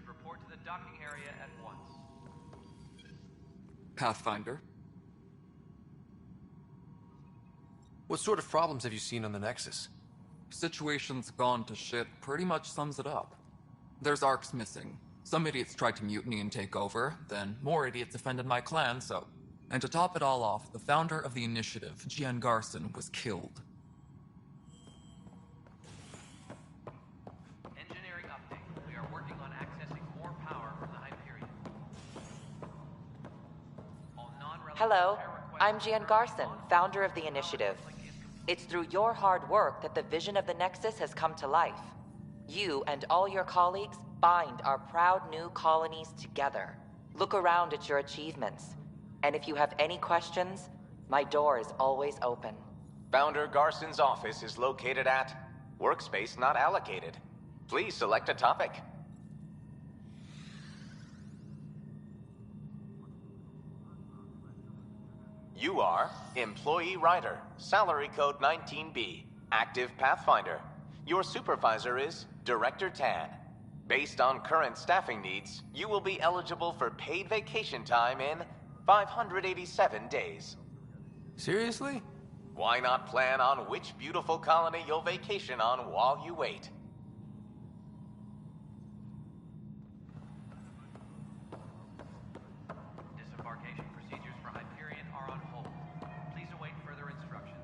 Report to the docking area at once. Pathfinder. What sort of problems have you seen on the Nexus? Situation's gone to shit pretty much sums it up. There's arcs missing. Some idiots tried to mutiny and take over, then more idiots offended my clan, so... And to top it all off, the founder of the initiative, Gian Garson, was killed. Engineering update. We are working on accessing more power from the Hyperion. Hello, I'm Gian Garson, founder of the initiative. It's through your hard work that the vision of the Nexus has come to life. You and all your colleagues bind our proud new colonies together. Look around at your achievements. And if you have any questions, my door is always open. Founder Garson's office is located at Workspace Not Allocated. Please select a topic. You are Employee Writer, Salary Code 19B, Active Pathfinder. Your supervisor is Director Tan. Based on current staffing needs, you will be eligible for paid vacation time in 587 days. Seriously? Why not plan on which beautiful colony you'll vacation on while you wait? Disembarkation procedures for Hyperion are on hold. Please await further instructions.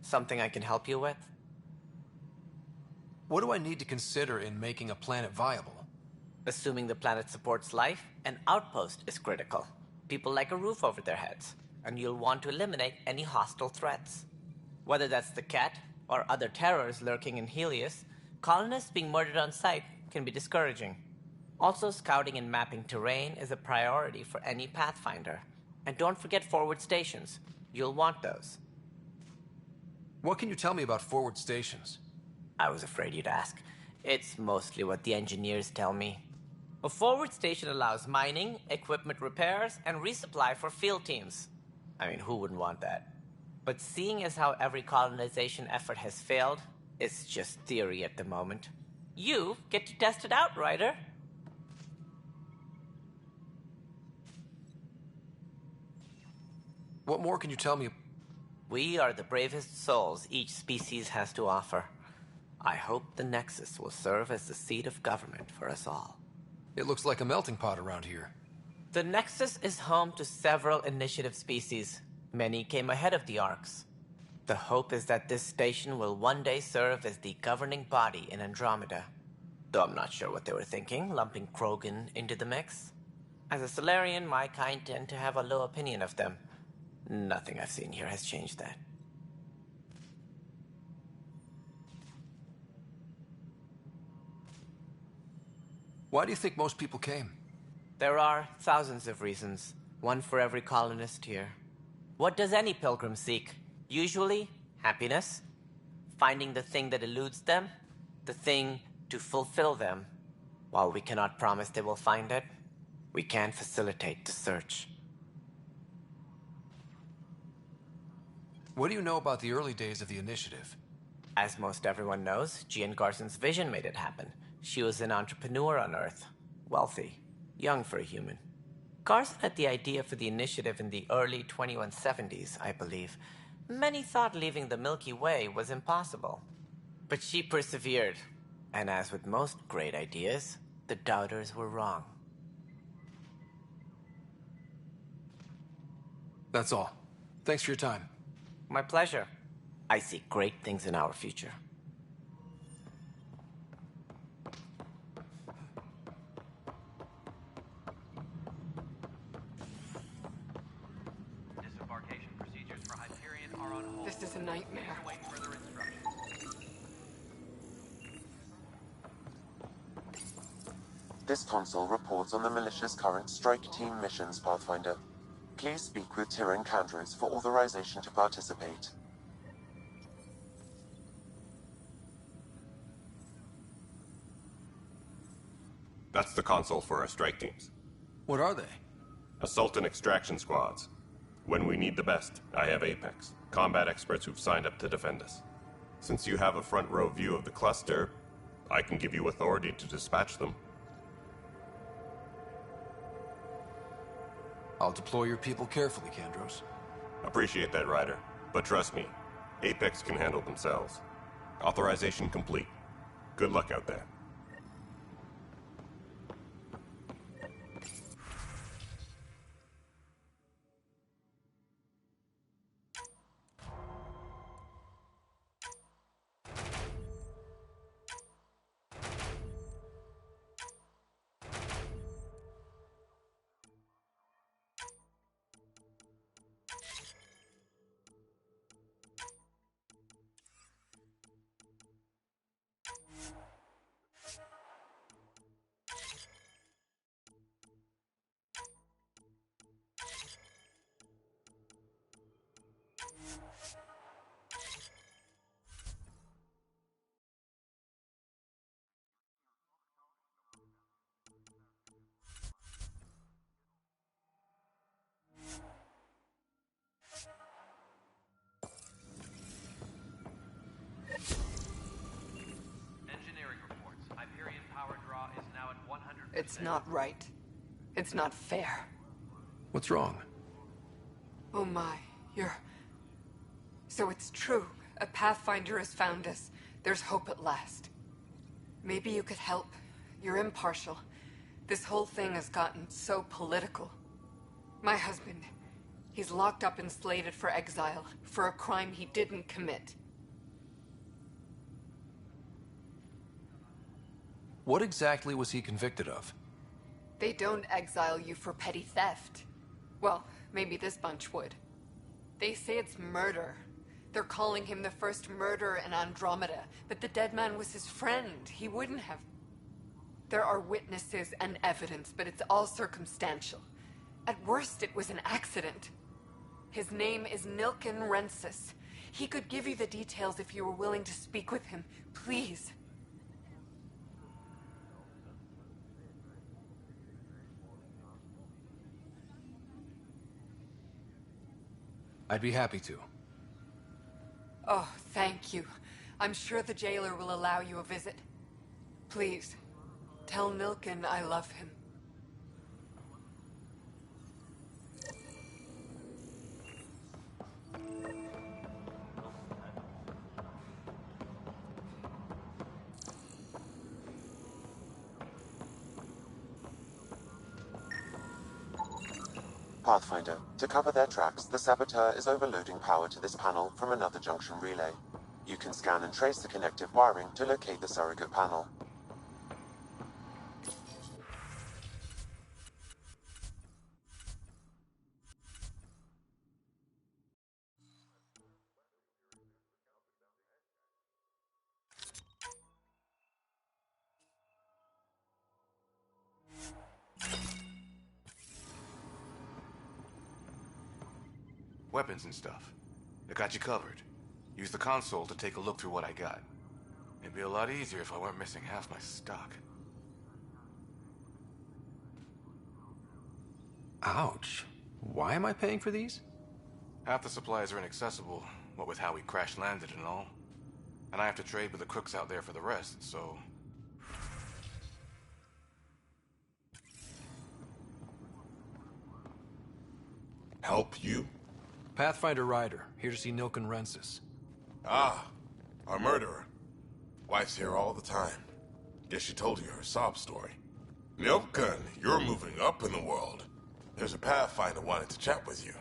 Something I can help you with? What do I need to consider in making a planet viable? Assuming the planet supports life, an outpost is critical. People like a roof over their heads, and you'll want to eliminate any hostile threats. Whether that's the cat or other terrors lurking in Helios, colonists being murdered on sight can be discouraging. Also, scouting and mapping terrain is a priority for any Pathfinder. And don't forget forward stations. You'll want those. What can you tell me about forward stations? I was afraid you'd ask. It's mostly what the engineers tell me. A forward station allows mining, equipment repairs, and resupply for field teams. I mean, who wouldn't want that? But seeing as how every colonization effort has failed, it's just theory at the moment. You get to test it out, Ryder. What more can you tell me? We are the bravest souls each species has to offer. I hope the Nexus will serve as the seat of government for us all. It looks like a melting pot around here. The Nexus is home to several initiative species. Many came ahead of the Arcs. The hope is that this station will one day serve as the governing body in Andromeda. Though I'm not sure what they were thinking, lumping Krogan into the mix. As a Solarian, my kind tend to have a low opinion of them. Nothing I've seen here has changed that. Why do you think most people came? There are thousands of reasons, one for every colonist here. What does any pilgrim seek? Usually, happiness. Finding the thing that eludes them, the thing to fulfill them. While we cannot promise they will find it, we can facilitate the search. What do you know about the early days of the initiative? As most everyone knows, Gian Garson's vision made it happen. She was an entrepreneur on Earth. Wealthy. Young for a human. Garson had the idea for the initiative in the early 2170s, I believe. Many thought leaving the Milky Way was impossible. But she persevered. And as with most great ideas, The doubters were wrong. That's all. Thanks for your time. My pleasure. I see great things in our future. Disembarkation procedures for Hyperion are on hold. This is a nightmare. Await further instructions. This console reports on the militia's current strike team missions, Pathfinder. Please speak with Tyrion Candros for authorization to participate. That's the console for our strike teams. What are they? Assault and extraction squads. When we need the best, I have Apex, combat experts who've signed up to defend us. Since you have a front row view of the cluster, I can give you authority to dispatch them. I'll deploy your people carefully, Candros. Appreciate that, Ryder. But trust me, Apex can handle themselves. Authorization complete. Good luck out there. Engineering reports. Hyperion power draw is now at 100%. It's not right. It's not fair. What's wrong? Oh my, you're... So it's true. A Pathfinder has found us. There's hope at last. Maybe you could help. You're impartial. This whole thing has gotten so political. My husband, he's locked up and slated for exile for a crime he didn't commit. What exactly was he convicted of? They don't exile you for petty theft. Well, maybe this bunch would. They say it's murder. They're calling him the first murderer in Andromeda, but the dead man was his friend. He wouldn't have... There are witnesses and evidence, but it's all circumstantial. At worst, it was an accident. His name is Nilken Rensis. He could give you the details if you were willing to speak with him. Please. I'd be happy to. Oh, thank you. I'm sure the jailer will allow you a visit. Please, tell Nilken I love him. Pathfinder, to cover their tracks, the saboteur is overloading power to this panel from another junction relay. You can scan and trace the connective wiring to locate the surrogate panel. Weapons and stuff. I got you covered. Use the console to take a look through what I got. It'd be a lot easier if I weren't missing half my stock. Ouch. Why am I paying for these? Half the supplies are inaccessible, what with how we crash-landed and all. And I have to trade with the crooks out there for the rest, so... Help you? Pathfinder Ryder, here to see Nilken Rensis. Ah, our murderer. Wife's here all the time. Guess she told you her sob story. Milken, you're moving up in the world. There's a Pathfinder wanted to chat with you.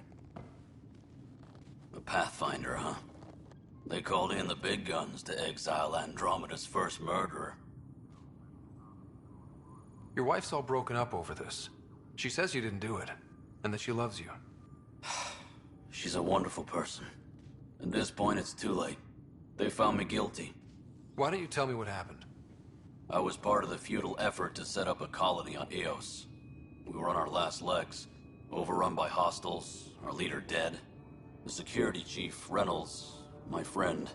A Pathfinder, huh? They called in the big guns to exile Andromeda's first murderer. Your wife's all broken up over this. She says you didn't do it, and that she loves you. She's a wonderful person. At this point, it's too late. They found me guilty. Why don't you tell me what happened? I was part of the futile effort to set up a colony on Eos. We were on our last legs, overrun by hostiles, our leader dead. The security chief, Reynolds, my friend,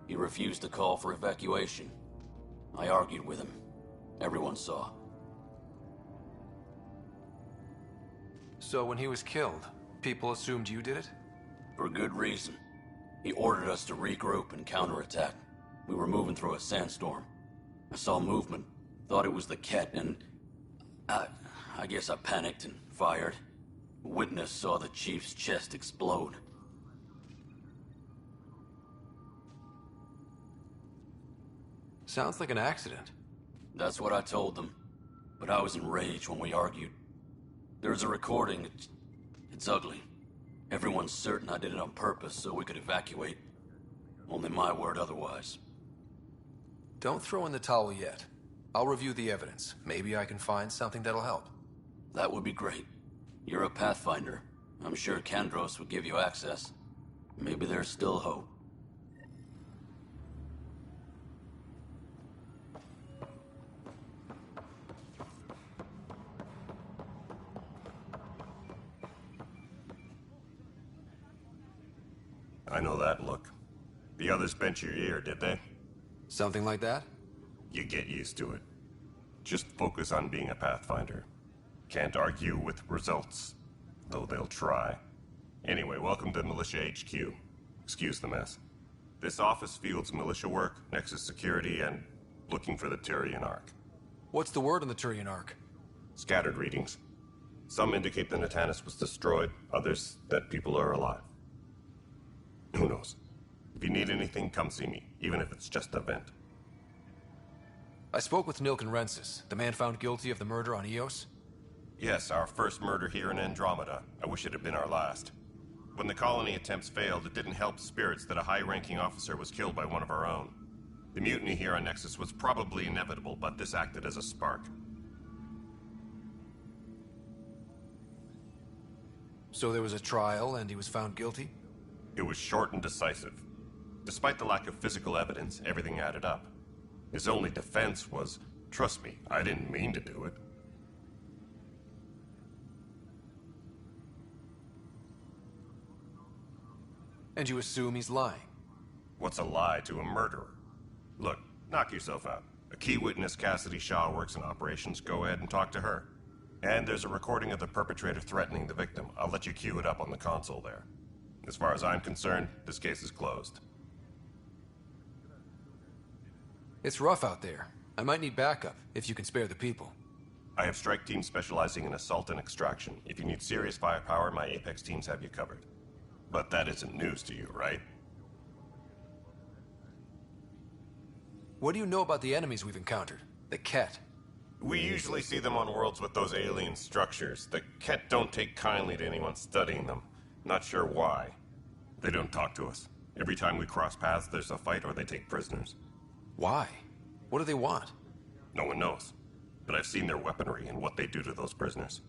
he refused to call for evacuation. I argued with him. Everyone saw. So when he was killed, people assumed you did it? For good reason. He ordered us to regroup and counterattack. We were moving through a sandstorm. I saw movement, thought it was the Ket, and I guess I panicked and fired. A witness saw the chief's chest explode. Sounds like an accident. That's what I told them. But I was enraged when we argued. There's a recording. It's ugly. Everyone's certain I did it on purpose so we could evacuate. Only my word otherwise. Don't throw in the towel yet. I'll review the evidence. Maybe I can find something that'll help. That would be great. You're a Pathfinder. I'm sure Kandros would give you access. Maybe there's still hope. I know that look. The others bent your ear, did they? Something like that? You get used to it. Just focus on being a Pathfinder. Can't argue with results, though they'll try. Anyway, welcome to Militia HQ. Excuse the mess. This office fields militia work, Nexus security, and looking for the Turian Ark. What's the word on the Turian Ark? Scattered readings. Some indicate the Natanus was destroyed, others that people are alive. Who knows? If you need anything, come see me, even if it's just a vent. I spoke with Nilken Rensis, the man found guilty of the murder on Eos. Yes, our first murder here in Andromeda. I wish it had been our last. When the colony attempts failed, it didn't help spirits that a high-ranking officer was killed by one of our own. The mutiny here on Nexus was probably inevitable, but this acted as a spark. So there was a trial, and he was found guilty? It was short and decisive. Despite the lack of physical evidence, everything added up. His only defense was, trust me, I didn't mean to do it. And you assume he's lying? What's a lie to a murderer? Look, knock yourself out. A key witness, Cassidy Shaw, works in operations. Go ahead and talk to her. And there's a recording of the perpetrator threatening the victim. I'll let you cue it up on the console there. As far as I'm concerned, this case is closed. It's rough out there. I might need backup, if you can spare the people. I have strike teams specializing in assault and extraction. If you need serious firepower, my Apex teams have you covered. But that isn't news to you, right? What do you know about the enemies we've encountered? The Ket? We usually see them on worlds with those alien structures. The Ket don't take kindly to anyone studying them. Not sure why. They don't talk to us. Every time we cross paths, there's a fight or they take prisoners. Why? What do they want? No one knows. But I've seen their weaponry and what they do to those prisoners.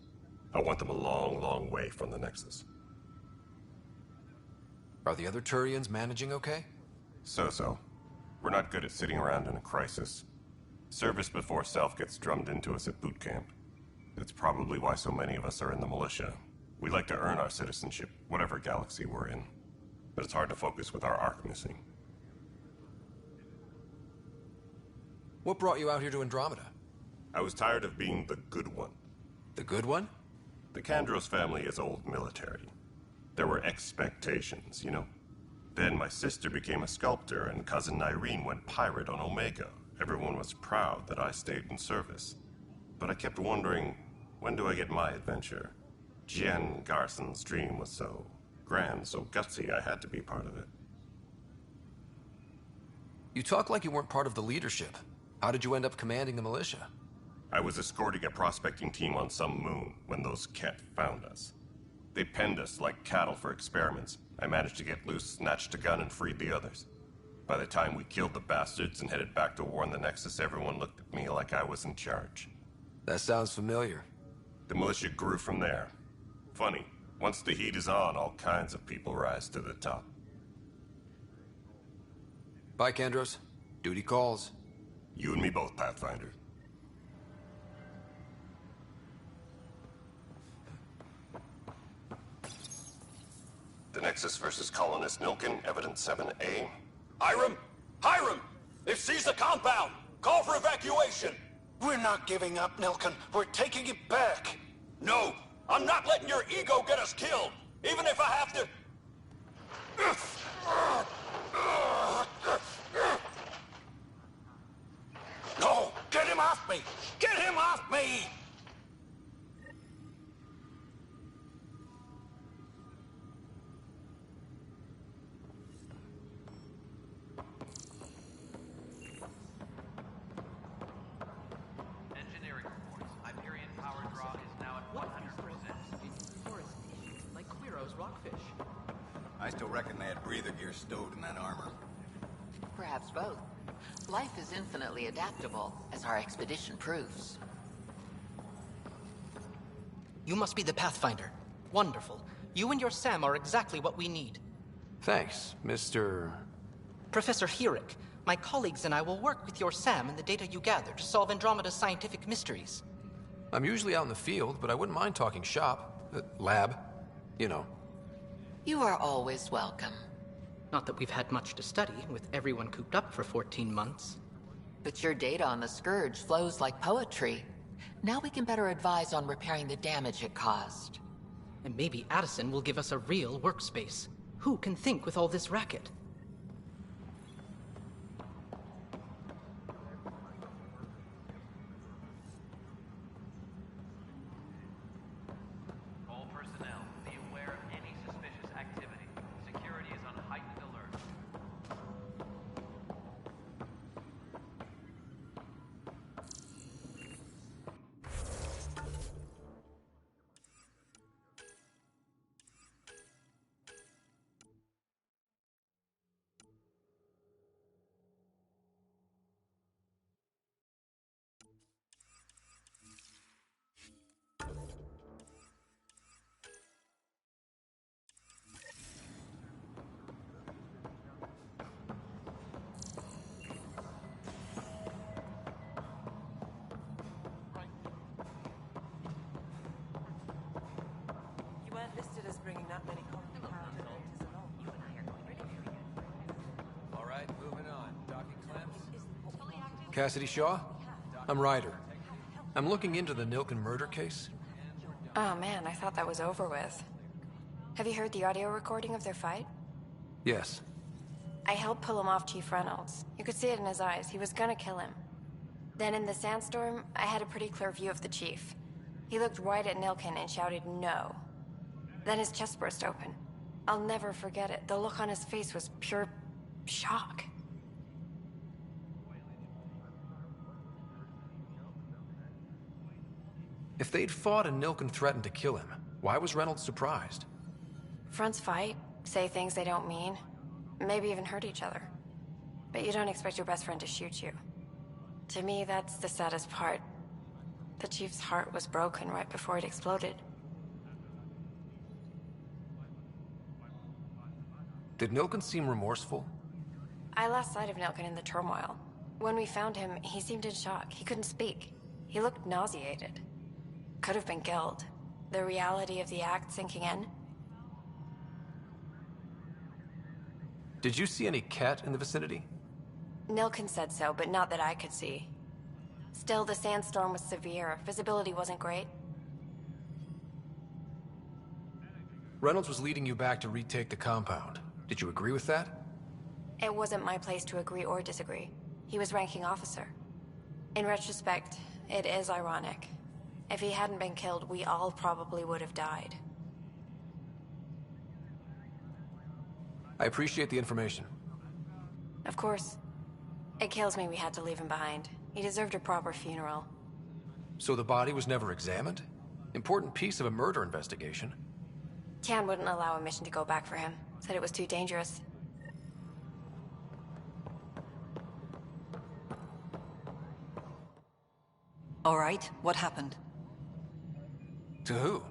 I want them a long, long way from the Nexus. Are the other Turians managing okay? So-so. We're not good at sitting around in a crisis. Service before self gets drummed into us at boot camp. That's probably why so many of us are in the militia. We like to earn our citizenship, whatever galaxy we're in. But it's hard to focus with our arc missing. What brought you out here to Andromeda? I was tired of being the good one. The good one? The Kandros family is old military. There were expectations, you know. Then my sister became a sculptor and cousin Irene went pirate on Omega. Everyone was proud that I stayed in service. But I kept wondering, when do I get my adventure? Jian Garson's dream was so grand, so gutsy, I had to be part of it. You talk like you weren't part of the leadership. How did you end up commanding the militia? I was escorting a prospecting team on some moon when those Ket found us. They penned us like cattle for experiments. I managed to get loose, snatched a gun, and freed the others. By the time we killed the bastards and headed back to warn the Nexus, everyone looked at me like I was in charge. That sounds familiar. The militia grew from there. Funny, once the heat is on, all kinds of people rise to the top. Bye, Kandros. Duty calls. You and me both, Pathfinder. The Nexus versus Colonist Nilkin, Evidence 7A. Hiram! Hiram! They've seized the compound! Call for evacuation! We're not giving up, Nilkin. We're taking it back. No! I'm not letting your ego get us killed! Even if I have to... No! Get him off me! Get him off me! Engineering reports. Hyperion power draw is now at 100%. Like Quiro's rockfish. I still reckon they had breather gear stowed in that armor. Perhaps both. Life is infinitely adaptable, as our expedition proves. You must be the Pathfinder. Wonderful. You and your Sam are exactly what we need. Thanks, Mr... Professor Herrick, my colleagues and I will work with your Sam and the data you gather to solve Andromeda's scientific mysteries. I'm usually out in the field, but I wouldn't mind talking shop. Lab. You know. You are always welcome. Not that we've had much to study, with everyone cooped up for 14 months. But your data on the Scourge flows like poetry. Now we can better advise on repairing the damage it caused. And maybe Addison will give us a real workspace. Who can think with all this racket? All personnel, be aware of any suspicious activity. Security is on heightened alert. You weren't listed as bringing that many compound entities along. You and I are going really very good. All right, moving on. Docking clamps? Cassidy Shaw? I'm Ryder. I'm looking into the Nilkin murder case. Oh man, I thought that was over with. Have you heard the audio recording of their fight? Yes. I helped pull him off Chief Reynolds. You could see it in his eyes. He was gonna kill him. Then in the sandstorm, I had a pretty clear view of the Chief. He looked right at Nilkin and shouted no. Then his chest burst open. I'll never forget it. The look on his face was pure shock. If they'd fought and Nilkin threatened to kill him, why was Reynolds surprised? Fronts fight, say things they don't mean, maybe even hurt each other. But you don't expect your best friend to shoot you. To me, that's the saddest part. The Chief's heart was broken right before it exploded. Did Nilkin seem remorseful? I lost sight of Nilkin in the turmoil. When we found him, he seemed in shock. He couldn't speak. He looked nauseated. Could have been killed. The reality of the act sinking in. Did you see any cat in the vicinity? Nilkin said so, but not that I could see. Still, the sandstorm was severe. Visibility wasn't great. Reynolds was leading you back to retake the compound. Did you agree with that? It wasn't my place to agree or disagree. He was ranking officer. In retrospect, it is ironic. If he hadn't been killed, we all probably would have died. I appreciate the information. Of course. It kills me we had to leave him behind. He deserved a proper funeral. So the body was never examined? Important piece of a murder investigation. Tian wouldn't allow a mission to go back for him. Said it was too dangerous. All right, what happened? To who?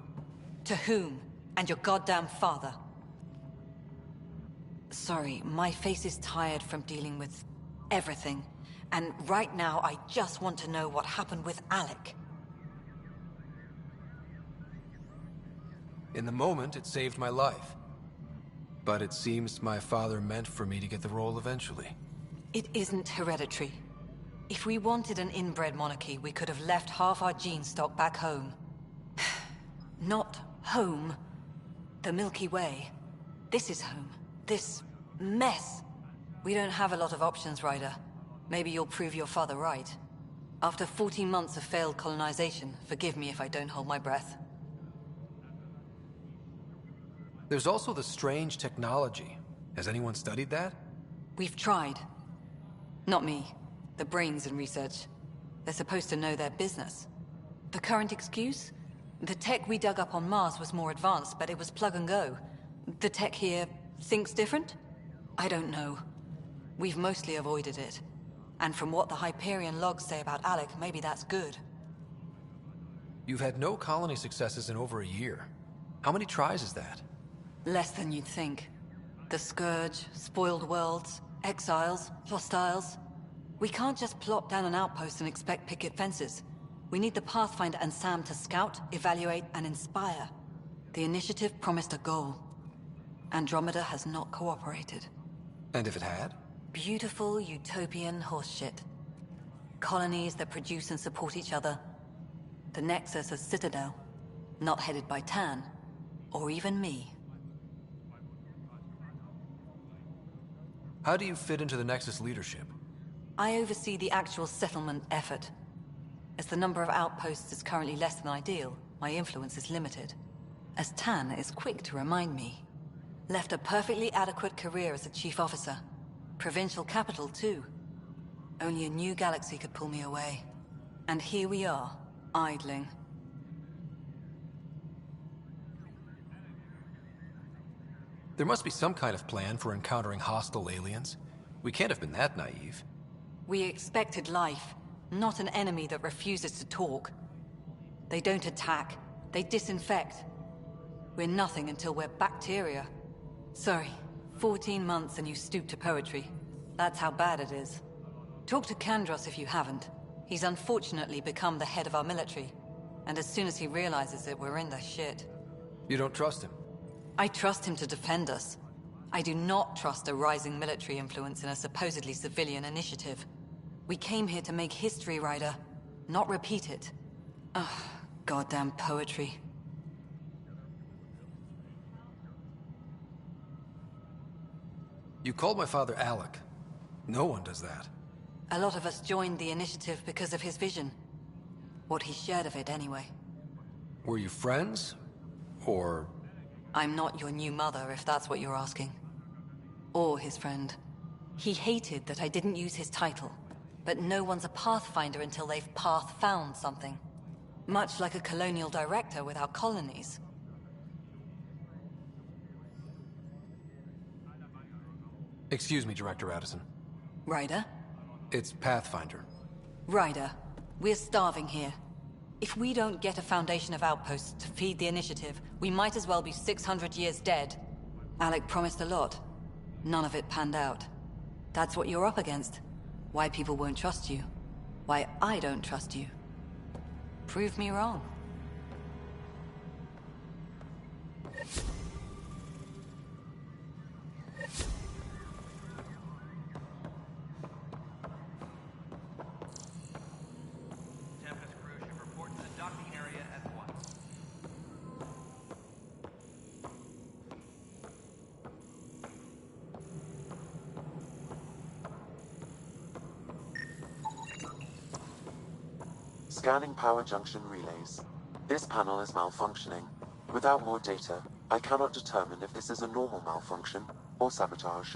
To whom? And your goddamn father. Sorry, my face is tired from dealing with everything. And right now, I just want to know what happened with Alec. In the moment, it saved my life. But it seems my father meant for me to get the role eventually. It isn't hereditary. If we wanted an inbred monarchy, we could have left half our gene stock back home. Not home. The Milky Way. This is home. This mess. We don't have a lot of options, Ryder. Maybe you'll prove your father right. After 14 months of failed colonization, forgive me if I don't hold my breath. There's also the strange technology. Has anyone studied that? We've tried. Not me. The brains in research. They're supposed to know their business. The current excuse? The tech we dug up on Mars was more advanced, but it was plug and go. The tech here thinks different? I don't know. We've mostly avoided it. And from what the Hyperion logs say about Alec, maybe that's good. You've had no colony successes in over a year. How many tries is that? Less than you'd think. The Scourge, spoiled worlds, exiles, hostiles. We can't just plop down an outpost and expect picket fences. We need the Pathfinder and Sam to scout, evaluate, and inspire. The initiative promised a goal. Andromeda has not cooperated. And if it had? Beautiful utopian horseshit. Colonies that produce and support each other. The Nexus a citadel, not headed by Tan, or even me. How do you fit into the Nexus leadership? I oversee the actual settlement effort. As the number of outposts is currently less than ideal, my influence is limited. As Tan is quick to remind me. Left a perfectly adequate career as a chief officer. Provincial capital, too. Only a new galaxy could pull me away. And here we are, idling. There must be some kind of plan for encountering hostile aliens. We can't have been that naive. We expected life, not an enemy that refuses to talk. They don't attack, they disinfect. We're nothing until we're bacteria. Sorry, 14 months and you stoop to poetry. That's how bad it is. Talk to Kandros if you haven't. He's unfortunately become the head of our military. And as soon as he realizes it, we're in the shit. You don't trust him? I trust him to defend us. I do not trust a rising military influence in a supposedly civilian initiative. We came here to make history, Ryder, not repeat it. Ugh, goddamn poetry. You called my father Alec. No one does that. A lot of us joined the initiative because of his vision. What he shared of it, anyway. Were you friends? Or... I'm not your new mother, if that's what you're asking. Or his friend. He hated that I didn't use his title. But no one's a Pathfinder until they've path-found something. Much like a colonial director without colonies. Excuse me, Director Addison. Ryder? It's Pathfinder. Ryder, we're starving here. If we don't get a foundation of outposts to feed the initiative, we might as well be 600 years dead. Alec promised a lot. None of it panned out. That's what you're up against. Why people won't trust you. Why I don't trust you. Prove me wrong. Tempest crew should report to the docking area at once. Scanning power junction relays. This panel is malfunctioning. Without more data, I cannot determine if this is a normal malfunction or sabotage.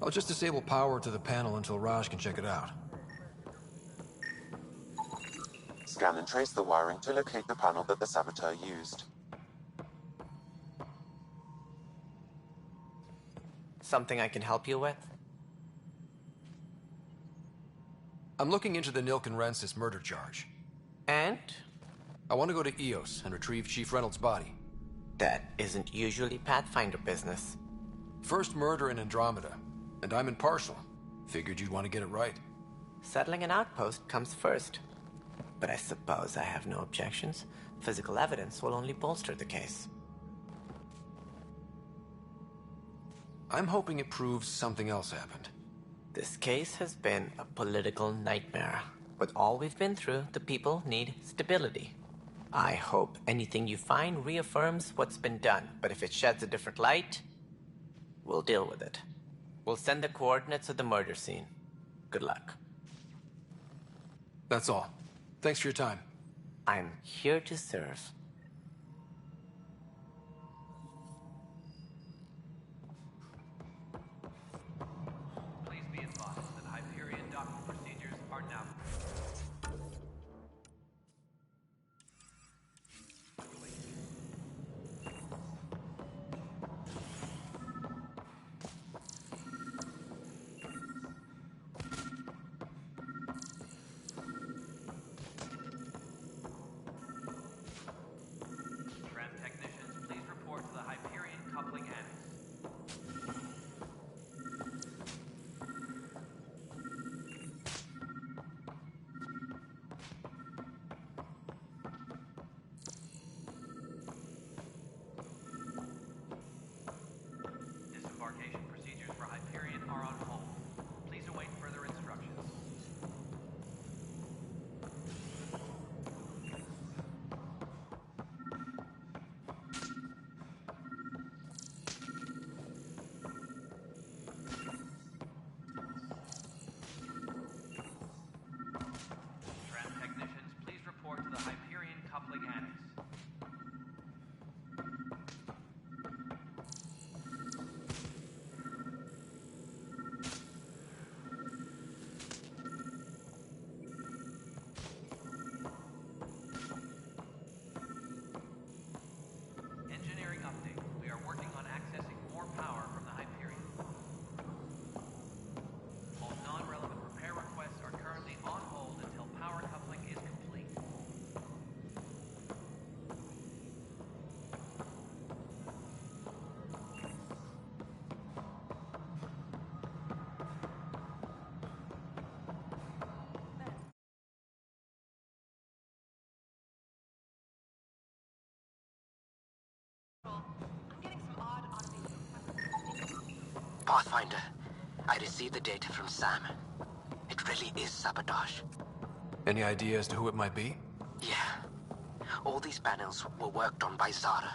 I'll just disable power to the panel until Raj can check it out. Scan and trace the wiring to locate the panel that the saboteur used. Something I can help you with? I'm looking into the Nilk and Rensis murder charge. And? I want to go to EOS and retrieve Chief Reynolds' body. That isn't usually Pathfinder business. First murder in Andromeda, and I'm impartial. Figured you'd want to get it right. Settling an outpost comes first. But I suppose I have no objections. Physical evidence will only bolster the case. I'm hoping it proves something else happened. This case has been a political nightmare. With all we've been through, the people need stability. I hope anything you find reaffirms what's been done, but if it sheds a different light, we'll deal with it. We'll send the coordinates of the murder scene. Good luck. That's all. Thanks for your time. I'm here to serve. Please be advised that Hyperion docking procedures are now Tram technicians, please report to the Hyperion coupling annex. Disembarkation procedures for Hyperion are on hold. Please await further instructions. Tram technicians, please report to the Hyperion coupling annex. Engineering update. We are working on accessing more power from the Hyperion. All non-relevant repair requests are currently on hold until power coupling is complete. Pathfinder, I received the data from Sam. It really is sabotage. Any idea as to who it might be? Yeah. All these panels were worked on by Zara.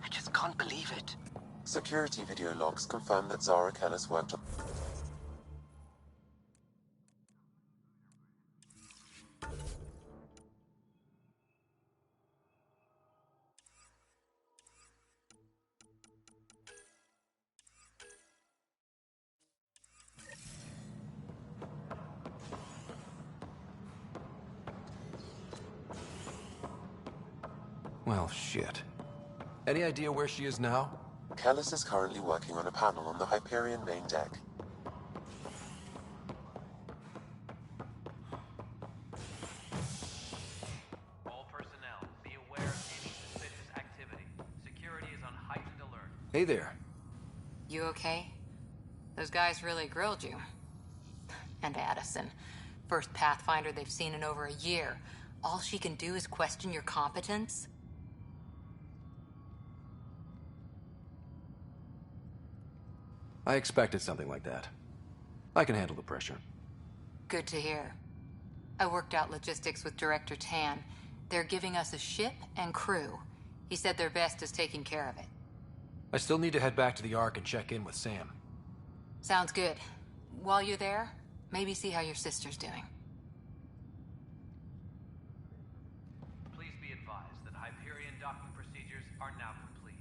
I just can't believe it. Security video logs confirm that Zara Kellis worked on... Well, shit. Any idea where she is now? Kellis is currently working on a panel on the Hyperion main deck. All personnel, be aware of any suspicious activity. Security is on heightened alert. Hey there. You okay? Those guys really grilled you. And Addison, first Pathfinder they've seen in over a year. All she can do is question your competence? I expected something like that. I can handle the pressure. Good to hear. I worked out logistics with Director Tan. They're giving us a ship and crew. He said their best is taking care of it. I still need to head back to the Ark and check in with Sam. Sounds good. While you're there, maybe see how your sister's doing. Please be advised that Hyperion docking procedures are now complete.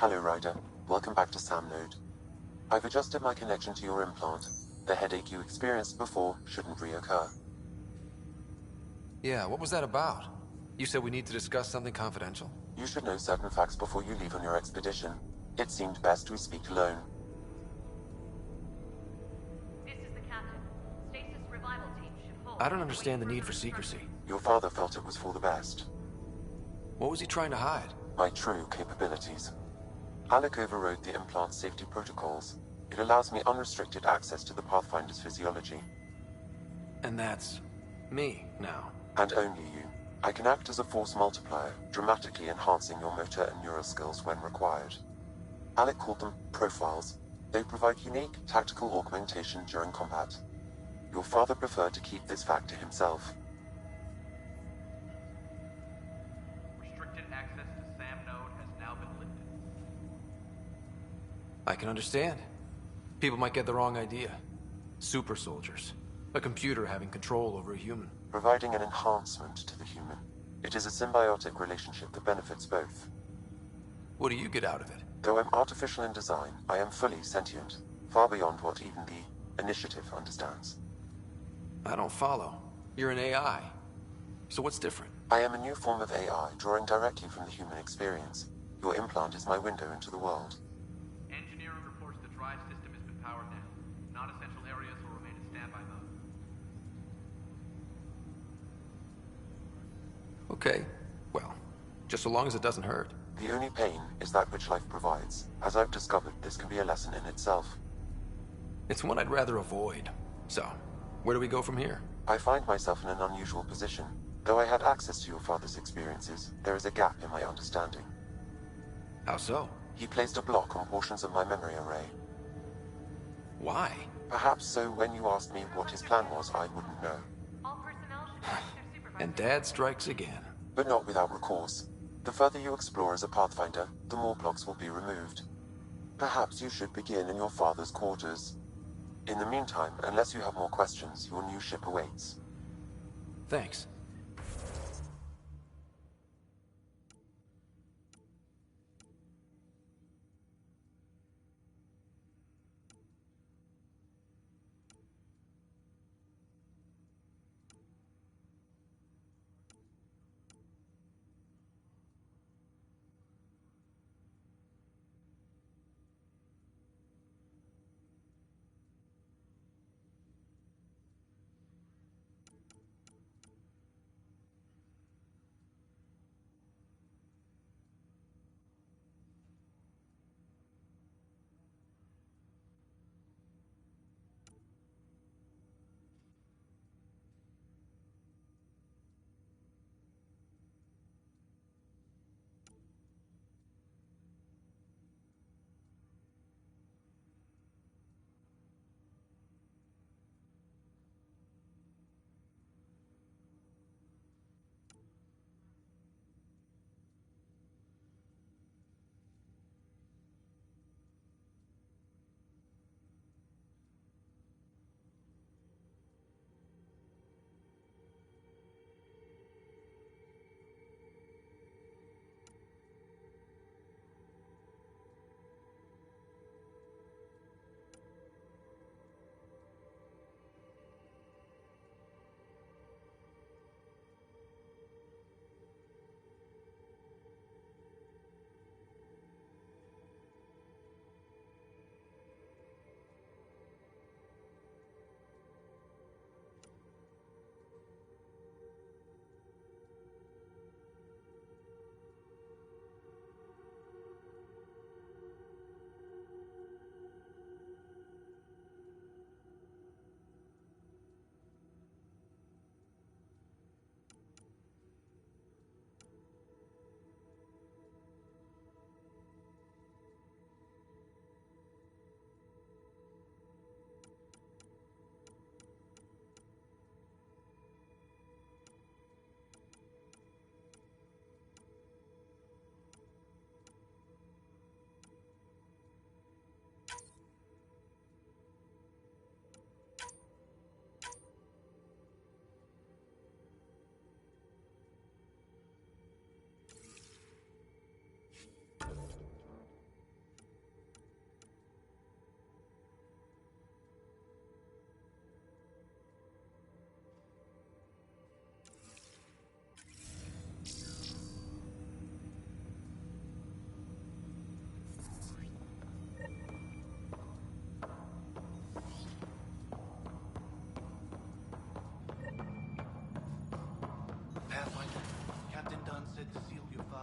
Hello, Ryder. Welcome back to Sam Node. I've adjusted my connection to your implant. The headache you experienced before shouldn't reoccur. Yeah, what was that about? You said we need to discuss something confidential? You should know certain facts before you leave on your expedition. It seemed best we speak alone. This is the captain. Stasis revival team should hold. I don't understand the need for secrecy. Your father felt it was for the best. What was he trying to hide? My true capabilities. Alec overrode the implant safety protocols. It allows me unrestricted access to the Pathfinder's physiology. And that's me now. And only you. I can act as a force multiplier, dramatically enhancing your motor and neural skills when required. Alec called them profiles. They provide unique tactical augmentation during combat. Your father preferred to keep this fact to himself. Restricted access to SAM node has now been lifted. I can understand. People might get the wrong idea. Super soldiers. A computer having control over a human. Providing an enhancement to the human. It is a symbiotic relationship that benefits both. What do you get out of it? Though I'm artificial in design, I am fully sentient, far beyond what even the Initiative understands. I don't follow. You're an AI. So what's different? I am a new form of AI, drawing directly from the human experience. Your implant is my window into the world. Engineering reports the drive system has been powered down. Non-essential areas will remain in standby mode. Okay. Well, just so long as it doesn't hurt. The only pain is that which life provides. As I've discovered, this can be a lesson in itself. It's one I'd rather avoid. So, where do we go from here? I find myself in an unusual position. Though I had access to your father's experiences, there is a gap in my understanding. How so? He placed a block on portions of my memory array. Why? Perhaps so when you asked me what his plan was, I wouldn't know. All personnel should reach their supervisor. And Dad strikes again. But not without recourse. The further you explore as a Pathfinder, the more blocks will be removed. Perhaps you should begin in your father's quarters. In the meantime, unless you have more questions, your new ship awaits. Thanks.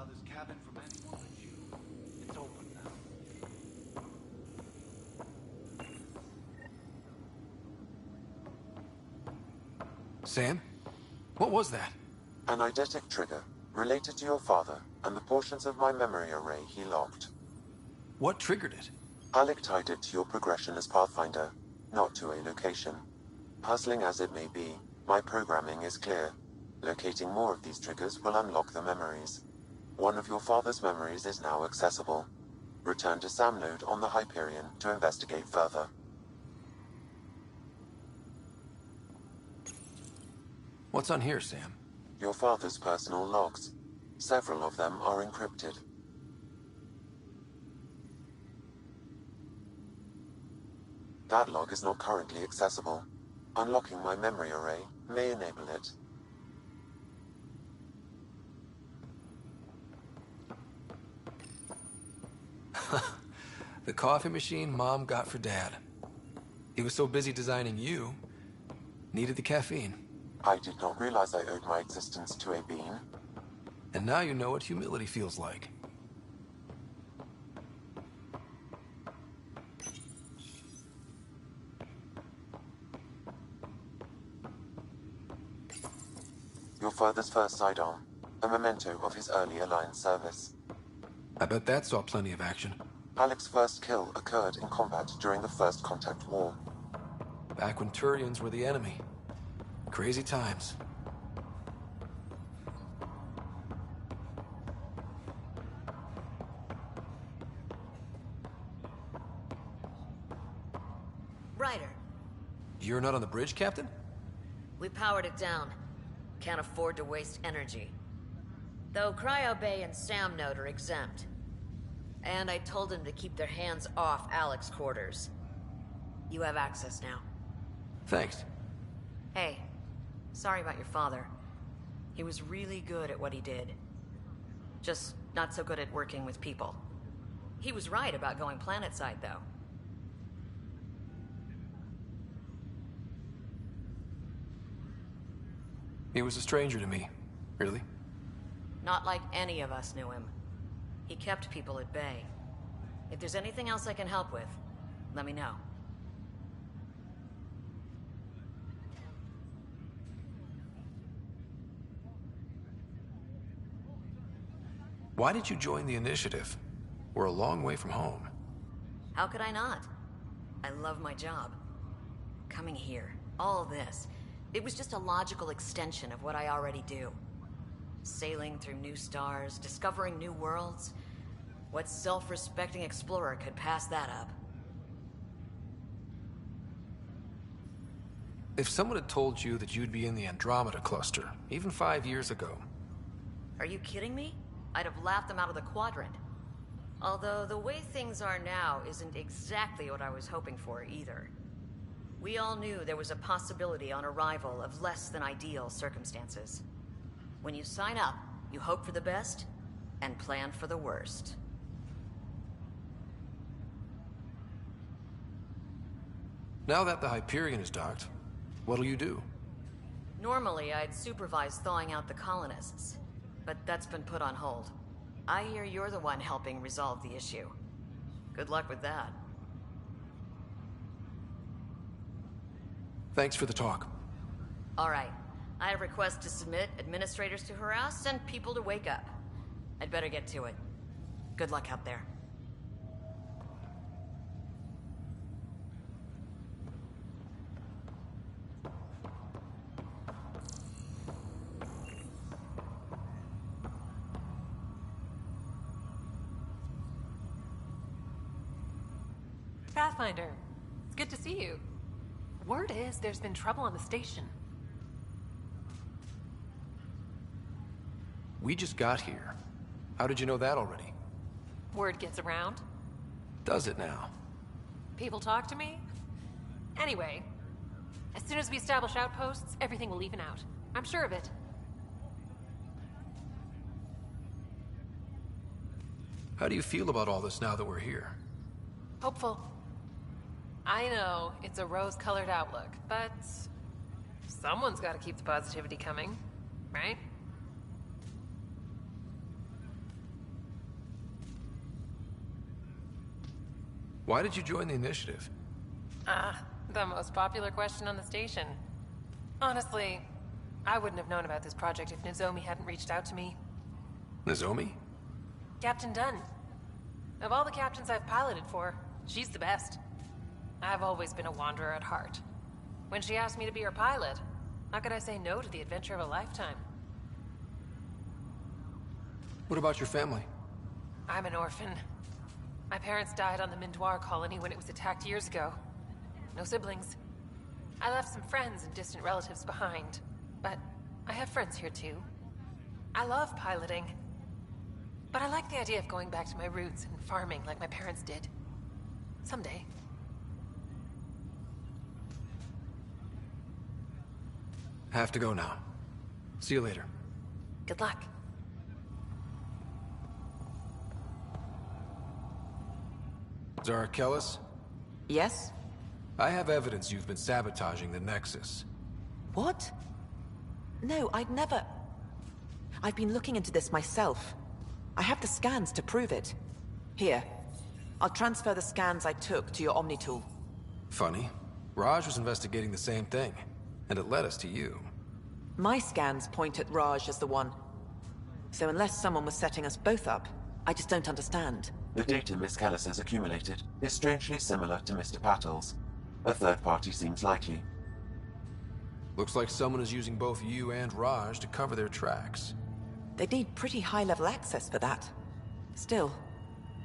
father's cabin from anyone but you. It's open now. Sam? What was that? An eidetic trigger, related to your father, and the portions of my memory array he locked. What triggered it? Alec tied it to your progression as Pathfinder, not to a location. Puzzling as it may be, my programming is clear. Locating more of these triggers will unlock the memories. One of your father's memories is now accessible. Return to Sam node on the Hyperion to investigate further. What's on here, Sam? Your father's personal logs. Several of them are encrypted. That log is not currently accessible. Unlocking my memory array may enable it. The coffee machine Mom got for Dad. He was so busy designing you, needed the caffeine. I did not realize I owed my existence to a bean. And now you know what humility feels like. Your father's first sidearm, a memento of his early Alliance service. I bet that saw plenty of action. Alec's first kill occurred in combat during the First Contact War. Back when Turians were the enemy. Crazy times. Ryder, You're not on the bridge, Captain? we powered it down. Can't afford to waste energy. Though Cryo Bay and Sam Node are exempt. And I told them to keep their hands off Alec's quarters. You have access now. Thanks. Hey, sorry about your father. He was really good at what he did. Just not so good at working with people. He was right about going planetside, though. He was a stranger to me. Really? Not like any of us knew him. He kept people at bay. If there's anything else I can help with, let me know. Why did you join the initiative? We're a long way from home. How could I not? I love my job. Coming here, all this, it was just a logical extension of what I already do. Sailing through new stars, discovering new worlds. What self-respecting explorer could pass that up? If someone had told you that you'd be in the Andromeda cluster, even 5 years ago... Are you kidding me? I'd have laughed them out of the quadrant. Although the way things are now isn't exactly what I was hoping for either. We all knew there was a possibility on arrival of less than ideal circumstances. When you sign up, you hope for the best and plan for the worst. Now that the Hyperion is docked, what'll you do? Normally, I'd supervise thawing out the colonists, but that's been put on hold. I hear you're the one helping resolve the issue. Good luck with that. Thanks for the talk. All right. I have requests to submit, administrators to harass, and people to wake up. I'd better get to it. Good luck out there. Pathfinder, it's good to see you. Word is there's been trouble on the station. We just got here. How did you know that already? Word gets around. Does it now? People talk to me. Anyway, as soon as we establish outposts, everything will even out. I'm sure of it. How do you feel about all this now that we're here? Hopeful. I know it's a rose-colored outlook, but someone's got to keep the positivity coming, right? Why did you join the initiative? The most popular question on the station. Honestly, I wouldn't have known about this project if Nozomi hadn't reached out to me. Nozomi? Captain Dunn. Of all the captains I've piloted for, she's the best. I've always been a wanderer at heart. When she asked me to be her pilot, how could I say no to the adventure of a lifetime? What about your family? I'm an orphan. My parents died on the Mindoir colony when it was attacked years ago. No siblings. I left some friends and distant relatives behind, but I have friends here too. I love piloting, but I like the idea of going back to my roots and farming like my parents did. Someday. Have to go now. See you later. Good luck. Zara Kellis? Yes? I have evidence you've been sabotaging the Nexus. What? No, I'd never... I've been looking into this myself. I have the scans to prove it. Here. I'll transfer the scans I took to your Omni tool. Funny. Raj was investigating the same thing, and it led us to you. My scans point at Raj as the one. So unless someone was setting us both up, I just don't understand. The data Miss Kellis has accumulated is strangely similar to Mr. Patel's. A third party seems likely. Looks like someone is using both you and Raj to cover their tracks. They'd need pretty high-level access for that. Still,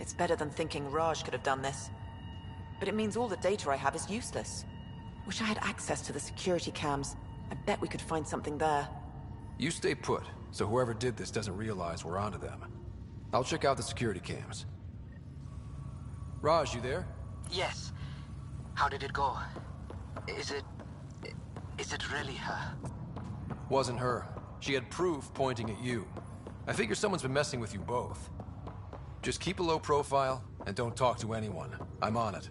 it's better than thinking Raj could have done this. But it means all the data I have is useless. Wish I had access to the security cams. I bet we could find something there. You stay put, so whoever did this doesn't realize we're onto them. I'll check out the security cams. Raj, you there? Yes. How did it go? Is it really her? Wasn't her. She had proof pointing at you. I figure someone's been messing with you both. Just keep a low profile, and don't talk to anyone. I'm on it.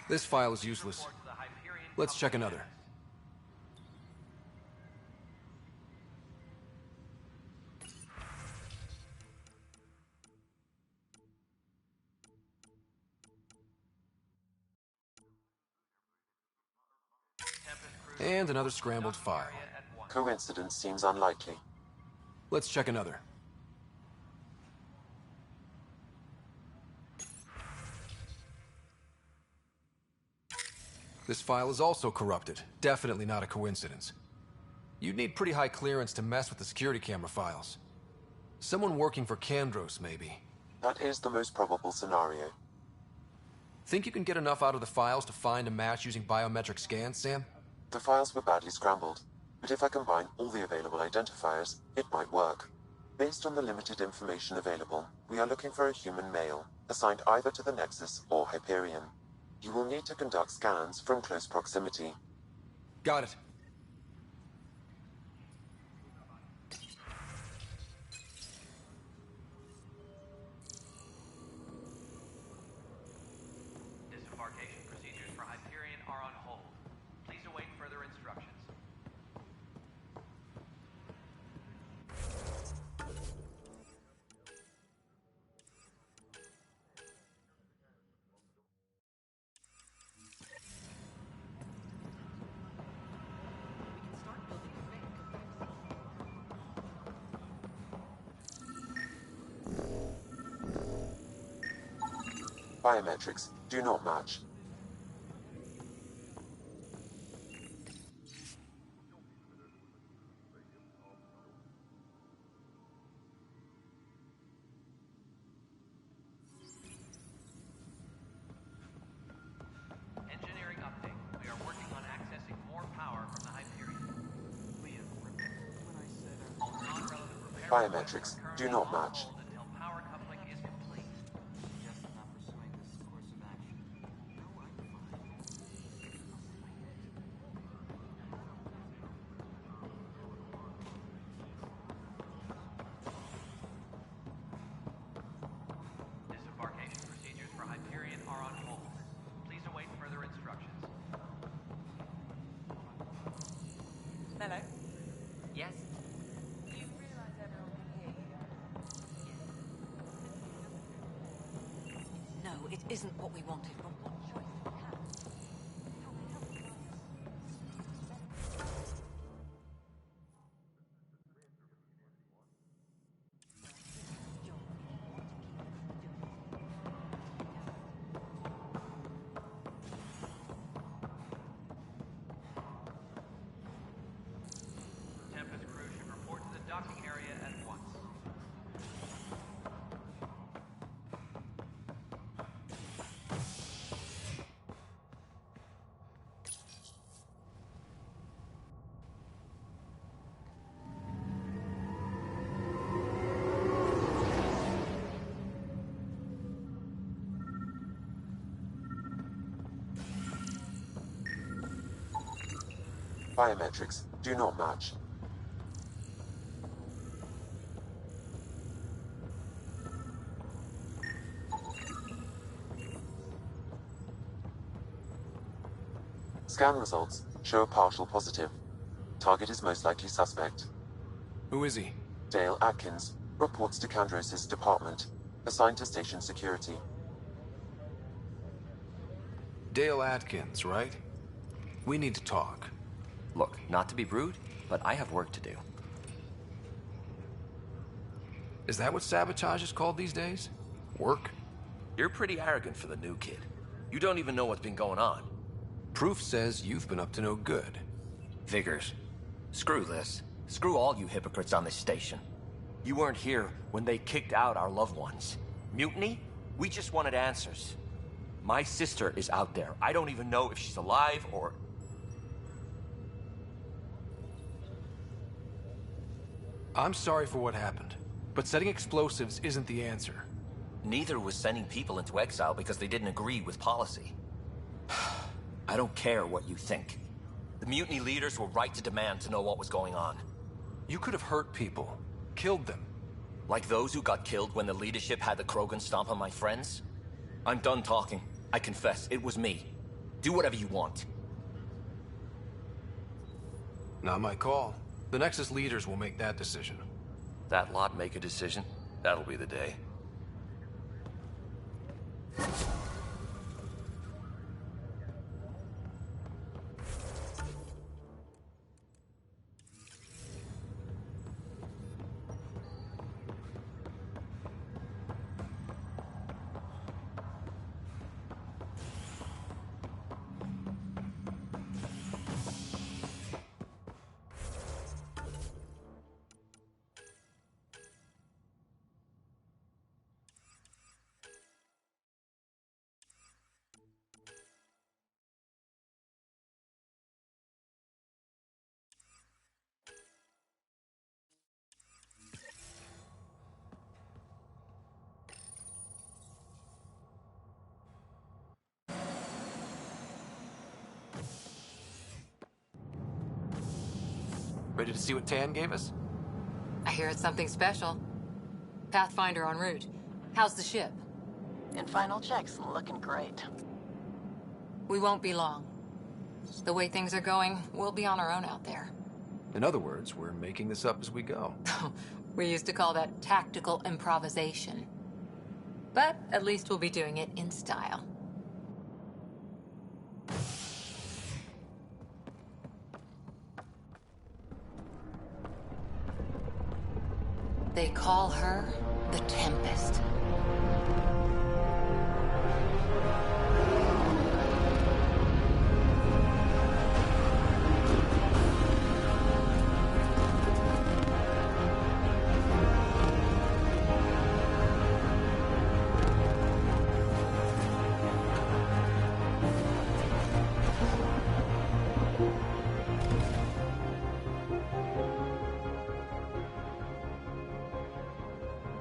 This file is useless. Let's check another. And another scrambled file. Coincidence seems unlikely. Let's check another. This file is also corrupted. Definitely not a coincidence. You'd need pretty high clearance to mess with the security camera files. Someone working for Kandros, maybe. That is the most probable scenario. Think you can get enough out of the files to find a match using biometric scans, Sam? The files were badly scrambled, but if I combine all the available identifiers, it might work. Based on the limited information available, we are looking for a human male, assigned either to the Nexus or Hyperion. You will need to conduct scans from close proximity. Got it. Biometrics do not match. Engineering update. We are working on accessing more power from the Hyperion. Liam, remember when I said non-relevant repair Biometrics do not match. until power coupling is complete. Guess I'm not pursuing this course of action. No, I'm fine. Disembarkation procedures for Hyperion are on hold. Please await further instructions. Mello? Yes? You realize everyone can hear you? No, it isn't what we wanted, but what choice do we have? Tempest crew should report to the docking area at once. Biometrics do not match. Scan results show a partial positive. Target is most likely suspect. Who is he? Dale Atkins reports to Kandros' department, assigned to station security. Dale Atkins, right? We need to talk. Look, not to be rude, but I have work to do. Is that what sabotage is called these days? Work? You're pretty arrogant for the new kid. You don't even know what's been going on. Proof says you've been up to no good. Vigors. Screw this. Screw all you hypocrites on this station. You weren't here when they kicked out our loved ones. Mutiny? We just wanted answers. My sister is out there. I don't even know if she's alive or... I'm sorry for what happened, but setting explosives isn't the answer. Neither was sending people into exile because they didn't agree with policy. I don't care what you think. The mutiny leaders were right to demand to know what was going on. You could have hurt people, killed them. Like those who got killed when the leadership had the Krogan stomp on my friends? I'm done talking. I confess, it was me. Do whatever you want. Not my call. The Nexus leaders will make that decision. That lot make a decision? That'll be the day. Ready to see what Tan gave us? I hear it's something special. Pathfinder en route. How's the ship? In final checks, looking great. We won't be long. The way things are going, we'll be on our own out there. In other words, we're making this up as we go. We used to call that tactical improvisation. But at least we'll be doing it in style. They call her the Tempest.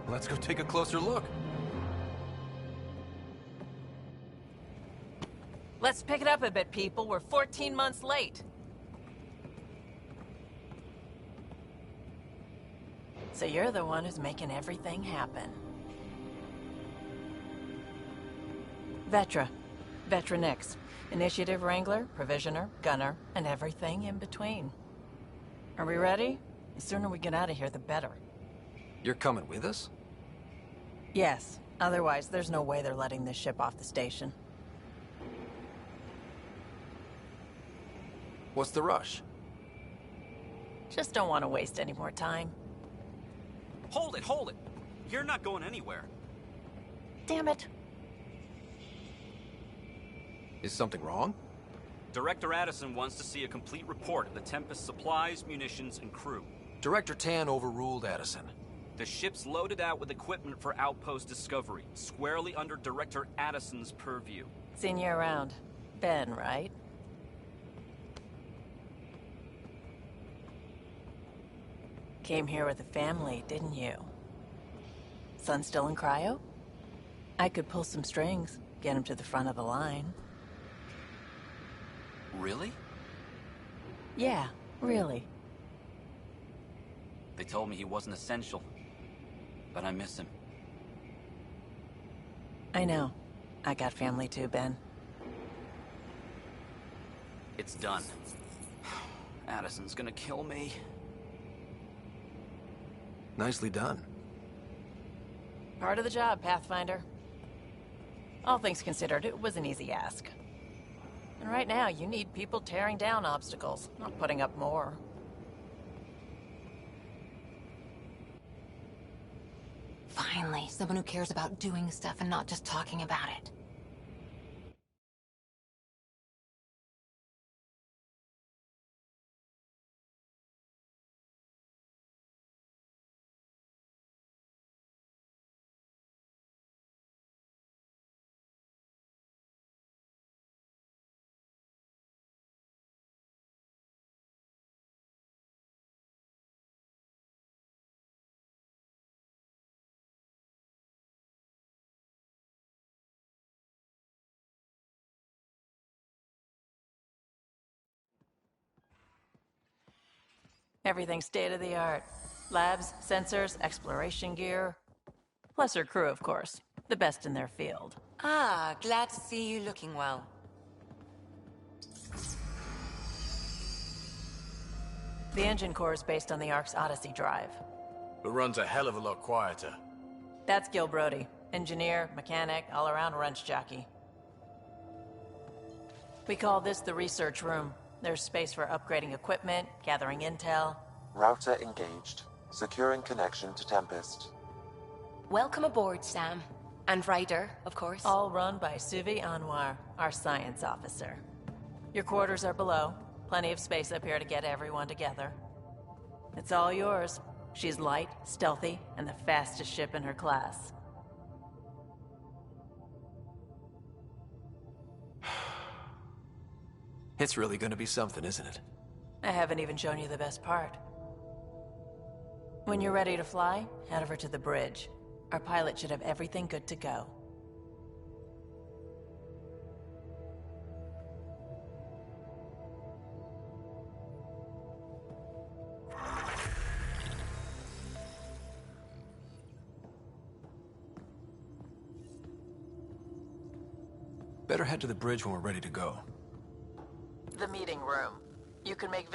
Let's go take a closer look. Let's pick it up a bit, people. We're 14 months late. So you're the one who's making everything happen. Vetra. Vetronix. Initiative Wrangler, Provisioner, Gunner, and everything in between. Are we ready? The sooner we get out of here, the better. You're coming with us? Yes. Otherwise, there's no way they're letting this ship off the station. What's the rush? Just don't want to waste any more time. Hold it, hold it! You're not going anywhere. Damn it. Is something wrong? Director Addison wants to see a complete report of the Tempest's supplies, munitions, and crew. Director Tan overruled Addison. The ship's loaded out with equipment for outpost discovery, squarely under Director Addison's purview. Seen you around. Ben, right? Came here with a family, didn't you? Son still in cryo? I could pull some strings, get him to the front of the line. Really? Yeah, really. They told me he wasn't essential, but I miss him. I know. I got family too, Ben. It's done. Addison's gonna kill me. Nicely done. Part of the job, Pathfinder. All things considered, it was an easy ask. And right now, you need people tearing down obstacles, not putting up more. Finally, someone who cares about doing stuff and not just talking about it. Everything state-of-the-art. Labs, sensors, exploration gear. Plus her crew, of course. The best in their field. Ah, glad to see you looking well. The engine core is based on the Ark's Odyssey drive. But runs a hell of a lot quieter. That's Gil Brody. Engineer, mechanic, all-around wrench jockey. We call this the research room. There's space for upgrading equipment, gathering intel. Router engaged. Securing connection to Tempest. Welcome aboard, Sam. And Ryder, of course. All run by Suvi Anwar, our science officer. Your quarters are below. Plenty of space up here to get everyone together. It's all yours. She's light, stealthy, and the fastest ship in her class. It's really gonna be something, isn't it? I haven't even shown you the best part. When you're ready to fly, head over to the bridge. Our pilot should have everything good to go. Better head to the bridge when we're ready to go. The meeting room. You can make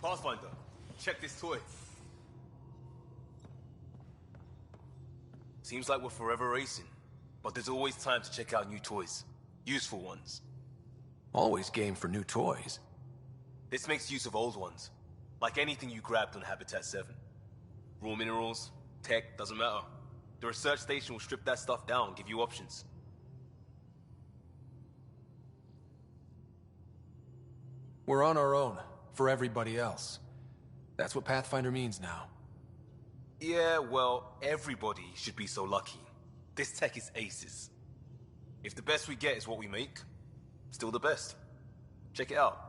Pathfinder, check this toy. Seems like we're forever racing, but there's always time to check out new toys. Useful ones. Always game for new toys. This makes use of old ones, like anything you grabbed on Habitat 7. Raw minerals, tech, doesn't matter. The research station will strip that stuff down and give you options. We're on our own, for everybody else. That's what Pathfinder means now. Yeah, well, everybody should be so lucky. This tech is aces. If the best we get is what we make, still the best. Check it out.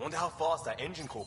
Wonder how fast that engine core.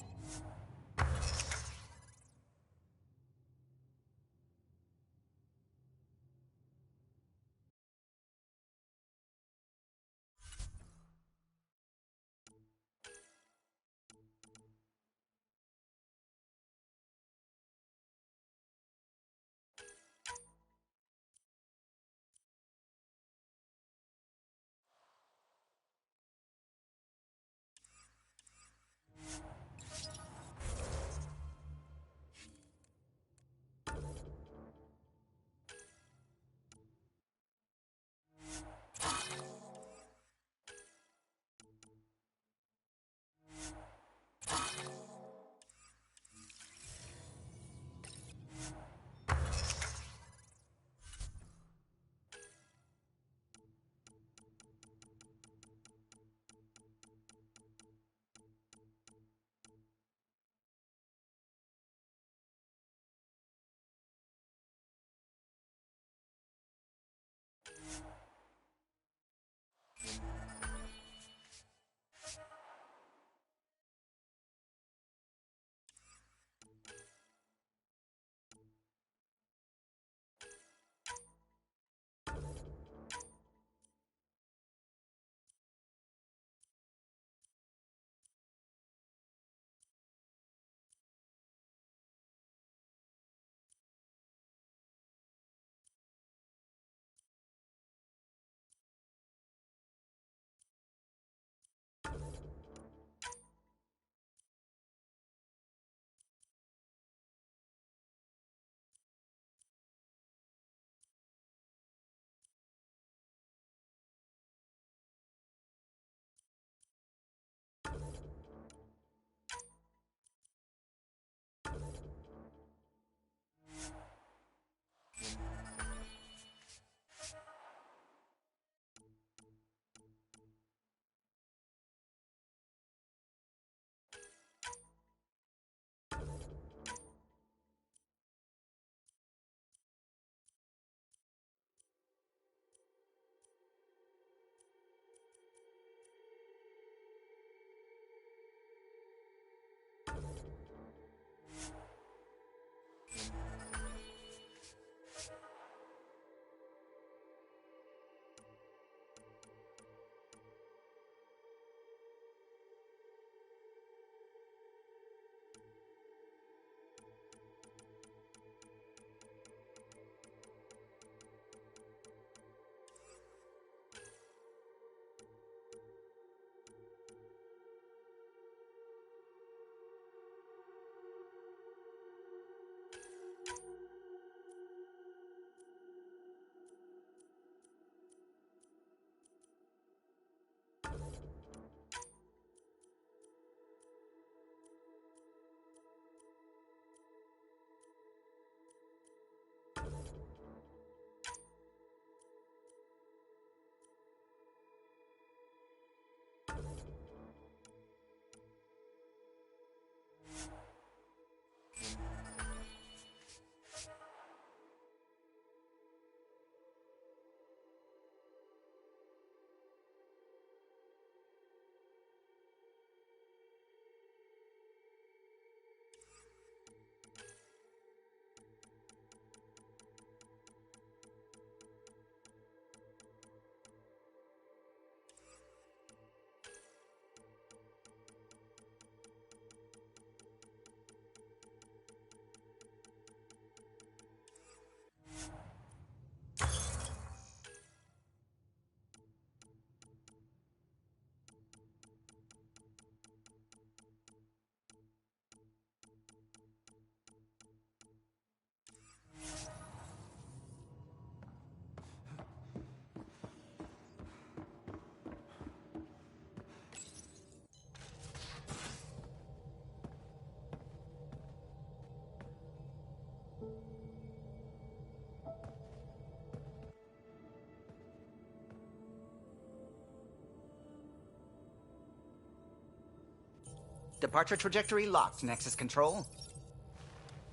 Departure trajectory locked, Nexus Control.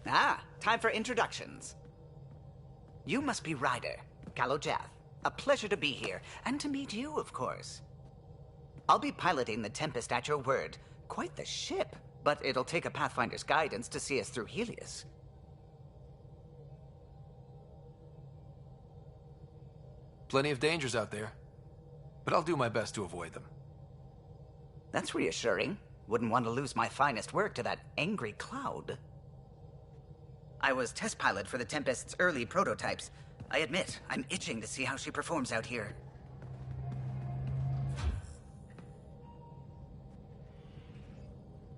Ah, time for introductions. You must be Ryder, Calo Jath. A pleasure to be here, and to meet you, of course. I'll be piloting the Tempest at your word. Quite the ship, but it'll take a Pathfinder's guidance to see us through Helios. Plenty of dangers out there, but I'll do my best to avoid them. That's reassuring. Wouldn't want to lose my finest work to that angry cloud. I was test pilot for the Tempest's early prototypes. I admit, I'm itching to see how she performs out here.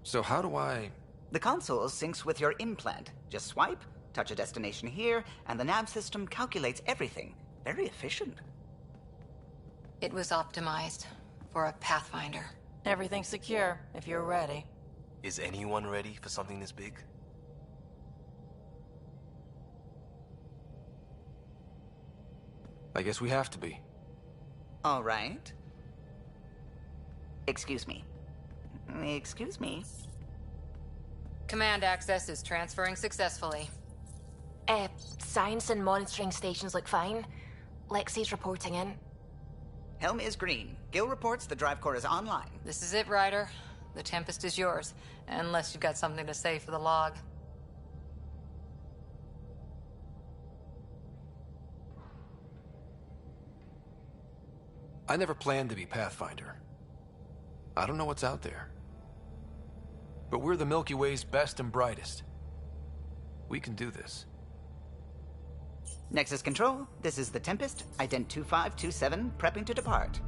So how do I... The console syncs with your implant. Just swipe, touch a destination here, and the nav system calculates everything. Very efficient. It was optimized for a Pathfinder. Everything's secure, if you're ready. Is anyone ready for something this big? I guess we have to be. All right. Excuse me. Excuse me. Command access is transferring successfully. Science and monitoring stations look fine. Lexi's reporting in. Helm is green. Gil reports the drive core is online. This is it, Ryder. The Tempest is yours, unless you've got something to say for the log. I never planned to be Pathfinder. I don't know what's out there. But we're the Milky Way's best and brightest. We can do this. Nexus Control, this is the Tempest, ident 2527, prepping to depart.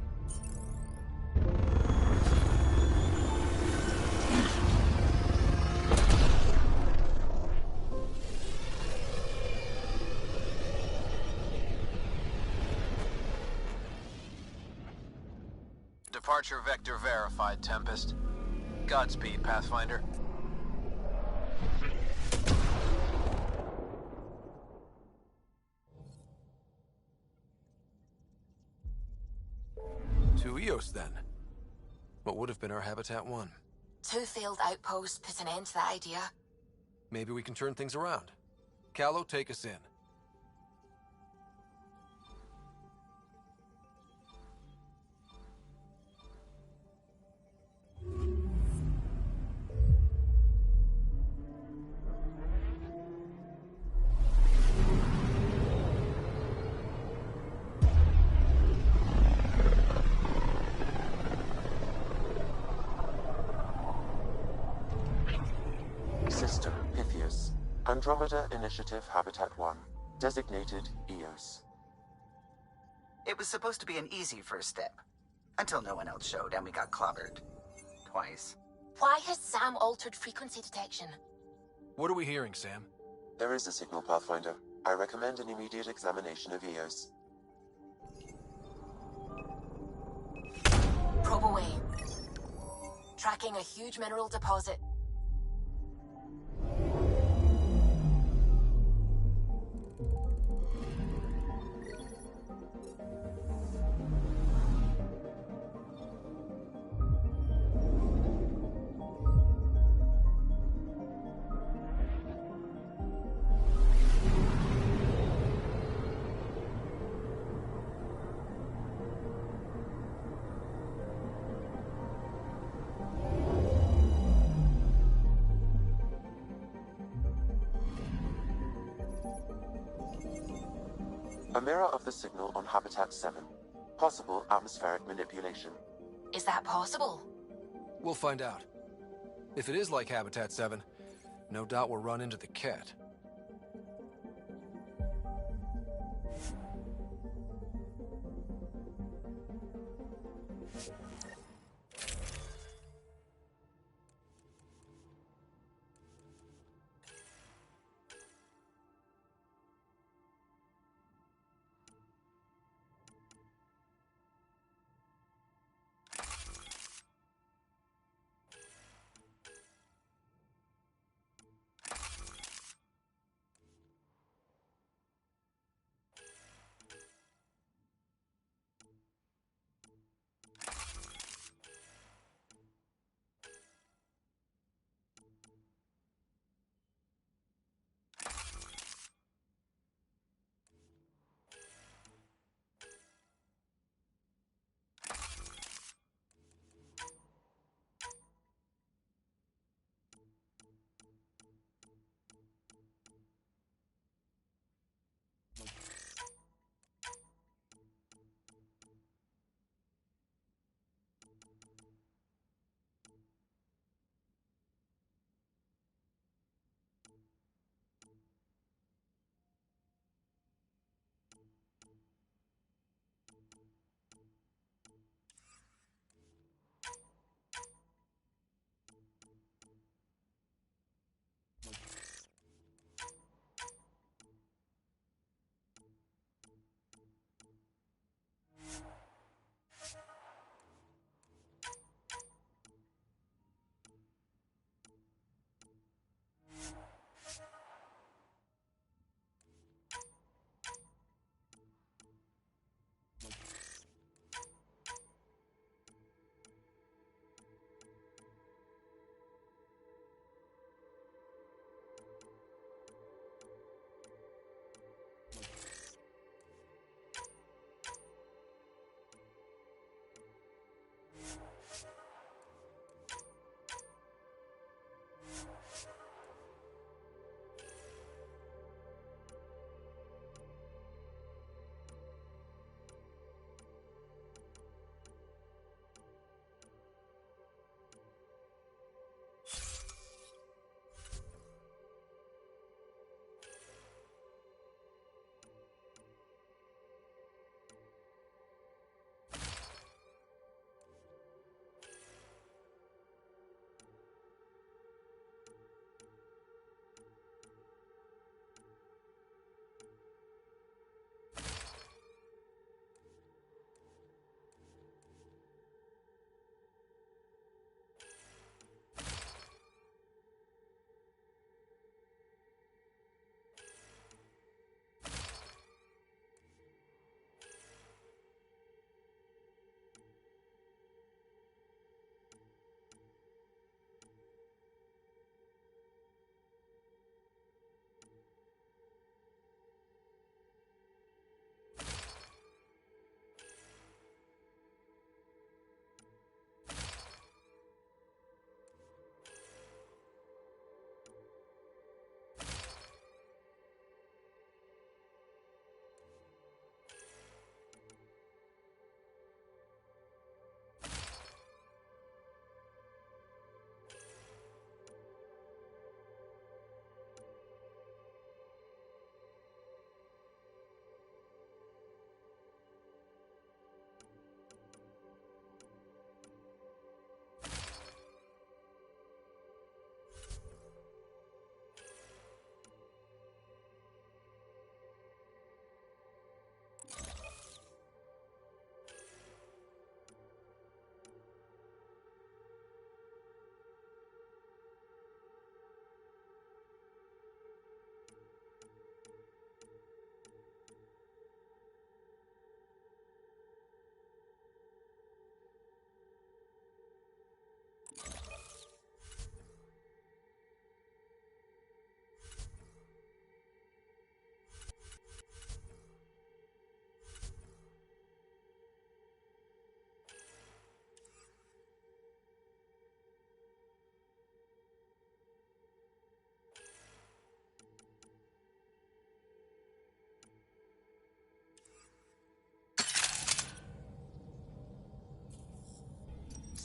Departure vector verified, Tempest. Godspeed, Pathfinder. To Eos, then. What would have been our Habitat 1? 2 failed outposts put an end to that idea. Maybe we can turn things around. Calo, take us in. System, Pythias. Andromeda Initiative Habitat 1. Designated Eos. It was supposed to be an easy first step. Until no one else showed and we got clobbered. Twice. Why has Sam altered frequency detection? What are we hearing, Sam? There is a signal, Pathfinder. I recommend an immediate examination of Eos. Probe away. Tracking a huge mineral deposit. A mirror of the signal on Habitat 7. Possible atmospheric manipulation. Is that possible? We'll find out. If it is like Habitat 7, no doubt we'll run into the cat.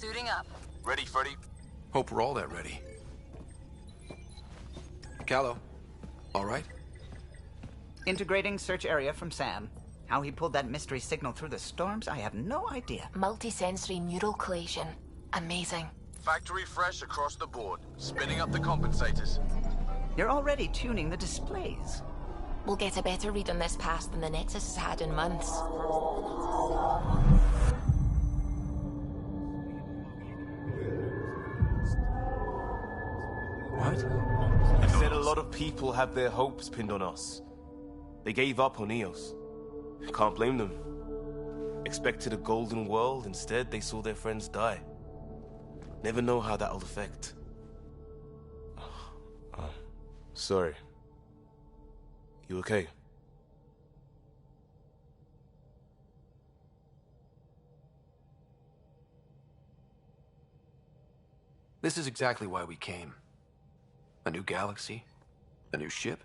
Suiting up. Ready, Freddy? Hope we're all that ready. Callow, all right? Integrating search area from Sam. How he pulled that mystery signal through the storms, I have no idea. Multisensory neural collation. Amazing. Factory fresh across the board. Spinning up the compensators. You're already tuning the displays. We'll get a better read on this pass than the Nexus has had in months. What? You said a lot of people had their hopes pinned on us. They gave up on EOS. Can't blame them. Expected a golden world, instead they saw their friends die. Never know how that'll affect. Sorry. You okay? This is exactly why we came. A new galaxy, a new ship.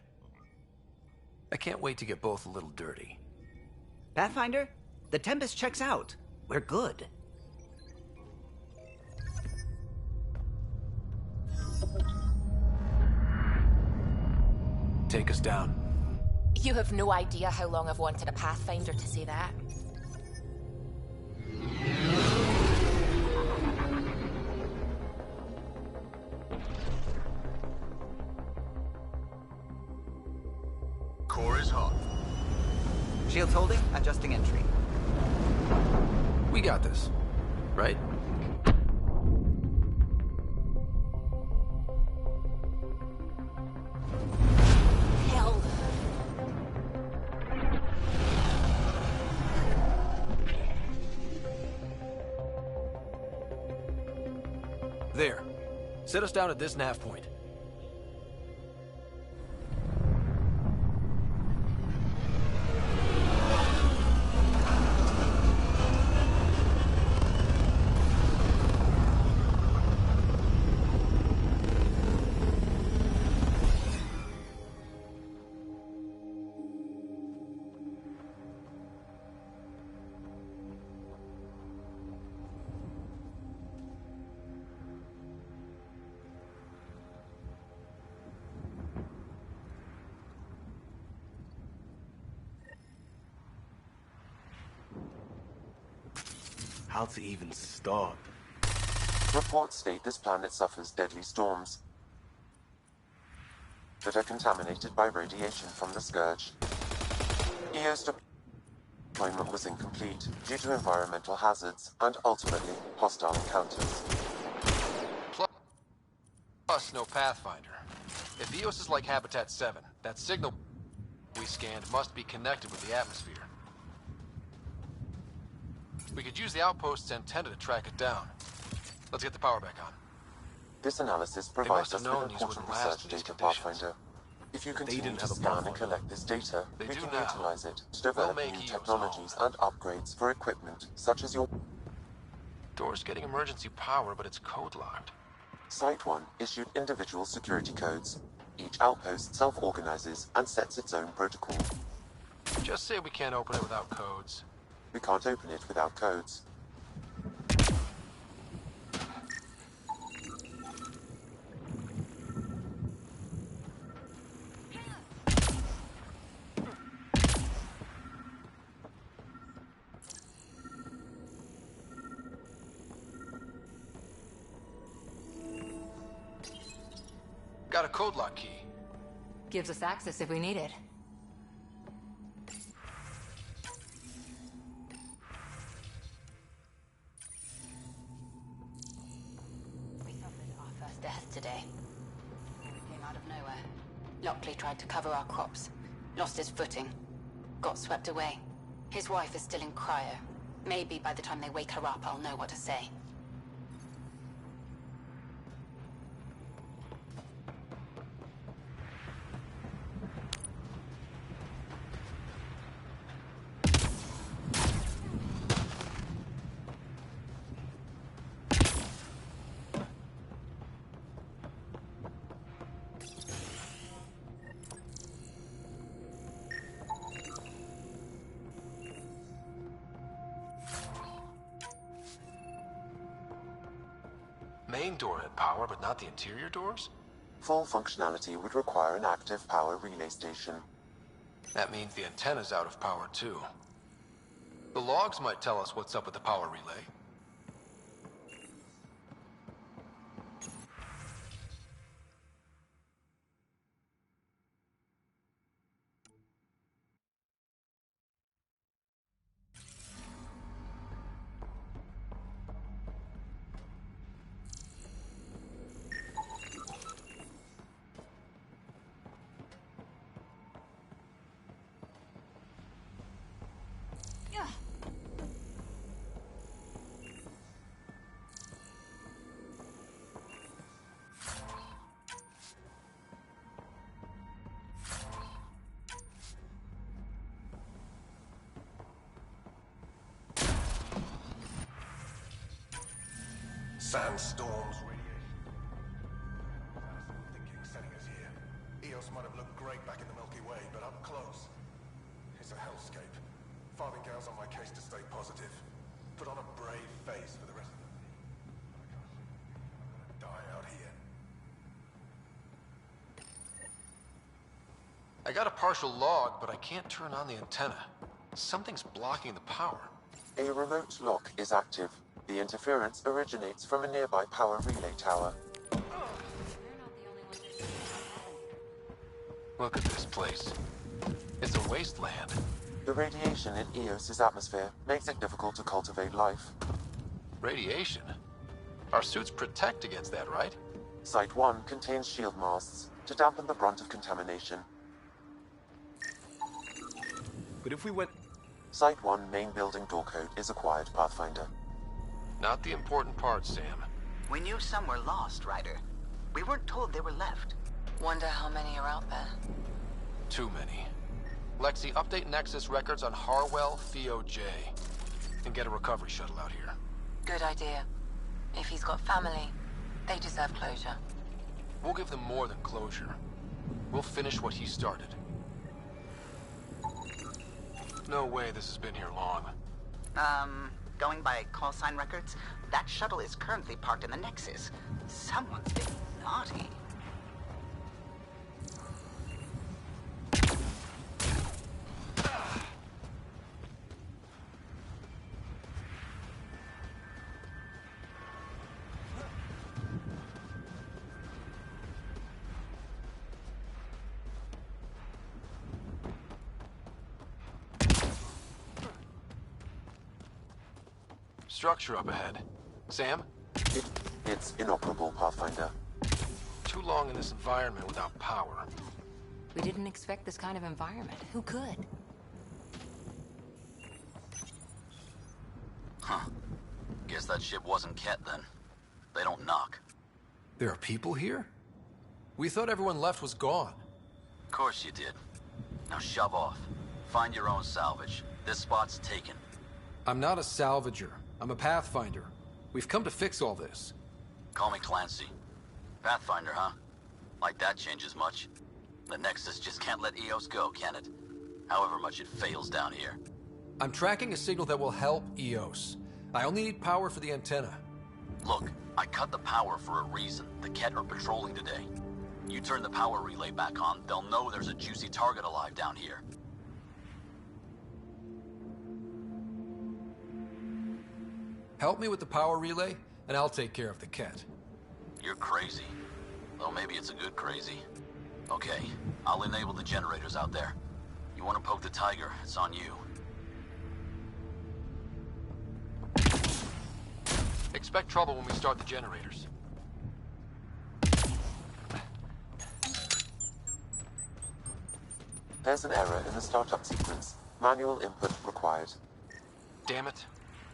I can't wait to get both a little dirty. Pathfinder, the Tempest checks out. We're good. Take us down. You have no idea how long I've wanted a Pathfinder to say that. Core is hot. Shields holding, adjusting entry. We got this, right? Hell. There. Set us down at this nav point. How to even start? Reports state this planet suffers deadly storms that are contaminated by radiation from the Scourge. EO's deployment was incomplete due to environmental hazards and ultimately hostile encounters. Plus, no Pathfinder. If EOS is like Habitat 7, that signal we scanned must be connected with the atmosphere. We could use the outpost's antenna to track it down. Let's get the power back on. This analysis provides us with important research data, Pathfinder. If you continue to scan and collect this data, we can utilize it to develop new technologies and upgrades for equipment such as your... Door's getting emergency power, but it's code-locked. Site 1 issued individual security codes. Each outpost self-organizes and sets its own protocol. Just say we can't open it without codes. We can't open it without codes. Got a code lock key. Gives us access if we need it. We suffered our first death today. It came out of nowhere. Lockley tried to cover our crops. Lost his footing. Got swept away. His wife is still in cryo. Maybe by the time they wake her up, I'll know what to say. main door had power, but not the interior doors? Full functionality would require an active power relay station. That means the antenna's out of power, too. The logs might tell us what's up with the power relay. Sandstorms, radiation. Thinking setting us here. Eos might have looked great back in the Milky Way, but up close, it's a hellscape. Farthingale's on my case to stay positive. Put on a brave face for the rest of the team. I can't see I'm gonna die out here. I got a partial log, but I can't turn on the antenna. Something's blocking the power. A remote lock is active. The interference originates from a nearby power relay tower. Look at this place. It's a wasteland. The radiation in Eos's atmosphere makes it difficult to cultivate life. Radiation? Our suits protect against that, right? Site 1 contains shield masts to dampen the brunt of contamination. But if we went... Site 1 main building door code is acquired, Pathfinder. Not the important part, Sam. We knew some were lost, Ryder. We weren't told they were left. Wonder how many are out there. Too many. Lexi, update Nexus records on Harwell Theo J. And get a recovery shuttle out here. Good idea. If he's got family, they deserve closure. We'll give them more than closure. We'll finish what he started. No way this has been here long. Going by call sign records, that shuttle is currently parked in the Nexus. Someone's been naughty. Structure up ahead. Sam? It's inoperable, Pathfinder. Too long in this environment without power. We didn't expect this kind of environment. Who could? Huh. Guess that ship wasn't Ket then. They don't knock. There are people here? We thought everyone left was gone. Of course you did. Now shove off. Find your own salvage. This spot's taken. I'm not a salvager. I'm a Pathfinder. We've come to fix all this. Call me Clancy. Pathfinder, huh? Like that changes much. The Nexus just can't let Eos go, can it? However much it fails down here. I'm tracking a signal that will help Eos. I only need power for the antenna. Look, I cut the power for a reason. The Ket are patrolling today. You turn the power relay back on, they'll know there's a juicy target alive down here. Help me with the power relay, and I'll take care of the Ket. You're crazy. Though maybe it's a good crazy. Okay, I'll enable the generators out there. You want to poke the tiger, it's on you. Expect trouble when we start the generators. There's an error in the startup sequence. Manual input required. Damn it.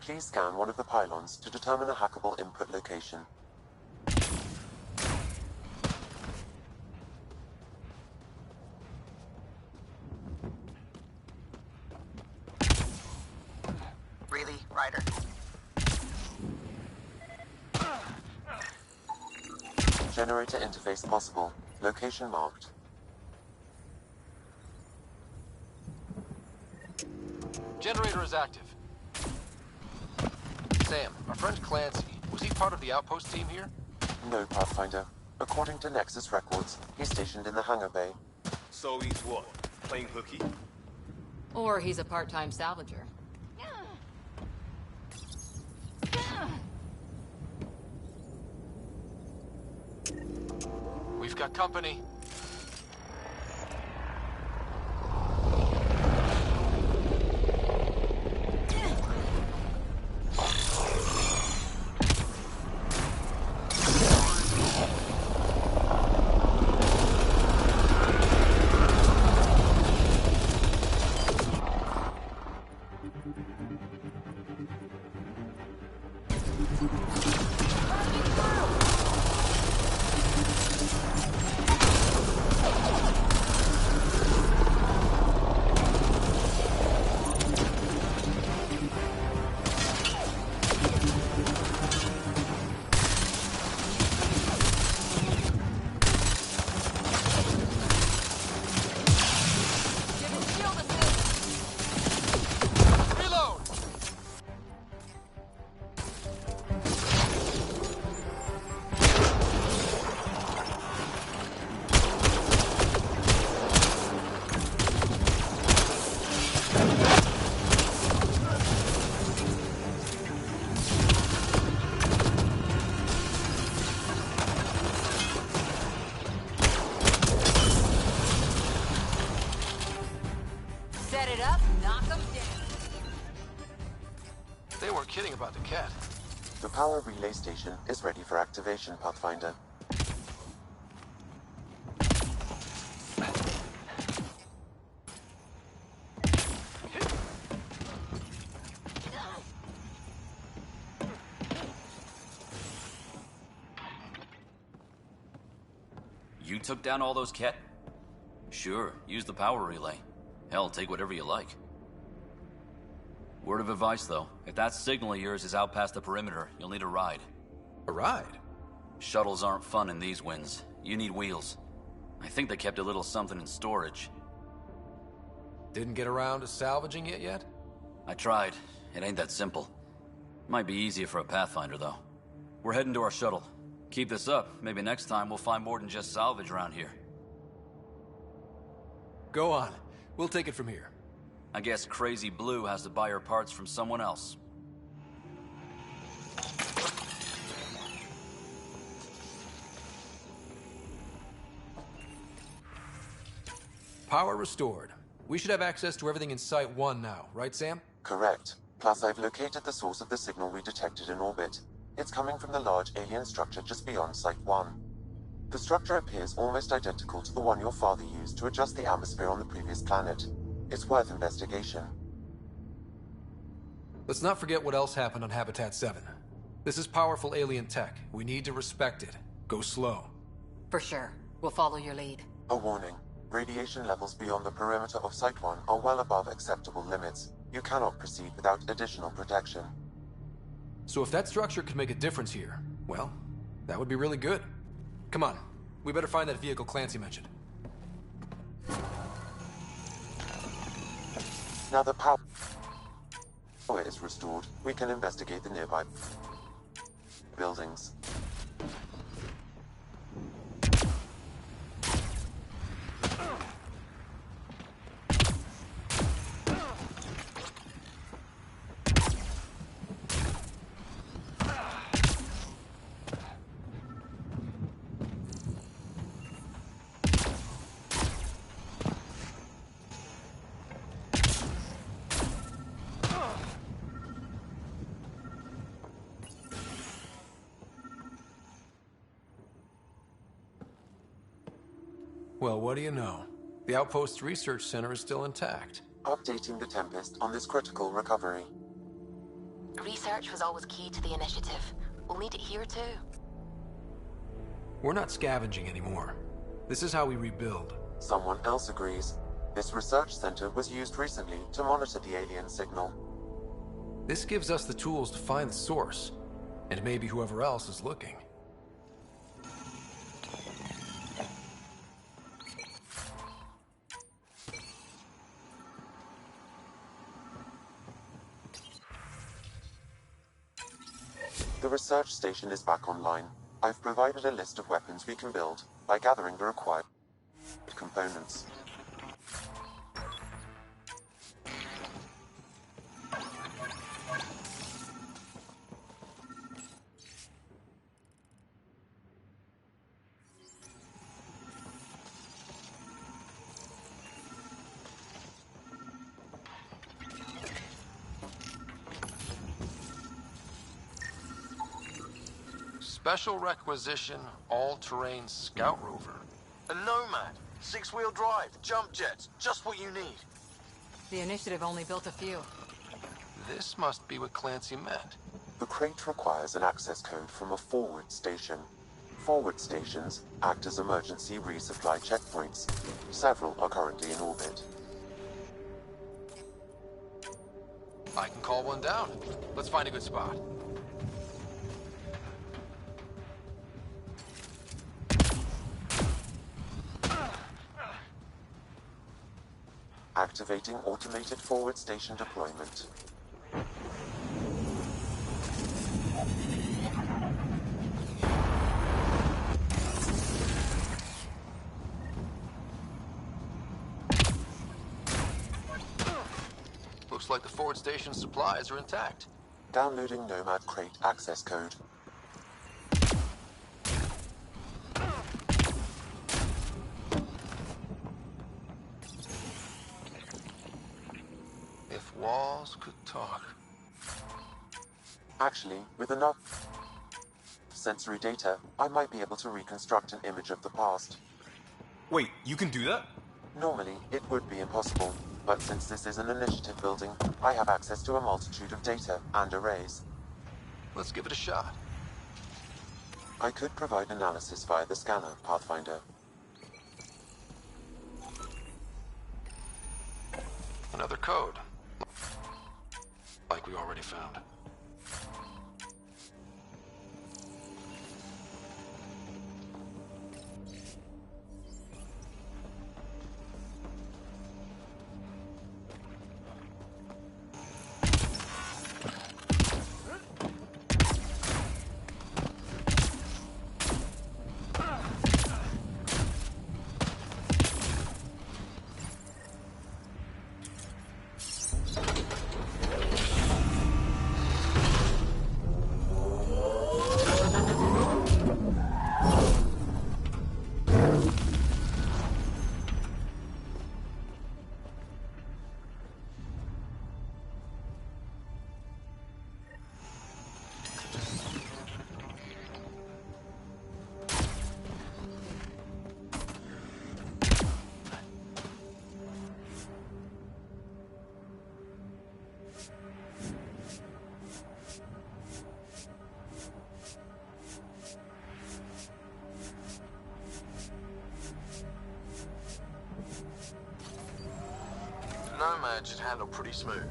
Please scan one of the pylons to determine a hackable input location. Really, Ryder? Generator interface possible. Location marked. Generator is active. Sam, our friend Clancy, was he part of the outpost team here? No, Pathfinder. According to Nexus records, he's stationed in the hangar bay. So he's what? Playing hooky? Or he's a part-time salvager. We've got company. Set it up, knock them down. They weren't kidding about the cat. The power relay station is ready for activation, Pathfinder. You took down all those Ket? Sure, use the power relay. Hell, take whatever you like. Word of advice, though. If that signal of yours is out past the perimeter, you'll need a ride. A ride? Shuttles aren't fun in these winds. You need wheels. I think they kept a little something in storage. Didn't get around to salvaging it yet? I tried. It ain't that simple. Might be easier for a Pathfinder, though. We're heading to our shuttle. Keep this up. Maybe next time we'll find more than just salvage around here. Go on. We'll take it from here. I guess Crazy Blue has to buy her parts from someone else. Power restored. We should have access to everything in Site 1 now, right, Sam? Correct. Plus, I've located the source of the signal we detected in orbit. It's coming from the large alien structure just beyond Site 1. The structure appears almost identical to the one your father used to adjust the atmosphere on the previous planet. It's worth investigation. Let's not forget what else happened on Habitat 7. This is powerful alien tech. We need to respect it. Go slow. For sure. We'll follow your lead. A warning. Radiation levels beyond the perimeter of Site 1 are well above acceptable limits. You cannot proceed without additional protection. So if that structure could make a difference here, well, that would be really good. Come on. We better find that vehicle Clancy mentioned. Now that power is restored, we can investigate the nearby buildings. Well, what do you know? The Outpost Research Center is still intact. Updating the Tempest on this critical recovery. Research was always key to the initiative. We'll need it here too. We're not scavenging anymore. This is how we rebuild. Someone else agrees. This research center was used recently to monitor the alien signal. This gives us the tools to find the source, and maybe whoever else is looking. The research station is back online. I've provided a list of weapons we can build by gathering the required components. Special requisition, all-terrain scout rover. A Nomad, 6-wheel drive, jump jets, just what you need. The initiative only built a few. This must be what Clancy meant. The crate requires an access code from a forward station. Forward stations act as emergency resupply checkpoints. Several are currently in orbit. I can call one down. Let's find a good spot. Activating automated forward station deployment. Looks like the forward station supplies are intact. Downloading Nomad crate access code. If walls could talk. Actually, with enough sensory data, I might be able to reconstruct an image of the past. Wait, you can do that? Normally, it would be impossible, but since this is an initiative building, I have access to a multitude of data and arrays. Let's give it a shot. I could provide analysis via the scanner, Pathfinder. Another code. Like we already found. Nomad should handle pretty smooth.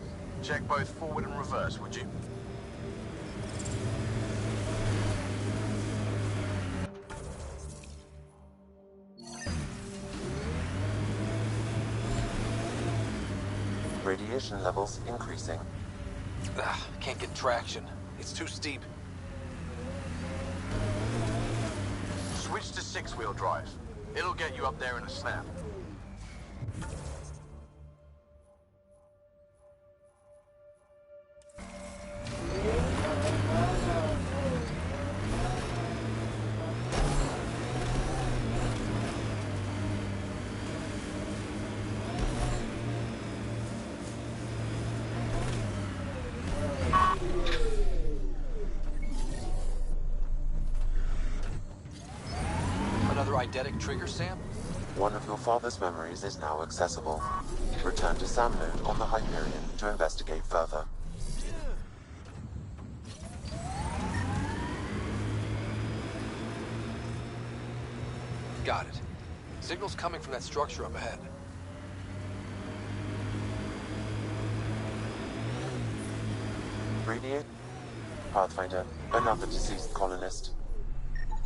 Check both forward and reverse, would you? Radiation levels increasing. Can't get traction. It's too steep. Switch to 6-wheel drive. It'll get you up there in a snap. Another eidetic trigger, Sam? One of your father's memories is now accessible. Return to Sam node on the Hyperion to investigate further. Got it. Signal's coming from that structure up ahead. Radiate? Pathfinder, another deceased colonist.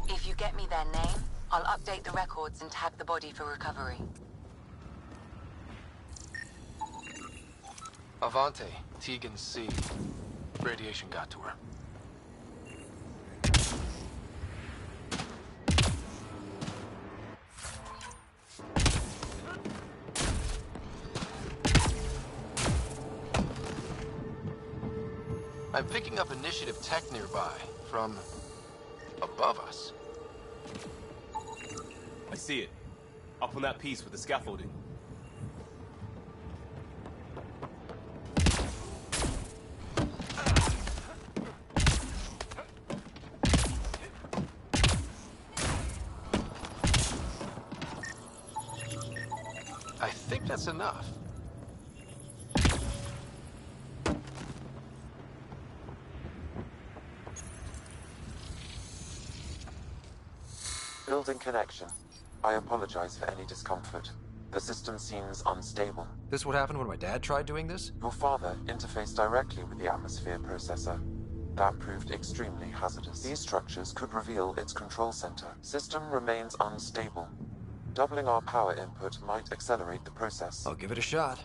If you get me their name, I'll update the records and tag the body for recovery. Avante, Tegan C. Radiation got to her. I'm picking up initiative tech nearby, from above us. I see it. Up on that piece with the scaffolding. I think that's enough. Building connection. I apologize for any discomfort. The system seems unstable. This what happened when my dad tried doing this? Your father interfaced directly with the atmosphere processor. That proved extremely hazardous. These structures could reveal its control center. System remains unstable. Doubling our power input might accelerate the process. I'll give it a shot.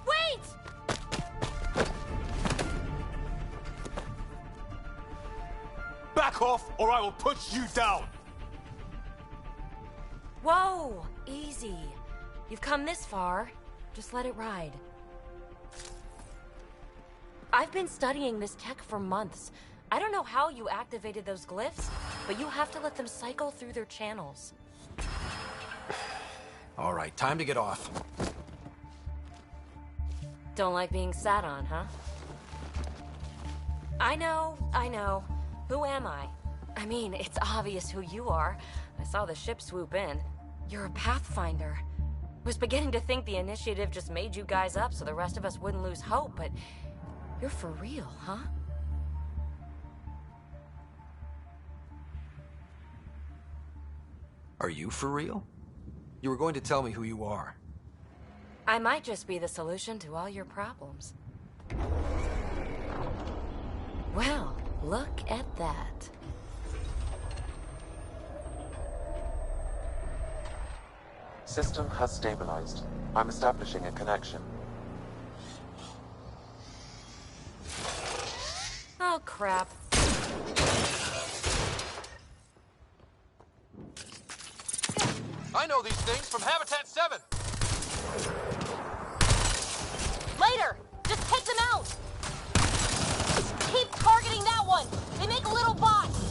Wait! Back off, or I will push you down! Whoa! Easy. You've come this far. Just let it ride. I've been studying this tech for months. I don't know how you activated those glyphs, but you have to let them cycle through their channels. All right, time to get off. Don't like being sat on, huh? I know. Who am I? I mean, it's obvious who you are. I saw the ship swoop in. You're a Pathfinder. Was beginning to think the initiative just made you guys up so the rest of us wouldn't lose hope, but you're for real, huh? Are you for real? You were going to tell me who you are. I might just be the solution to all your problems. Well, look at that. System has stabilized. I'm establishing a connection. Oh, crap. I know these things from Habitat 7! Later! Just take them out! Keep targeting that one! They make little bots!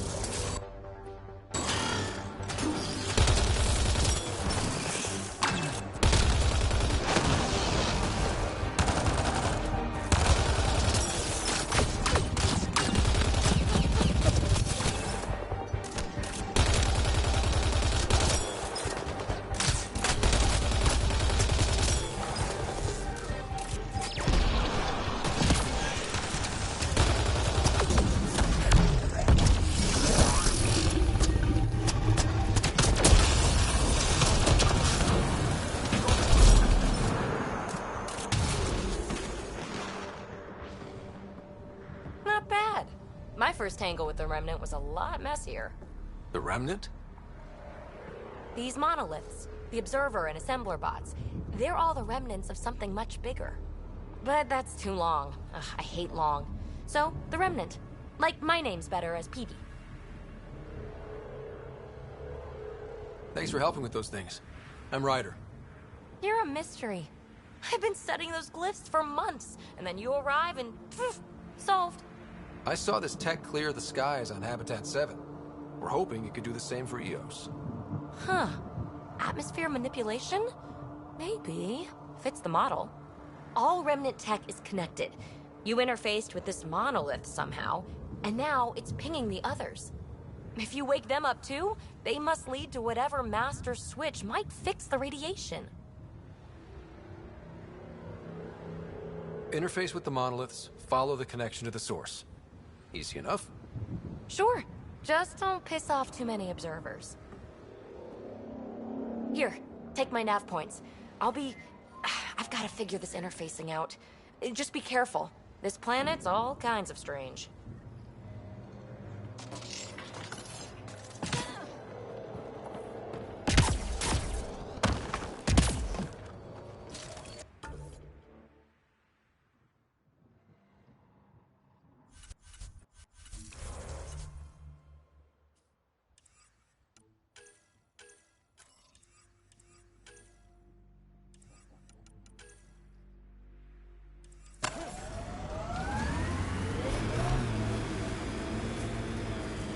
My first tangle with the Remnant was a lot messier. The Remnant? These monoliths, the Observer and Assembler bots, they're all the remnants of something much bigger. But that's too long. Ugh, I hate long. So, the Remnant. Like, my name's better as Peavy. Thanks for helping with those things. I'm Ryder. You're a mystery. I've been studying those glyphs for months, and then you arrive and poof, solved. I saw this tech clear the skies on Habitat 7. We're hoping it could do the same for EOS. Huh. Atmosphere manipulation? Maybe. Fits the model. All Remnant tech is connected. You interfaced with this monolith somehow, and now it's pinging the others. If you wake them up too, they must lead to whatever master switch might fix the radiation. Interface with the monoliths, follow the connection to the source. Easy enough. Sure. Just don't piss off too many observers. Here, take my nav points. I've got to figure this interfacing out. Just be careful. This planet's all kinds of strange.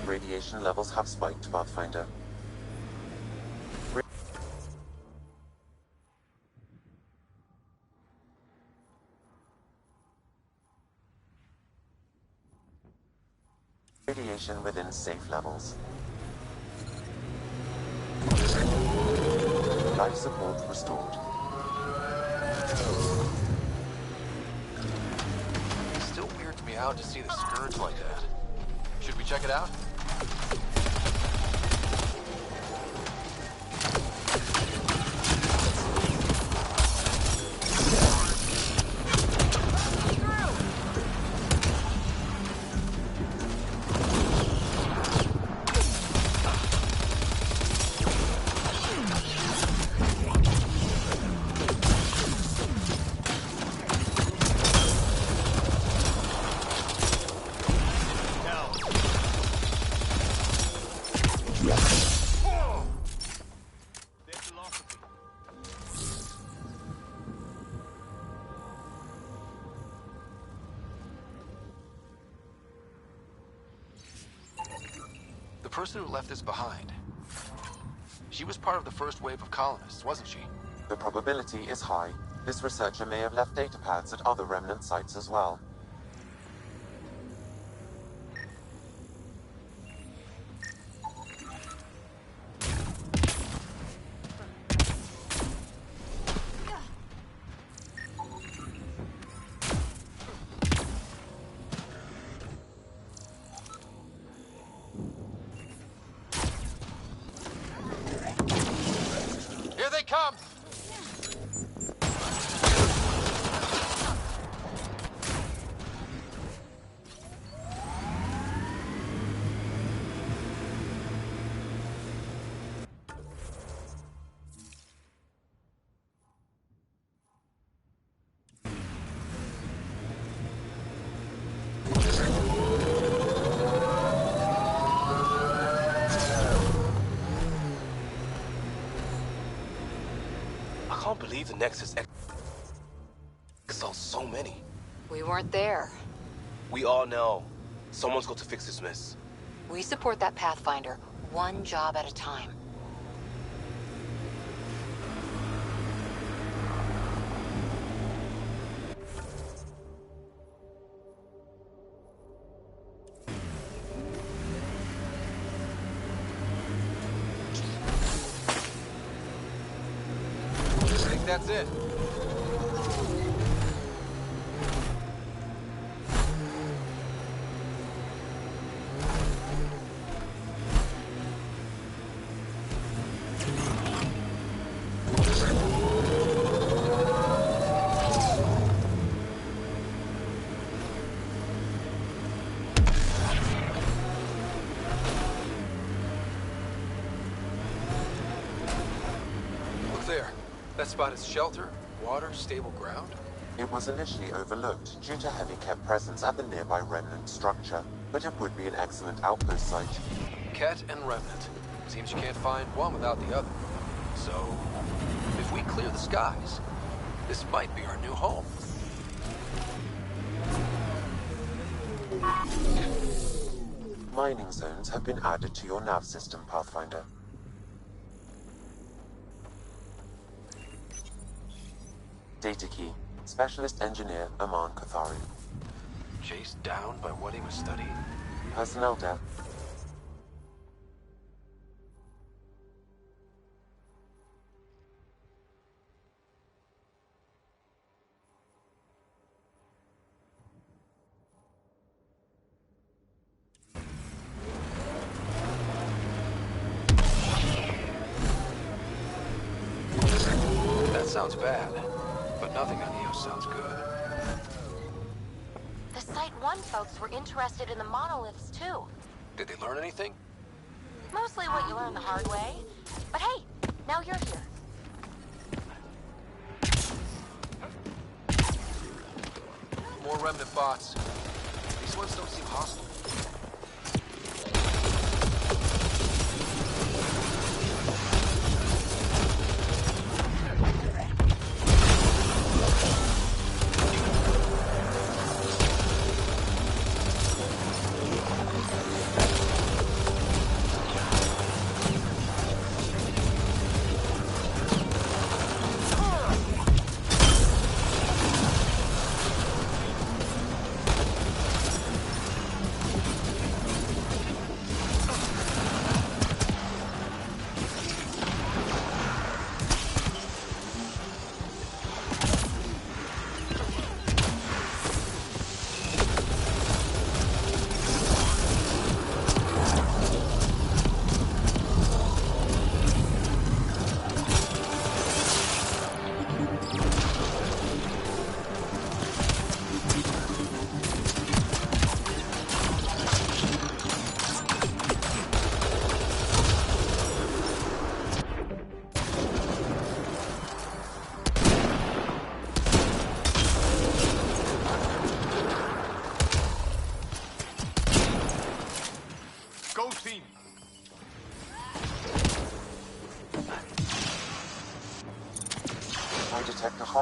radiation levels have spiked, Pathfinder. Radiation within safe levels. Life support restored. It still weirds me out to see the Scourge like that. Should we check it out? The person who left this behind, she was part of the first wave of colonists, wasn't she? The probability is high. This researcher may have left data pads at other remnant sites as well. Here they come! I can't believe the Nexus exiled so many. We weren't there. We all know. Someone's got to fix this mess. We support that Pathfinder, one job at a time. I think that's it. Look there. That spot is shelter, water, stable ground. It was initially overlooked due to heavy kept presence at the nearby remnant structure, but it would be an excellent outpost site. Ket and Remnant. Seems you can't find one without the other. So, if we clear the skies, this might be our new home. Mining zones have been added to your nav system, Pathfinder. Data key. Specialist Engineer Aman Kathari. Chased down by what he was studying? Personnel death. That sounds bad, but nothing on Eos sounds good. The Site 1 folks were interested in the monoliths, too. Did they learn anything? Mostly what you learn the hard way. But hey, now you're here. More remnant bots. These ones don't seem hostile.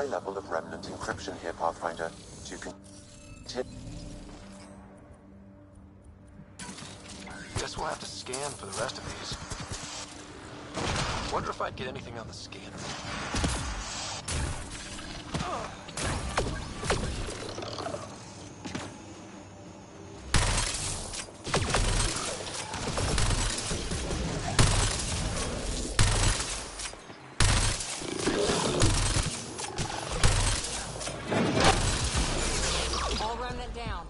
level of remnant encryption here, Pathfinder, to continue. Guess we'll have to scan for the rest of these. Wonder if I'd get anything on the scanner. All remnant down.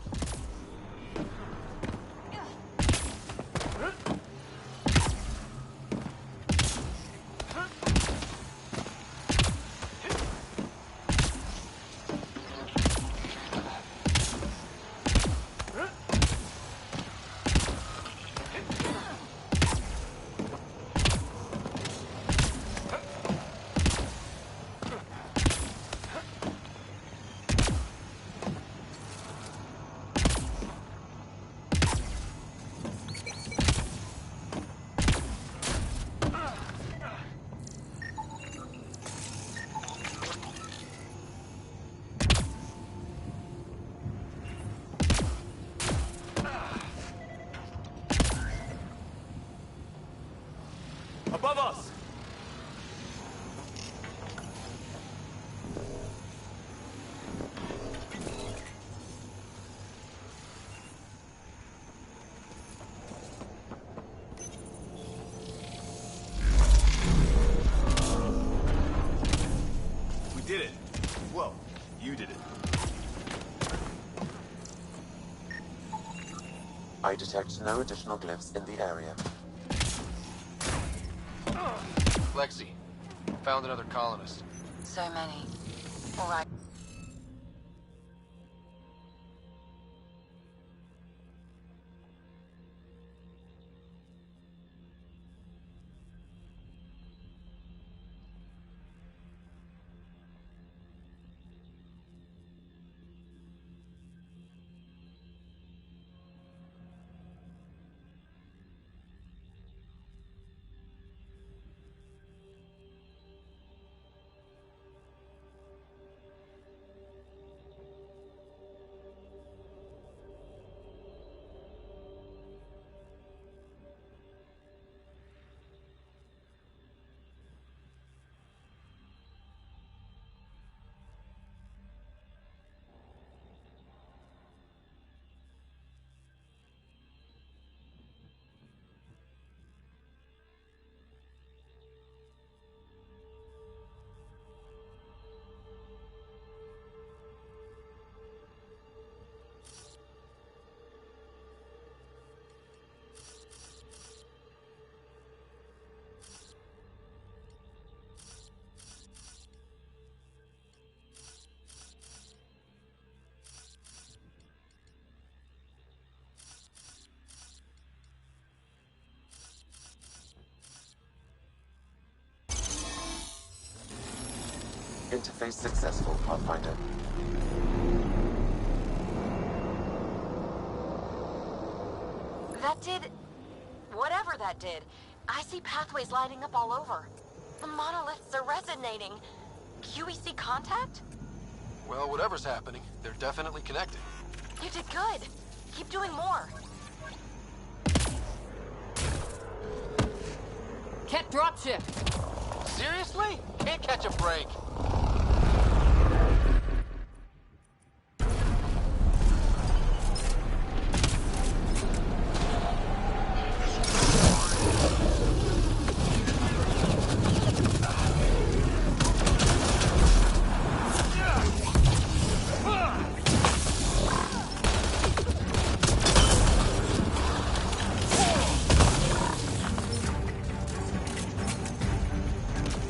Above us! We did it. Well, you did it. I detect no additional glyphs in the area. Lexi, found another colonist. So many. All right. Interface successful, Pathfinder. That did... whatever that did. I see pathways lighting up all over. The monoliths are resonating. QEC contact? Well, whatever's happening, they're definitely connected. You did good. Keep doing more. Can't dropship. Seriously? Can't catch a break.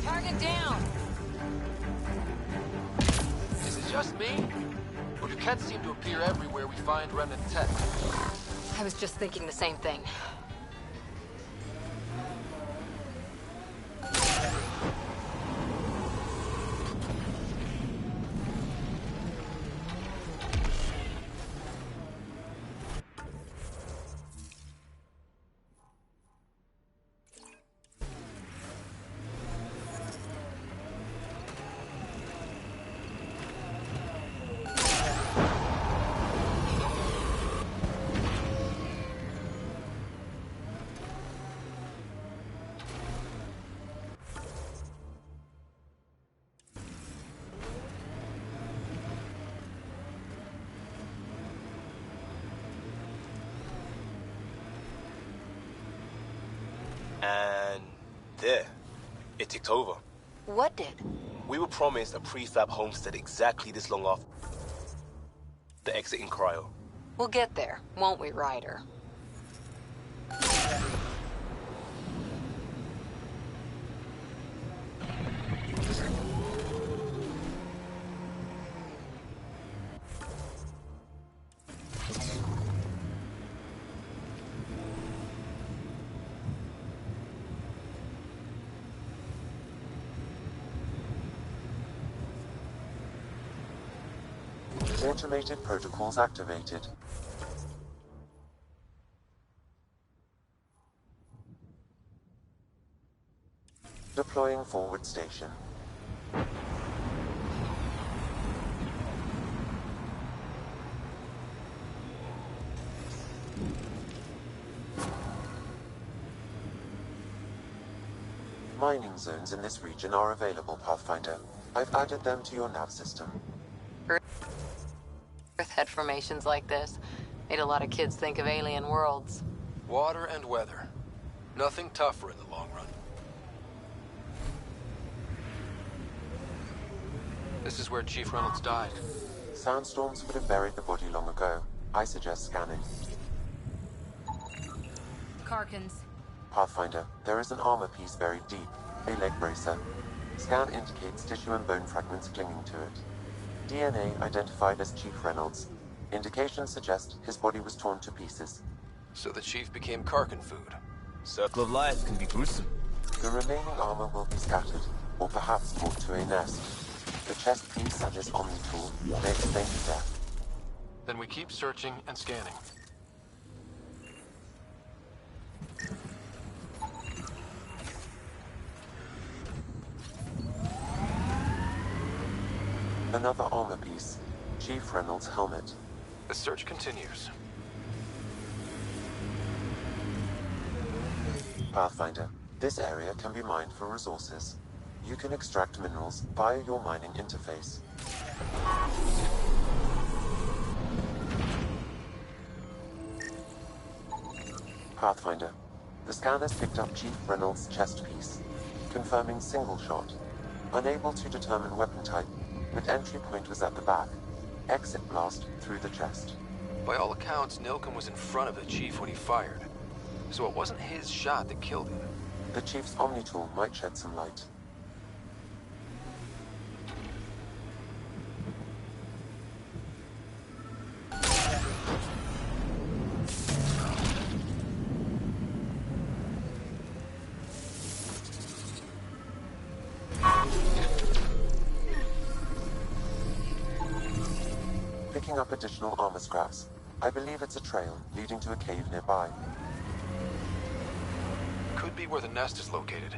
Target down. Is it just me? Or do Kets seem to appear everywhere we find remnant tech? I was just thinking the same thing. There. It ticked over. What did? We were promised a prefab homestead exactly this long after the exit in cryo. We'll get there, won't we, Ryder? Automated protocols activated. Deploying forward station. Mining zones in this region are available, Pathfinder. I've added them to your nav system. Earth had formations like this. Made a lot of kids think of alien worlds. Water and weather. Nothing tougher in the long run. This is where Chief Reynolds died. Sandstorms would have buried the body long ago. I suggest scanning. Karkins. Pathfinder, there is an armor piece buried deep. A leg bracer. Scan indicates tissue and bone fragments clinging to it. DNA identified as Chief Reynolds. Indications suggest his body was torn to pieces. So the Chief became Karkin food. Circle of life can be gruesome. The remaining armor will be scattered, or perhaps brought to a nest. The chest piece and his Omni tool may explain his death. Then we keep searching and scanning. Another armor piece. Chief Reynolds' helmet. The search continues. Pathfinder, this area can be mined for resources. You can extract minerals via your mining interface. Pathfinder, the scan has picked up Chief Reynolds' chest piece, confirming single shot. Unable to determine weapon type, but entry point was at the back. Exit blast through the chest. By all accounts, Nilken was in front of the Chief when he fired. So it wasn't his shot that killed him. The Chief's Omni tool might shed some light. Picking up additional armor scraps. I believe it's a trail leading to a cave nearby. Could be where the nest is located.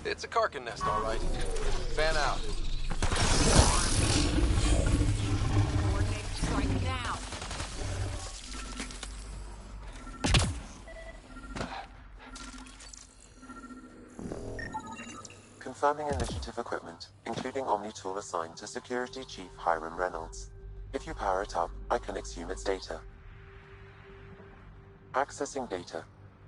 It's a Karkin nest, all right. Fan out. Strike now. Confirming initiative equipment, including Omni tool assigned to Security Chief Hiram Reynolds. If you power it up, I can exhume its data. Accessing data.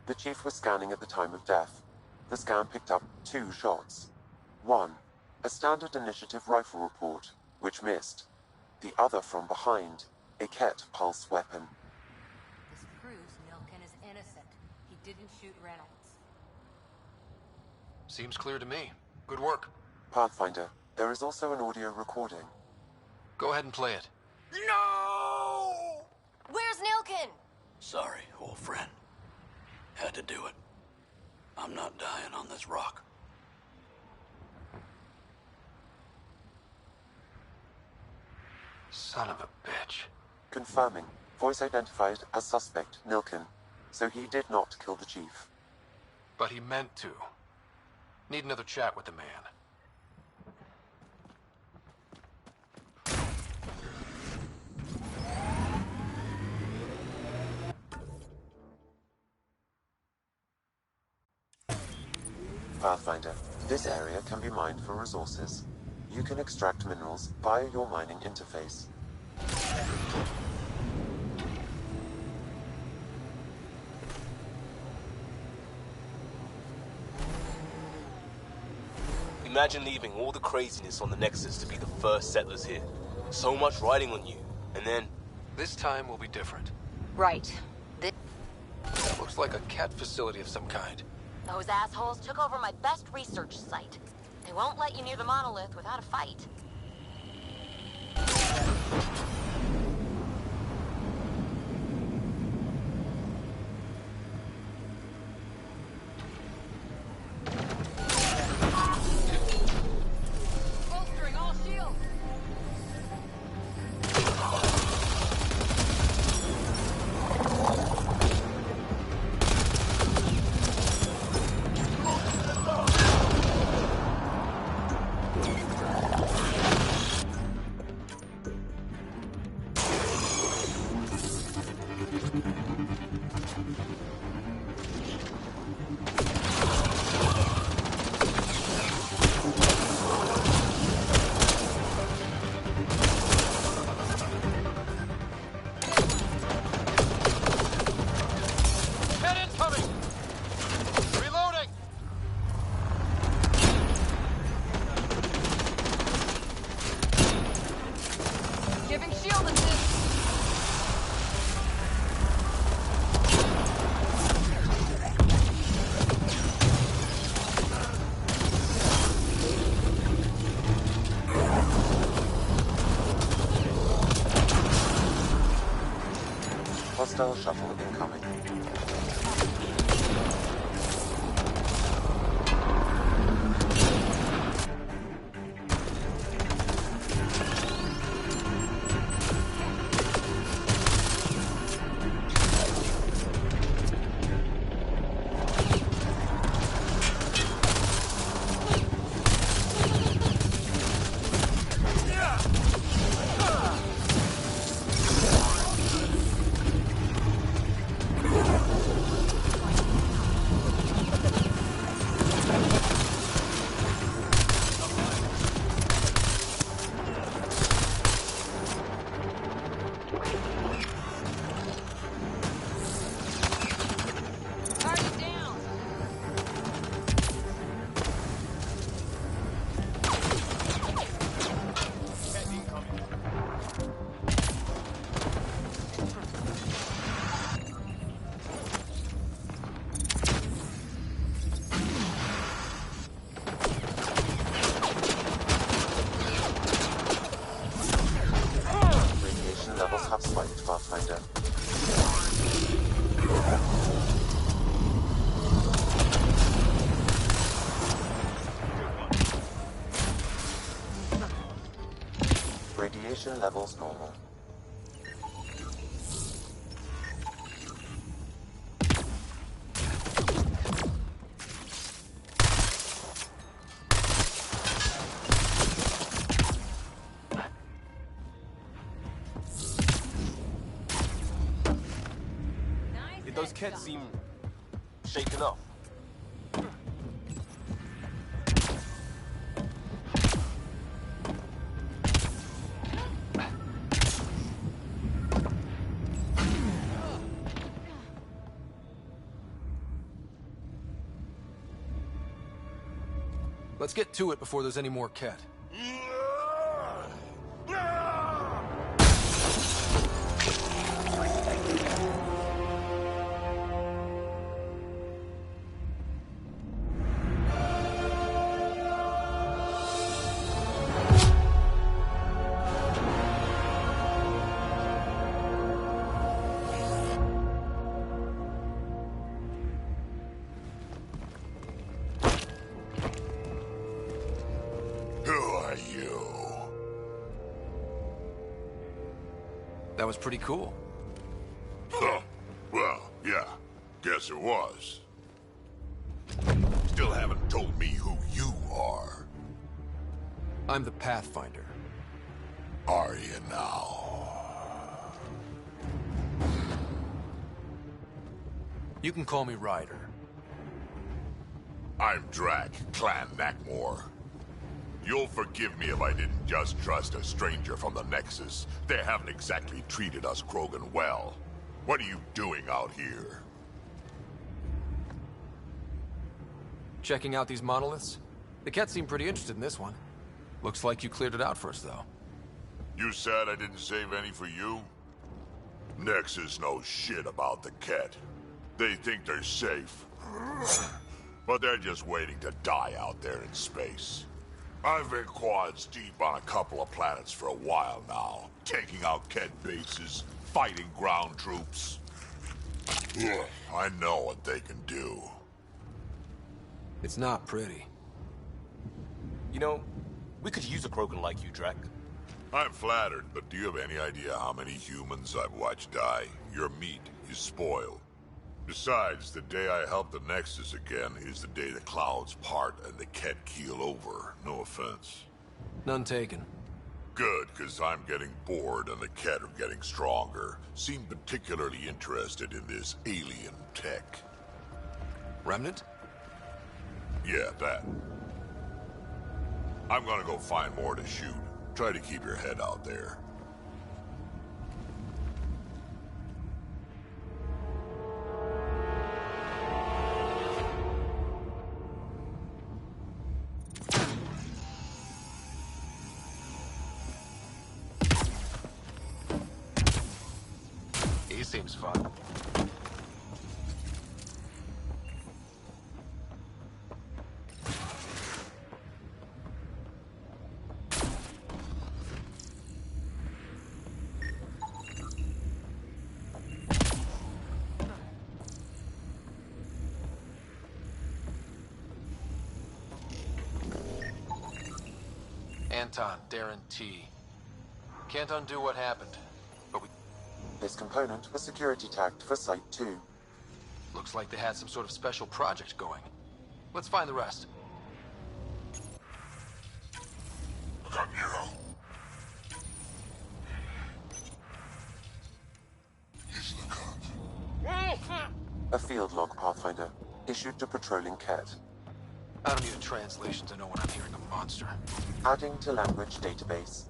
The Chief was scanning at the time of death. The scan picked up 2 shots. 1. A standard initiative rifle report, which missed. The other from behind, a Ket pulse weapon. This proves Nilken is innocent. He didn't shoot Reynolds. Seems clear to me. Good work. Pathfinder, there is also an audio recording. Go ahead and play it. No! Where's Nilken? Sorry, old friend. Had to do it. I'm not dying on this rock. Son of a bitch. Confirming. Voice identified as suspect Nilken. So he did not kill the Chief. But he meant to. Need another chat with the man. Pathfinder, this area can be mined for resources. You can extract minerals via your mining interface. Imagine leaving all the craziness on the Nexus to be the first settlers here. So much riding on you, and then... This time will be different. Right. That looks like a cat facility of some kind. Those assholes took over my best research site. They won't let you near the monolith without a fight. Bolstering all shields. Giving shield assist. Hostile shuttle incoming. Levels have spiked, Pathfinder. Radiation levels normal. Those cats seem shaken up. Let's get to it before there's any more cat. That was pretty cool. Huh. Well, yeah. Guess it was. Still haven't told me who you are. I'm the Pathfinder. Are you now? You can call me Ryder. I'm Drac, Clan Nakmor. You'll forgive me if I didn't just trust a stranger from the Nexus. They haven't exactly treated us Krogan well. What are you doing out here? Checking out these monoliths? The Ket seemed pretty interested in this one. Looks like you cleared it out first, though. You said I didn't save any for you? Nexus knows shit about the Ket. They think they're safe. But they're just waiting to die out there in space. I've been quads deep on a couple of planets for a while now, taking out Ket bases, fighting ground troops. Ugh, I know what they can do. It's not pretty. You know, we could use a Krogan like you, Drek. I'm flattered, but do you have any idea how many humans I've watched die? Your meat is spoiled. Besides, the day I help the Nexus again is the day the clouds part and the Ket keel over. No offense. None taken. Good, because I'm getting bored and the Ket are getting stronger. Seem particularly interested in this alien tech. Remnant? Yeah, that. I'm gonna go find more to shoot. Try to keep your head out there. He seems fun. Anton, Darren T. Can't undo what happened, but we... This component was security tagged for Site 2. Looks like they had some sort of special project going. Let's find the rest. I got Nero. He's the cut. A field log, Pathfinder, issued to patrolling Ket. I don't need a translation to know when I'm hearing a monster. Adding to language database.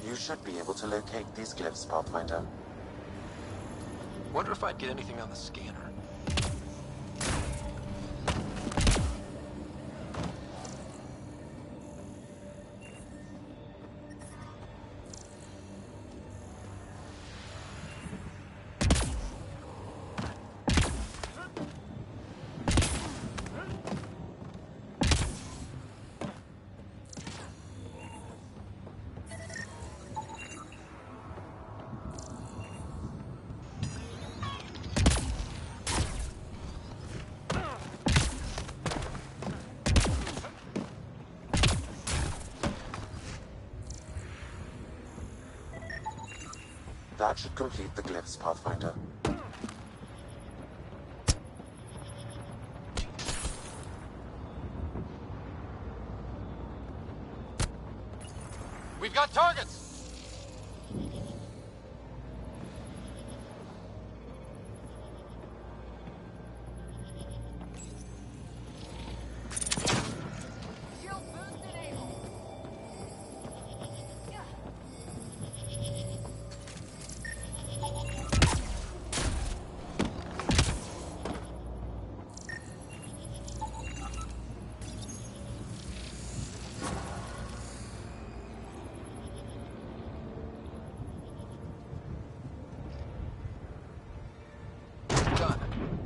You should be able to locate these glyphs, Pathfinder. Wonder if I'd get anything on the scanner. That should complete the glyphs, Pathfinder. We've got targets!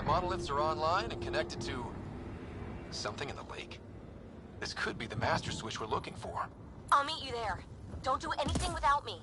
Monoliths are online and connected to... something in the lake. This could be the master switch we're looking for. I'll meet you there. Don't do anything without me.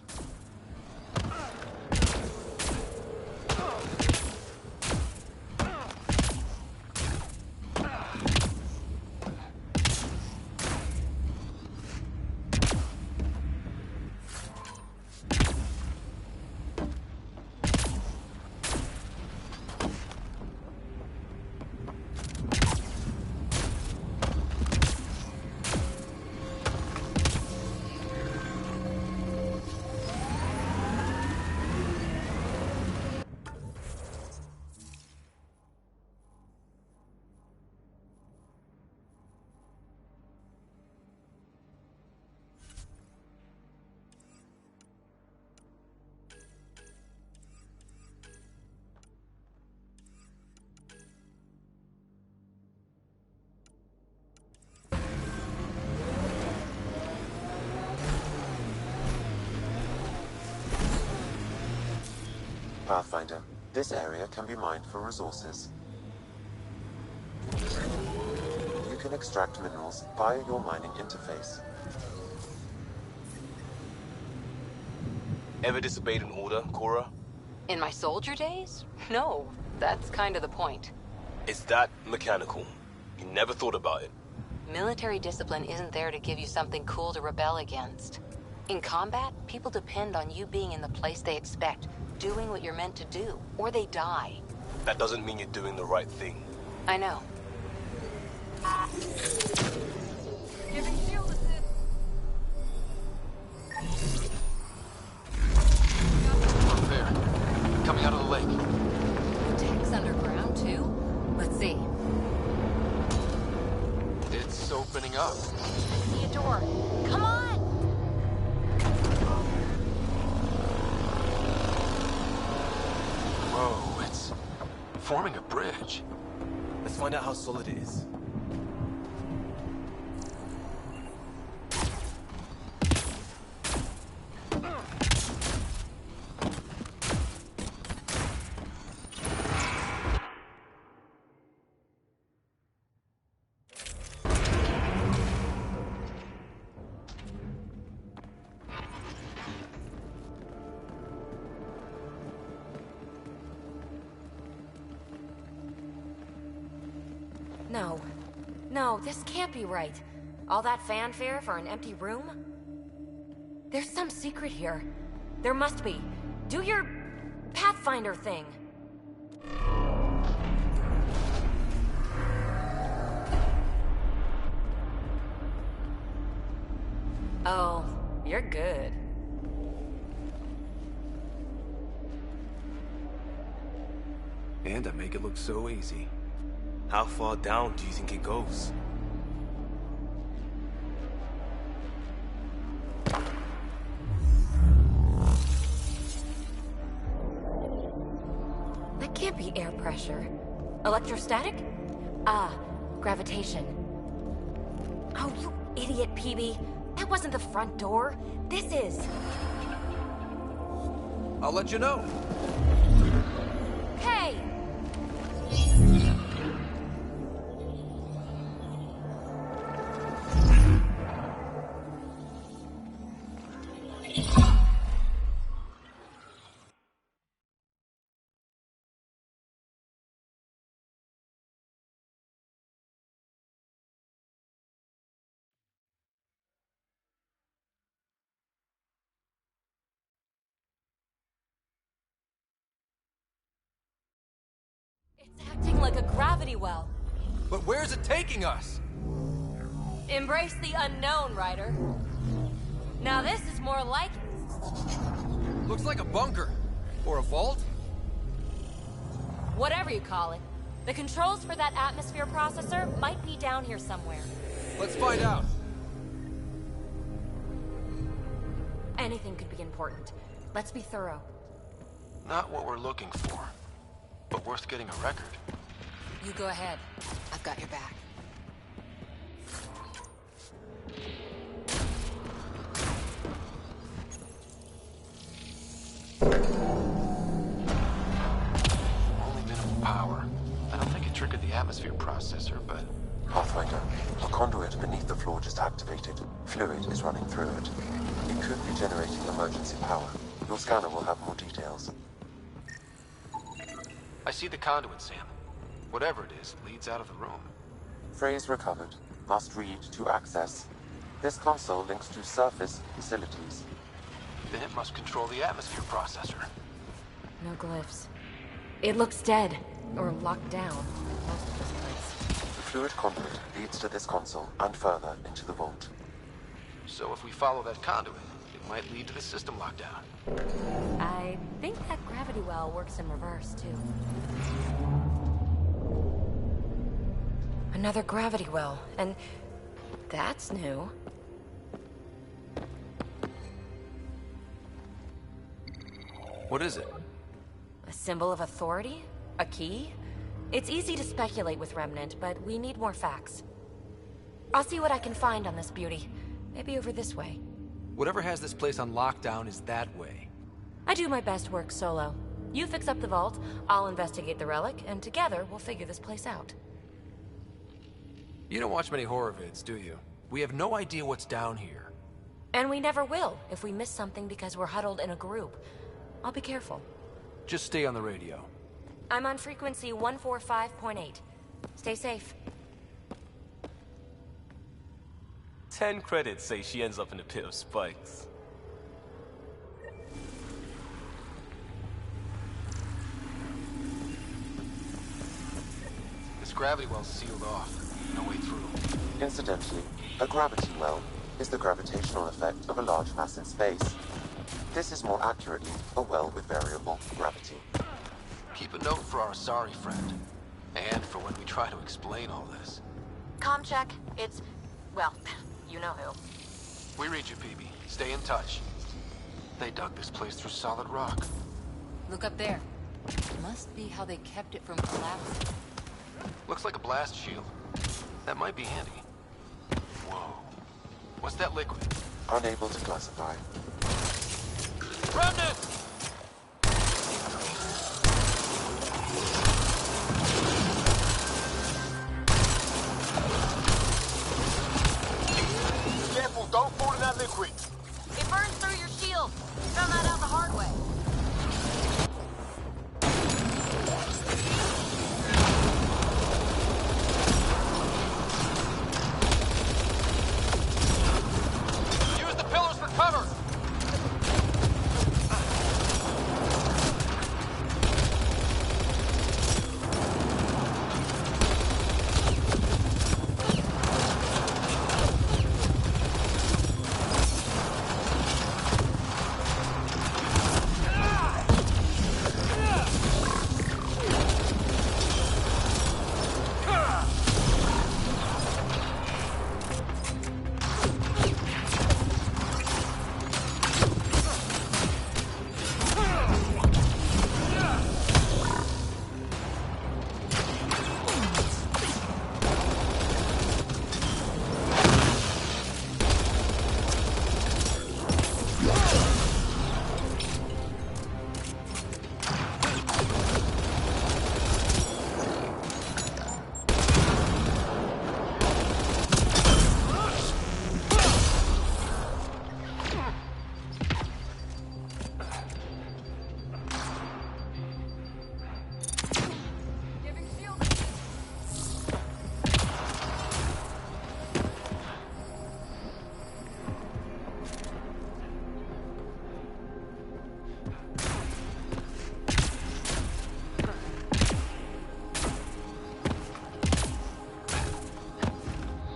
Pathfinder. This area can be mined for resources. You can extract minerals via your mining interface. Ever disobeyed an order, Cora? In my soldier days? No, that's kind of the point. It's that mechanical. You never thought about it. Military discipline isn't there to give you something cool to rebel against. In combat, people depend on you being in the place they expect, doing what you're meant to do, or they die. That doesn't mean you're doing the right thing. I know. Giving shield assist. Up there. Coming out of the lake. The tech's underground, too? Let's see. It's opening up. I see a door. Come on! Whoa, it's forming a bridge. Let's find out how solid it is. No. No, this can't be right. All that fanfare for an empty room? There's some secret here. There must be. Do your Pathfinder thing. Oh, you're good. And I make it look so easy. How far down do you think it goes? That can't be air pressure. Electrostatic? Ah, gravitation. Oh, you idiot, PB. That wasn't the front door. This is. I'll let you know. Hey! It's acting like a gravity well. But where's it taking us? Embrace the unknown, Ryder. Now this is more like it. Looks like a bunker. Or a vault? Whatever you call it. The controls for that atmosphere processor might be down here somewhere. Let's find out. Anything could be important. Let's be thorough. Not what we're looking for, but worth getting a record. You go ahead. I've got your back. Only minimal power. I don't think it triggered the atmosphere processor, but... Pathfinder, a conduit beneath the floor just activated. Fluid is running through it. It could be generating emergency power. Your scanner will have more details. I see the conduit, Sam. Whatever it is, leads out of the room. Phrase recovered. Must read to access. This console links to surface facilities. Then it must control the atmosphere processor. No glyphs. It looks dead. Or locked down. Most of this place. The fluid conduit leads to this console and further into the vault. So if we follow that conduit, it might lead to the system lockdown. I think that gravity well works in reverse, too. Another gravity well, and that's new. What is it? A symbol of authority? A key? It's easy to speculate with Remnant, but we need more facts. I'll see what I can find on this beauty. Maybe over this way. Whatever has this place on lockdown is that way. I do my best work solo. You fix up the vault, I'll investigate the relic, and together we'll figure this place out. You don't watch many horror vids, do you? We have no idea what's down here. And we never will if we miss something because we're huddled in a group. I'll be careful. Just stay on the radio. I'm on frequency 145.8. Stay safe. 10 credits say she ends up in a pit of spikes. This gravity well's sealed off. No way through. Incidentally, a gravity well is the gravitational effect of a large mass in space. This is more accurately a well with variable gravity. Keep a note for our sorry friend. And for when we try to explain all this. Comm check. It's... well, you know who. We read you, PB. Stay in touch. They dug this place through solid rock. Look up there. Must be how they kept it from collapsing. Looks like a blast shield. That might be handy. Whoa. What's that liquid? Unable to classify. Remnant! Careful, don't fall in that liquid. It burns through your shield. Found that out the hard way. Use the pillars for cover!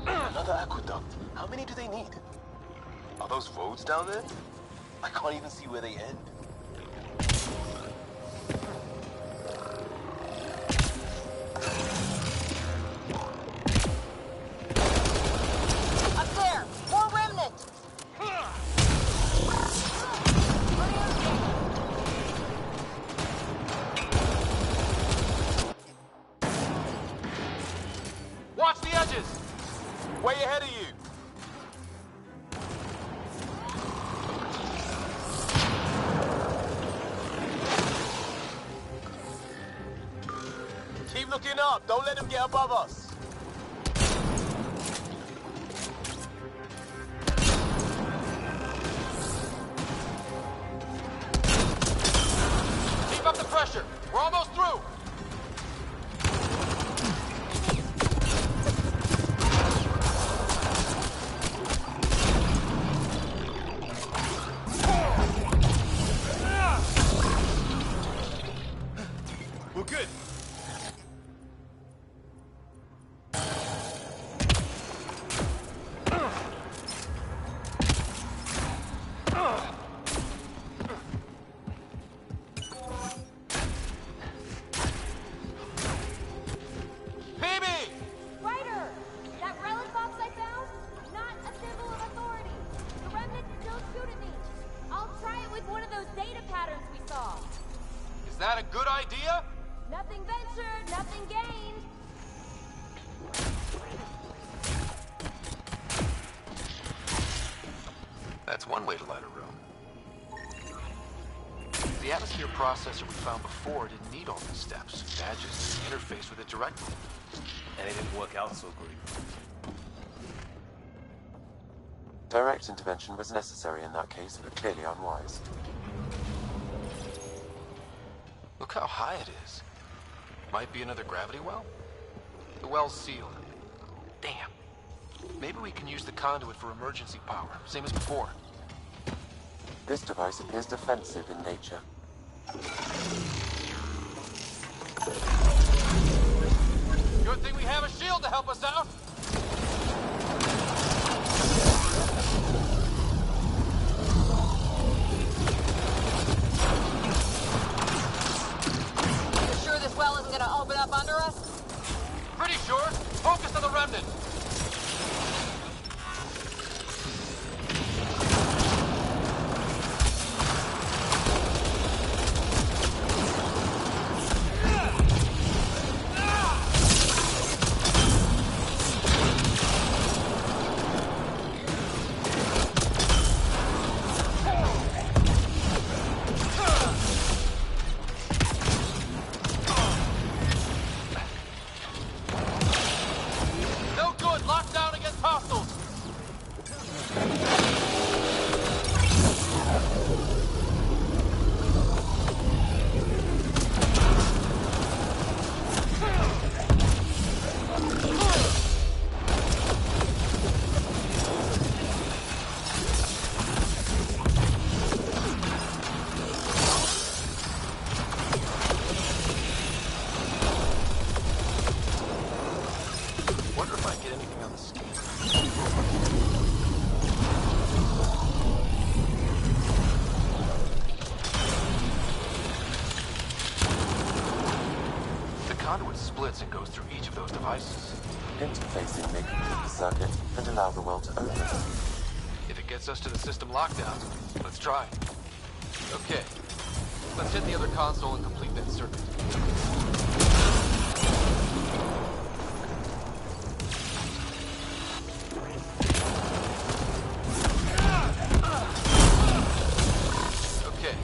Another aqueduct. How many do they need? Are those roads down there? I can't even see where they end. Up there! More remnant! Watch the edges! Way ahead of you! Keep looking up! Don't let them get above us! Keep up the pressure! We're almost through! We're good. Ryder! That relic box I found? Not a symbol of authority. The remnants still shoot at me. I'll try it with one of those data patterns we saw. Is that a good idea? Nothing ventured, nothing gained. That's one way to light a room. The atmosphere processor we found before didn't need all these steps. Badges interface with it directly. And it didn't work out so great. Direct intervention was necessary in that case, but clearly unwise. Look how high it is. Might be another gravity well? The well's sealed. Damn. Maybe we can use the conduit for emergency power, same as before. This device appears defensive in nature. Good thing we have a shield to help us out. You sure this well isn't gonna open up under us? Pretty sure. Focus on the remnant. And goes through each of those devices. Interfacing may complete the circuit and allow the well to open. If it gets us to the system lockdown, let's try. Okay, let's hit the other console and complete that circuit. Okay,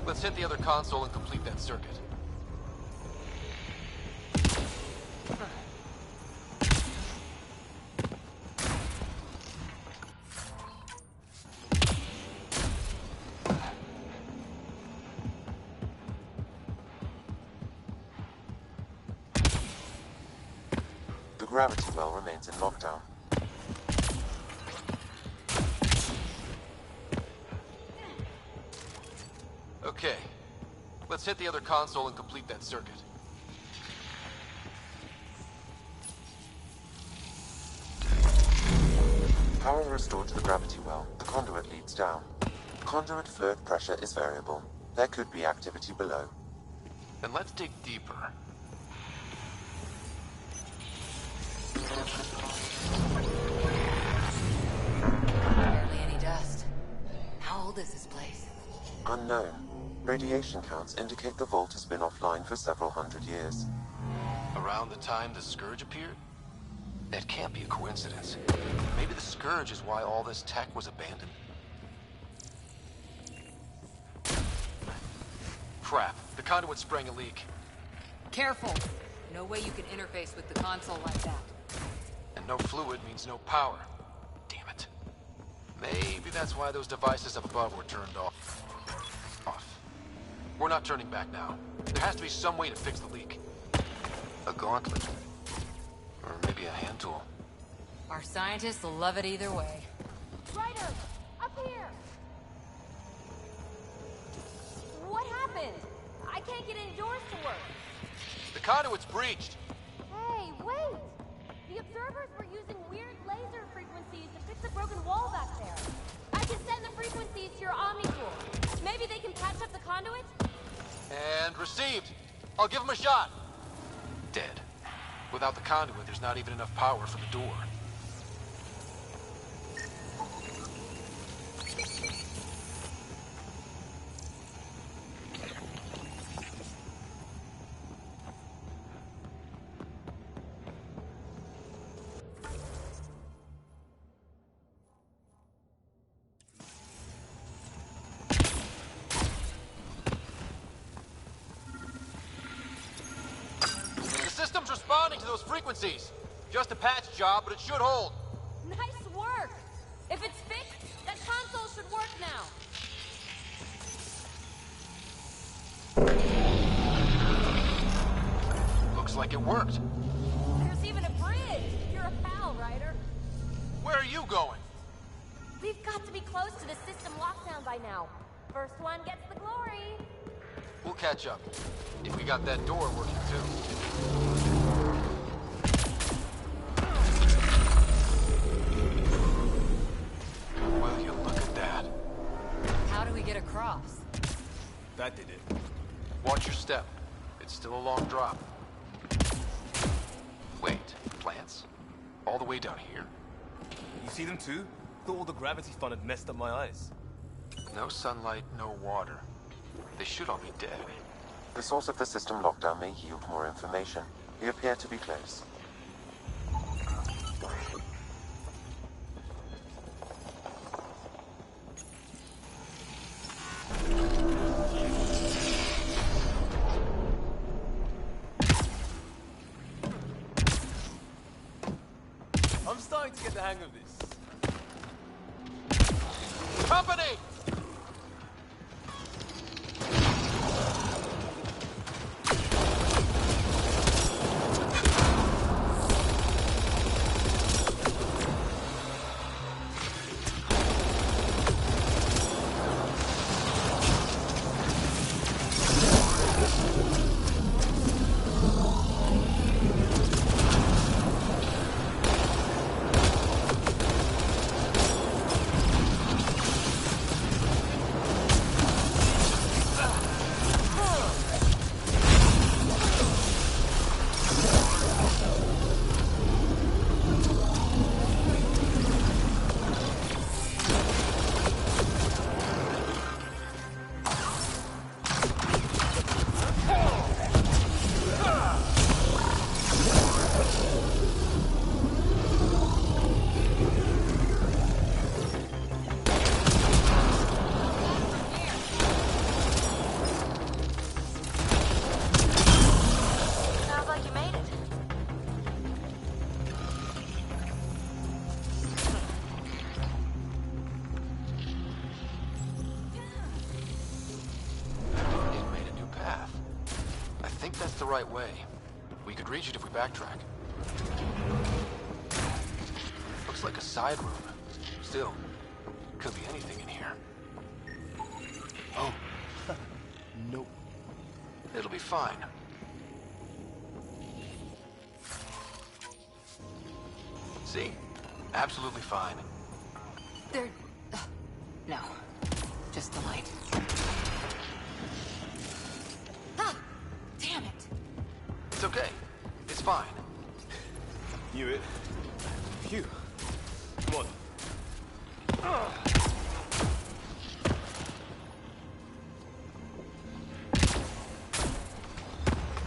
let's hit the other console and complete that circuit. The gravity well remains in lockdown. Okay, let's hit the other console and complete that circuit. Power restored to the gravity well. The conduit leads down. Conduit fluid pressure is variable. There could be activity below. Then let's dig deeper. Barely any dust. How old is this place? Unknown. Radiation counts indicate the vault has been offline for several hundred years. Around the time the Scourge appeared? That can't be a coincidence. Maybe the Scourge is why all this tech was abandoned. Crap, the conduit sprang a leak. Careful! No way you can interface with the console like that. And no fluid means no power. Damn it. Maybe that's why those devices up above were turned off. We're not turning back now. There has to be some way to fix the leak. A gauntlet. Or maybe a hand tool. Our scientists will love it either way. Ryder! Up here! What happened? I can't get indoors to work. The conduit's breached. Hey, wait! The observers were using weird laser frequencies to fix a broken wall back there. I can send the frequencies to your Omni tool. Maybe they can patch up the conduit? And received. I'll give him a shot. Dead. Without the conduit, there's not even enough power for the door. responding to those frequencies. Just a patch job, but it should hold. Nice work! If it's fixed, that console should work now. Looks like it worked. There's even a bridge. You're a pal, Ryder. Where are you going? We've got to be close to the system lockdown by now. First one gets the glory. We'll catch up. If we got that door working too. Will you look at that? How do we get across? That did it. Watch your step. It's still a long drop. Wait, plants? All the way down here? You see them too? Thought all the gravity fun had messed up my eyes. No sunlight, no water. They should all be dead. The source of the system lockdown may yield more information. We appear to be close. I'm starting to get the hang of this. Company! The right way. We could reach it if we backtrack. Looks like a side room. Still, could be anything in here. Oh. Nope. It'll be fine. See? Absolutely fine. They're... no. Just the light. Ah! Damn it! It's okay. It's fine. Knew it. Phew. Come on.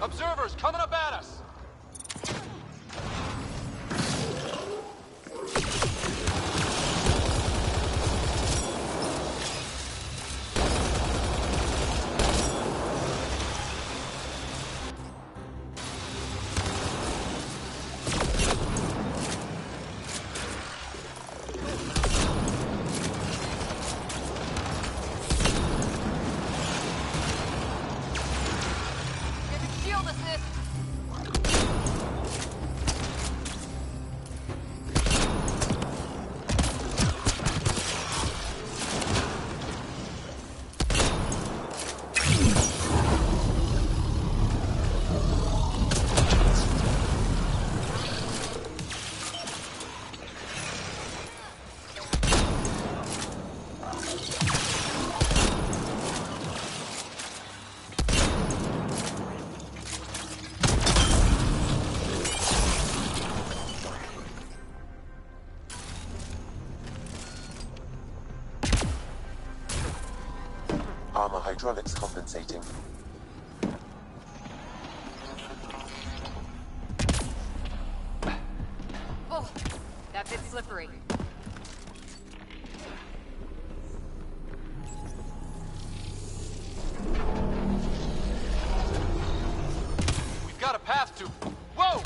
Observers coming up at us! Armor hydraulics compensating. Oh, that bit's slippery. We've got a path to... Whoa!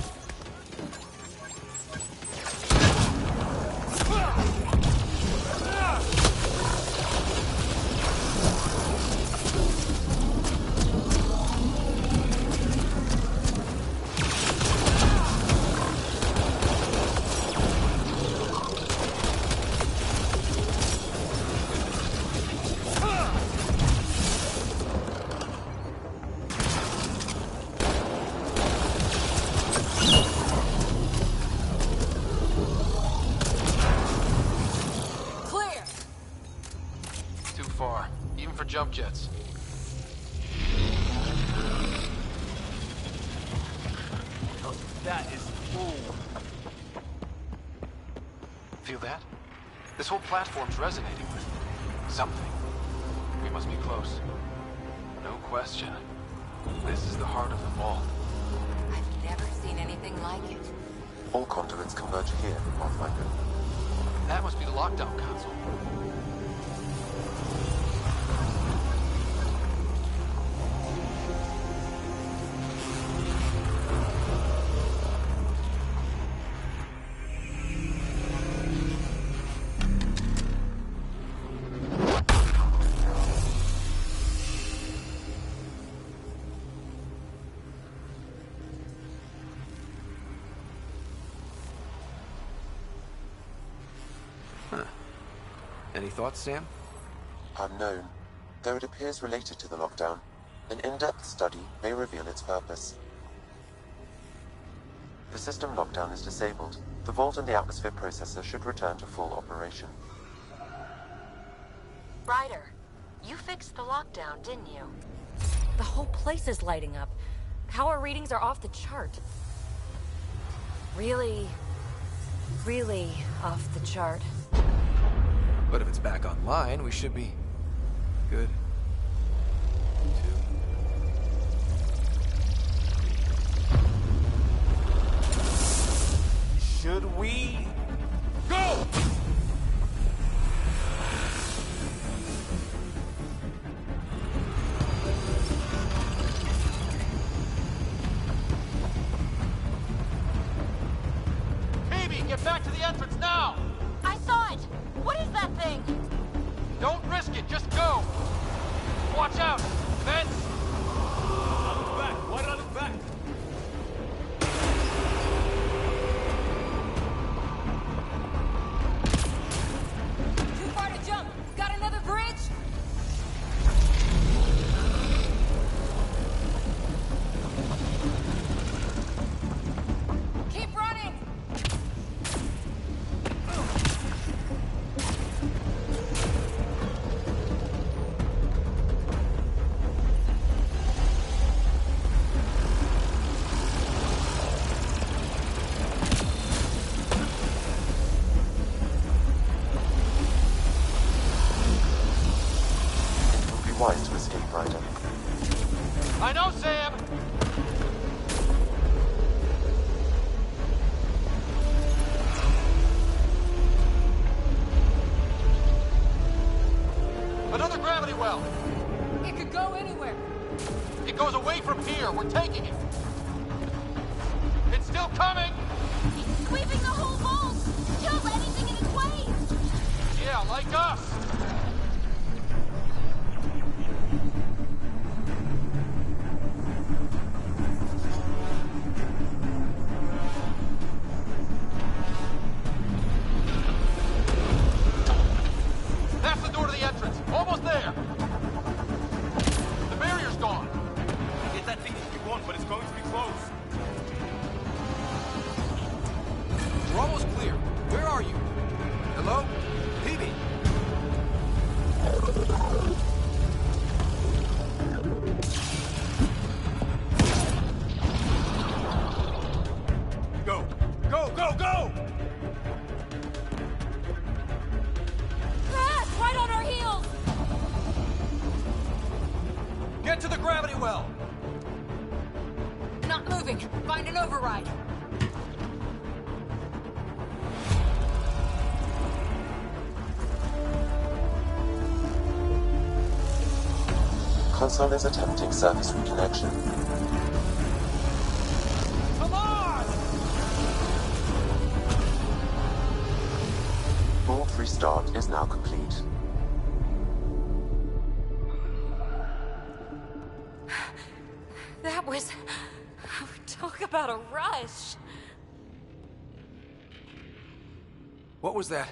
far, even for jump jets. Oh, that is full. Feel that? This whole platform's resonating with something. We must be close. No question. This is the heart of the vault. I've never seen anything like it. All conduits converge here, Pathfinder. That must be the lockdown console. Any thoughts, Sam? Unknown. Though it appears related to the lockdown, an in-depth study may reveal its purpose. The system lockdown is disabled. The vault and the atmosphere processor should return to full operation. Ryder, you fixed the lockdown, didn't you? The whole place is lighting up. Power readings are off the chart. Really off the chart. But if it's back online, we should be good. Should we go? Phoebe, get back to the entrance now! I saw it! What is that thing? Don't risk it, just go! Watch out! Vents! On his back, right on his back! Too far to jump! Got another bridge? Keep running! It will be wise to escape, Ryder. I know, Sam! Another gravity well! It could go anywhere. It goes away from here. We're taking it. It's still coming! He's sweeping the whole vault! Kill anything in its way! Yeah, like us! That's the door to the entrance. Almost there. The barrier's gone. Get that thing if you want, but it's going to be close. We're almost clear. Where are you? Hello? Phoebe? Go! Go, go, go! Ah, it's right on our heels! Get to the gravity well. Not moving. Find an override. Console is attempting service reconnection. Come on! Vault restart is now complete. That was... Talk about a rush. What was that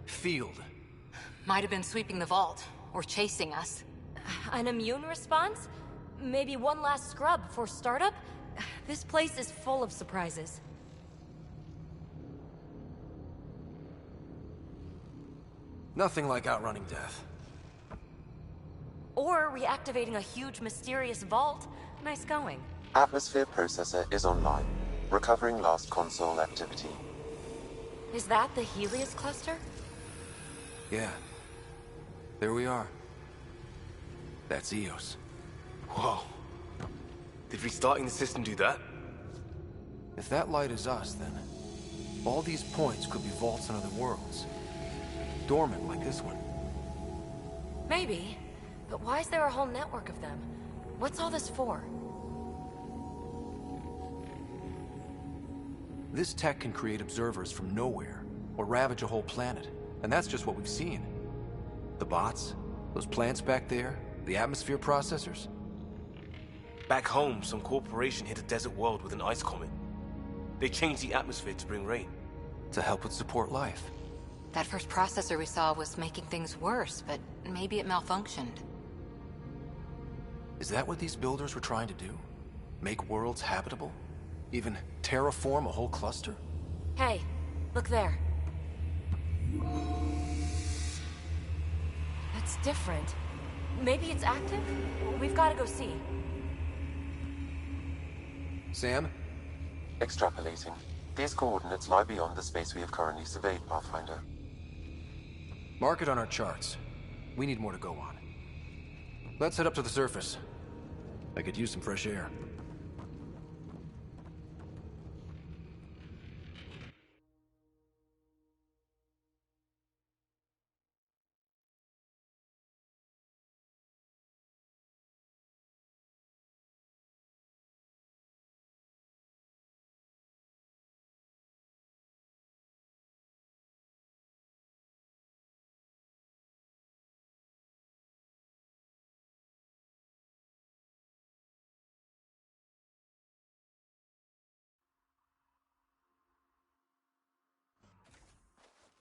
field? Might have been sweeping the vault, or chasing us. An immune response? Maybe one last scrub for startup? This place is full of surprises. Nothing like outrunning death. Or reactivating a huge mysterious vault. Nice going. Atmosphere processor is online, recovering last console activity. Is that the Helios cluster? Yeah. There we are. That's Eos. Whoa. Did restarting the system do that? If that light is us, then all these points could be vaults in other worlds. Dormant like this one. Maybe. But why is there a whole network of them? What's all this for? This tech can create observers from nowhere, or ravage a whole planet. And that's just what we've seen. The bots, those plants back there, the atmosphere processors. Back home, some corporation hit a desert world with an ice comet. They changed the atmosphere to bring rain. To help with support life. That first processor we saw was making things worse, but maybe it malfunctioned. Is that what these builders were trying to do? Make worlds habitable? Even terraform a whole cluster? Hey, look there. That's different. Maybe it's active? We've got to go see. Sam? Extrapolating. These coordinates lie beyond the space we have currently surveyed, Pathfinder. Mark it on our charts. We need more to go on. Let's head up to the surface. I could use some fresh air.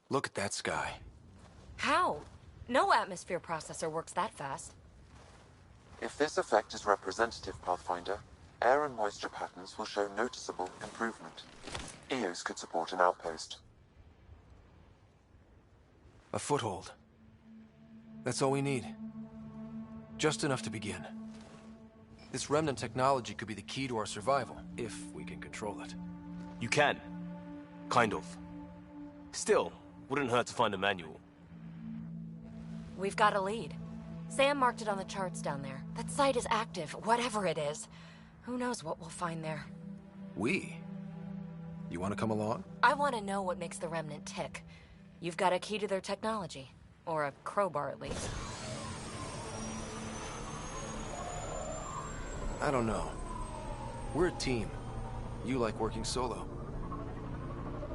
Look at that sky. How? No atmosphere processor works that fast. If this effect is representative, Pathfinder, air and moisture patterns will show noticeable improvement. Eos could support an outpost. A foothold. That's all we need. Just enough to begin. This remnant technology could be the key to our survival, if we can control it. You can. Kind of. Still, wouldn't hurt to find a manual. We've got a lead. Sam marked it on the charts down there. That site is active, whatever it is. Who knows what we'll find there. We? You want to come along? I want to know what makes the Remnant tick. You've got a key to their technology. Or a crowbar, at least. I don't know. We're a team. You like working solo.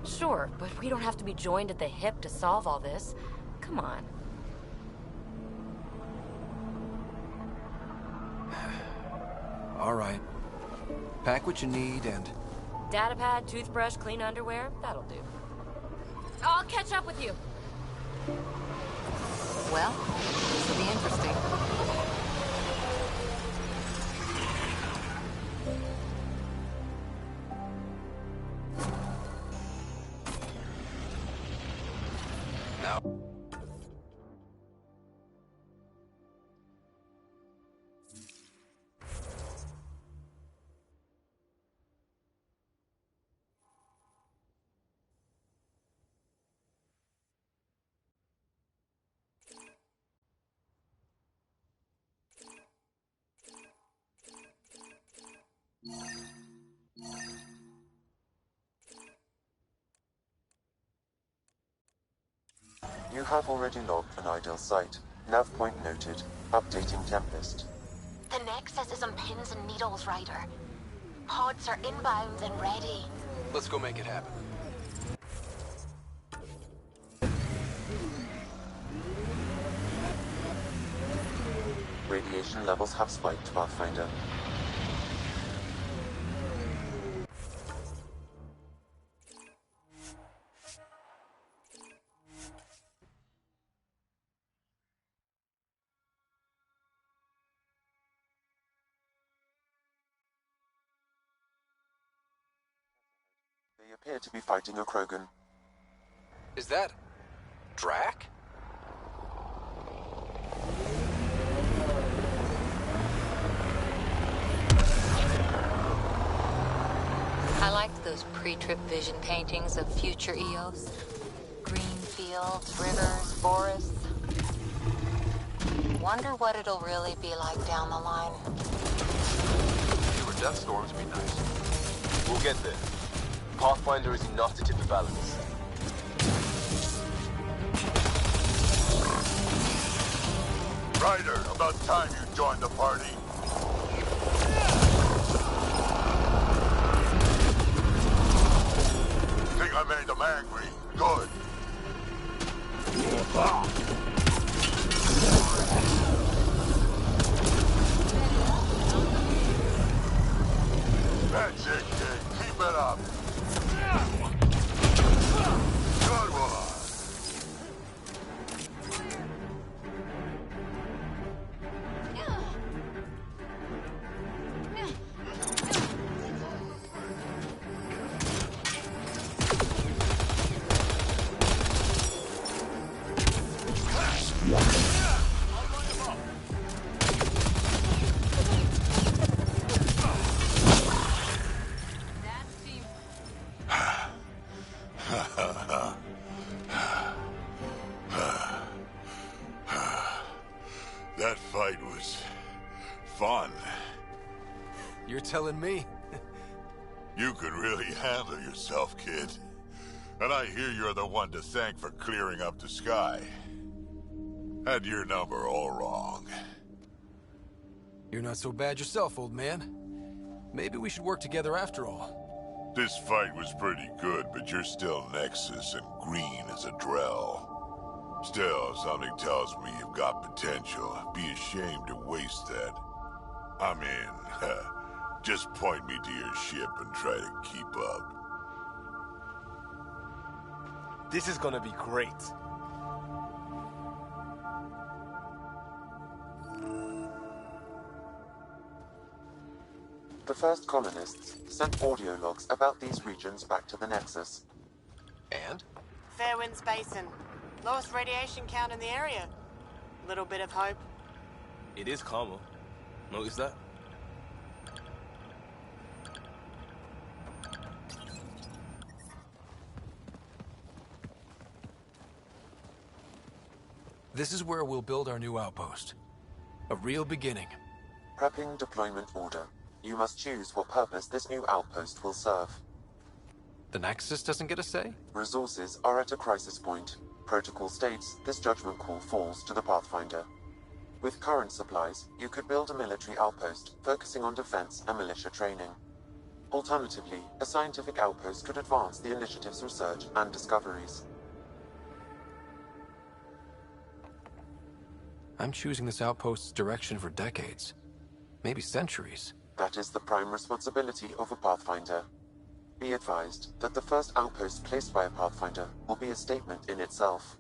Sure, but we don't have to be joined at the hip to solve all this. Come on. All right. Pack what you need and... Datapad, toothbrush, clean underwear, that'll do. I'll catch up with you. Well, this will be interesting. You have already logged an ideal site. Nav point noted. Updating Tempest. The Nexus is on pins and needles, Ryder. Pods are inbound and ready. Let's go make it happen. Radiation levels have spiked, Pathfinder. They appear to be fighting a Krogan. Is that... Drac? those pre-trip vision paintings of future Eos? Green fields, rivers, forests. Wonder what it'll really be like down the line. Fewer death storms would be nice. We'll get there. Pathfinder is enough to tip the balance. Ryder, about time you joined the party. Think I made them angry. Good. That's it, kid. Keep it up. Good one. That fight was fun. You're telling me? You could really handle yourself, kid. And I hear you're the one to thank for clearing up the sky. Had your number all wrong. You're not so bad yourself, old man. Maybe we should work together after all. This fight was pretty good, but you're still Nexus and green as a Drell. Still, something tells me you've got potential. Be ashamed to waste that. I mean, just point me to your ship and try to keep up. This is gonna be great. The first colonists sent audio logs about these regions back to the Nexus. And? Fairwinds Basin. Lowest radiation count in the area. Little bit of hope. It is calmer. Notice that? This is where we'll build our new outpost. A real beginning. Prepping deployment order. You must choose what purpose this new outpost will serve. The Nexus doesn't get a say? Resources are at a crisis point. Protocol states this judgment call falls to the Pathfinder. With current supplies, you could build a military outpost, focusing on defense and militia training. Alternatively, a scientific outpost could advance the initiative's research and discoveries. I'm choosing this outpost's direction for decades. Maybe centuries. That is the prime responsibility of a Pathfinder. Be advised that the first outpost placed by a Pathfinder will be a statement in itself.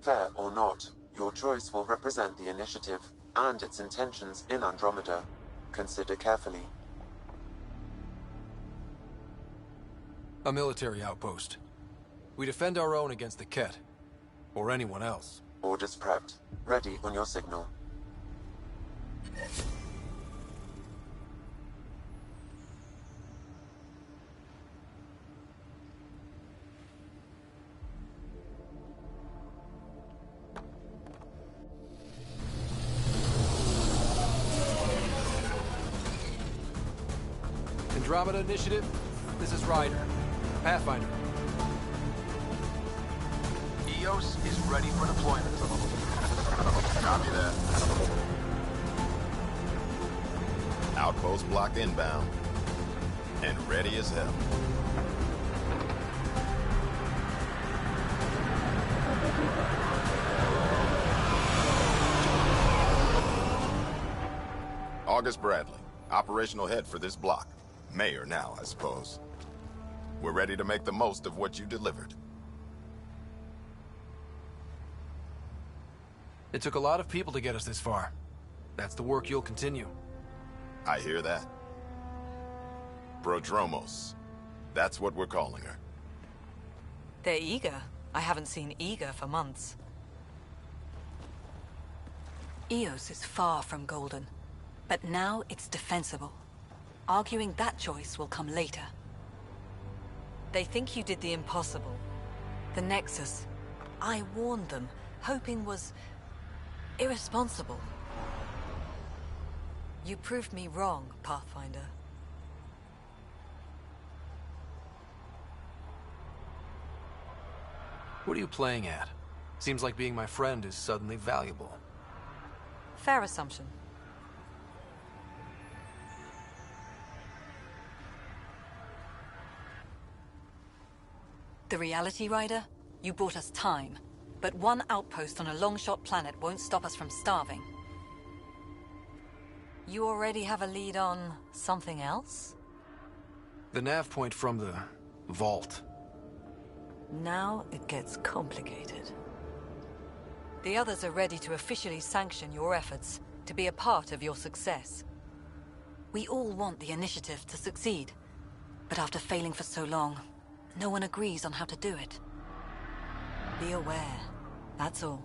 Fair or not, your choice will represent the initiative and its intentions in Andromeda. Consider carefully. A military outpost. We defend our own against the Ket. Or anyone else. Orders prepped. Ready on your signal. Andromeda Initiative, this is Ryder. Pathfinder. Eos is ready for deployment. Copy that. Outpost block inbound. And ready as hell. August Bradley, operational head for this block. Mayor now, I suppose. We're ready to make the most of what you delivered. It took a lot of people to get us this far. That's the work you'll continue. I hear that. Prodromos. That's what we're calling her. They're eager. I haven't seen eager for months. Eos is far from golden, but now it's defensible. Arguing that choice will come later. They think you did the impossible. The Nexus. I warned them, hoping was irresponsible. You proved me wrong, Pathfinder. What are you playing at? Seems like being my friend is suddenly valuable. Fair assumption. The Reality Rider? You bought us time. But one outpost on a long-shot planet won't stop us from starving. You already have a lead on something else? The nav point from the vault. Now it gets complicated. The others are ready to officially sanction your efforts, to be a part of your success. We all want the initiative to succeed, but after failing for so long, no one agrees on how to do it. Be aware, that's all.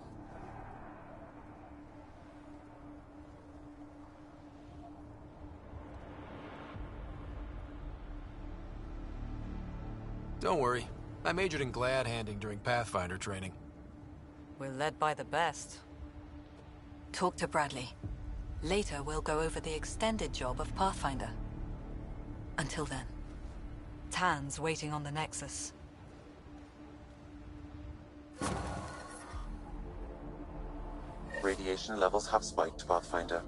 Don't worry. I majored in glad handing during Pathfinder training. We're led by the best. Talk to Bradley. Later, we'll go over the extended job of Pathfinder. Until then, Tan's waiting on the Nexus. Radiation levels have spiked, Pathfinder.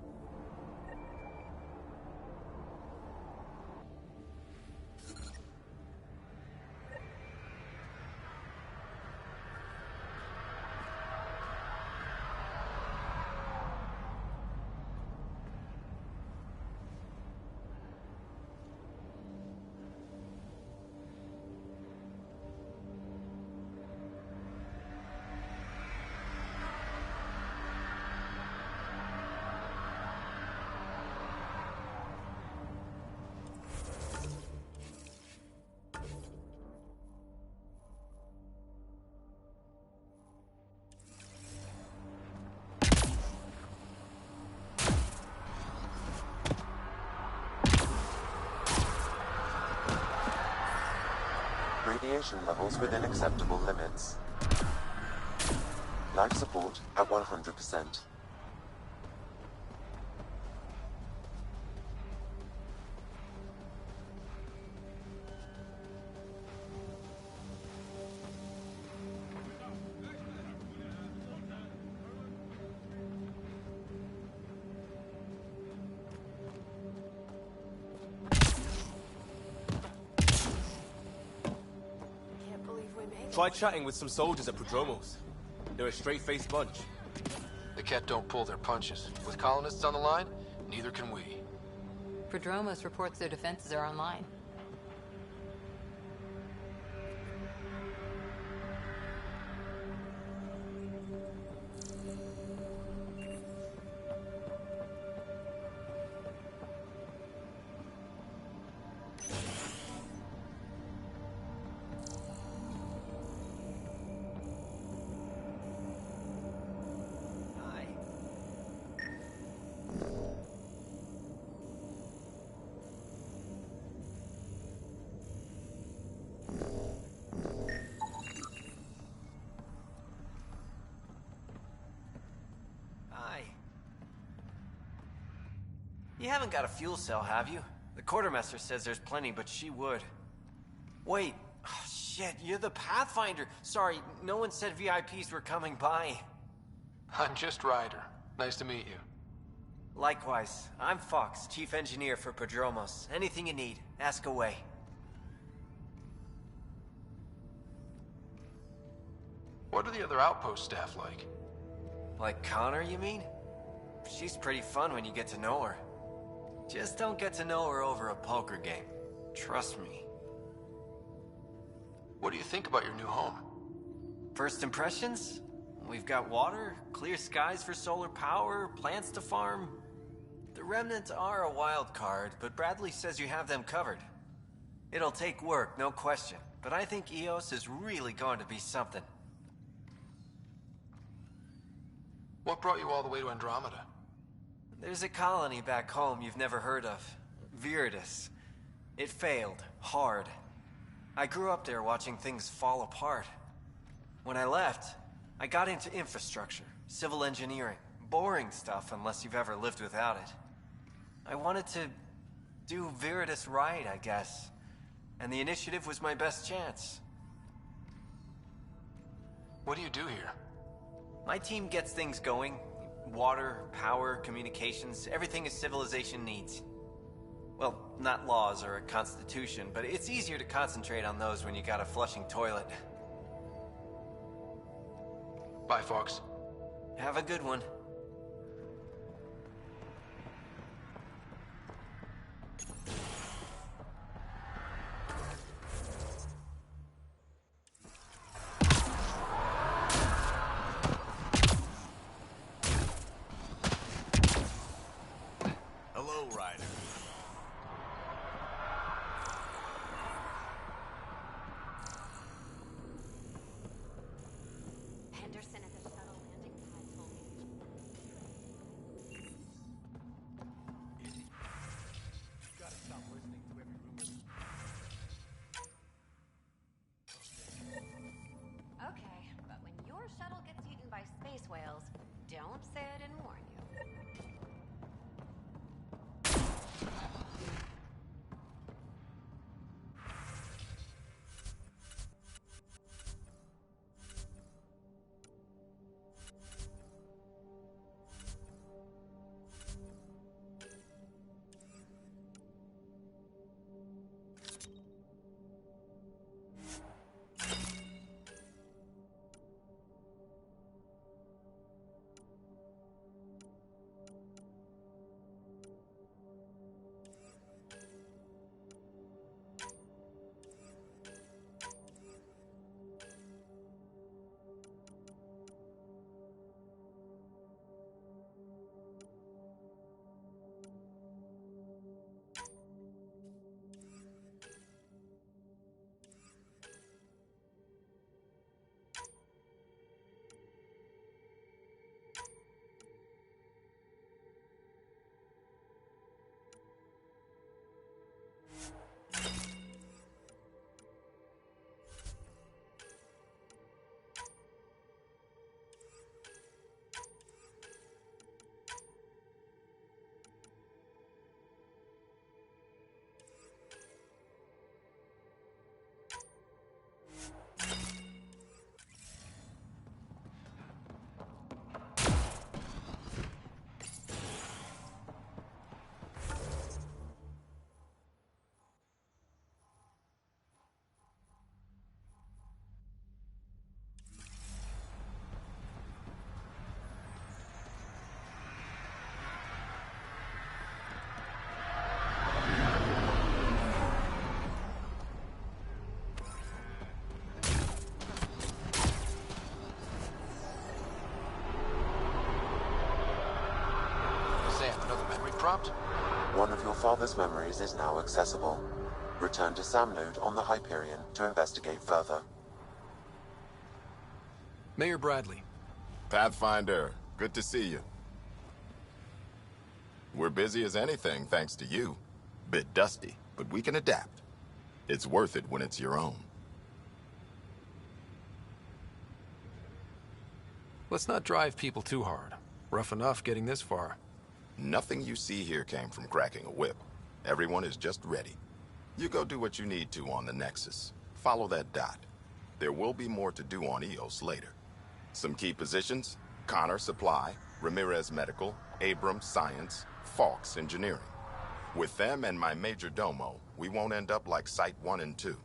Radiation levels within acceptable limits. Life support at 100%. Try chatting with some soldiers at Prodromos. They're a straight-faced bunch. The Ket don't pull their punches. With colonists on the line, neither can we. Prodromos reports their defenses are online. You haven't got a fuel cell, have you? The quartermaster says there's plenty, but she would. Wait. Oh, shit, you're the Pathfinder. Sorry, no one said VIPs were coming by. I'm just Ryder. Nice to meet you. Likewise. I'm Fox, Chief Engineer for Prodromos. Anything you need, ask away. What are the other outpost staff like? Like Connor, you mean? She's pretty fun when you get to know her. Just don't get to know her over a poker game. Trust me. What do you think about your new home? First impressions? We've got water, clear skies for solar power, plants to farm. The remnants are a wild card, but Bradley says you have them covered. It'll take work, no question, but I think EOS is really going to be something. What brought you all the way to Andromeda? There's a colony back home you've never heard of. Viridis. It failed. Hard. I grew up there watching things fall apart. When I left, I got into infrastructure, civil engineering, boring stuff unless you've ever lived without it. I wanted to do Veritas right, I guess. And the initiative was my best chance. What do you do here? My team gets things going. Water, power, communications, everything a civilization needs. Well, not laws or a constitution, but it's easier to concentrate on those when you got a flushing toilet. Bye, Fox. Have a good one. Hello, Ryder. Henderson at the shuttle landing pad told me. You gotta stop listening to every rumor. Okay, but when your shuttle gets eaten by space whales, don't say I didn't warn you. Prompt? One of your father's memories is now accessible. Return to Sam Node on the Hyperion to investigate further. Mayor Bradley. Pathfinder, good to see you. We're busy as anything, thanks to you. Bit dusty, but we can adapt. It's worth it when it's your own. Let's not drive people too hard. Rough enough getting this far. Nothing you see here came from cracking a whip. Everyone is just ready. You go do what you need to on the Nexus. Follow that dot. There will be more to do on EOS later. Some key positions: Connor Supply, Ramirez Medical, Abrams Science, Fawkes Engineering. With them and my major domo, we won't end up like Site 1 and 2.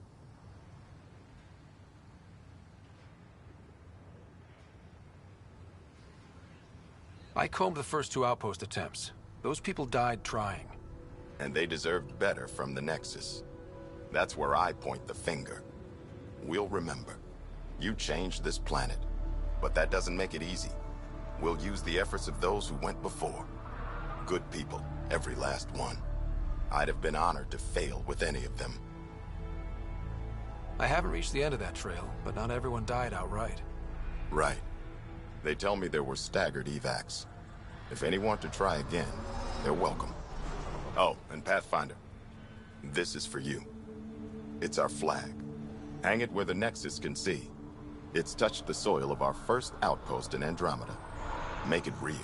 I combed the first 2 outpost attempts. Those people died trying. And they deserved better from the Nexus. That's where I point the finger. We'll remember. You changed this planet. But that doesn't make it easy. We'll use the efforts of those who went before. Good people, every last one. I'd have been honored to fail with any of them. I haven't reached the end of that trail, but not everyone died outright. Right. They tell me there were staggered evacs. If any want to try again, they're welcome. Oh, and Pathfinder, this is for you. It's our flag. Hang it where the Nexus can see. It's touched the soil of our first outpost in Andromeda. Make it real.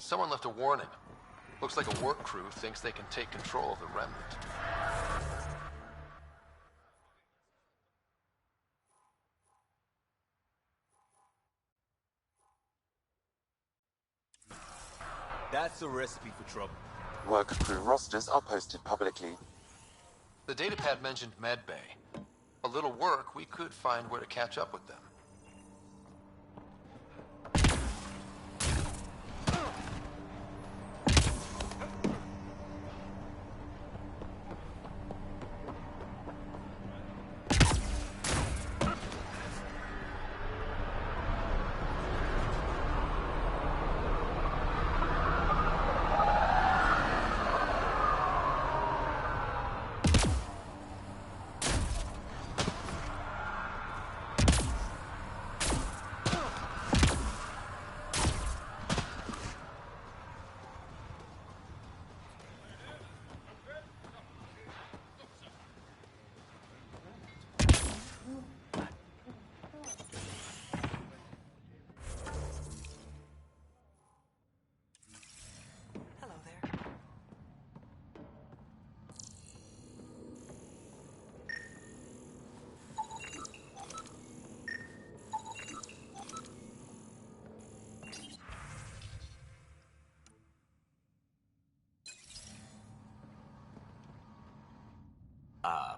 Someone left a warning. Looks like a work crew thinks they can take control of the remnant. That's a recipe for trouble. Work crew rosters are posted publicly. The datapad mentioned medbay. A little work, we could find where to catch up with them.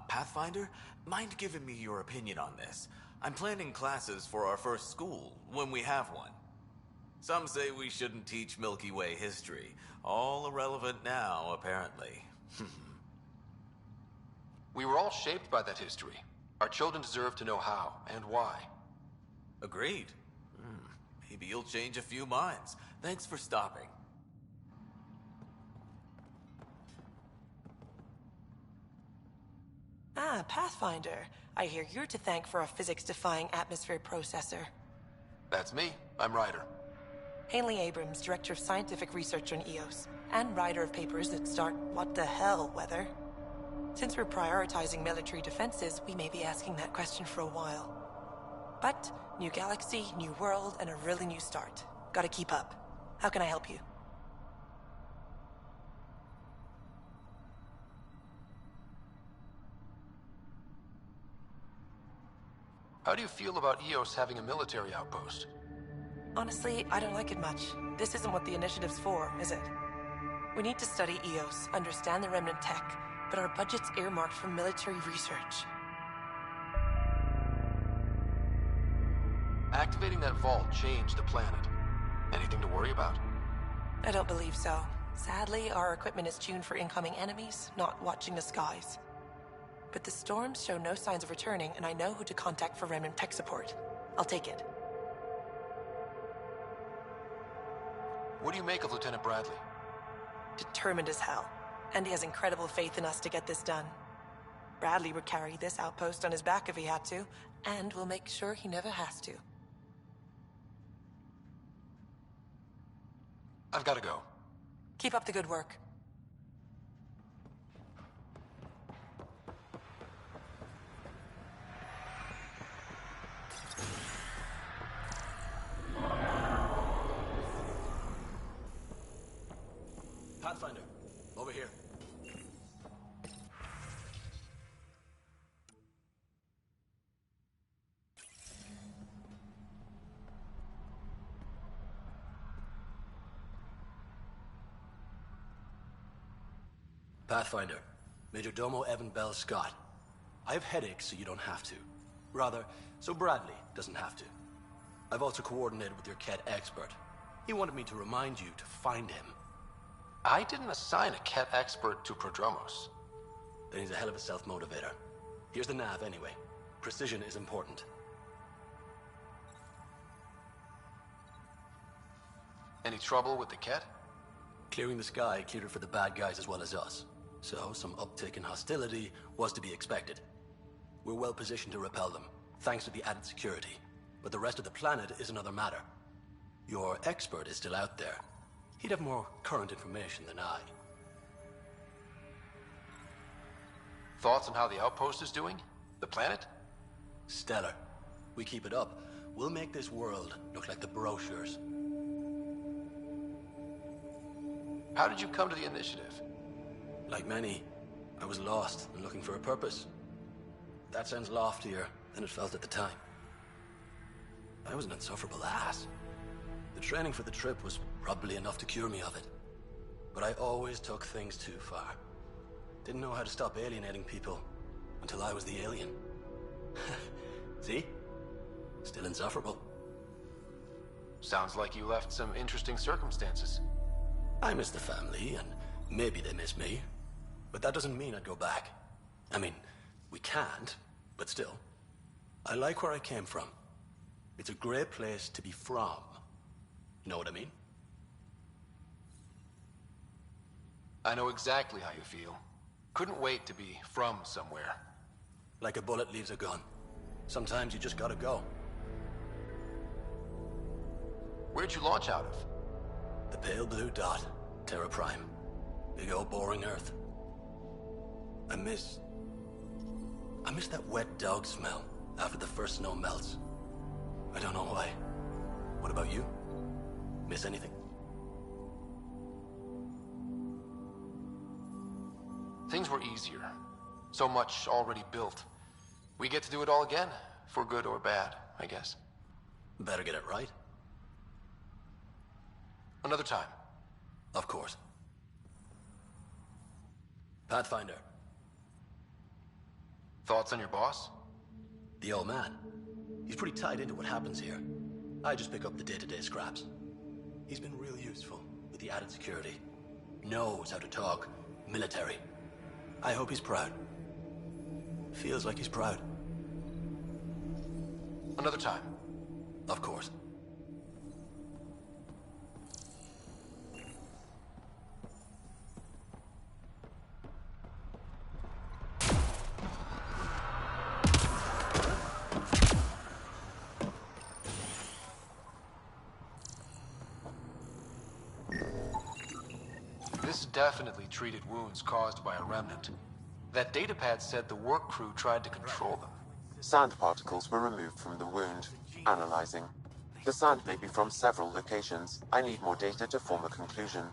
Pathfinder, mind giving me your opinion on this? I'm planning classes for our first school, when we have one. Some say we shouldn't teach Milky Way history. All irrelevant now, apparently. We were all shaped by that history. Our children deserve to know how and why. Agreed. Maybe you'll change a few minds. Thanks for stopping. Ah, Pathfinder. I hear you're to thank for a physics-defying atmosphere processor. That's me. I'm Ryder. Hanley Abrams, Director of Scientific Research on EOS, and writer of papers that start what the hell weather. Since we're prioritizing military defenses, we may be asking that question for a while. But, new galaxy, new world, and a really new start. Gotta keep up. How can I help you? How do you feel about EOS having a military outpost? Honestly, I don't like it much. This isn't what the initiative's for, is it? We need to study EOS, understand the remnant tech, but our budget's earmarked for military research. Activating that vault changed the planet. Anything to worry about? I don't believe so. Sadly, our equipment is tuned for incoming enemies, not watching the skies. But the storms show no signs of returning, and I know who to contact for Remnant tech support. I'll take it. What do you make of Lieutenant Bradley? Determined as hell. And he has incredible faith in us to get this done. Bradley would carry this outpost on his back if he had to, and we'll make sure he never has to. I've got to go. Keep up the good work. Pathfinder, over here. Pathfinder, Major Domo Evan Bell Scott. I have headaches so you don't have to. Rather, so Bradley doesn't have to. I've also coordinated with your Ket expert. He wanted me to remind you to find him. I didn't assign a Ket expert to Prodromos. Then he's a hell of a self-motivator. Here's the nav anyway. Precision is important. Any trouble with the Ket? Clearing the sky cleared it for the bad guys as well as us. So, some uptick in hostility was to be expected. We're well positioned to repel them, thanks to the added security. But the rest of the planet is another matter. Your expert is still out there. He'd have more current information than I. Thoughts on how the outpost is doing? The planet? Stellar. We keep it up, we'll make this world look like the brochures. How did you come to the initiative? Like many, I was lost and looking for a purpose. That sounds loftier than it felt at the time. I was an insufferable ass. The training for the trip was probably enough to cure me of it. But I always took things too far. Didn't know how to stop alienating people until I was the alien. See? Still insufferable. Sounds like you left some interesting circumstances. I miss the family, and maybe they miss me. But that doesn't mean I'd go back. I mean, we can't, but still. I like where I came from. It's a great place to be from. You know what I mean? I know exactly how you feel. Couldn't wait to be from somewhere. Like a bullet leaves a gun. Sometimes you just gotta go. Where'd you launch out of? The pale blue dot. Terra Prime. Big old boring Earth. I miss that wet dog smell after the first snow melts. I don't know why. What about you? Miss anything? Things were easier. So much already built. We get to do it all again, for good or bad, I guess. Better get it right. Another time. Of course. Pathfinder. Thoughts on your boss? The old man. He's pretty tied into what happens here. I just pick up the day-to-day scraps. He's been real useful with the added security. Knows how to talk military. I hope he's proud. Feels like he's proud. Another time. Of course. This definitely treated wounds caused by a remnant. That datapad said the work crew tried to control them. Sand particles were removed from the wound. Analyzing. The sand may be from several locations. I need more data to form a conclusion.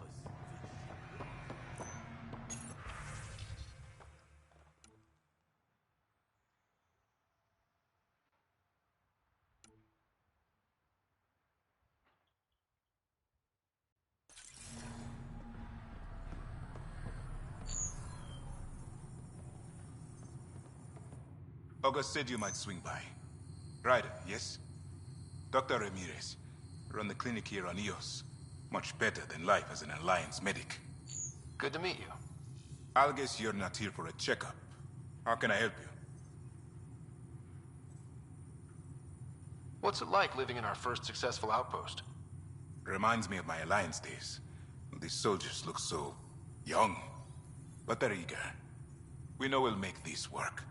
August said you might swing by. Ryder, yes? Dr. Ramirez. Run the clinic here on Eos. Much better than life as an Alliance medic. Good to meet you. I'll guess you're not here for a checkup. How can I help you? What's it like living in our first successful outpost? Reminds me of my Alliance days. These soldiers look so young, but they're eager. We know we'll make this work.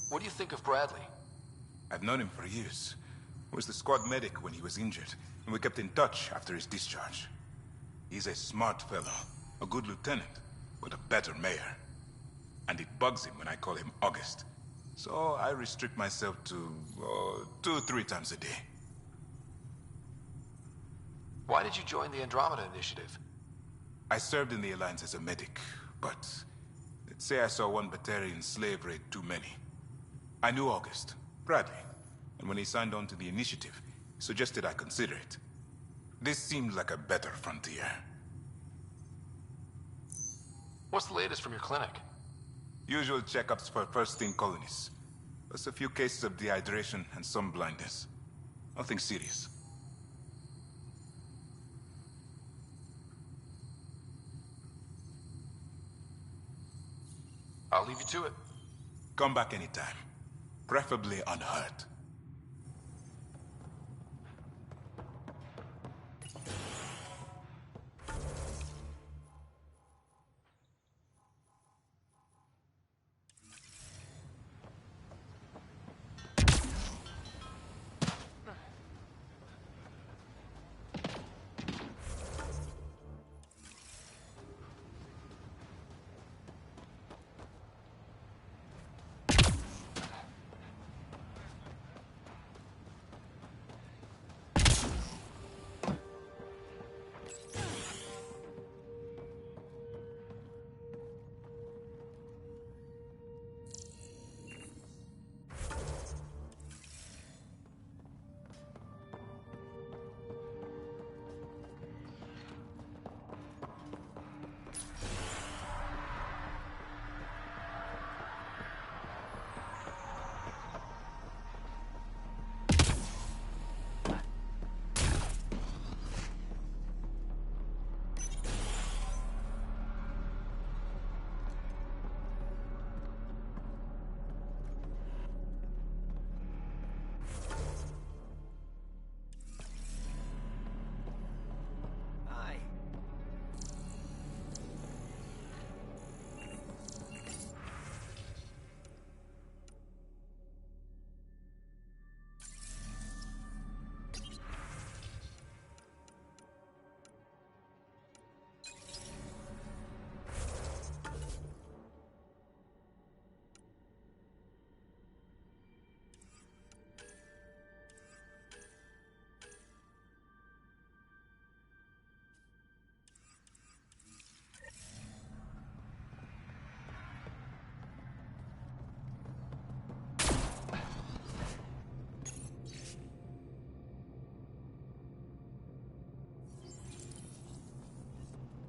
What do you think of Bradley? I've known him for years. He was the squad medic when he was injured, and we kept in touch after his discharge. He's a smart fellow, a good lieutenant, but a better mayor. And it bugs him when I call him August. So I restrict myself to 2-3 times a day. Why did you join the Andromeda Initiative? I served in the Alliance as a medic, but let's say I saw one Batarian slave raid too many. I knew August, Bradley, and when he signed on to the initiative, he suggested I consider it. This seemed like a better frontier. What's the latest from your clinic? Usual checkups for first-thing colonists. Plus a few cases of dehydration and some blindness. Nothing serious. I'll leave you to it. Come back anytime. Preferably unhurt.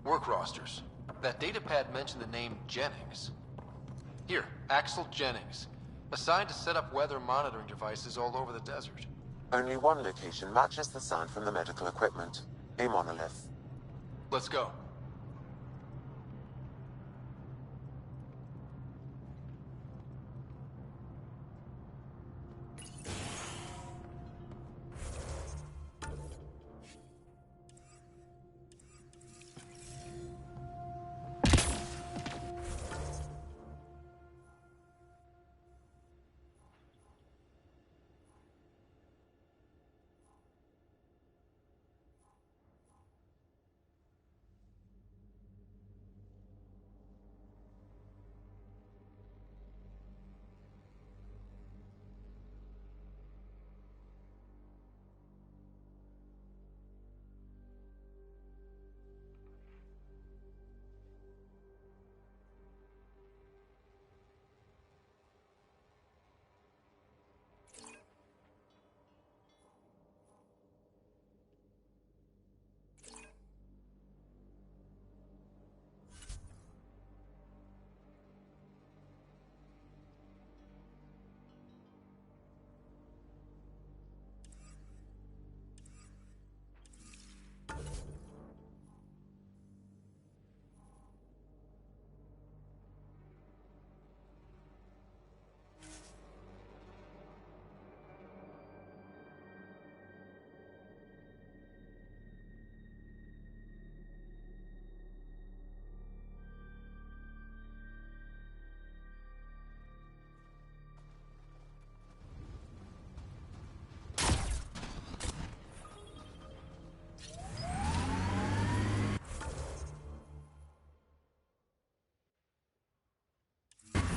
Work rosters. That datapad mentioned the name Jennings. Here, Axel Jennings. Assigned to set up weather monitoring devices all over the desert. Only one location matches the sound from the medical equipment. A monolith. Let's go.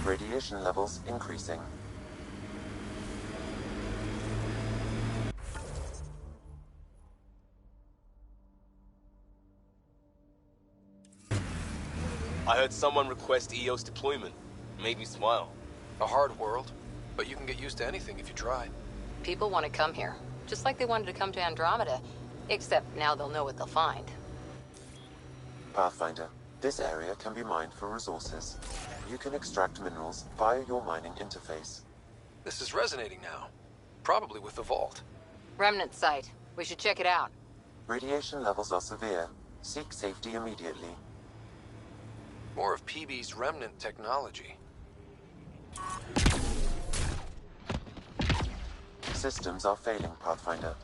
Radiation levels increasing. I heard someone request EOS deployment. Made me smile. A hard world, but you can get used to anything if you try. People want to come here, just like they wanted to come to Andromeda, except now they'll know what they'll find. Pathfinder, this area can be mined for resources. You can extract minerals via your mining interface. This is resonating now. Probably with the vault. Remnant site. We should check it out. Radiation levels are severe. Seek safety immediately. More of PB's remnant technology. Systems are failing, Pathfinder.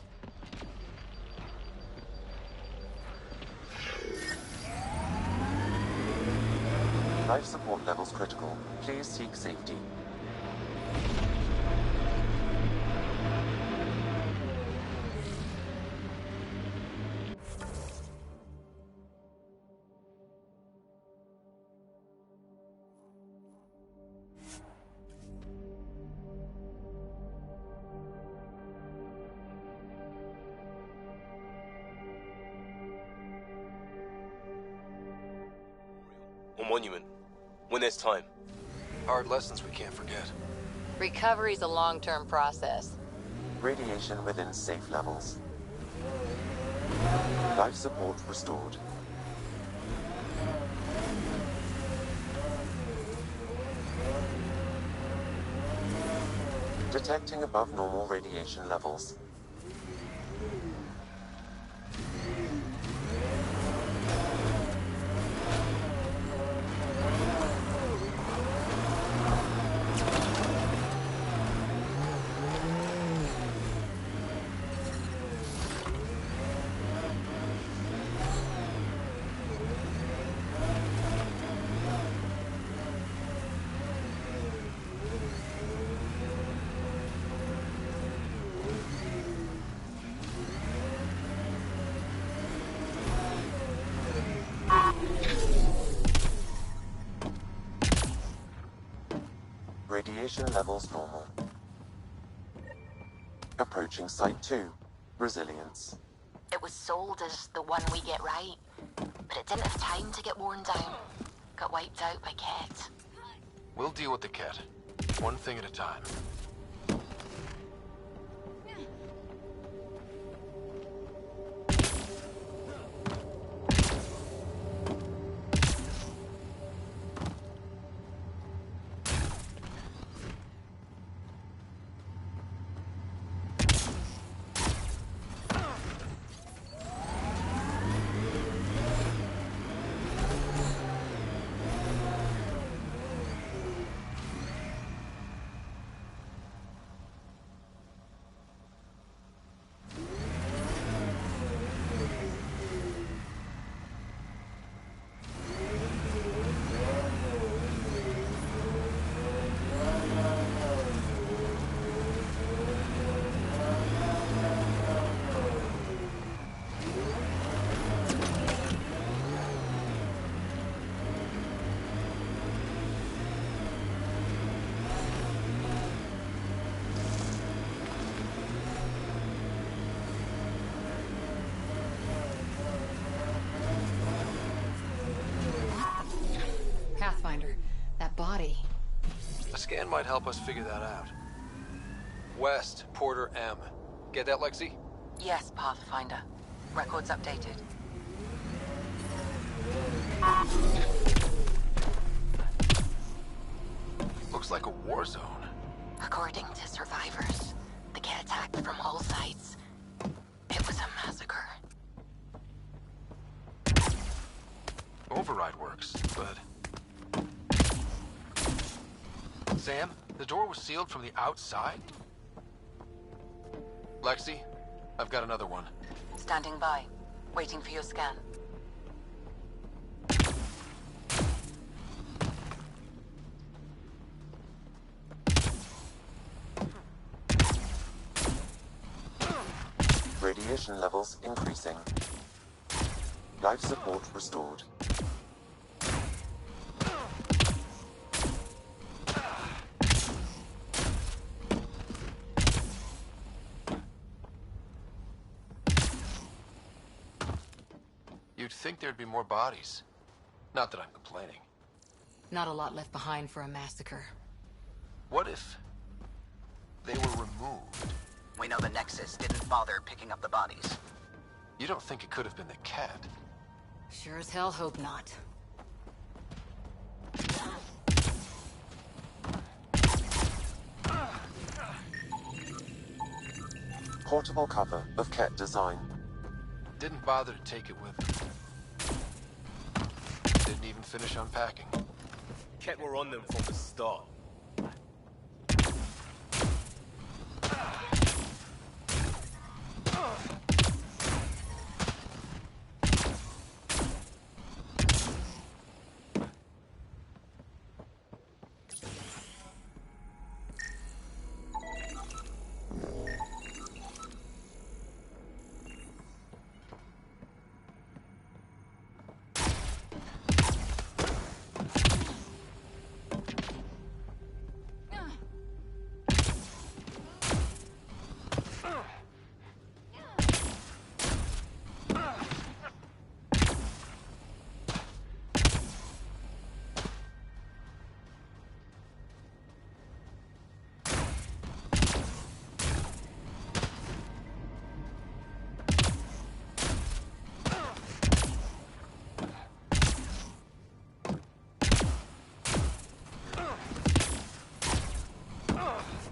Life support levels critical. Please seek safety. On Monument. When there's time. Hard lessons we can't forget. Recovery's a long-term process. Radiation within safe levels. Life support restored. Detecting above normal radiation levels. Radiation levels normal. Approaching Site 2. Resilience. It was sold as the one we get right, but it didn't have time to get worn down. Got wiped out by Ket. We'll deal with the Ket. One thing at a time. Pathfinder, that body. A scan might help us figure that out. West, Porter M. Get that, Lexi? Yes, Pathfinder. Records updated. Looks like a war zone. According to survivors, the Ket attacked from all sides. It was a massacre. Override works, but... Sam, the door was sealed from the outside? Lexi, I've got another one. Standing by. Waiting for your scan. Radiation levels increasing. Life support restored. You'd think there'd be more bodies. Not that I'm complaining. Not a lot left behind for a massacre. What if they were removed? We know the Nexus didn't bother picking up the bodies. You don't think it could have been the cat? Sure as hell hope not. Portable cover of Ket design. Didn't bother to take it with him. Didn't even finish unpacking. Ket were on them from the start.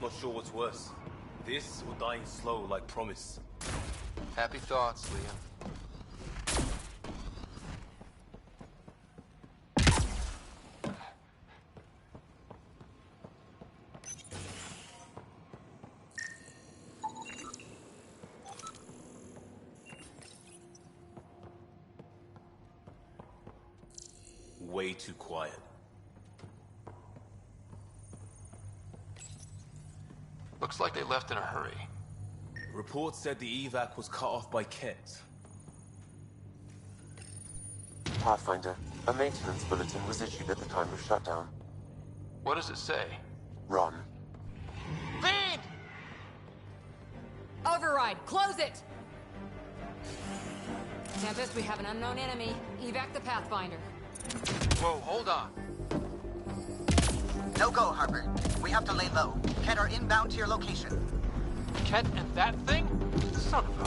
Not sure what's worse. This or dying slow like promise. Happy thoughts, Liam. Way too quiet. Looks like they left in a hurry. Reports said the evac was cut off by Ket. Pathfinder, a maintenance bulletin was issued at the time of shutdown. What does it say? Run. Feed! Override, close it! Tempest, we have an unknown enemy. Evac the Pathfinder. Whoa, hold on. No go, Harper. We have to lay low. Ket are inbound to your location. Ket and that thing? Son of a...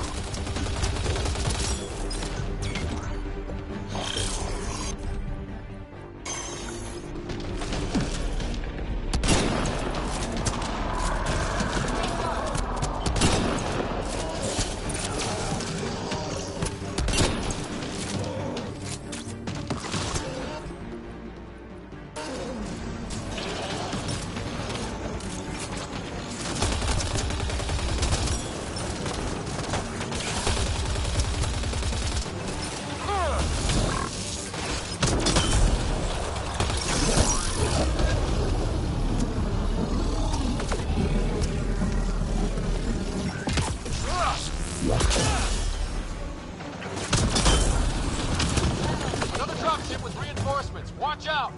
Another dropship with reinforcements. Watch out!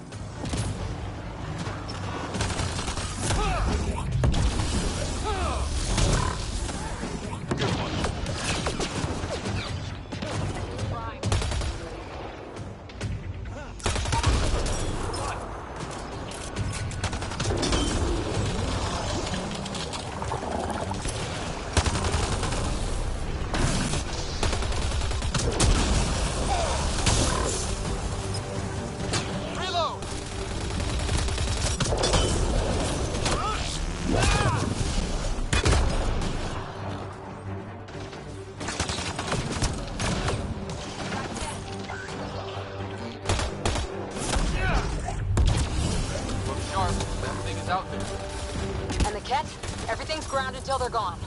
Good one. Reload! Look sharp. That thing is out there. And the Ket? Everything's ground until they're gone.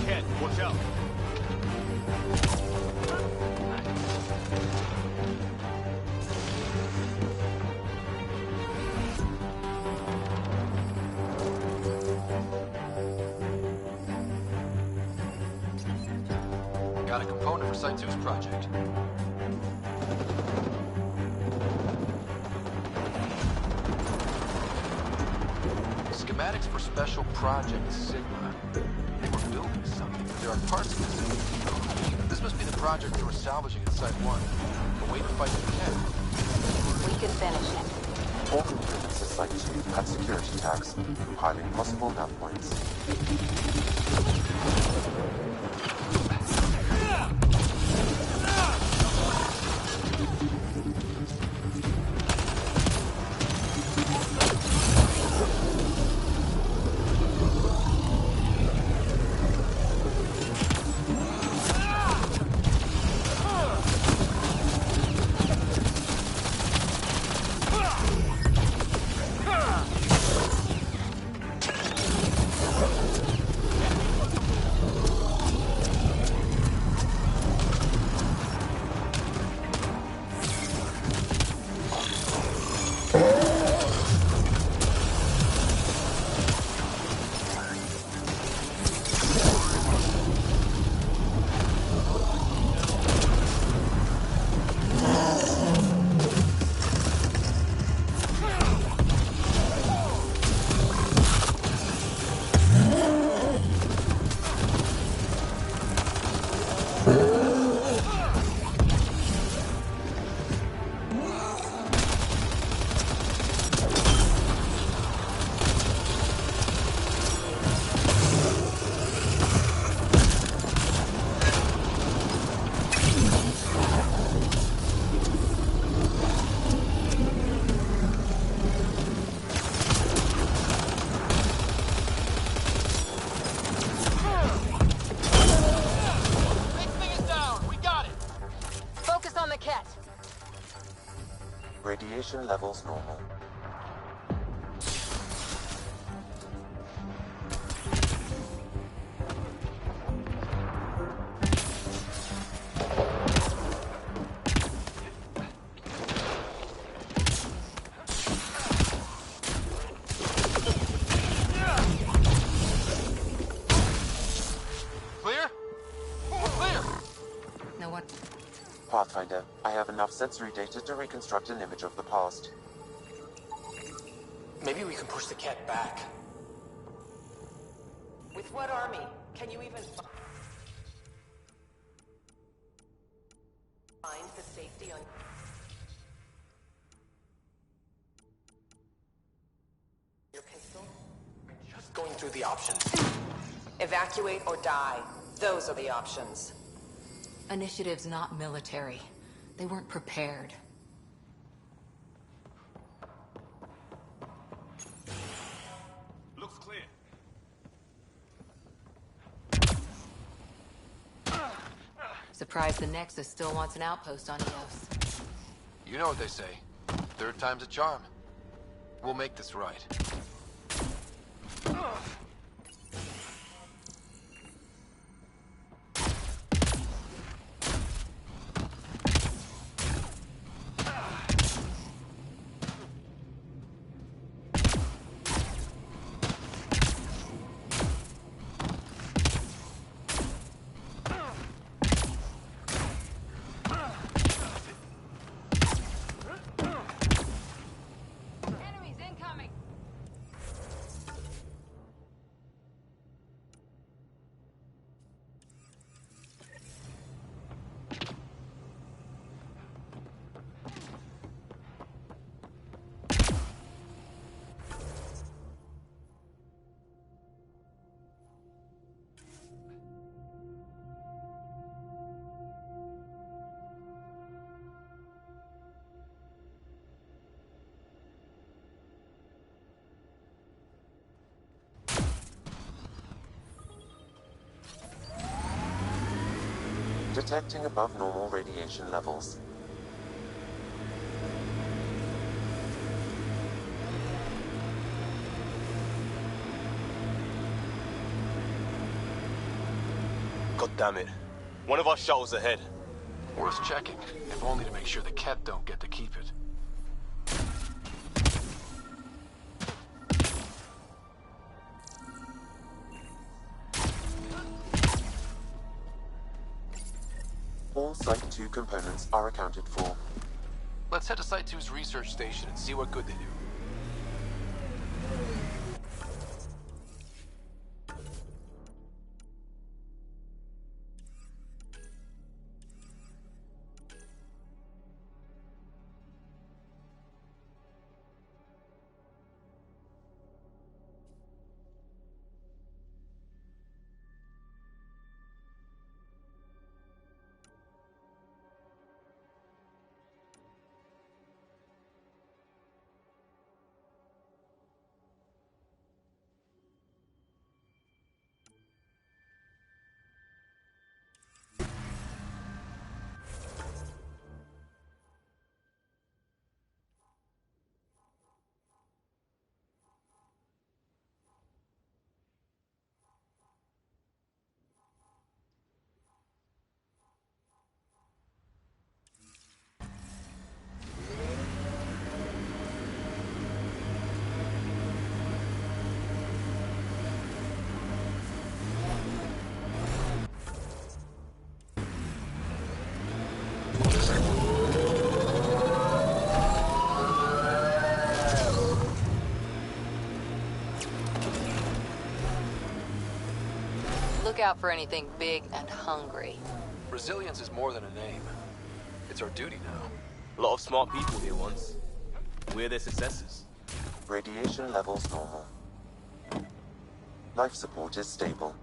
Ket, watch out. Got a component for Site 2's project. Schematics for Special Project Sigma. They were building something, but there are parts missing. This must be the project they were salvaging at Site 1. A way to fight the Ken. We can finish it. All components at Site 2 have security tags, compiling possible nav points. Radiation levels normal. Clear? We're clear! No one. Pathfinder, I have enough sensory data to reconstruct an image of the past. Maybe we can push the cat back. With what army? Can you even find the safety on your pistol? Just going through the options. Evacuate or die. Those are the options. Initiative's not military. They weren't prepared. Looks clear. Surprised the Nexus still wants an outpost on Eos. You know what they say. Third time's a charm. We'll make this right. Enemies incoming! Detecting above normal radiation levels. God damn it. One of our shuttles ahead. Worth checking, if only to make sure the Ket don't get to keep it. All Site 2 components are accounted for. Let's head to Site 2's research station and see what good they do. Look out for anything big and hungry. Resilience is more than a name. It's our duty now. A lot of smart people here once. We're their successors. Radiation levels normal. Life support is stable.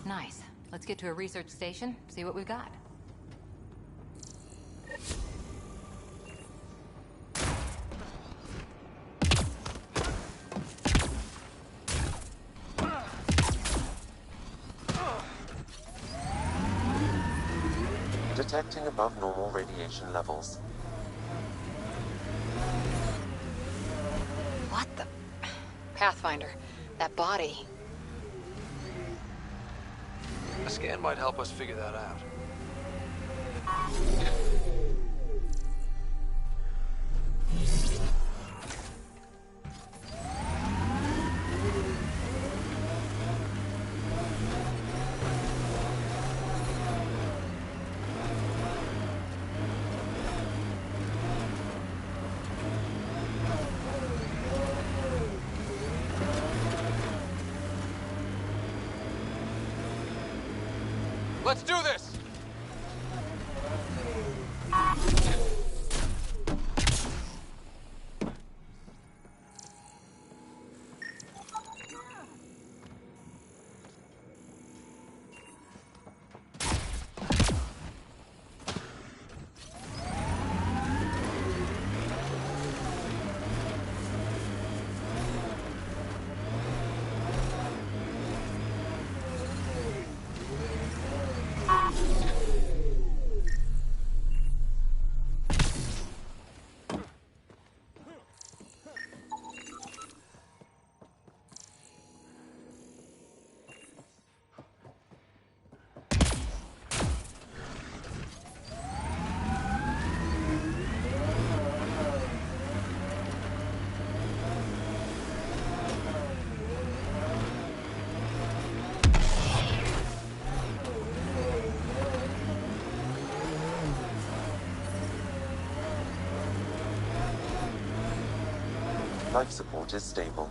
Nice. Let's get to a research station, see what we've got. Detecting above normal radiation levels. What the... Pathfinder, that body. A scan might help us figure that out. Let's do this! Life support is stable.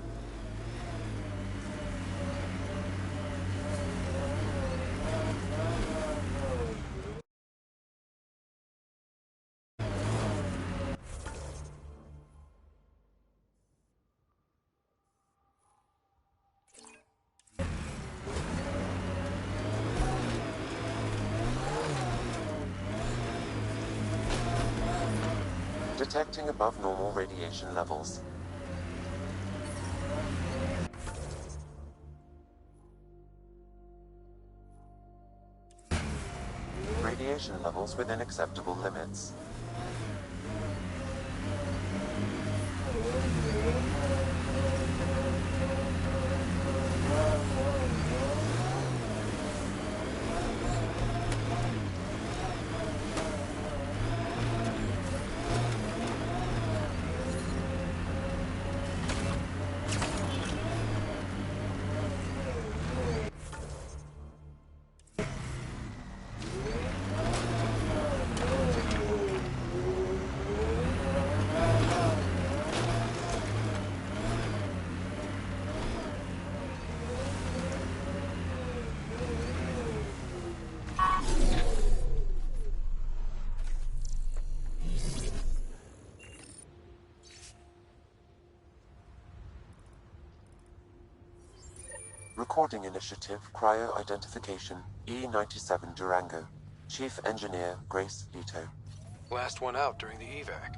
Detecting above normal radiation levels. Radiation levels within acceptable limits. Recording Initiative Cryo-Identification E-97 Durango. Chief Engineer Grace Leto. Last one out during the evac.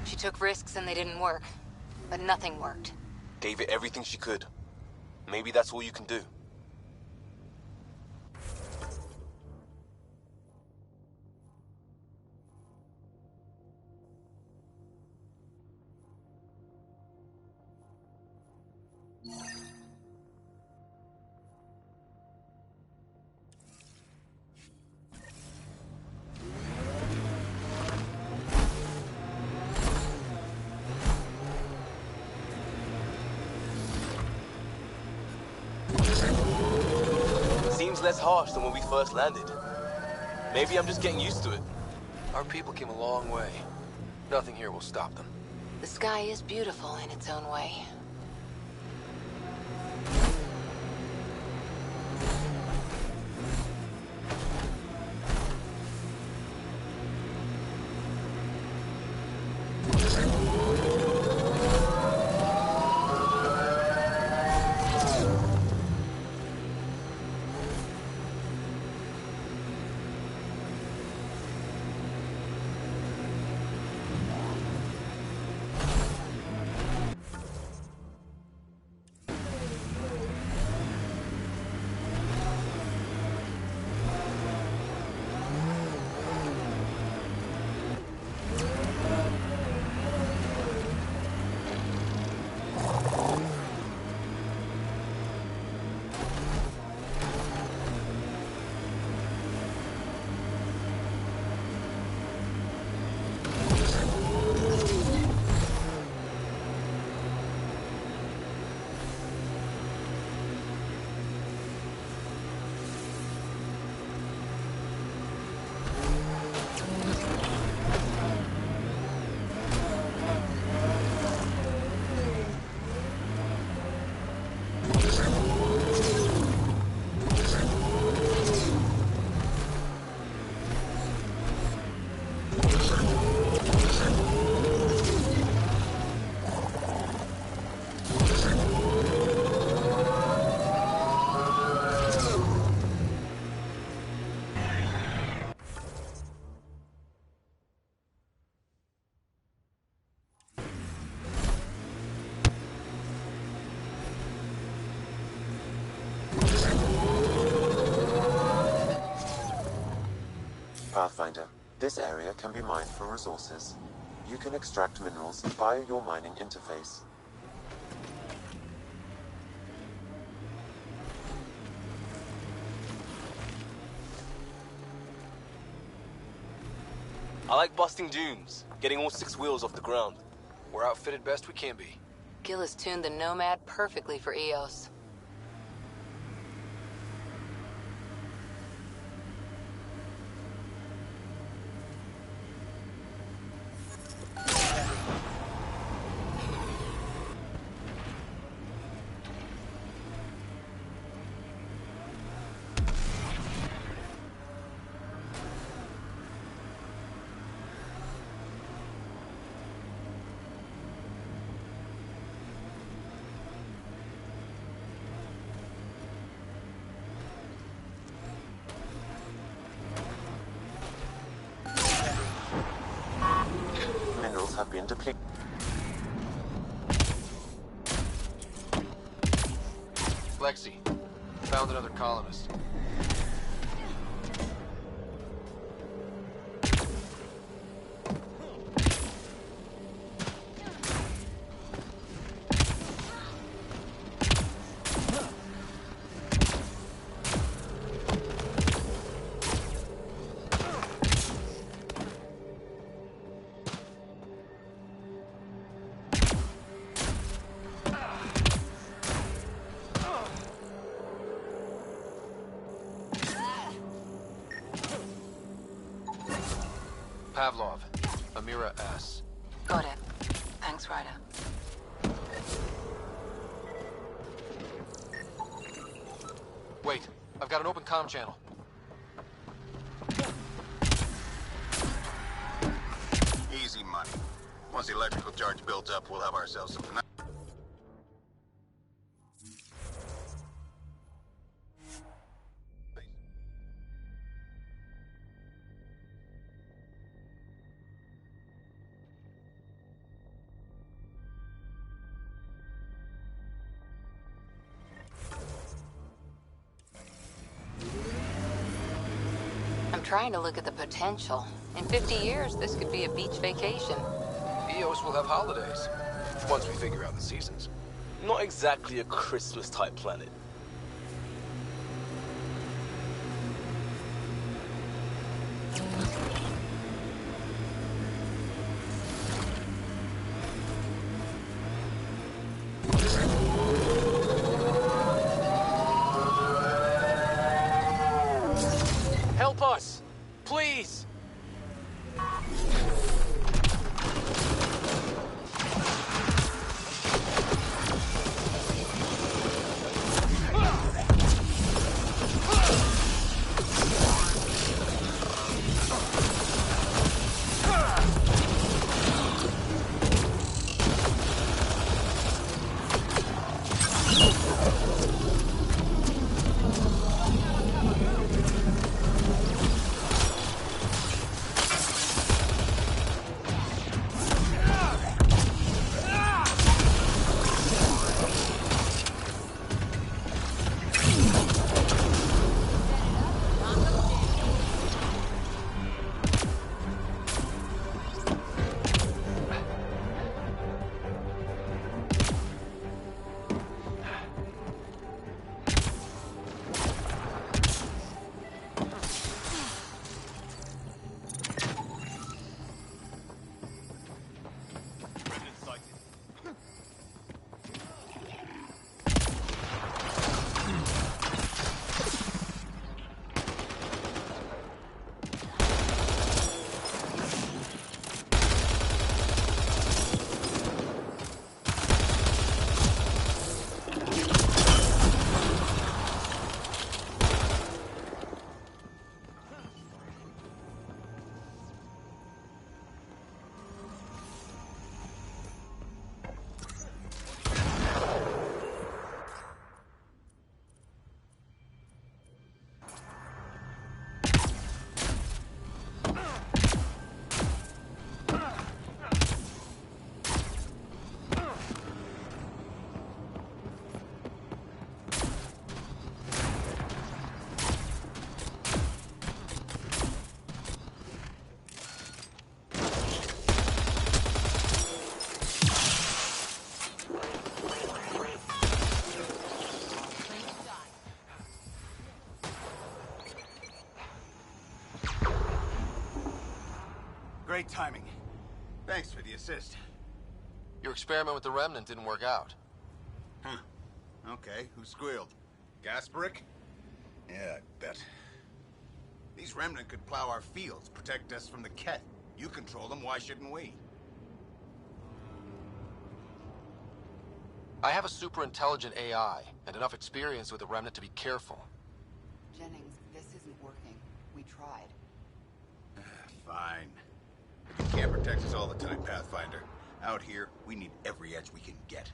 She took risks and they didn't work. But nothing worked. Gave it everything she could. Maybe that's all you can do. Seems less harsh than when we first landed. Maybe I'm just getting used to it. Our people came a long way. Nothing here will stop them. The sky is beautiful in its own way. Pathfinder, this area can be mined for resources. You can extract minerals via your mining interface. I like busting dunes, getting all 6 wheels off the ground. We're outfitted best we can be. Gil has tuned the Nomad perfectly for Eos. Minerals have been depleted. Lexi, found another colonist. Pavlov, Amira S. Got it. Thanks, Ryder. Wait, I've got an open comm channel. Easy money. Once the electrical charge builds up, we'll have ourselves some nice. I'm trying to look at the potential. In 50 years, this could be a beach vacation. Eos will have holidays, once we figure out the seasons. Not exactly a Christmas-type planet. Help us! Please! Great timing. Thanks for the assist. Your experiment with the Remnant didn't work out. Huh. Okay, who squealed? Gasparic? Yeah, I bet. These Remnant could plow our fields, protect us from the Ket. You control them, why shouldn't we? I have a super intelligent AI, and enough experience with the Remnant to be careful. Jennings, this isn't working. We tried. Fine. But you can't protect us all the time, Pathfinder. Out here, we need every edge we can get.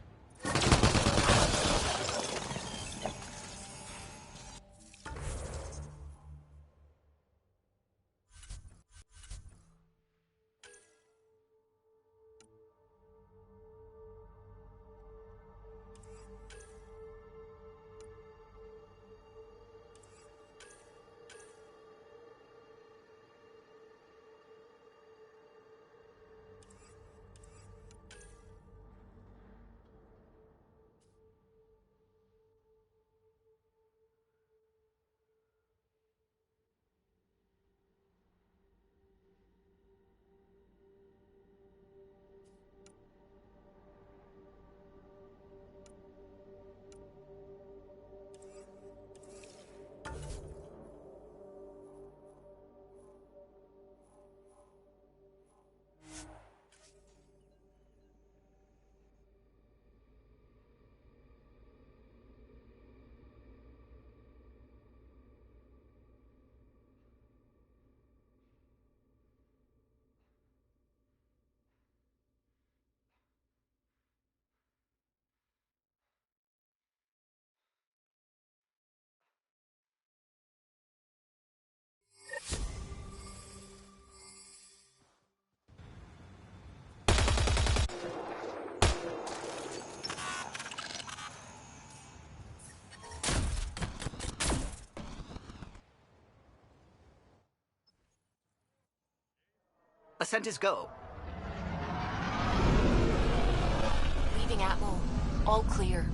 Ascent is go. Leaving Atmo. All clear.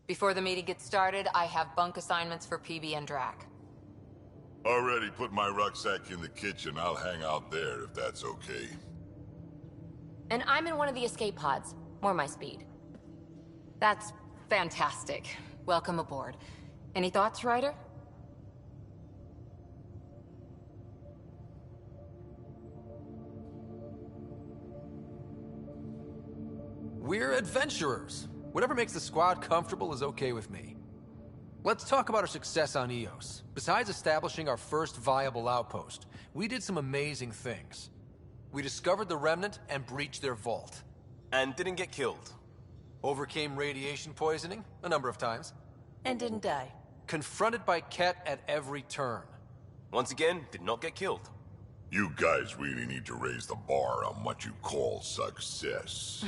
Before the meeting gets started, I have bunk assignments for PB and Drac. Already put my rucksack in the kitchen. I'll hang out there if that's okay. And I'm in one of the escape pods. More my speed. That's fantastic. Welcome aboard. Any thoughts, Ryder? We're adventurers. Whatever makes the squad comfortable is okay with me. Let's talk about our success on Eos. Besides establishing our first viable outpost, we did some amazing things. We discovered the Remnant and breached their vault. And didn't get killed. Overcame radiation poisoning a number of times. And didn't die. Confronted by Ket at every turn. Once again, did not get killed. You guys really need to raise the bar on what you call success.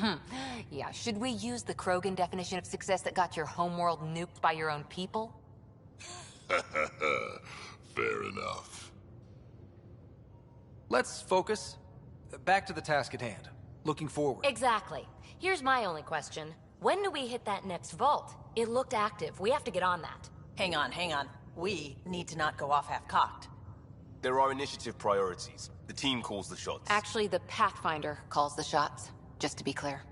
Yeah, should we use the Krogan definition of success that got your homeworld nuked by your own people? Fair enough. Let's focus. Back to the task at hand. Looking forward. Exactly. Here's my only question. When do we hit that next vault? It looked active. We have to get on that. Hang on, hang on. We need to not go off half-cocked. There are initiative priorities. The team calls the shots. Actually, the Pathfinder calls the shots, just to be clear.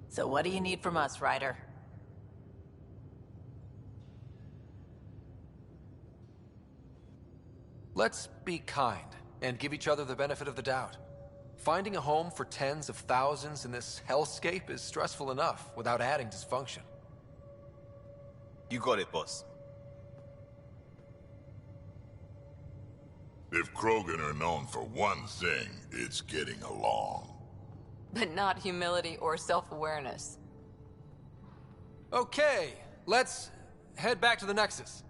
So what do you need from us, Ryder? Let's be kind and give each other the benefit of the doubt. Finding a home for tens of thousands in this hellscape is stressful enough without adding dysfunction. You got it, boss. If Krogan are known for one thing, it's getting along. But not humility or self-awareness. Okay, let's head back to the Nexus.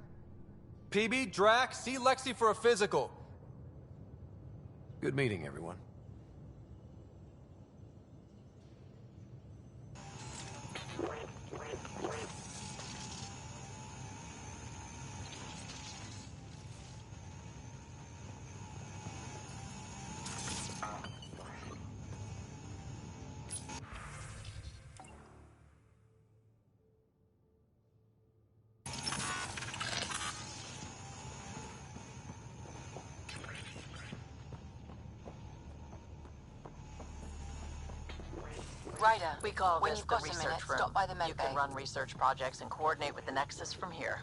PB, Drac, see Lexi for a physical. Good meeting, everyone. Ryder, We call when this you've the got a research minute, room. stop by the med You bay. can run research projects and coordinate with the Nexus from here.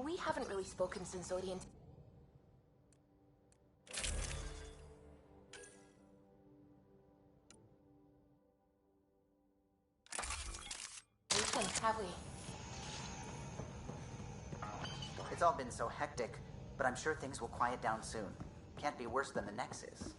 We haven't really spoken since Orient. Have we? It's all been so hectic, but I'm sure things will quiet down soon. Can't be worse than the Nexus.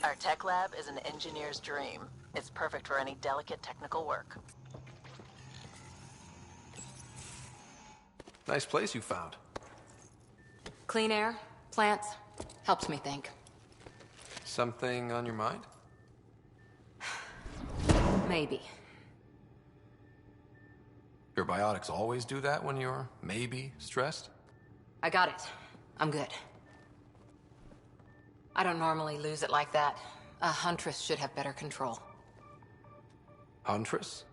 Our tech lab is an engineer's dream. It's perfect for any delicate technical work. Nice place you found. Clean air, plants, helps me think. Something on your mind? Maybe. Your biotics always do that when you're maybe stressed? I got it. I'm good. I don't normally lose it like that. A huntress should have better control. Huntress?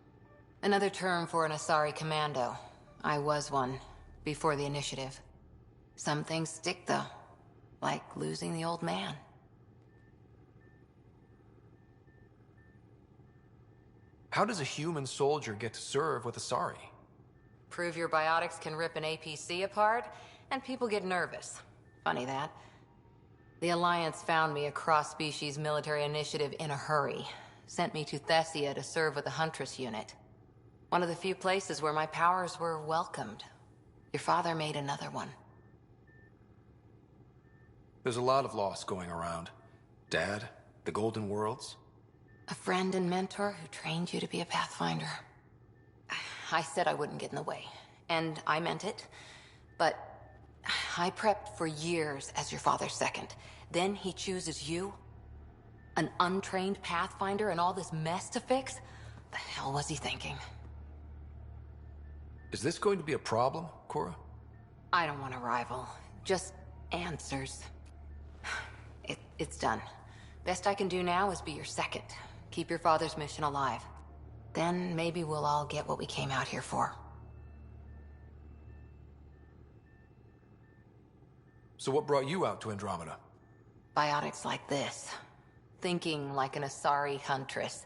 Another term for an Asari commando. I was one, before the initiative. Some things stick, though. Like losing the old man. How does a human soldier get to serve with Asari? Prove your biotics can rip an APC apart, and people get nervous. Funny that. The Alliance found me a cross-species military initiative in a hurry. Sent me to Thessia to serve with the Huntress unit. One of the few places where my powers were welcomed. Your father made another one. There's a lot of loss going around. Dad, the Golden Worlds. A friend and mentor who trained you to be a Pathfinder. I said I wouldn't get in the way, and I meant it. But I prepped for years as your father's second. Then he chooses you? An untrained Pathfinder and all this mess to fix? The hell was he thinking? Is this going to be a problem, Cora? I don't want a rival. Just answers. It's done. Best I can do now is be your second. Keep your father's mission alive. Then maybe we'll all get what we came out here for. So what brought you out to Andromeda? Biotics like this. Thinking like an Asari huntress.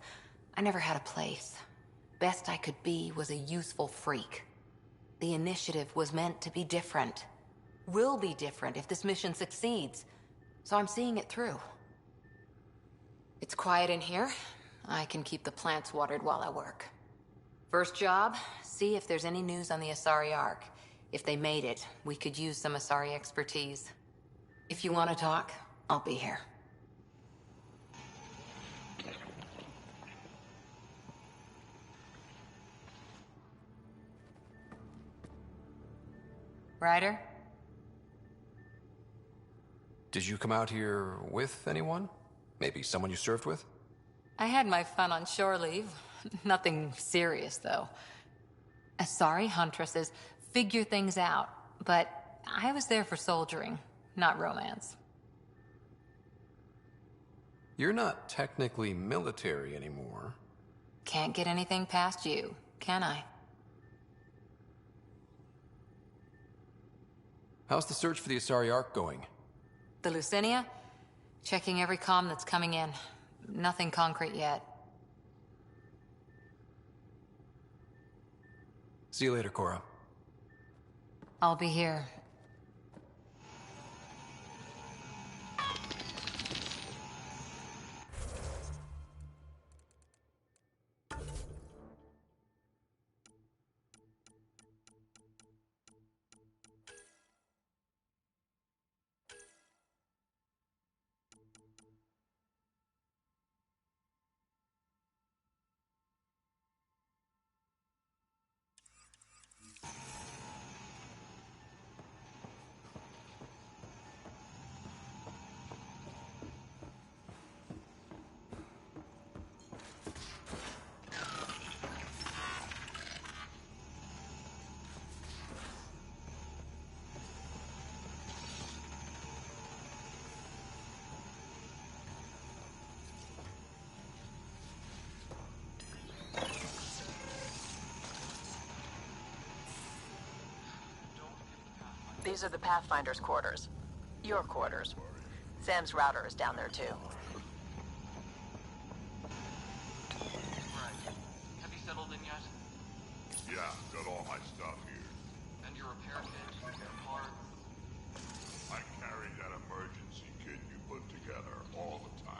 I never had a place. Best I could be was a useful freak. The initiative was meant to be different. Will be different if this mission succeeds. So I'm seeing it through. It's quiet in here. I can keep the plants watered while I work. First job, see if there's any news on the Asari Ark. If they made it, we could use some Asari expertise. If you want to talk, I'll be here. Ryder? Did you come out here with anyone? Maybe someone you served with? I had my fun on shore leave. Nothing serious, though. Asari huntresses figure things out, but I was there for soldiering, not romance. You're not technically military anymore. Can't get anything past you, can I? How's the search for the Asari Ark going? The Lucinia? Checking every comm that's coming in. Nothing concrete yet. See you later, Cora. I'll be here. These are the Pathfinder's quarters. Your quarters. Sam's router is down there, too. Have you settled in yet? Yeah, got all my stuff here. And your repair kit, your parts? I carry that emergency kit you put together all the time.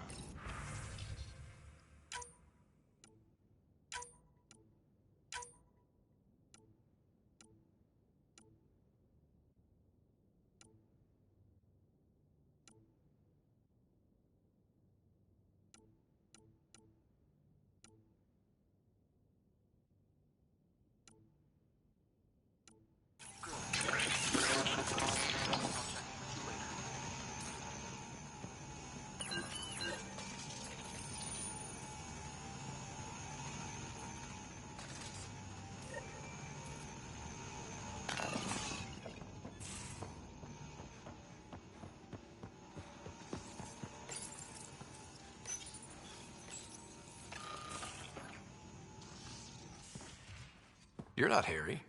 You're not Harry.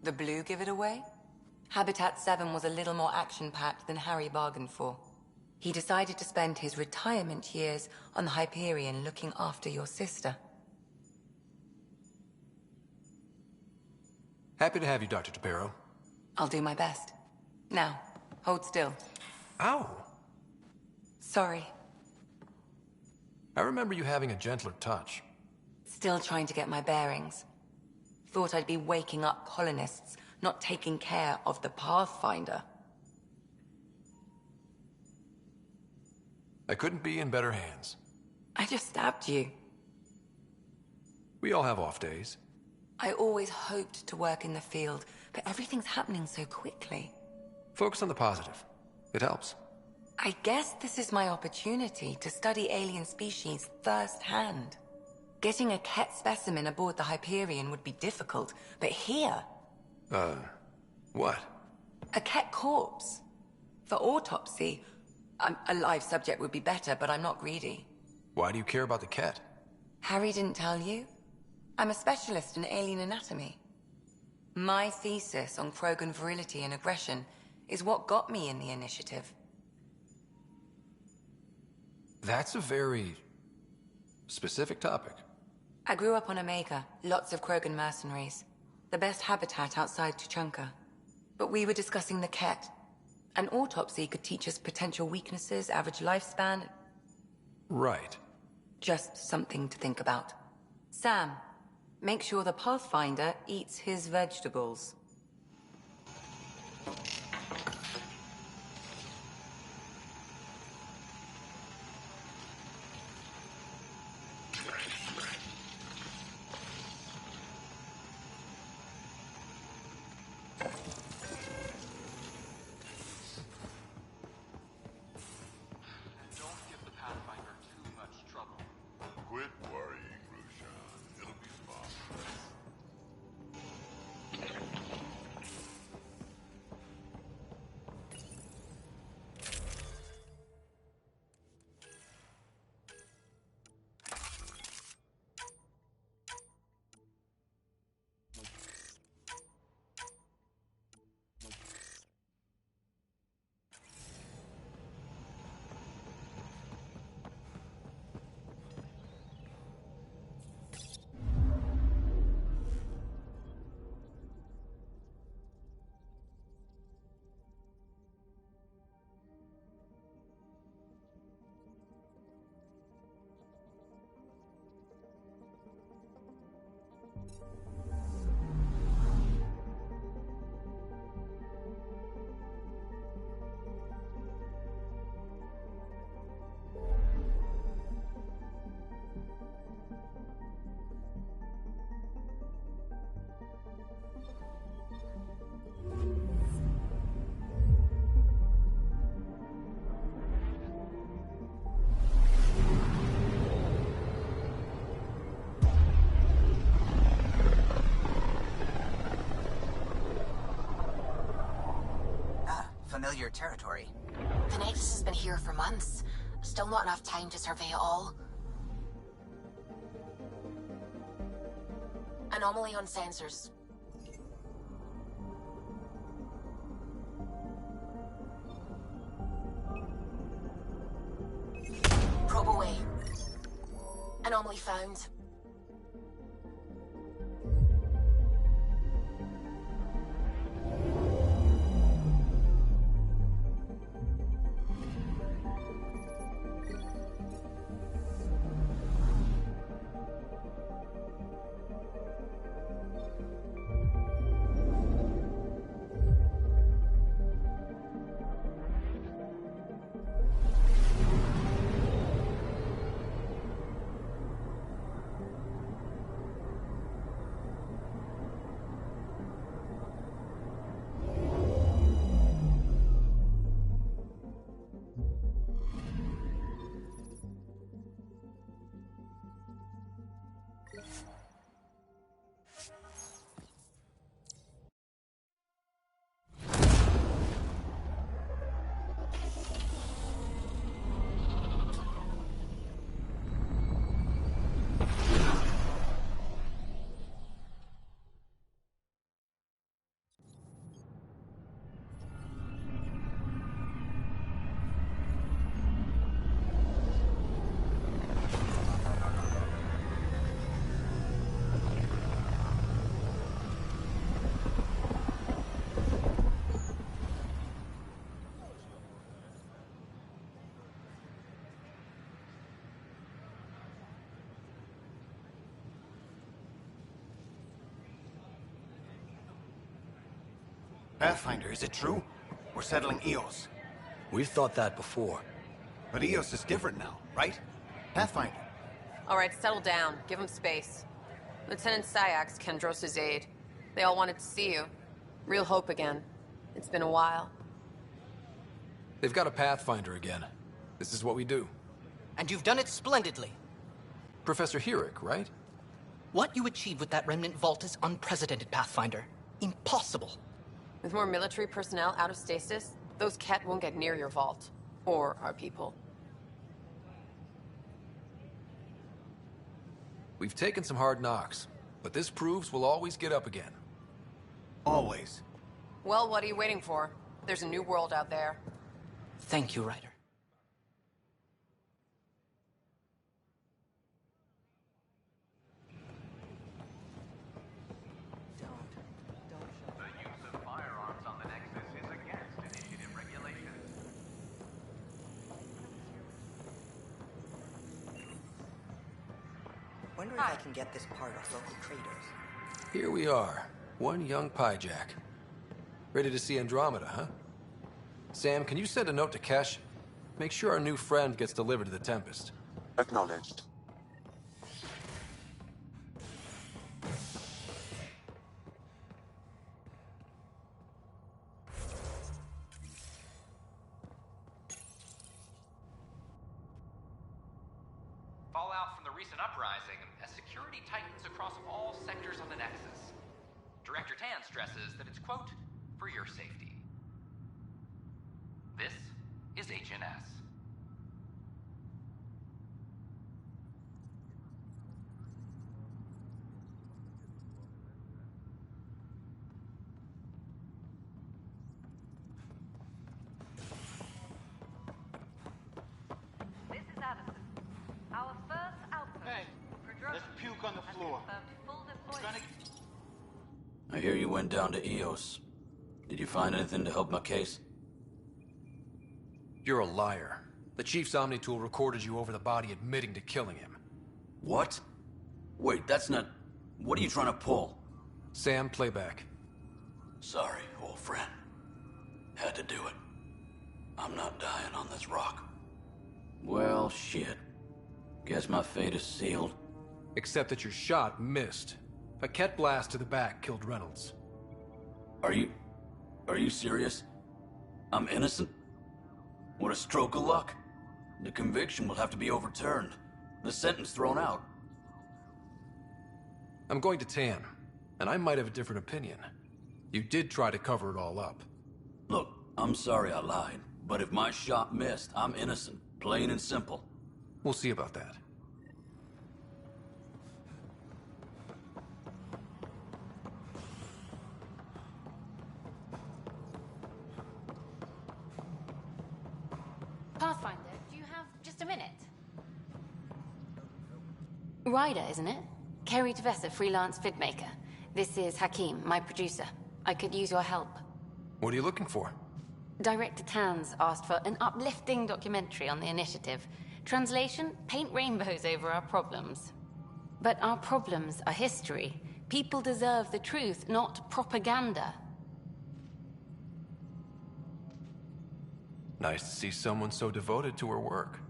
The blue give it away? Habitat 7 was a little more action-packed than Harry bargained for. He decided to spend his retirement years on the Hyperion looking after your sister. Happy to have you, Dr. Tapero. I'll do my best. Now, hold still. Ow! Sorry. I remember you having a gentler touch. Still trying to get my bearings. Thought I'd be waking up colonists, not taking care of the Pathfinder. I couldn't be in better hands. I just stabbed you. We all have off days. I always hoped to work in the field, but everything's happening so quickly. Focus on the positive. It helps. I guess this is my opportunity to study alien species firsthand. Getting a Ket specimen aboard the Hyperion would be difficult, but here... what? A Ket corpse. For autopsy, a live subject would be better, but I'm not greedy. Why do you care about the Ket? Harry didn't tell you? I'm a specialist in alien anatomy. My thesis on Krogan virility and aggression is what got me in the initiative. That's a very... specific topic. I grew up on Omega, lots of Krogan mercenaries. The best habitat outside Tuchanka. But we were discussing the Ket. An autopsy could teach us potential weaknesses, average lifespan. Right. Just something to think about. Sam, make sure the Pathfinder eats his vegetables. Quit worrying, Rushan. It'll be fine. Familiar territory. The Nexus has been here for months. Still not enough time to survey it all. Anomaly on sensors. Probe away. Anomaly found. Pathfinder, is it true? We're settling Eos. We've thought that before. But Eos is different now, right? Pathfinder. All right, settle down. Give him space. Lieutenant Syax, Kendros' aide. They all wanted to see you. Real hope again. It's been a while. They've got a Pathfinder again. This is what we do. And you've done it splendidly. Professor Herrick, right? What you achieved with that remnant vault is unprecedented, Pathfinder. Impossible. With more military personnel out of stasis, those Ket won't get near your vault. Or our people. We've taken some hard knocks, but this proves we'll always get up again. Always. Well, what are you waiting for? There's a new world out there. Thank you, Ryder. Wonder if I can get this part off local traders. Here we are, one young piejack. Ready to see Andromeda, huh? Sam, can you send a note to Kesh? Make sure our new friend gets delivered to the Tempest. Acknowledged. Fallout from the recent uprising as security tightens across all sectors on the Nexus. Director Tan stresses that it's, quote, for your safety. This is HNS. This is Addison. Our first outpost. Hey, let's puke on the floor. I hear you went down to Eos. Did you find anything to help my case? You're a liar. The Chief's Omnitool recorded you over the body admitting to killing him. What? Wait, that's not... What are you trying to pull? Sam, playback. Sorry, old friend. Had to do it. I'm not dying on this rock. Well, shit. Guess my fate is sealed. Except that your shot missed. A Ket blast to the back killed Reynolds. Are you serious? I'm innocent? What a stroke of luck. The conviction will have to be overturned. The sentence thrown out. I'm going to Tan, and I might have a different opinion. You did try to cover it all up. Look, I'm sorry I lied, but if my shot missed, I'm innocent. Plain and simple. We'll see about that. Pathfinder, do you have just a minute? Ryder, isn't it? Kerry Tavessa, freelance vidmaker. This is Hakim, my producer. I could use your help. What are you looking for? Director Tanz asked for an uplifting documentary on the initiative. Translation, paint rainbows over our problems. But our problems are history. People deserve the truth, not propaganda. Nice to see someone so devoted to her work.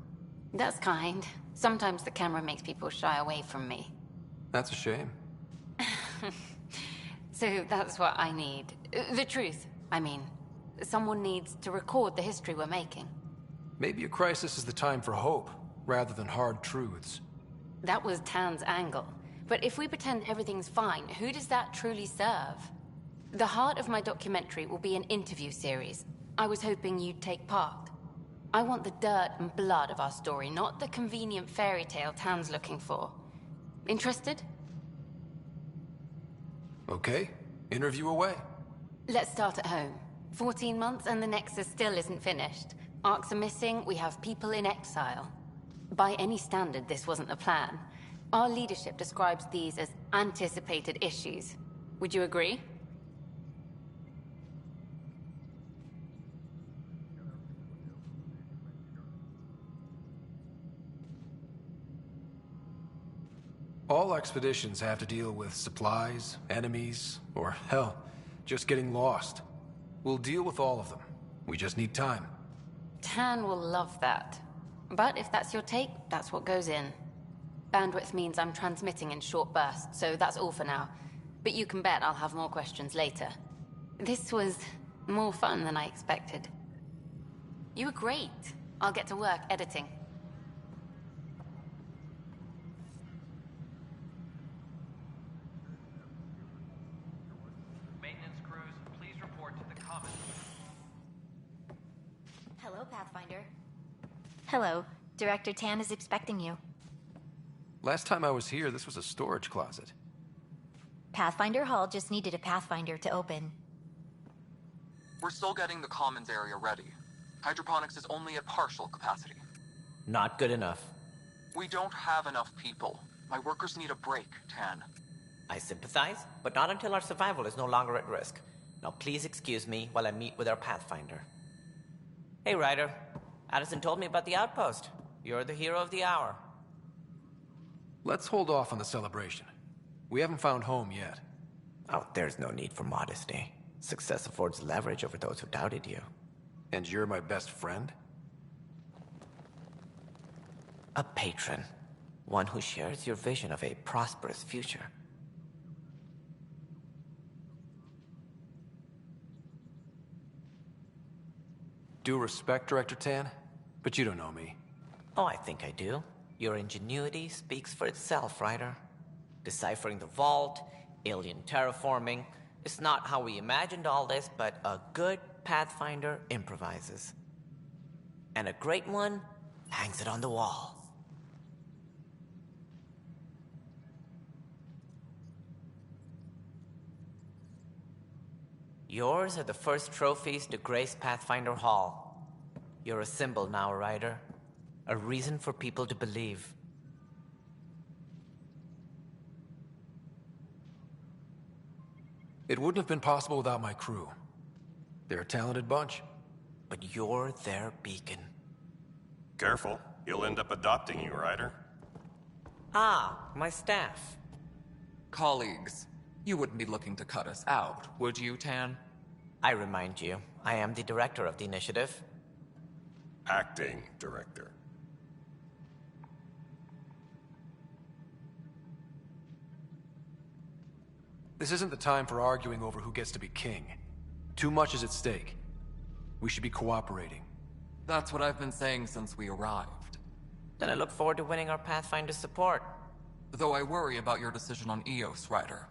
That's kind. Sometimes the camera makes people shy away from me. That's a shame. So that's what I need. The truth, I mean. Someone needs to record the history we're making. Maybe a crisis is the time for hope, rather than hard truths. That was Tan's angle. But if we pretend everything's fine, who does that truly serve? The heart of my documentary will be an interview series. I was hoping you'd take part. I want the dirt and blood of our story, not the convenient fairy tale Tan's looking for. Interested? Okay, interview away. Let's start at home. 14 months and the Nexus still isn't finished. Arcs are missing, we have people in exile. By any standard, this wasn't the plan. Our leadership describes these as anticipated issues. Would you agree? All expeditions have to deal with supplies, enemies, or hell, just getting lost. We'll deal with all of them. We just need time. Tan will love that. But if that's your take, that's what goes in. Bandwidth means I'm transmitting in short bursts, so that's all for now. But you can bet I'll have more questions later. This was more fun than I expected. You were great. I'll get to work editing. Maintenance crews, please report to the common. Hello, Pathfinder. Hello. Director Tan is expecting you. Last time I was here, this was a storage closet. Pathfinder Hall just needed a Pathfinder to open. We're still getting the commons area ready. Hydroponics is only at partial capacity. Not good enough. We don't have enough people. My workers need a break, Tan. I sympathize, but not until our survival is no longer at risk. Now please excuse me while I meet with our Pathfinder. Hey, Ryder. Addison told me about the outpost. You're the hero of the hour. Let's hold off on the celebration. We haven't found home yet. Oh, there's no need for modesty. Success affords leverage over those who doubted you. And you're my best friend? A patron. One who shares your vision of a prosperous future. Due respect, Director Tan, but you don't know me. Oh, I think I do. Your ingenuity speaks for itself, Ryder. Deciphering the vault, alien terraforming. It's not how we imagined all this, but a good Pathfinder improvises. And a great one hangs it on the wall. Yours are the first trophies to grace Pathfinder Hall. You're a symbol now, Ryder. A reason for people to believe. It wouldn't have been possible without my crew. They're a talented bunch. But you're their beacon. Careful. He'll end up adopting you, Ryder. Ah, my staff. Colleagues, you wouldn't be looking to cut us out, would you, Tan? I remind you, I am the director of the initiative. Acting director. This isn't the time for arguing over who gets to be king. Too much is at stake. We should be cooperating. That's what I've been saying since we arrived. Then I look forward to winning our Pathfinder support. Though I worry about your decision on Eos, Ryder.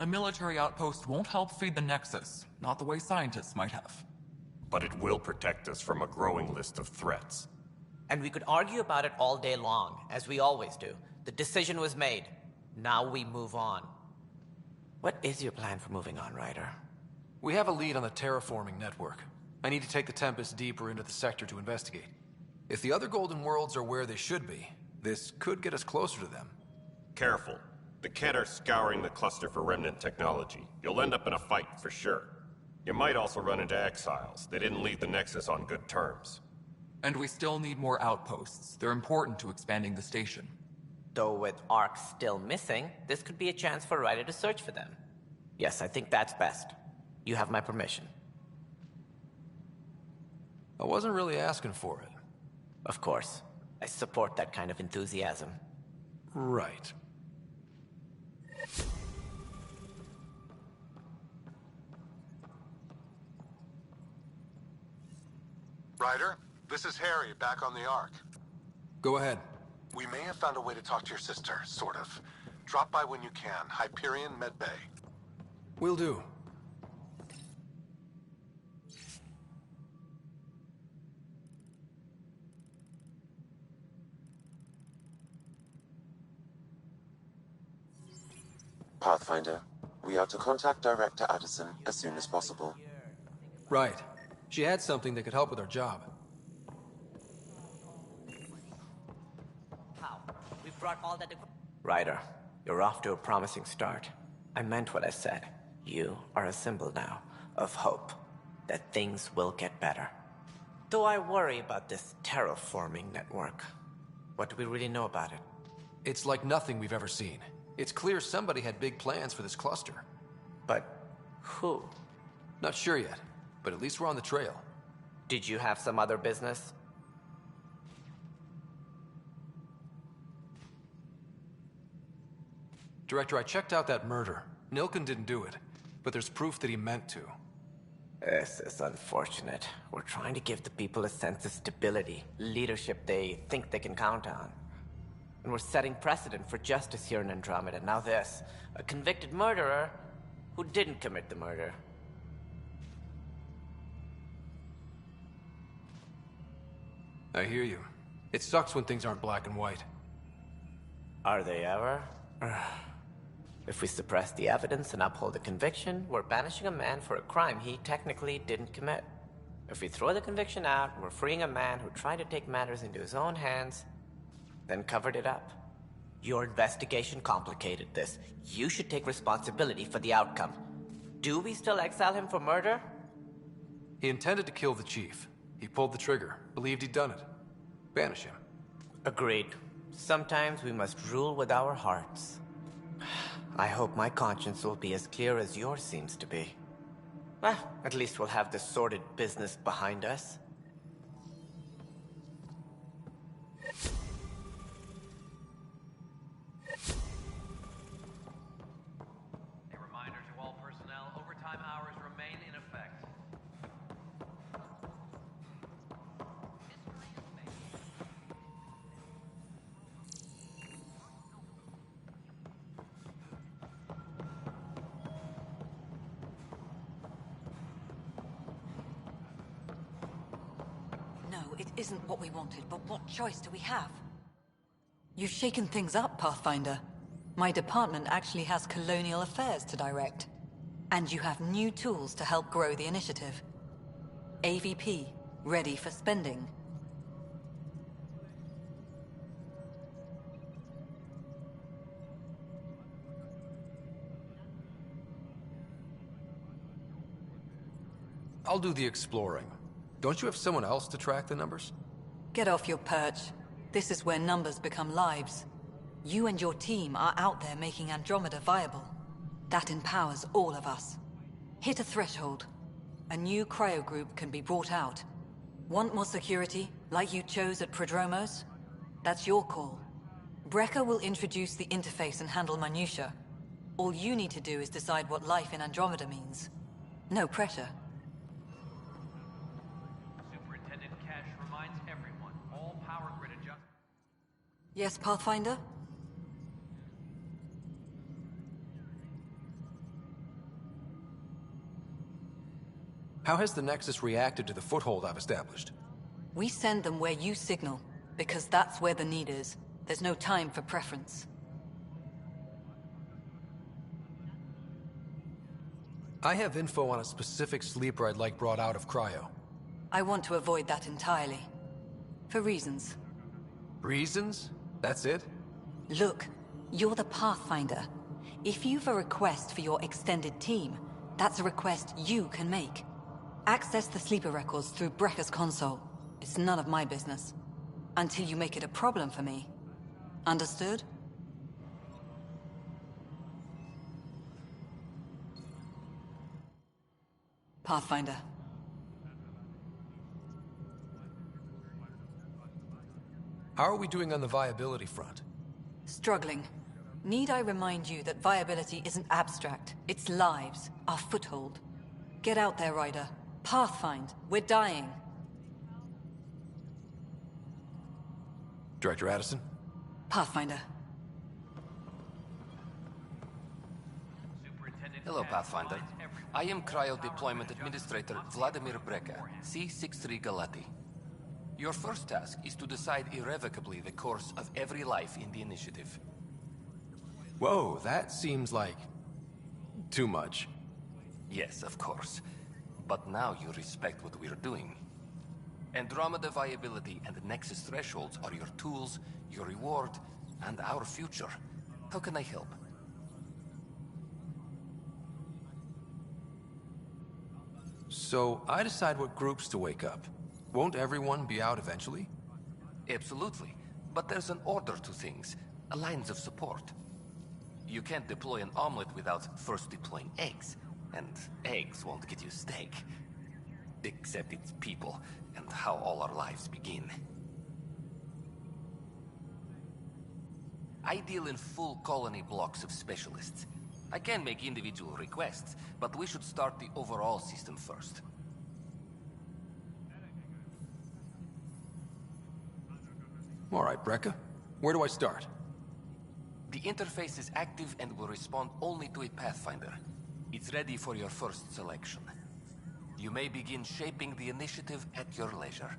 A military outpost won't help feed the Nexus, not the way scientists might have. But it will protect us from a growing list of threats. And we could argue about it all day long, as we always do. The decision was made. Now we move on. What is your plan for moving on, Ryder? We have a lead on the terraforming network. I need to take the Tempest deeper into the sector to investigate. If the other Golden Worlds are where they should be, this could get us closer to them. Careful. The Kett are scouring the cluster for remnant technology. You'll end up in a fight, for sure. You might also run into exiles. They didn't leave the Nexus on good terms. And we still need more outposts. They're important to expanding the station. Though with Ark still missing, this could be a chance for Ryder to search for them. Yes, I think that's best. You have my permission. I wasn't really asking for it. Of course. I support that kind of enthusiasm. Right. Ryder, this is Harry, back on the Ark. Go ahead. We may have found a way to talk to your sister, sort of. Drop by when you can. Hyperion Med Bay. Will do. Pathfinder, we are to contact Director Addison as soon as possible. Right. She had something that could help with our job. How? We've brought all that... Ryder, you're off to a promising start. I meant what I said. You are a symbol now of hope that things will get better. Though I worry about this terraforming network. What do we really know about it? It's like nothing we've ever seen. It's clear somebody had big plans for this cluster. But who? Not sure yet. but at least we're on the trail. Did you have some other business? Director, I checked out that murder. Nilken didn't do it, but there's proof that he meant to. This is unfortunate. We're trying to give the people a sense of stability, leadership they think they can count on. And we're setting precedent for justice here in Andromeda. Now this, a convicted murderer who didn't commit the murder. I hear you. It sucks when things aren't black and white. Are they ever? If we suppress the evidence and uphold the conviction, we're banishing a man for a crime he technically didn't commit. If we throw the conviction out, we're freeing a man who tried to take matters into his own hands, then covered it up. Your investigation complicated this. You should take responsibility for the outcome. Do we still exile him for murder? He intended to kill the chief. He pulled the trigger, believed he'd done it. Banish him. Agreed. Sometimes we must rule with our hearts. I hope my conscience will be as clear as yours seems to be. Well, at least we'll have this sordid business behind us. A reminder to all personnel, overtime hours remain in effect. No, it isn't what we wanted, but what choice do we have? You've shaken things up, Pathfinder. My department actually has colonial affairs to direct. And you have new tools to help grow the initiative. AVP, ready for spending. I'll do the exploring. Don't you have someone else to track the numbers? Get off your perch. This is where numbers become lives. You and your team are out there making Andromeda viable. That empowers all of us. Hit a threshold. A new cryo group can be brought out. Want more security, like you chose at Prodromos? That's your call. Brecker will introduce the interface and handle minutiae. All you need to do is decide what life in Andromeda means. No pressure. Superintendent Cash reminds everyone, all power grid adjustments. Yes, Pathfinder? How has the Nexus reacted to the foothold I've established? We send them where you signal, because that's where the need is. There's no time for preference. I have info on a specific sleeper I'd like brought out of cryo. I want to avoid that entirely. For reasons. Reasons? That's it? Look, you're the Pathfinder. If you've a request for your extended team, that's a request you can make. Access the sleeper records through Brecker's console. It's none of my business. Until you make it a problem for me. Understood? Pathfinder. How are we doing on the viability front? Struggling. Need I remind you that viability isn't abstract, it's lives, our foothold. Get out there, Ryder. Pathfind, we're dying. Director Addison? Pathfinder. Hello, Pathfinder. I am Cryo Deployment Administrator Vladimir Brecker, C-63 Galati. Your first task is to decide irrevocably the course of every life in the initiative. Whoa, that seems like... too much. Yes, of course. But now you respect what we're doing. Andromeda viability and the Nexus thresholds are your tools, your reward, and our future. How can I help? So, I decide what groups to wake up. Won't everyone be out eventually? Absolutely. But there's an order to things, a lines of support. You can't deploy an omelet without first deploying eggs. And eggs won't get you steak. Except it's people, and how all our lives begin. I deal in full colony blocks of specialists. I can make individual requests, but we should start the overall system first. All right, Brekka. Where do I start? The interface is active and will respond only to a Pathfinder. It's ready for your first selection. You may begin shaping the initiative at your leisure.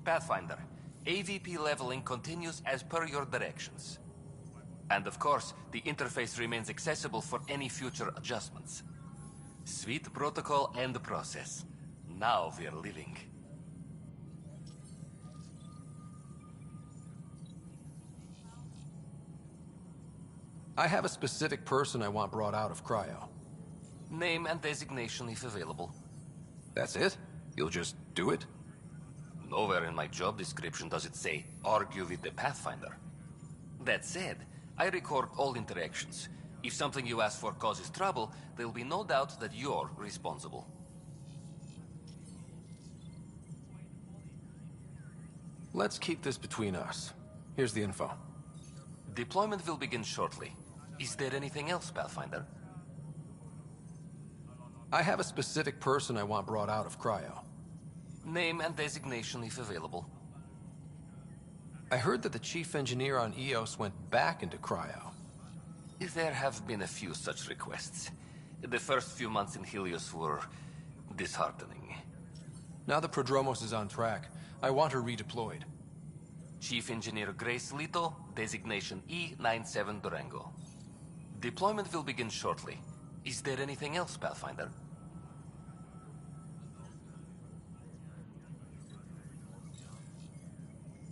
Pathfinder, AVP leveling continues as per your directions. And of course, the interface remains accessible for any future adjustments. Sweet protocol and process. Now we're living. I have a specific person I want brought out of cryo. Name and designation if available. That's it? You'll just do it? Nowhere in my job description does it say, argue with the Pathfinder. That said, I record all interactions. If something you ask for causes trouble, there'll be no doubt that you're responsible. Let's keep this between us. Here's the info. Deployment will begin shortly. Is there anything else, Pathfinder? I have a specific person I want brought out of cryo. Name and designation if available. I heard that the chief engineer on EOS went back into cryo. There have been a few such requests. The first few months in Helios were disheartening. Now the Prodromos is on track. I want her redeployed. Chief Engineer Grace Lito, designation E97 Durango. Deployment will begin shortly. Is there anything else, Pathfinder?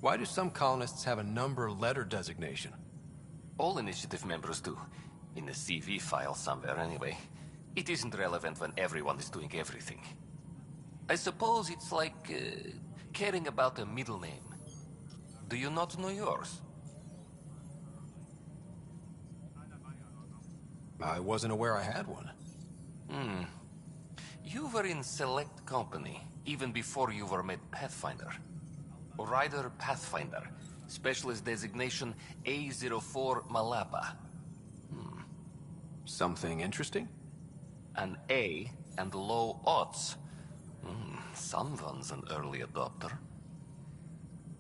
Why do some colonists have a number letter designation? All initiative members do. In the CV file somewhere anyway. It isn't relevant when everyone is doing everything. I suppose it's like caring about a middle name. Do you not know yours? I wasn't aware I had one. You were in select company, even before you were made Pathfinder. Rider Pathfinder, specialist designation A04 Malapa. Something interesting? An A and low odds. Someone's an early adopter.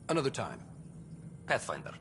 Another time. Pathfinder.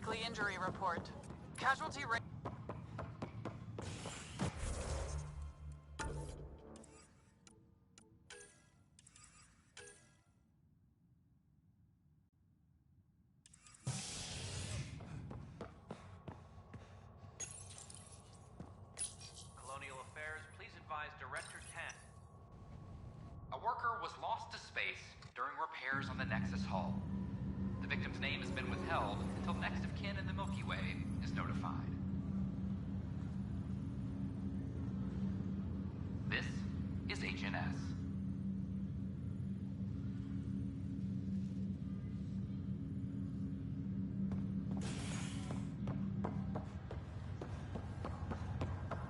weekly injury report. Casualty rate... Colonial Affairs, please advise Director Tan. A worker was lost to space during repairs on the Nexus hull. The victim's name has been withheld until next of kin in the Milky Way is notified. This is HNS.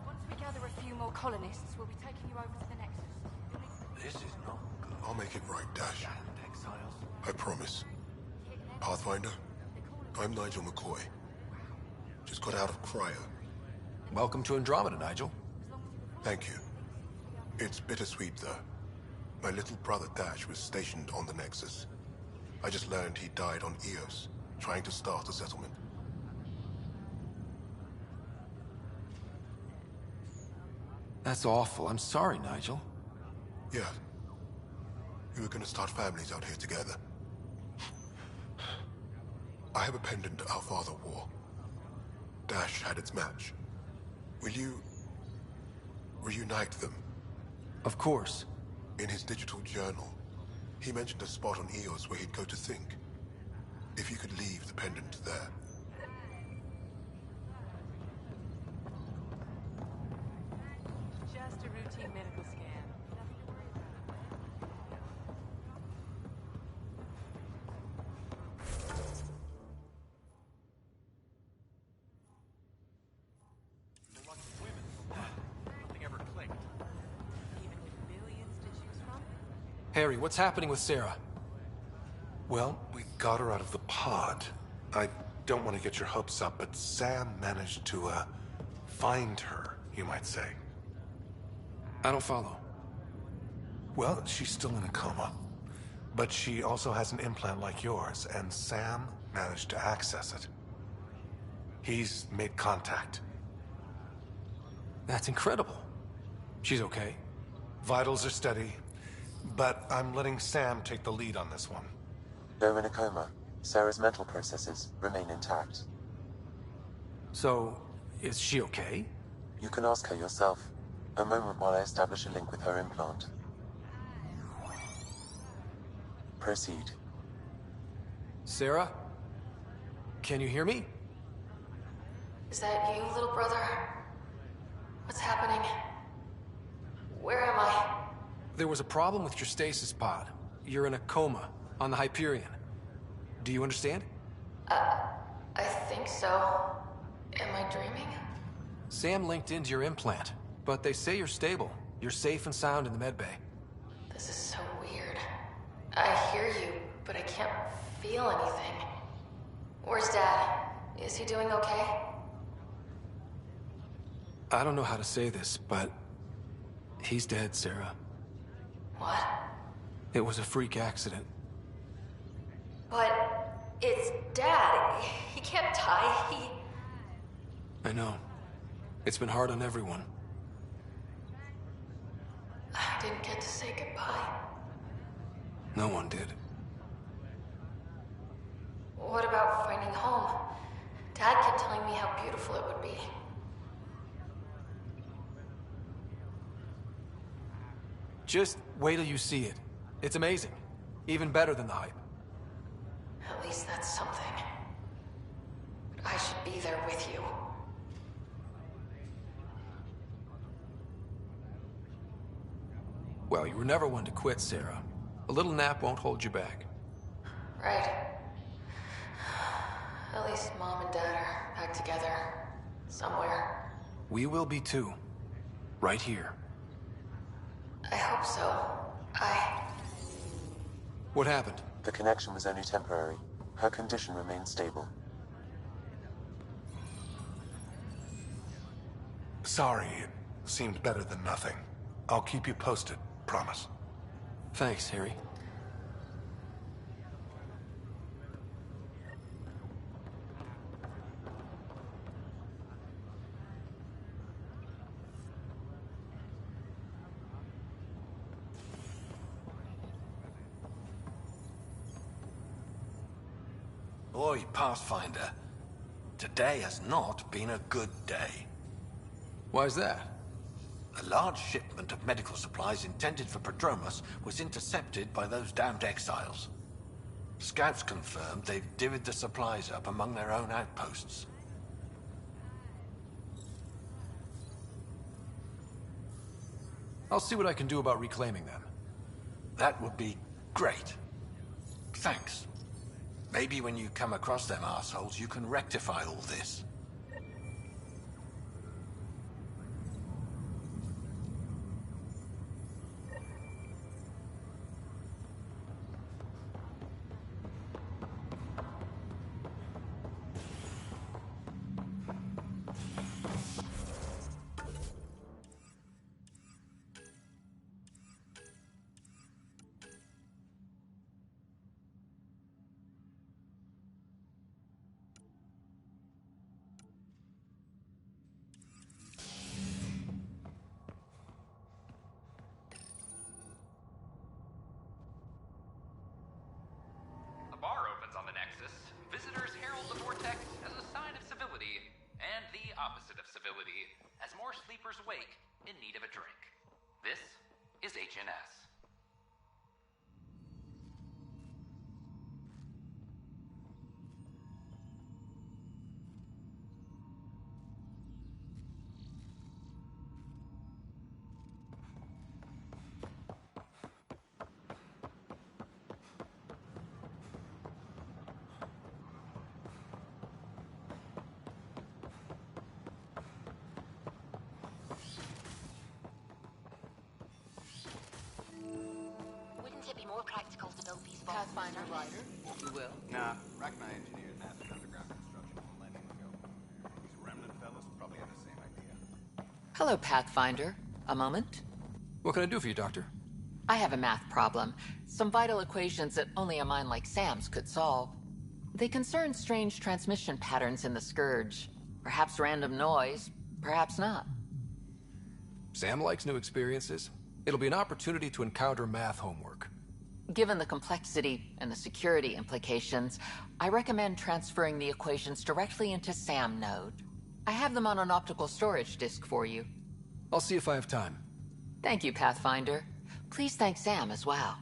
Once we gather a few more colonists, we'll be taking you over to the Nexus. This is not good. I'll make it right, Dash. I promise. Pathfinder, I'm Nigel McCoy. Just got out of cryo. Welcome to Andromeda, Nigel. Thank you. It's bittersweet, though. My little brother Dash was stationed on the Nexus. I just learned he died on Eos, trying to start a settlement. That's awful. I'm sorry, Nigel. Yeah. We were gonna start families out here together. I have a pendant our father wore. Dash had its match. Will you... reunite them? Of course. In his digital journal, he mentioned a spot on Eos where he'd go to think. If you could leave the pendant there. Just a routine medical scan. Nothing to worry Nothing ever clicked. Even with billions to choose from? Harry, what's happening with Sarah? Well, we got her out of the pod. I don't want to get your hopes up, but Sam managed to, find her, you might say. I don't follow. Well, she's still in a coma. But she also has an implant like yours, and Sam managed to access it. He's made contact. That's incredible. She's okay. Vitals are steady, but I'm letting Sam take the lead on this one. Though in a coma, Sarah's mental processes remain intact. So, is she okay? You can ask her yourself. A moment while I establish a link with her implant. Proceed. Sarah? Can you hear me? Is that you, little brother? What's happening? Where am I? There was a problem with your stasis pod. You're in a coma on the Hyperion. Do you understand? I think so. Am I dreaming? Sam linked into your implant, but they say you're stable. You're safe and sound in the medbay. This is so weird. I hear you, but I can't feel anything. Where's Dad? Is he doing okay? I don't know how to say this, but he's dead, Sarah. What? It was a freak accident. But it's Dad. He can't die. I know. It's been hard on everyone. I didn't get to say goodbye. No one did. What about finding home? Dad kept telling me how beautiful it would be. Just wait till you see it. It's amazing. Even better than the hype. At least that's something. But I should be there with you. Well, you were never one to quit, Sarah. A little nap won't hold you back. Right. At least Mom and Dad are back together. Somewhere. We will be too. Right here. I hope so. What happened? The connection was only temporary. Her condition remains stable. Sorry, it seemed better than nothing. I'll keep you posted, promise. Thanks, Harry. Boy, Pathfinder, today has not been a good day. Why's that? A large shipment of medical supplies intended for Prodromus was intercepted by those damned exiles. Scouts confirmed they've divvied the supplies up among their own outposts. I'll see what I can do about reclaiming them. That would be great. Thanks. Maybe when you come across them assholes, you can rectify all this. The bar opens on the Nexus. Visitors herald the vortex as a sign of civility, and the opposite of civility, as more sleepers wake in need of a drink. This is HNS. Wouldn't it be more practical to build these Pathfinder Rider, if you will? Nah, Rachni engineered massive underground construction a millennium ago. These remnant fellas probably had the same idea. Hello, Pathfinder. A moment? What can I do for you, Doctor? I have a math problem. Some vital equations that only a mind like Sam's could solve. They concern strange transmission patterns in the Scourge. Perhaps random noise, perhaps not. Sam likes new experiences. It'll be an opportunity to encounter math homework. Given the complexity and the security implications, I recommend transferring the equations directly into SAM node. I have them on an optical storage disk for you. I'll see if I have time. Thank you, Pathfinder. Please thank Sam as well.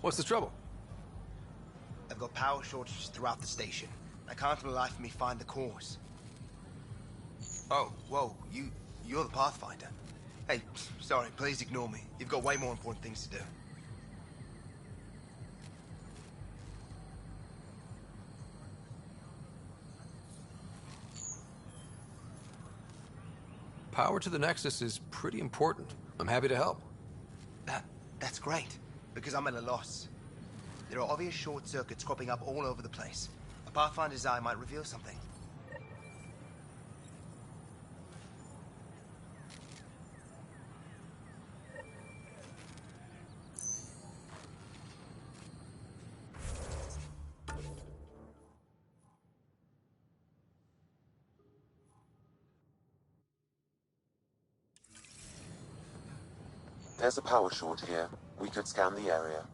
What's the trouble? I've got power shortages throughout the station. I can't for the life of me find the cause. Oh, whoa, you're the Pathfinder. Hey, sorry, please ignore me. You've got way more important things to do. Power to the Nexus is pretty important. I'm happy to help. That's great, because I'm at a loss. There are obvious short circuits cropping up all over the place. A Pathfinder's eye might reveal something. There's a power short here. We could scan the area.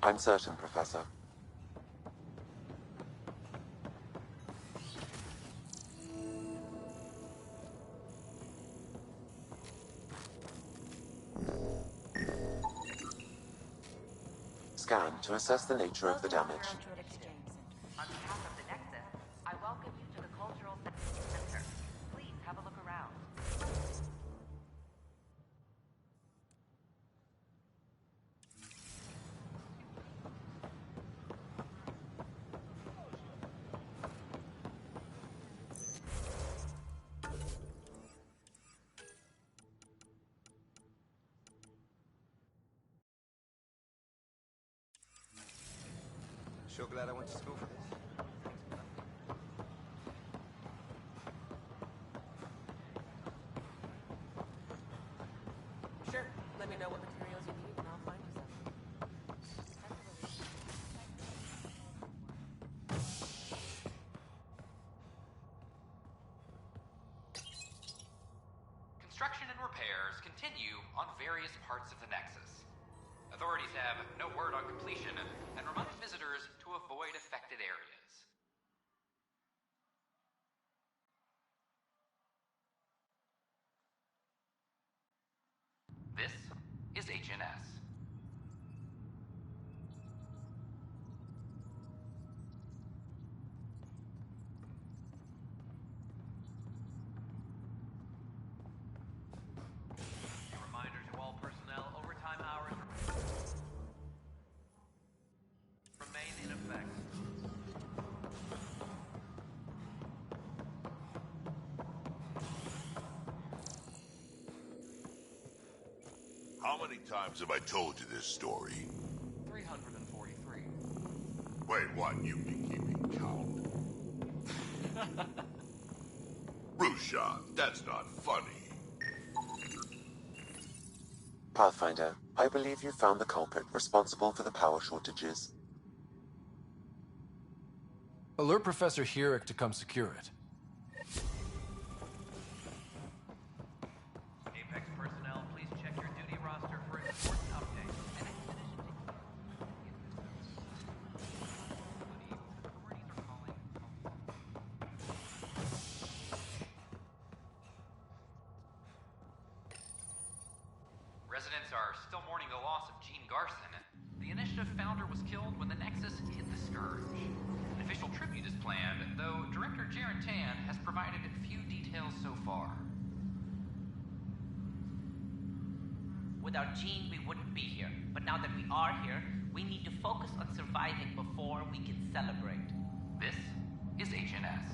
I'm certain, Professor. Scan to assess the nature of the damage. On behalf of the Nexus, I welcome you to the Cultural Center. Please have a look around. Sure glad I went to school for this. Sure. Let me know what materials you need and I'll find you some. Construction and repairs continue on various parts of the Nexus. Authorities have no word on completion and remind visitors to avoid affected areas. This is HNS. A reminder to all personnel, overtime hours remain in effect. How many times have I told you this story? 343. Wait, what? You've been keeping count. Rusha, that's not funny. Pathfinder, I believe you found the culprit responsible for the power shortages. Alert Professor Hurek to come secure it. Apex personnel, please check your duty roster for important updates. An expedition Residents are still mourning the loss of Gene Garson. The Initiative founder was killed when the Nexus hit the Scourge. An official tribute is planned, though Director Jaren Tan has provided few details so far. Without Gene, we wouldn't be here. But now that we are here, we need to focus on surviving before we can celebrate. This is HNS.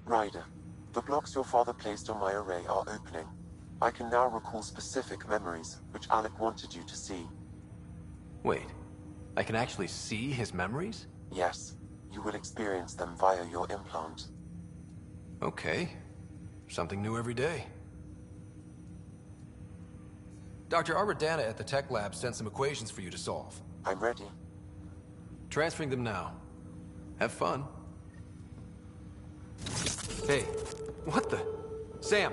Ryder, the blocks your father placed on my array are opening. I can now recall specific memories, which Alec wanted you to see. Wait, I can actually see his memories? Yes, you will experience them via your implant. Okay. Something new every day. Dr. Arbordana at the tech lab sent some equations for you to solve. I'm ready. Transferring them now. Have fun. Hey, what the? Sam!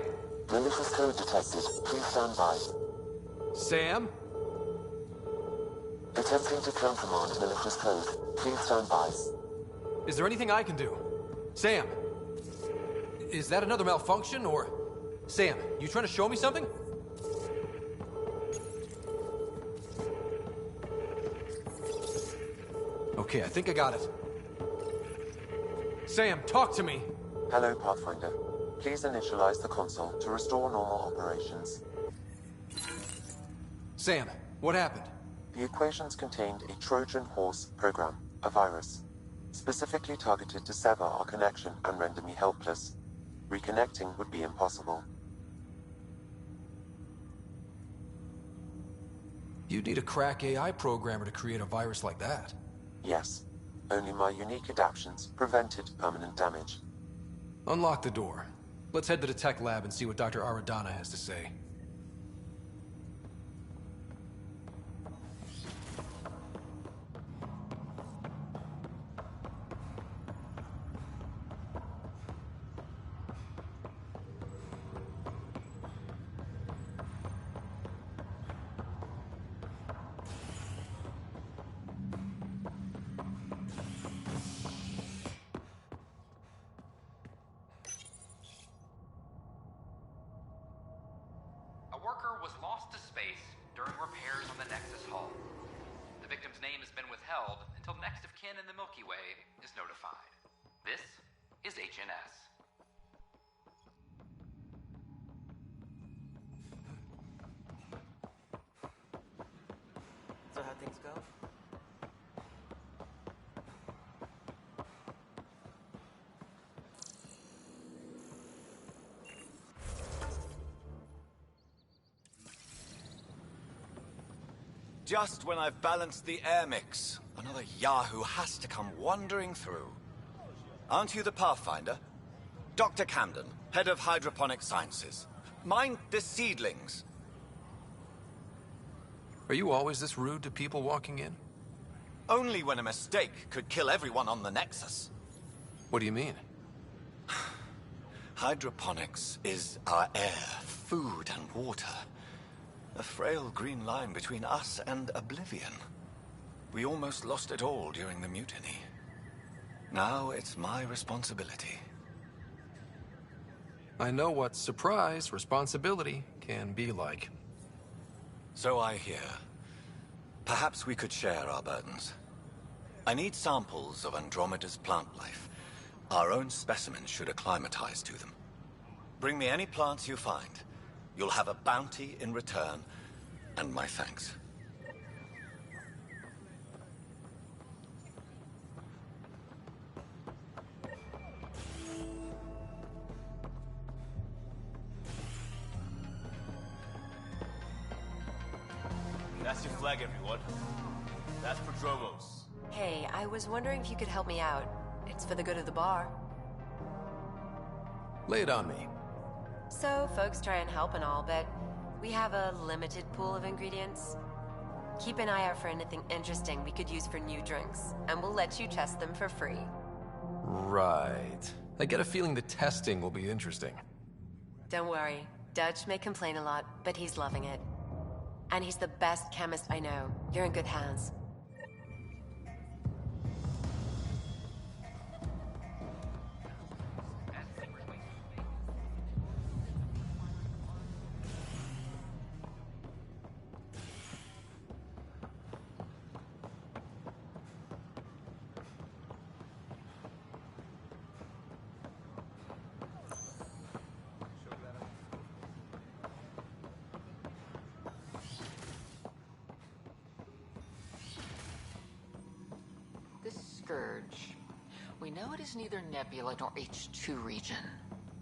Malicious code detected. Please stand by. Sam? Attempting to countermand malicious code. Please stand by. Is there anything I can do? Sam! Is that another malfunction, or... Sam, you trying to show me something? Okay, I think I got it. Sam, talk to me! Hello, Pathfinder. Please initialize the console to restore normal operations. Sam, what happened? The equations contained a Trojan horse program, a virus, specifically targeted to sever our connection and render me helpless. Reconnecting would be impossible. You'd need a crack AI programmer to create a virus like that. Yes. Only my unique adaptions prevented permanent damage. Unlock the door. Let's head to the tech lab and see what Dr. Aradana has to say. A worker was lost to space during repairs on the Nexus hull. The victim's name has been withheld until next of kin in the Milky Way is notified. This is HNS. So how things go? Just when I've balanced the air mix, another Yahoo has to come wandering through. Aren't you the Pathfinder? Dr. Camden, head of hydroponic sciences. Mind the seedlings. Are you always this rude to people walking in? Only when a mistake could kill everyone on the Nexus. What do you mean? Hydroponics is our air, food, and water. A frail green line between us and oblivion. We almost lost it all during the mutiny. Now it's my responsibility. I know what surprise responsibility can be like. So I hear. Perhaps we could share our burdens. I need samples of Andromeda's plant life. Our own specimens should acclimatize to them. Bring me any plants you find. You'll have a bounty in return, and my thanks. That's your flag, everyone. That's Prodromos. Hey, I was wondering if you could help me out. It's for the good of the bar. Lay it on me. So, folks try and help and all, but we have a limited pool of ingredients. Keep an eye out for anything interesting we could use for new drinks, and we'll let you test them for free. Right. I get a feeling the testing will be interesting. Don't worry. Dutch may complain a lot, but he's loving it. And he's the best chemist I know. You're in good hands. Scourge. We know it is neither nebula nor H2 region.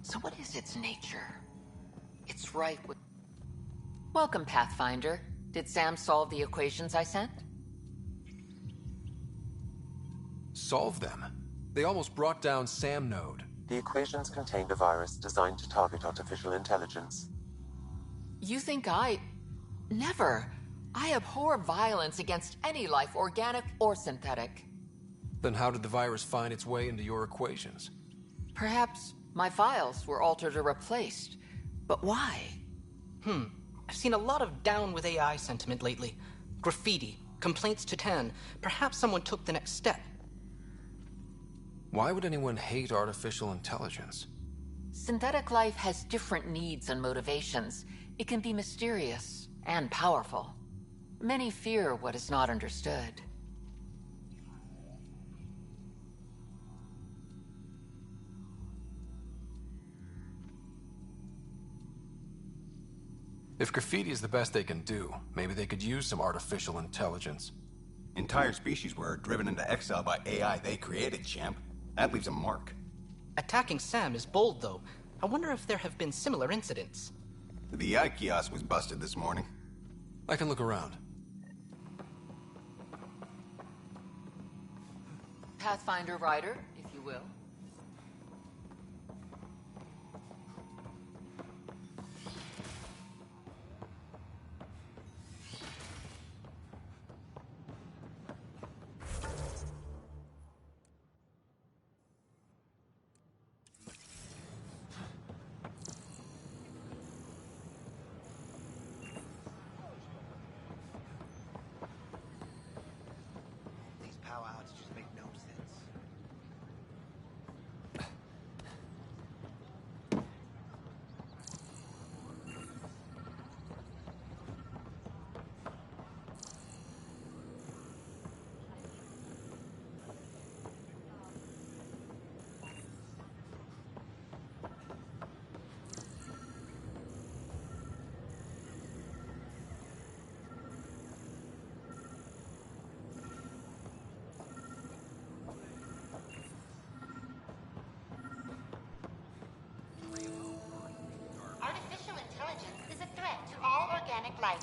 So what is its nature? It's rife with... Welcome, Pathfinder. Did Sam solve the equations I sent? Solve them? They almost brought down Sam Node. The equations contained a virus designed to target artificial intelligence. You think I... Never. I abhor violence against any life, organic or synthetic. Then how did the virus find its way into your equations? Perhaps my files were altered or replaced. But why? I've seen a lot of down with AI sentiment lately. Graffiti, complaints to 10. Perhaps someone took the next step. Why would anyone hate artificial intelligence? Synthetic life has different needs and motivations. It can be mysterious and powerful. Many fear what is not understood. If graffiti is the best they can do, maybe they could use some artificial intelligence. Entire species were driven into exile by AI they created, champ. That leaves a mark. Attacking Sam is bold, though. I wonder if there have been similar incidents. The eye kiosk was busted this morning. I can look around. Pathfinder Rider, if you will. These power outages make no sense. Artificial intelligence is a threat to all organic life.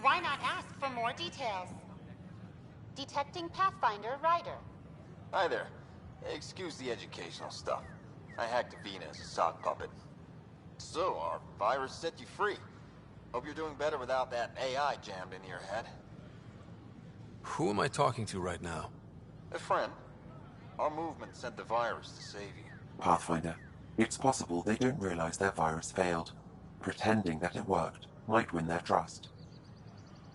Why not ask for more details? Detecting Pathfinder Rider. Hi there. Excuse the educational stuff. I hacked Avina as a sock puppet. So, our virus set you free. Hope you're doing better without that AI jammed into your head. Who am I talking to right now? A friend. Our movement sent the virus to save you. Pathfinder, it's possible they don't realize their virus failed. Pretending that it worked might win their trust.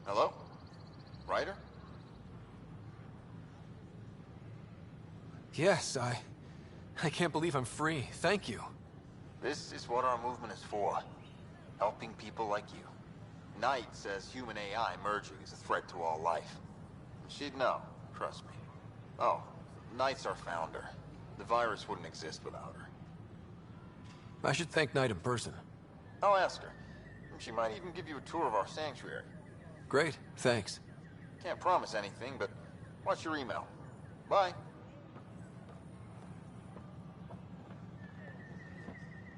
Hello? Ryder? Yes, I can't believe I'm free. Thank you. This is what our movement is for. Helping people like you. Knight says human AI merging is a threat to all life. She'd know, trust me. Oh, Knight's our founder. The virus wouldn't exist without her. I should thank Knight in person. I'll ask her. She might even give you a tour of our sanctuary. Great, thanks. Can't promise anything, but watch your email. Bye.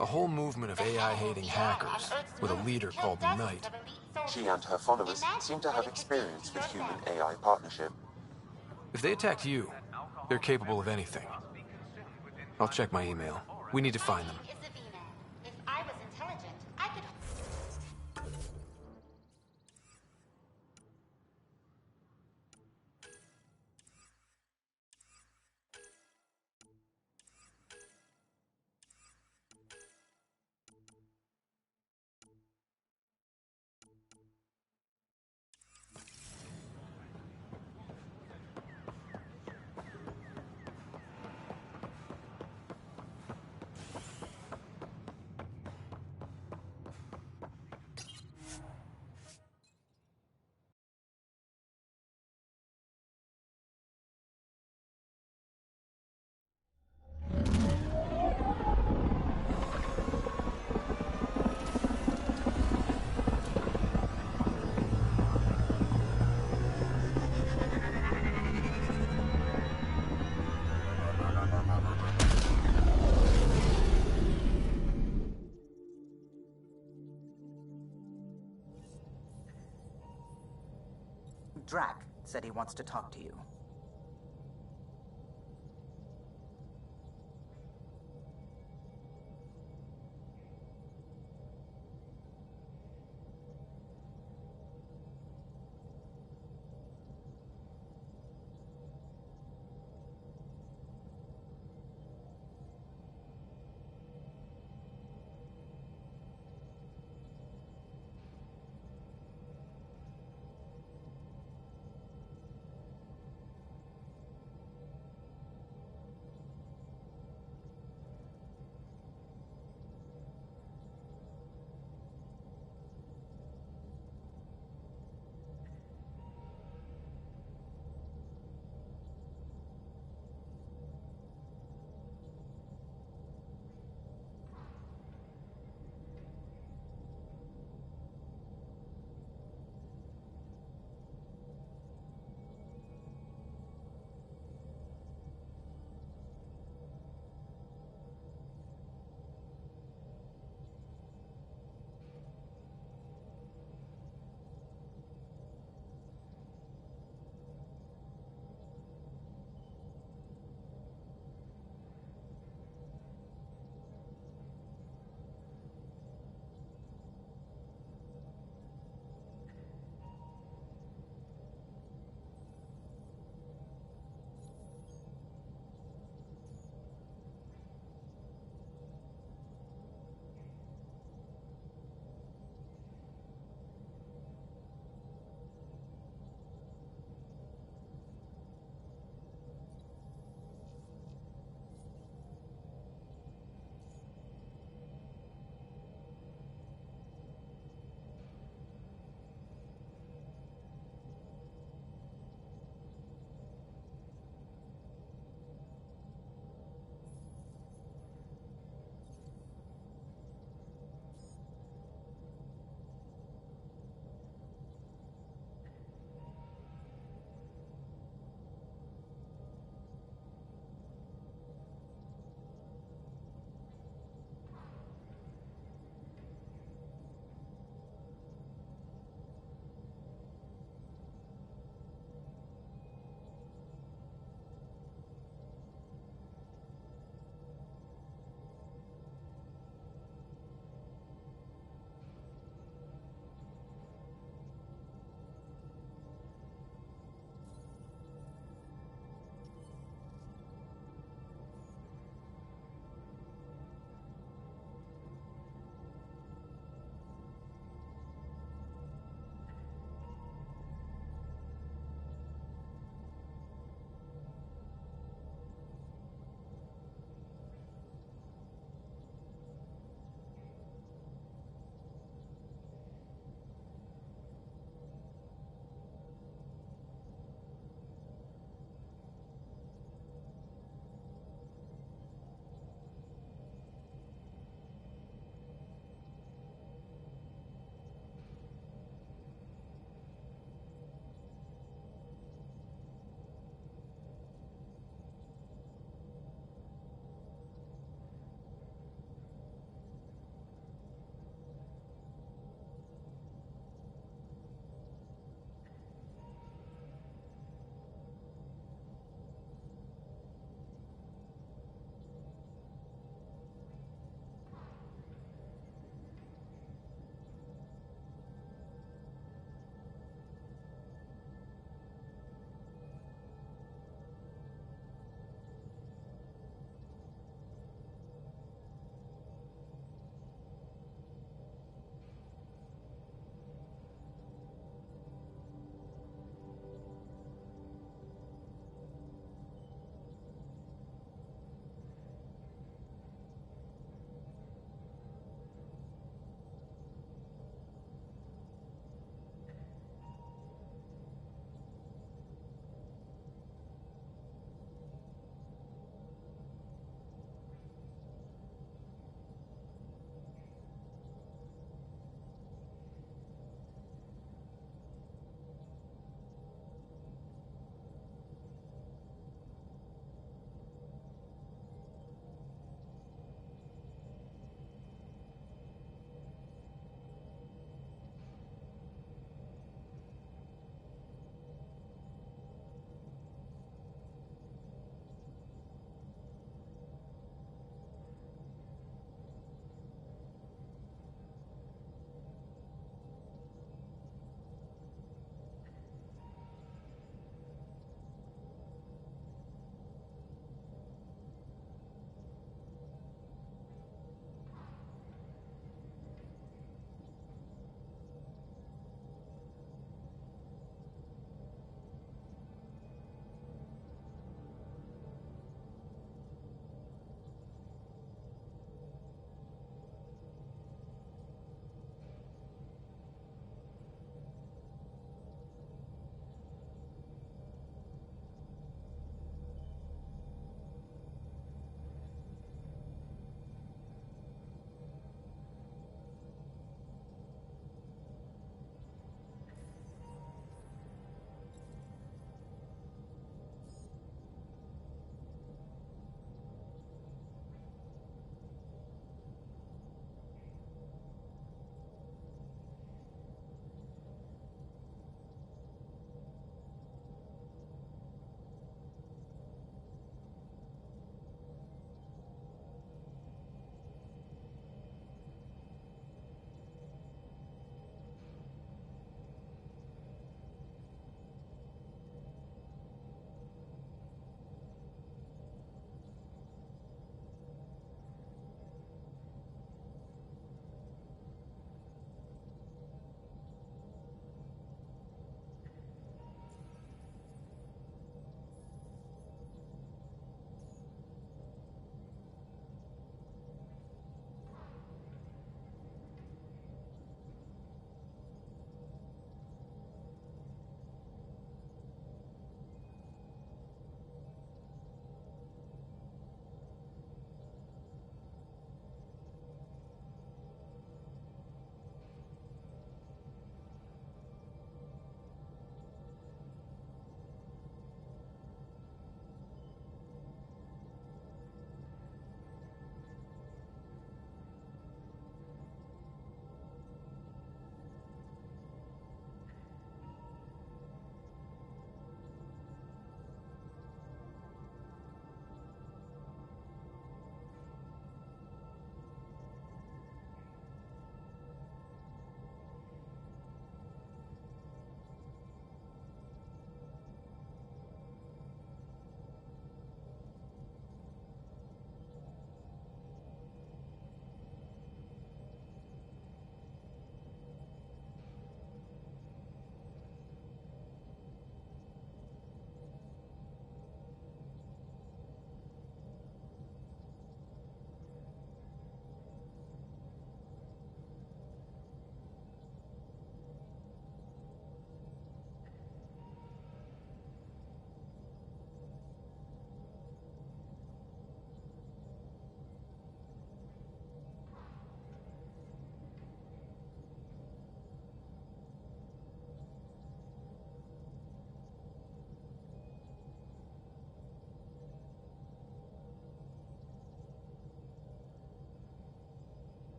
A whole movement of AI-hating hackers, with a leader called Knight. She and her followers seem to have experience with human-AI partnership. If they attacked you, they're capable of anything. I'll check my email. We need to find them. If I was intelligent, I could... Drac said he wants to talk to you.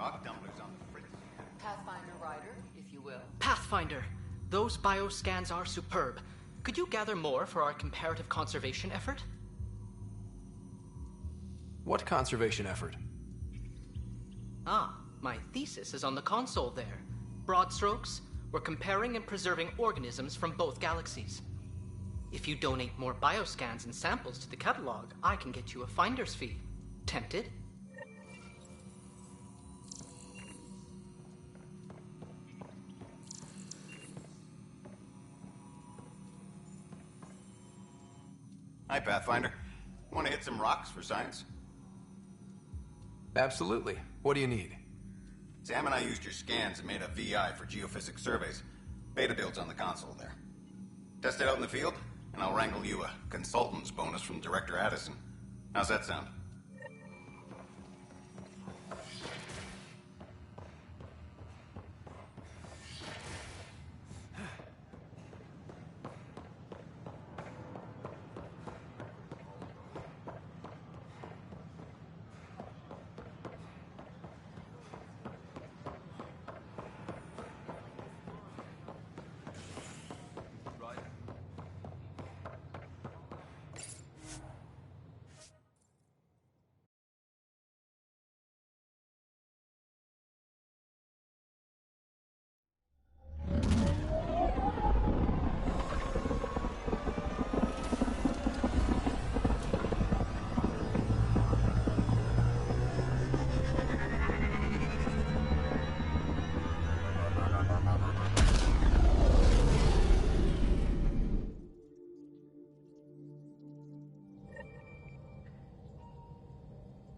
Rock tumblers on the fritz. Pathfinder Rider, if you will. Pathfinder! Those bioscans are superb. Could you gather more for our comparative conservation effort? What conservation effort? Ah, my thesis is on the console there. Broad strokes, we're comparing and preserving organisms from both galaxies. If you donate more bioscans and samples to the catalog, I can get you a finder's fee. Tempted? Hi, Pathfinder. Want to hit some rocks for science? Absolutely. What do you need? Sam and I used your scans and made a VI for geophysics surveys. Beta builds on the console there. Test it out in the field, and I'll wrangle you a consultant's bonus from Director Addison. How's that sound?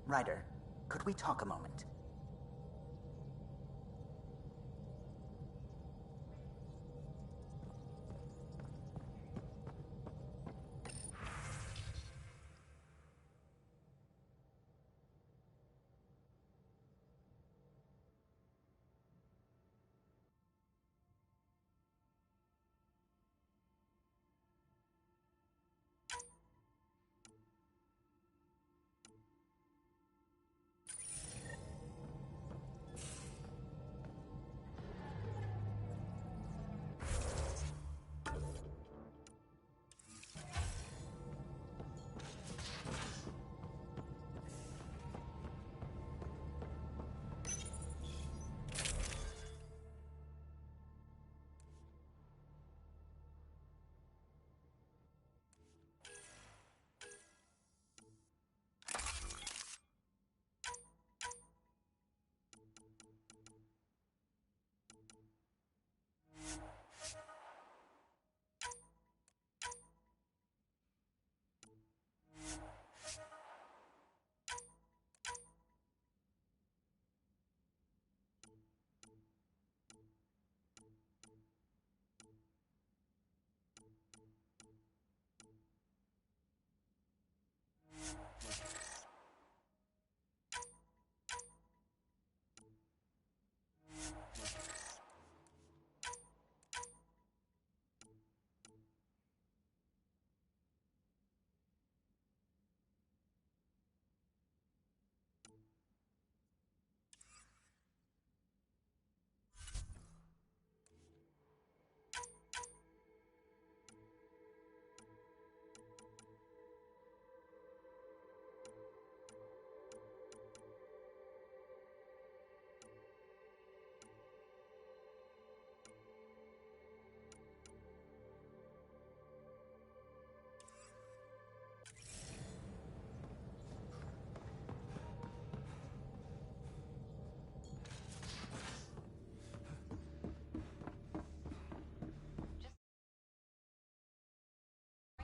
Ryder, could we talk a moment?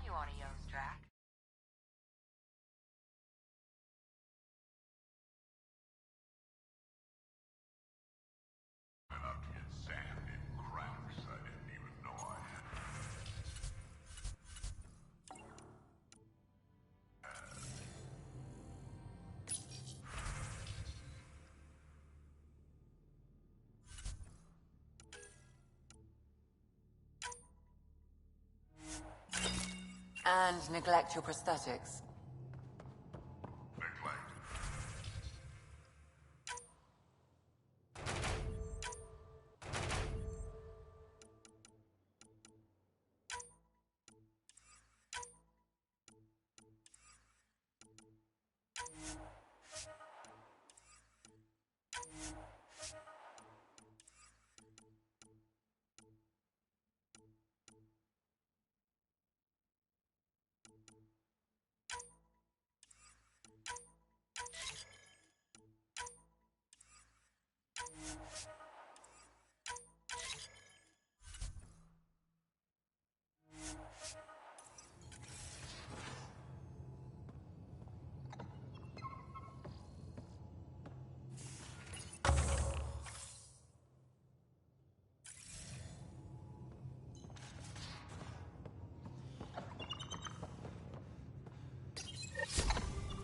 You on Eos track? Enough to get sand in cracks I didn't even know I had. And neglect your prosthetics.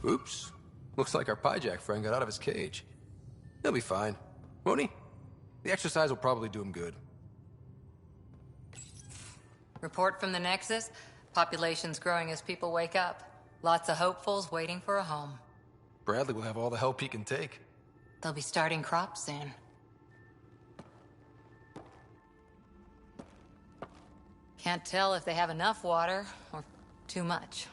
Oops. Looks like our Pyjack friend got out of his cage. He'll be fine, won't he? The exercise will probably do him good. Report from the Nexus. Population's growing as people wake up. Lots of hopefuls waiting for a home. Bradley will have all the help he can take. They'll be starting crops soon. Can't tell if they have enough water or too much.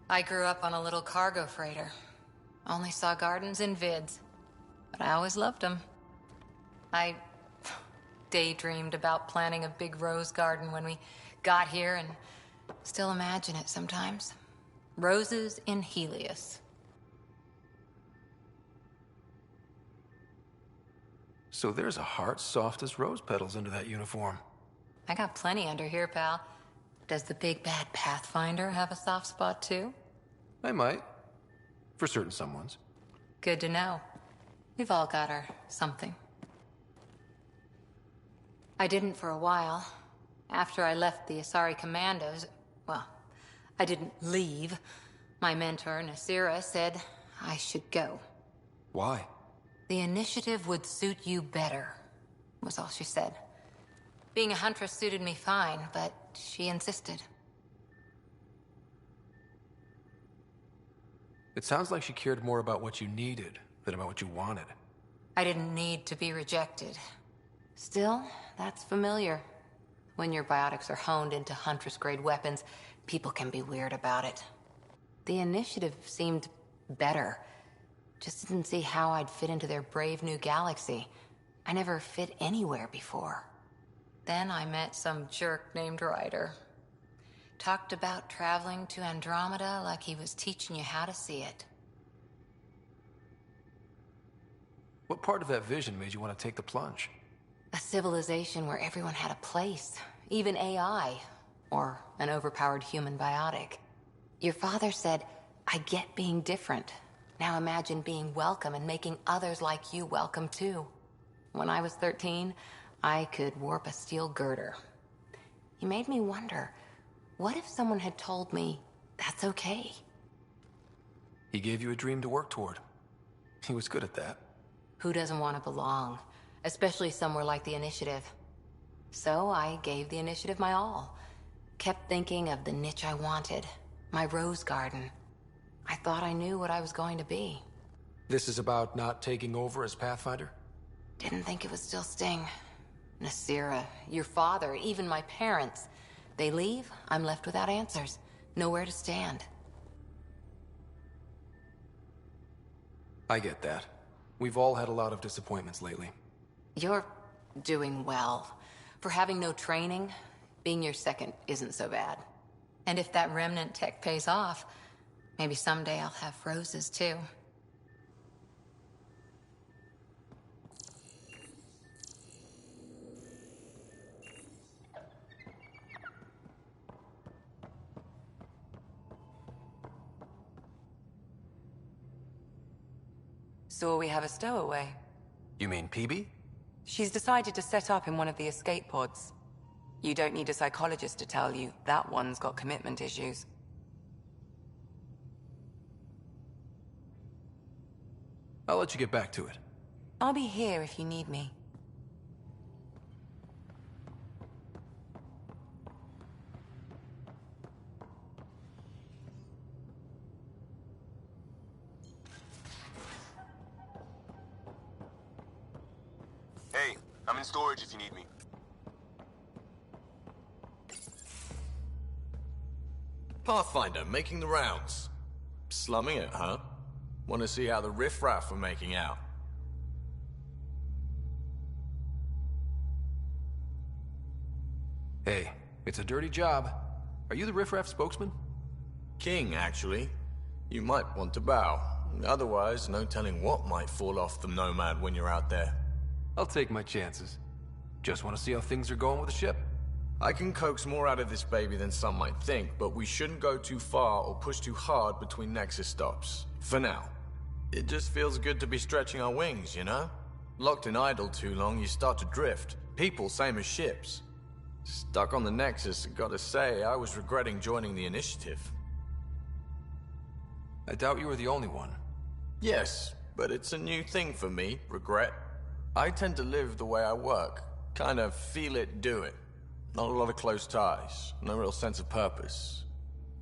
I grew up on a little cargo freighter. Only saw gardens in vids, but I always loved them. I daydreamed about planting a big rose garden when we got here and still imagine it sometimes. Roses in Helios. So there's a heart soft as rose petals under that uniform. I got plenty under here, pal. Does the big bad Pathfinder have a soft spot too? I might. For certain someones. Good to know. We've all got our something. I didn't for a while. After I left the Asari Commandos, well, I didn't leave. My mentor, Nasira, said I should go. Why? The initiative would suit you better, was all she said. Being a huntress suited me fine, but she insisted. It sounds like she cared more about what you needed than about what you wanted. I didn't need to be rejected. Still, that's familiar. When your biotics are honed into Huntress-grade weapons, people can be weird about it. The initiative seemed better. Just didn't see how I'd fit into their brave new galaxy. I never fit anywhere before. Then I met some jerk named Ryder. Talked about traveling to Andromeda like he was teaching you how to see it. What part of that vision made you want to take the plunge? A civilization where everyone had a place, even AI, or an overpowered human biotic. Your father said, I get being different. Now imagine being welcome and making others like you welcome too. When I was 13, I could warp a steel girder. He made me wonder, what if someone had told me that's okay? He gave you a dream to work toward. He was good at that. Who doesn't want to belong? Especially somewhere like the Initiative. So I gave the Initiative my all. Kept thinking of the niche I wanted. My rose garden. I thought I knew what I was going to be. This is about not taking over as Pathfinder? Didn't think it would still sting. Nasira, your father, even my parents. They leave, I'm left without answers. Nowhere to stand. I get that. We've all had a lot of disappointments lately. You're doing well. For having no training, being your second isn't so bad. And if that remnant tech pays off, maybe someday I'll have roses too. So we have a stowaway. You mean PB? She's decided to set up in one of the escape pods. You don't need a psychologist to tell you that one's got commitment issues. I'll let you get back to it. I'll be here if you need me. Hey, I'm in storage if you need me. Pathfinder, making the rounds. Slumming it, huh? Want to see how the riffraff are making out? Hey, it's a dirty job. Are you the riffraff spokesman? King, actually. You might want to bow. Otherwise, no telling what might fall off the Nomad when you're out there. I'll take my chances. Just want to see how things are going with the ship. I can coax more out of this baby than some might think, but we shouldn't go too far or push too hard between Nexus stops. For now. It just feels good to be stretching our wings, you know? Locked in idle too long, you start to drift. People, same as ships. Stuck on the Nexus, gotta say, I was regretting joining the Initiative. I doubt you were the only one. Yes, but it's a new thing for me, regret. I tend to live the way I work. Kind of feel it, do it. Not a lot of close ties, no real sense of purpose.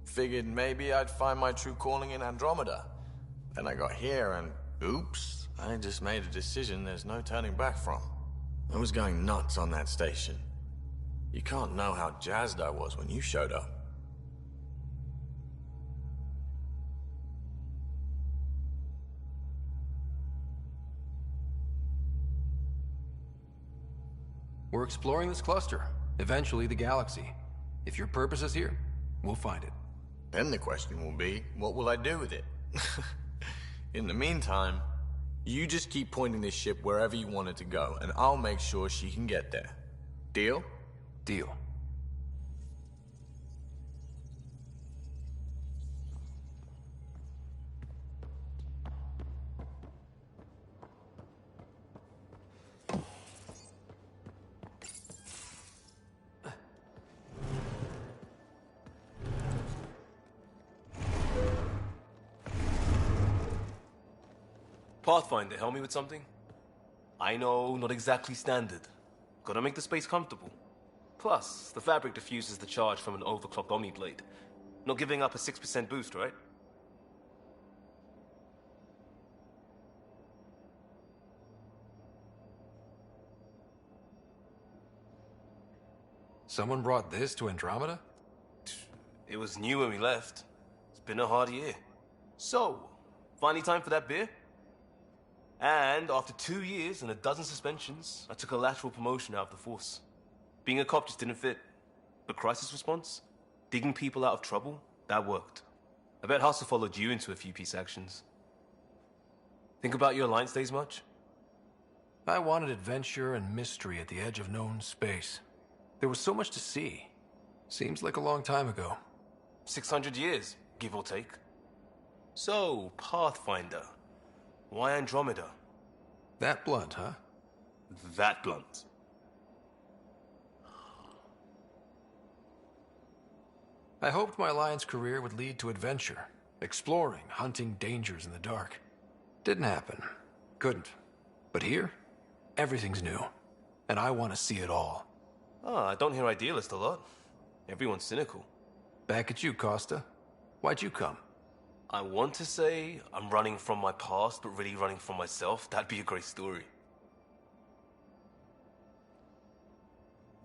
Figured maybe I'd find my true calling in Andromeda. Then I got here and, oops, I just made a decision there's no turning back from. I was going nuts on that station. You can't know how jazzed I was when you showed up. We're exploring this cluster, eventually the galaxy. If your purpose is here, we'll find it. Then the question will be, what will I do with it? In the meantime, you just keep pointing this ship wherever you want it to go, and I'll make sure she can get there. Deal? Deal. Pathfinder, help me with something? I know, not exactly standard. Gotta make the space comfortable. Plus, the fabric diffuses the charge from an overclocked Omni Blade. Not giving up a 6% boost, right? Someone brought this to Andromeda? It was new when we left. It's been a hard year. So, finally time for that beer? And after 2 years and a dozen suspensions, I took a lateral promotion out of the force. Being a cop just didn't fit. But crisis response? Digging people out of trouble? That worked. I bet Hustle followed you into a few peace actions. Think about your Alliance days much? I wanted adventure and mystery at the edge of known space. There was so much to see. Seems like a long time ago. 600 years, give or take. So, Pathfinder. Why Andromeda? That blunt, huh? That blunt. I hoped my Alliance career would lead to adventure, exploring, hunting dangers in the dark. Didn't happen. Couldn't. But here, everything's new. And I want to see it all. Ah, I don't hear idealist a lot. Everyone's cynical. Back at you, Costa. Why'd you come? I want to say I'm running from my past, but really running from myself. That'd be a great story.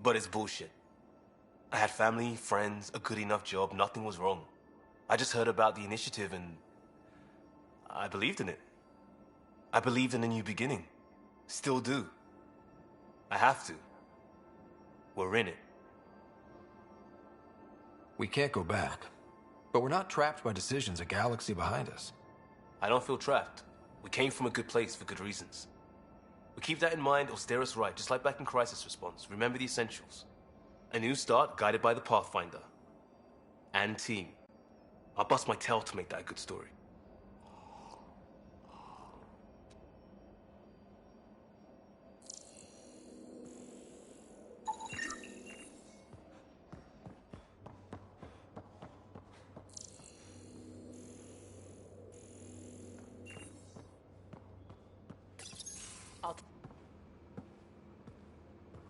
But it's bullshit. I had family, friends, a good enough job, nothing was wrong. I just heard about the initiative and I believed in it. I believed in a new beginning. Still do. I have to. We're in it. We can't go back. But we're not trapped by decisions a galaxy behind us. I don't feel trapped. We came from a good place for good reasons. We keep that in mind, it'll steer us right, just like back in Crisis Response. Remember the essentials. A new start guided by the Pathfinder. And team. I'll bust my tail to make that a good story.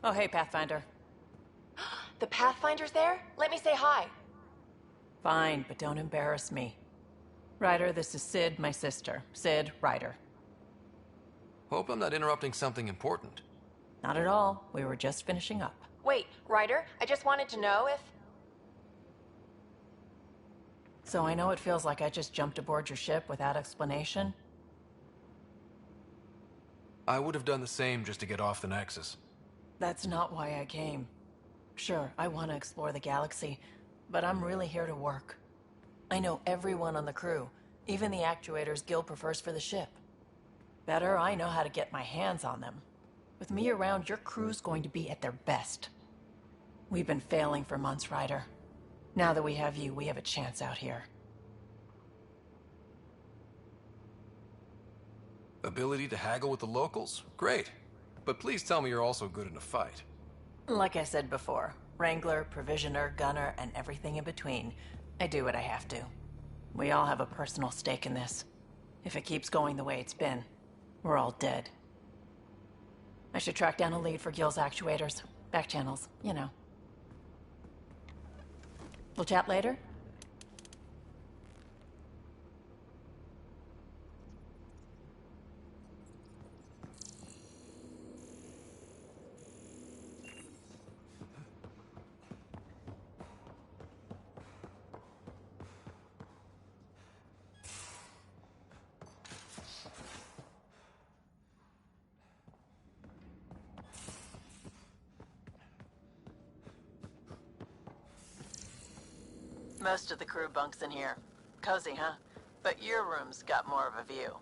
Oh, hey, Pathfinder. The Pathfinder's there? Let me say hi. Fine, but don't embarrass me. Ryder, this is Sid, my sister. Sid, Ryder. Hope I'm not interrupting something important. Not at all. We were just finishing up. Wait, Ryder, I just wanted to know if... So I know it feels like I just jumped aboard your ship without explanation. I would have done the same just to get off the Nexus. That's not why I came. Sure, I want to explore the galaxy, but I'm really here to work. I know everyone on the crew, even the actuators Gil prefers for the ship. Better, I know how to get my hands on them. With me around, your crew's going to be at their best. We've been failing for months, Ryder. Now that we have you, we have a chance out here. Ability to haggle with the locals? Great. But please tell me you're also good in a fight. Like I said before, Wrangler, Provisioner, Gunner, and everything in between. I do what I have to. We all have a personal stake in this. If it keeps going the way it's been, we're all dead. I should track down a lead for Gil's actuators. Back channels, you know. We'll chat later? Most of the crew bunks in here. Cozy, huh? But your room's got more of a view.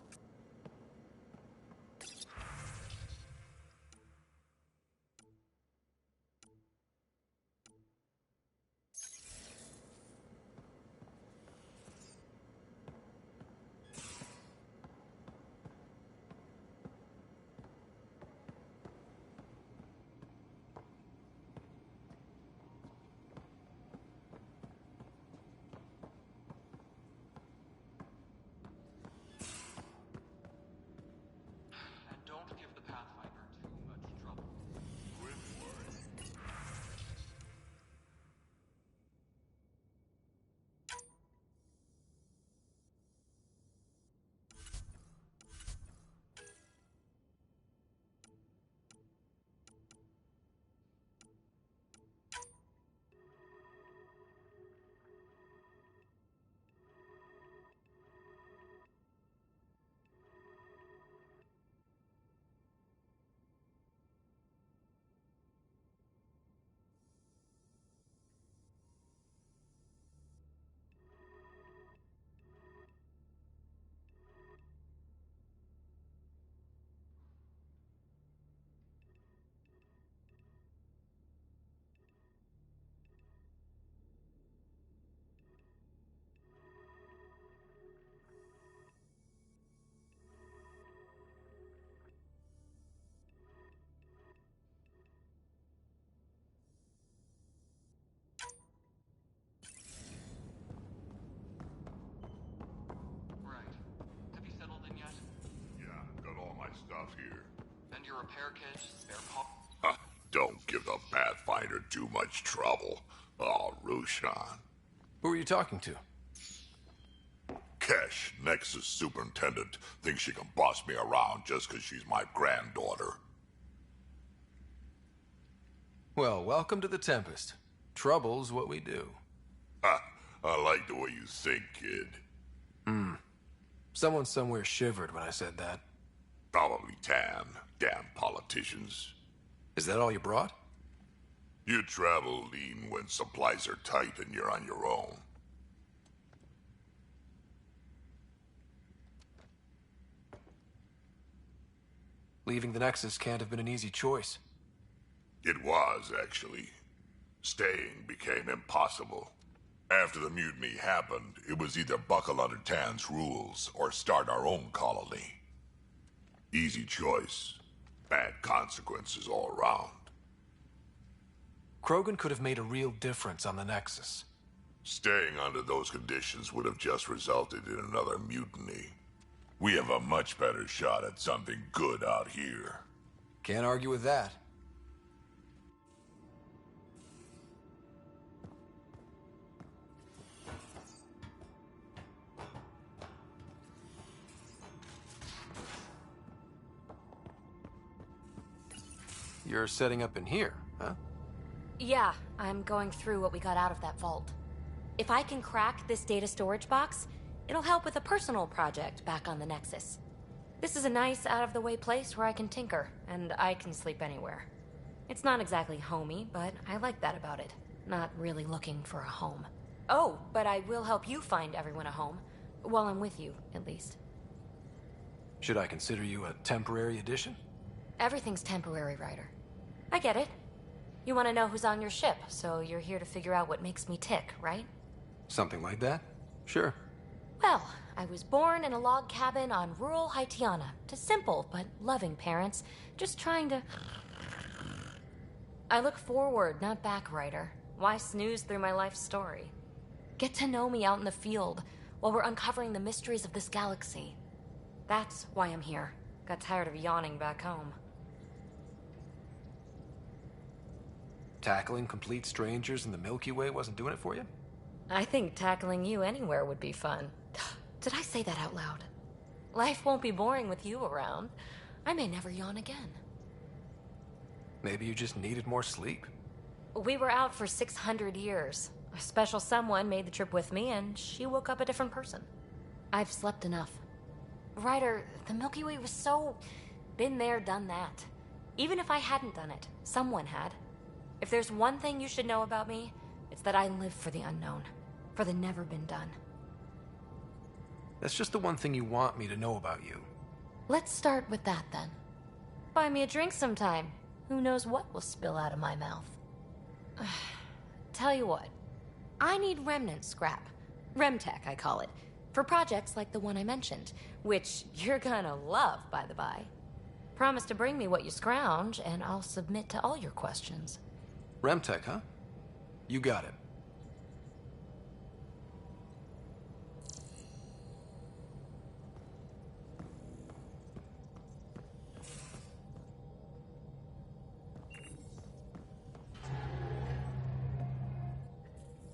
And don't give the Pathfinder too much trouble. Stuff here. And your repair kit, spare parts. Don't give the Pathfinder too much trouble. Oh, Roshan. Who are you talking to? Kesh, Nexus Superintendent, thinks she can boss me around just because she's my granddaughter. Well, welcome to the Tempest. Trouble's what we do. I like the way you think, kid. Someone somewhere shivered when I said that. Probably Tan. Damn politicians. Is that all you brought? You travel lean when supplies are tight and you're on your own. Leaving the Nexus can't have been an easy choice. It was, actually. Staying became impossible. After the mutiny happened, it was either buckle under Tan's rules or start our own colony. Easy choice. Bad consequences all around. Krogan could have made a real difference on the Nexus. Staying under those conditions would have just resulted in another mutiny. We have a much better shot at something good out here. Can't argue with that. You're setting up in here, huh? Yeah, I'm going through what we got out of that vault. If I can crack this data storage box, it'll help with a personal project back on the Nexus. This is a nice, out-of-the-way place where I can tinker, and I can sleep anywhere. It's not exactly homey, but I like that about it. Not really looking for a home. Oh, but I will help you find everyone a home. While I'm with you, at least. Should I consider you a temporary addition? Everything's temporary, Ryder. I get it. You want to know who's on your ship, so you're here to figure out what makes me tick, right? Something like that? Sure. Well, I was born in a log cabin on rural Haitiana to simple but loving parents, just trying to... I look forward, not back, Ryder. Why snooze through my life story? Get to know me out in the field, while we're uncovering the mysteries of this galaxy. That's why I'm here. Got tired of yawning back home. Tackling complete strangers in the Milky Way wasn't doing it for you? I think tackling you anywhere would be fun. Did I say that out loud? Life won't be boring with you around. I may never yawn again. Maybe you just needed more sleep. We were out for 600 years. A special someone made the trip with me, and she woke up a different person. I've slept enough. Ryder, the Milky Way was so... been there, done that. Even if I hadn't done it, someone had. If there's one thing you should know about me, it's that I live for the unknown. For the never been done. That's just the one thing you want me to know about you. Let's start with that, then. Buy me a drink sometime. Who knows what will spill out of my mouth. Tell you what. I need remnant scrap. Remtech, I call it. For projects like the one I mentioned. Which you're gonna love, by the by. Promise to bring me what you scrounge, and I'll submit to all your questions. Remtech, huh? You got it.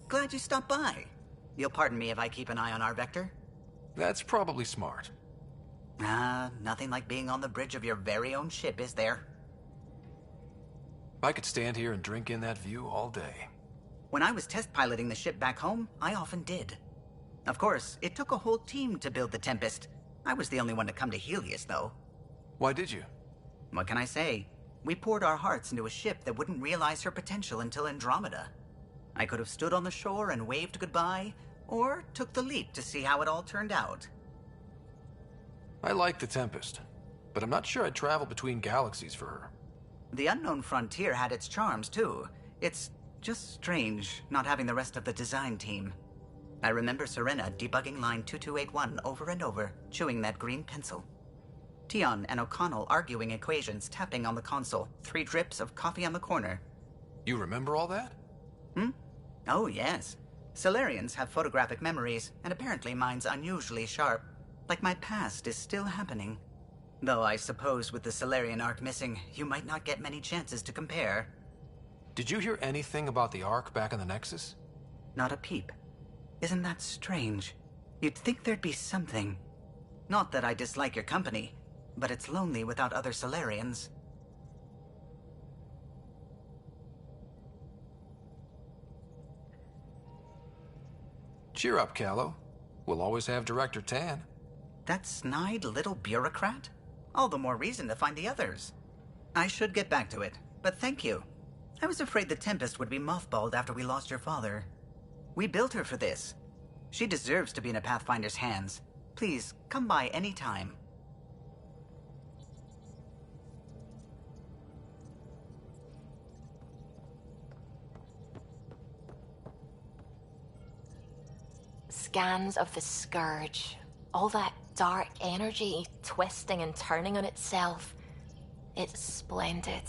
Glad you stopped by. You'll pardon me if I keep an eye on our vector? That's probably smart. Nothing like being on the bridge of your very own ship, is there? I could stand here and drink in that view all day. When I was test piloting the ship back home, I often did. Of course, it took a whole team to build the Tempest. I was the only one to come to Helios, though. Why did you? What can I say? We poured our hearts into a ship that wouldn't realize her potential until Andromeda. I could have stood on the shore and waved goodbye, or took the leap to see how it all turned out. I like the Tempest, but I'm not sure I'd travel between galaxies for her. The unknown frontier had its charms, too. It's just strange not having the rest of the design team. I remember Serena debugging line 2281 over and over, chewing that green pencil. Tion and O'Connell arguing equations, tapping on the console, 3 drips of coffee on the corner. You remember all that? Oh, yes. Solarians have photographic memories, and apparently mine's unusually sharp. Like my past is still happening. Though I suppose with the Solarian arc missing, you might not get many chances to compare. Did you hear anything about the Ark back in the Nexus? Not a peep. Isn't that strange? You'd think there'd be something. Not that I dislike your company, but it's lonely without other Solarians. Cheer up, Callow. We'll always have Director Tan. That snide little bureaucrat? All the more reason to find the others. I should get back to it, but thank you. I was afraid the Tempest would be mothballed after we lost your father. We built her for this. She deserves to be in a Pathfinder's hands. Please, come by any time. Scans of the Scourge. All that dark energy twisting and turning on itself. It's splendid.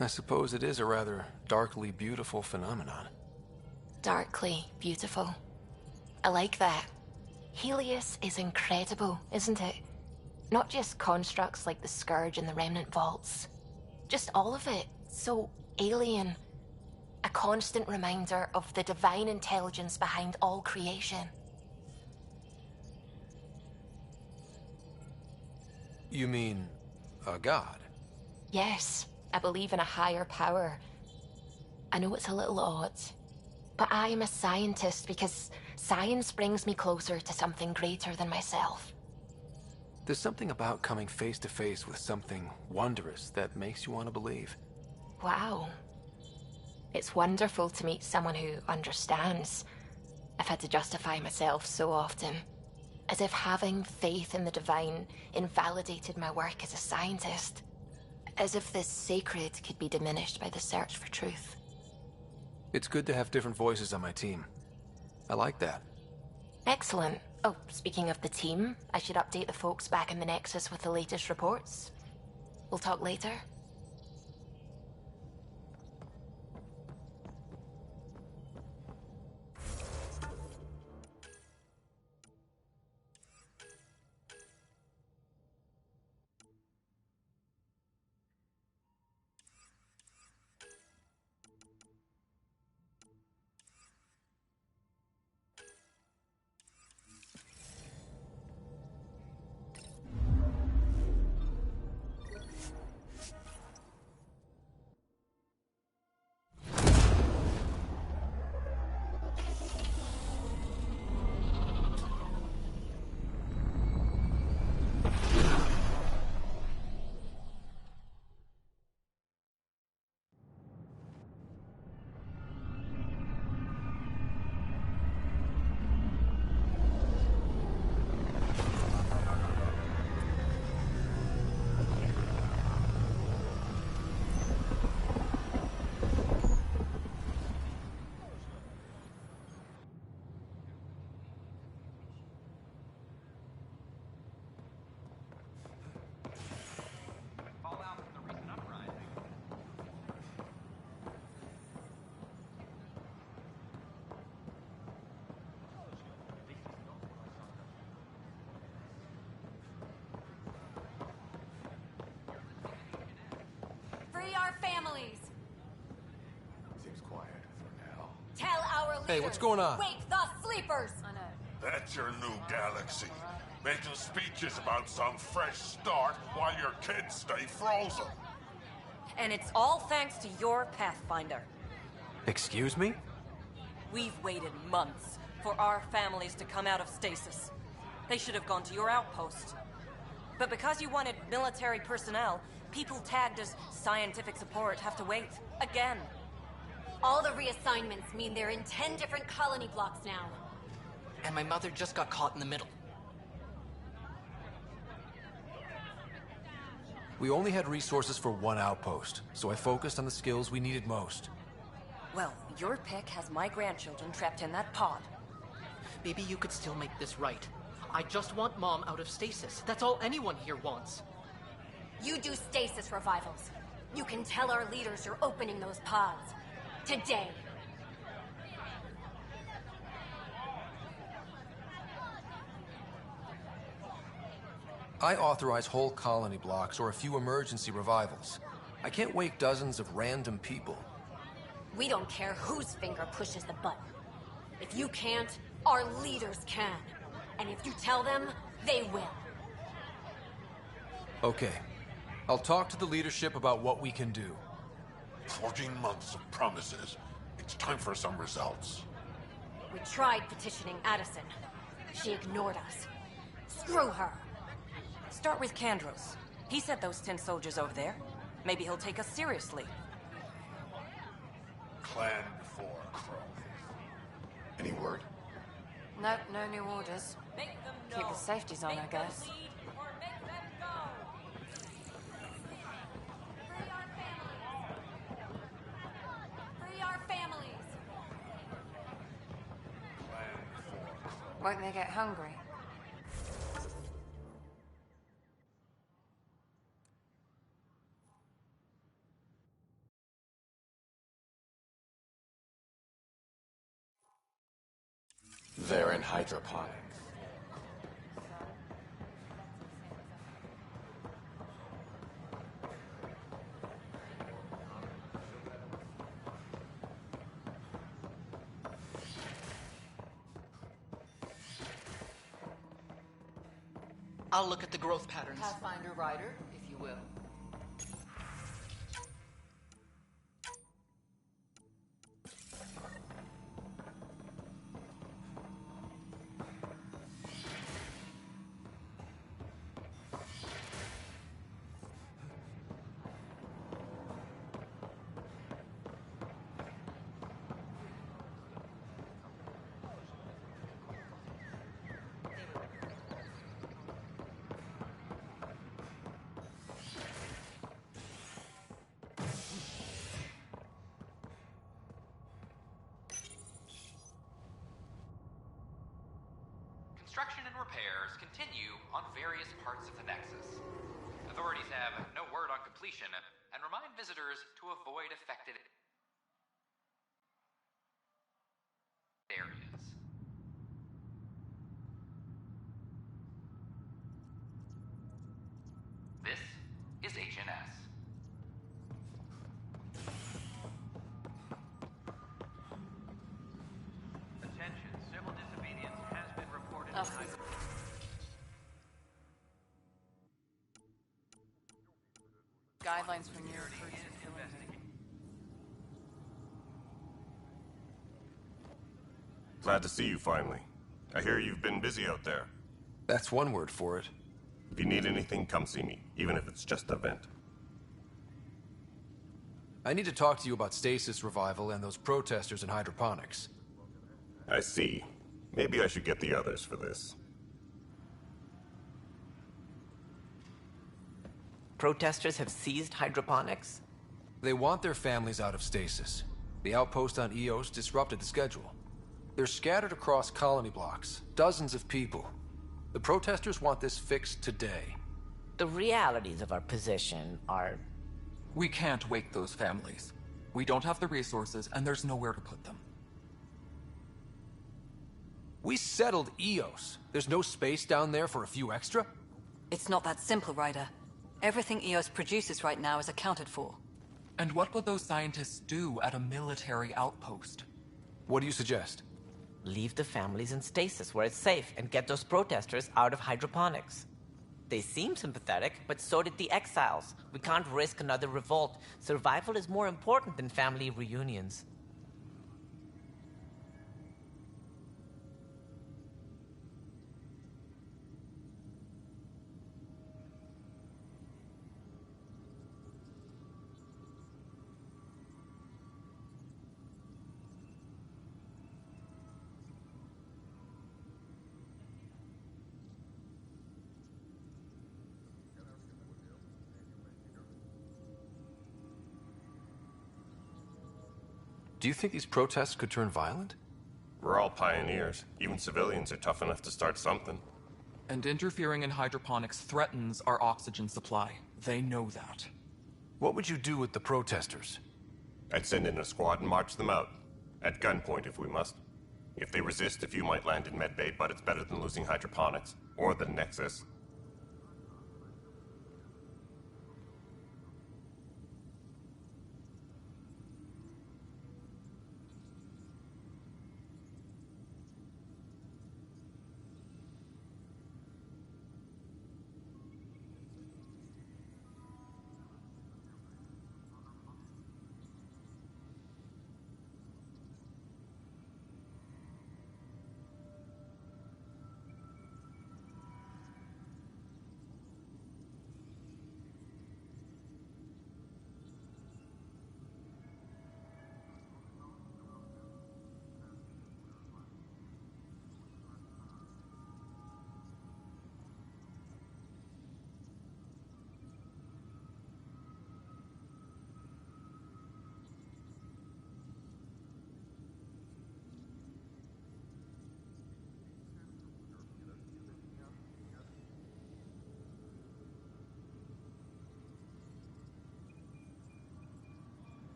I suppose it is a rather darkly beautiful phenomenon. Darkly beautiful. I like that. Helios is incredible, isn't it? Not just constructs like the Scourge and the Remnant Vaults. Just all of it. So alien. A constant reminder of the divine intelligence behind all creation. You mean a god? Yes, I believe in a higher power. I know it's a little odd, but I am a scientist because science brings me closer to something greater than myself. There's something about coming face to face with something wondrous that makes you want to believe. Wow. It's wonderful to meet someone who understands. I've had to justify myself so often. As if having faith in the divine invalidated my work as a scientist. As if this sacred could be diminished by the search for truth. It's good to have different voices on my team. I like that. Excellent. Oh, speaking of the team, I should update the folks back in the Nexus with the latest reports. We'll talk later. families. Seems quiet for now. Tell our leaders. Hey, what's going on? Wake the sleepers. I know. That's your new galaxy. Making speeches about some fresh start while your kids stay frozen. And it's all thanks to your Pathfinder. Excuse me? We've waited months for our families to come out of stasis. They should have gone to your outpost. But because you wanted military personnel, people tagged as scientific support have to wait. Again. All the reassignments mean they're in 10 different colony blocks now. And my mother just got caught in the middle. We only had resources for one outpost, so I focused on the skills we needed most. Well, your pick has my grandchildren trapped in that pod. Maybe you could still make this right. I just want Mom out of stasis. That's all anyone here wants. You do stasis revivals. You can tell our leaders you're opening those pods. Today. I authorize whole colony blocks or a few emergency revivals. I can't wake dozens of random people. We don't care whose finger pushes the button. If you can't, our leaders can. And if you tell them, they will. Okay. I'll talk to the leadership about what we can do. 14 months of promises. It's time for some results. We tried petitioning Addison. She ignored us. Screw her. Start with Kandros. He sent those 10 soldiers over there. Maybe he'll take us seriously. Clan before Crow. Any word? Nope, no new orders. Keep the safeties on, I guess. Free our families. Won't they get hungry? They're in hydroponics. I'll look at the growth patterns. Pathfinder Rider, if you will. Construction and repairs continue on various parts of the Nexus. Authorities have no word on completion and remind visitors to avoid affected areas. This is HNS. Attention, civil disobedience has been reported. Guidelines from your Glad to see you finally. I hear you've been busy out there. That's one word for it. If you need anything, come see me, even if it's just a vent. I need to talk to you about stasis revival and those protesters in hydroponics. I see. Maybe I should get the others for this. Protesters have seized hydroponics? They want their families out of stasis. The outpost on Eos disrupted the schedule. They're scattered across colony blocks, dozens of people. The protesters want this fixed today. The realities of our position are... We can't wake those families. We don't have the resources, and there's nowhere to put them. We settled Eos. There's no space down there for a few extra? It's not that simple, Ryder. Everything Eos produces right now is accounted for. And what would those scientists do at a military outpost? What do you suggest? Leave the families in stasis where it's safe and get those protesters out of hydroponics. They seem sympathetic, but so did the exiles. We can't risk another revolt. Survival is more important than family reunions. Do you think these protests could turn violent? We're all pioneers. Even civilians are tough enough to start something. And interfering in hydroponics threatens our oxygen supply. They know that. What would you do with the protesters? I'd send in a squad and march them out. At gunpoint if we must. If they resist, a few might land in medbay, but it's better than losing hydroponics. Or the Nexus.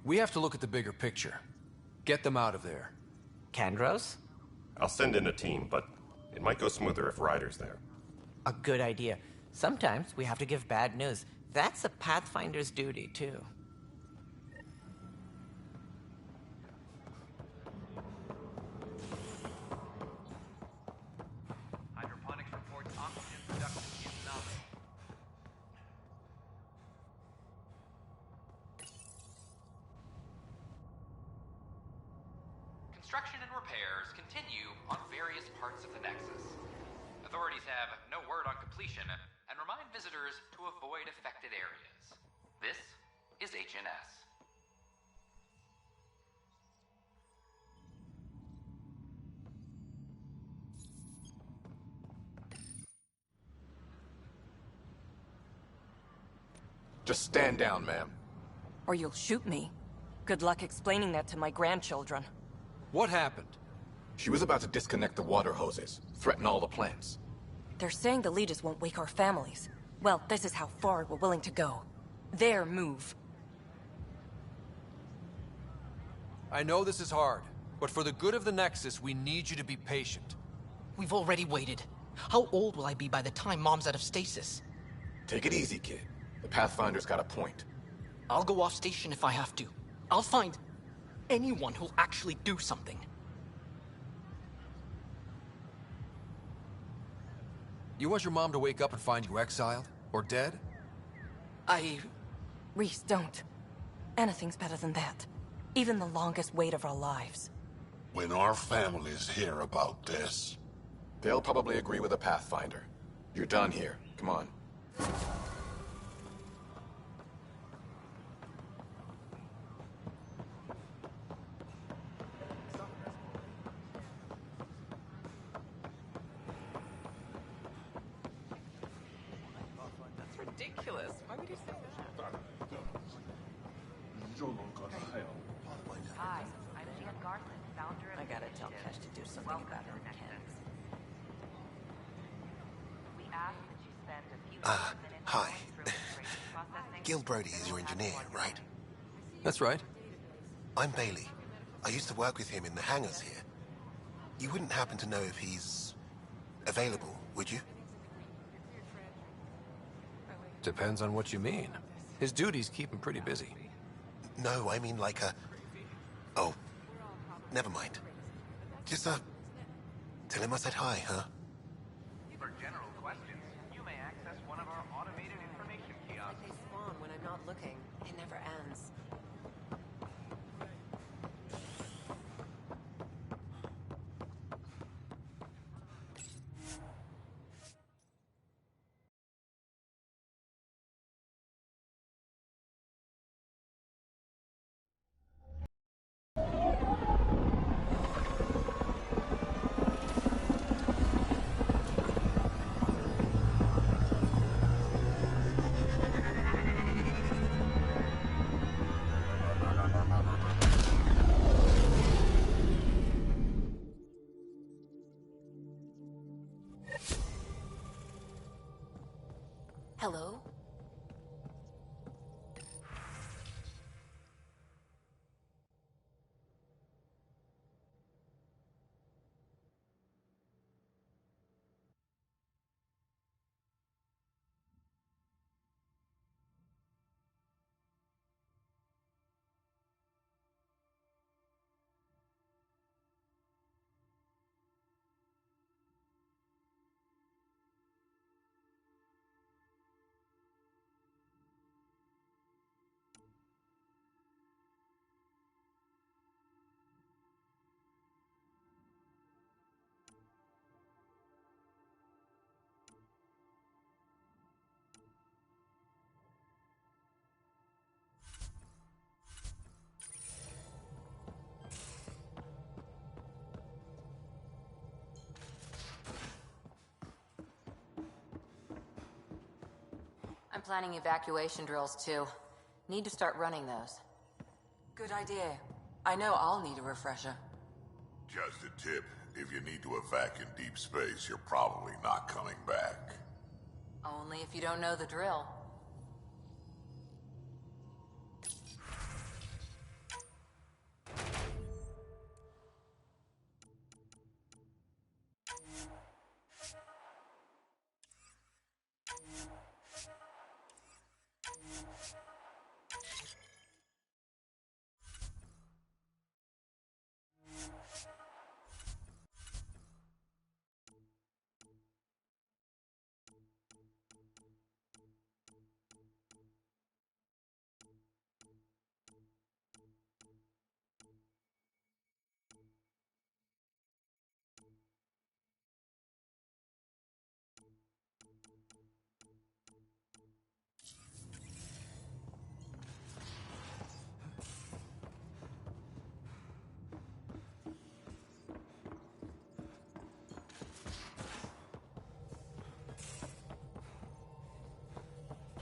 We have to look at the bigger picture. Get them out of there. Kandros? I'll send in a team, but it might go smoother if Ryder's there. A good idea. Sometimes we have to give bad news. That's a Pathfinder's duty, too. Hydroponics reports oxygen production is nominal. Construction and repairs continue on various parts of the Nexus. Authorities have no word on completion and remind visitors to avoid affected areas. This is HNS. Just stand down, ma'am. Or you'll shoot me. Good luck explaining that to my grandchildren. What happened? She was about to disconnect the water hoses, threaten all the plants. They're saying the leaders won't wake our families. Well, this is how far we're willing to go. Their move. I know this is hard, but for the good of the Nexus, we need you to be patient. We've already waited. How old will I be by the time Mom's out of stasis? Take it easy, kid. The Pathfinder's got a point. I'll go off station if I have to. I'll find anyone who'll actually do something. You want your mom to wake up and find you exiled? Or dead? Reese, don't. Anything's better than that. Even the longest wait of our lives. When our families hear about this... They'll probably agree with the Pathfinder. You're done here. Come on. That's ridiculous. Why would you say that? Hi, I'm Jan Garland, founder of I gotta tell Kesh to do something about her mechanics. We ask that you spend a few minutes Hi. processing. Gil Brody is your engineer, right? That's right. I'm Bailey. I used to work with him in the hangars here. You wouldn't happen to know if he's available, would you? Depends on what you mean. His duties keep him pretty busy. No, I mean like a... Oh, never mind. Just, tell him I said hi, huh? For general questions, you may access one of our automated information kiosks. They spawn when I'm not looking. It never ends. Hello? I'm planning evacuation drills too. Need to start running those. Good idea. I know I'll need a refresher. Just a tip. If you need to evac in deep space, you're probably not coming back. Only if you don't know the drill.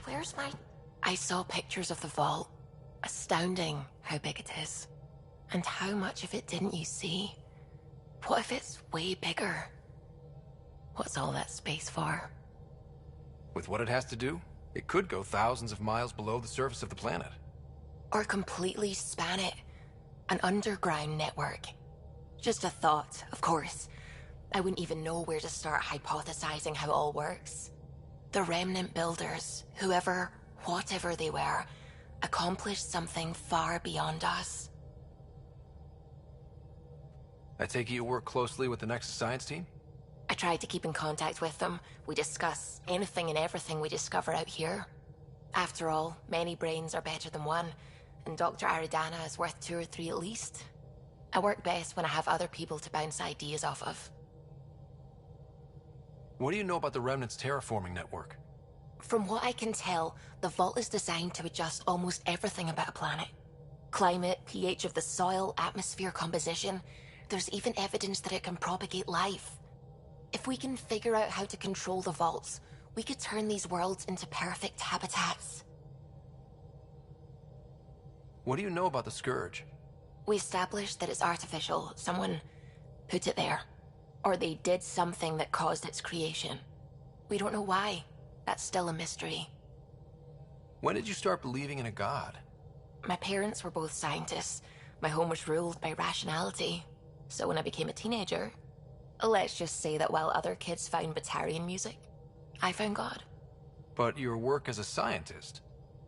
Where's my... I saw pictures of the vault. Astounding how big it is. And how much of it didn't you see? What if it's way bigger? What's all that space for? With what it has to do, it could go thousands of miles below the surface of the planet. Or completely span it. An underground network. Just a thought, of course. I wouldn't even know where to start hypothesizing how it all works. The Remnant builders, whoever, whatever they were, accomplished something far beyond us. I take it you work closely with the Nexus science team? I tried to keep in contact with them. We discuss anything and everything we discover out here. After all, many brains are better than one, and Dr. Aridana is worth 2 or 3 at least. I work best when I have other people to bounce ideas off of. What do you know about the Remnant's terraforming network? From what I can tell, the vault is designed to adjust almost everything about a planet. Climate, pH of the soil, atmosphere composition. There's even evidence that it can propagate life. If we can figure out how to control the vaults, we could turn these worlds into perfect habitats. What do you know about the Scourge? We established that it's artificial. Someone put it there. Or they did something that caused its creation. We don't know why. That's still a mystery. When did you start believing in a god? My parents were both scientists. My home was ruled by rationality. So when I became a teenager, let's just say that while other kids found Batarian music, I found God. But your work as a scientist?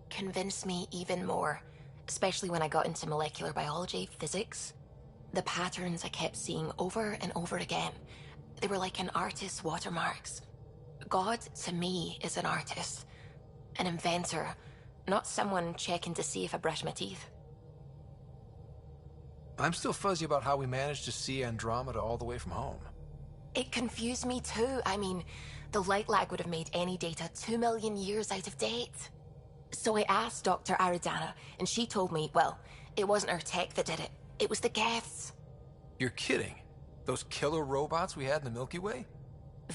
convinced me even more, especially when I got into molecular biology, physics. The patterns I kept seeing over and over again, they were like an artist's watermarks. God, to me, is an artist. An inventor, not someone checking to see if I brush my teeth. I'm still fuzzy about how we managed to see Andromeda all the way from home. It confused me too. I mean, the light lag would have made any data 2 million years out of date. So I asked Dr. Aridana, and she told me, well, it wasn't her tech that did it. It was the Geths. You're kidding? Those killer robots we had in the Milky Way?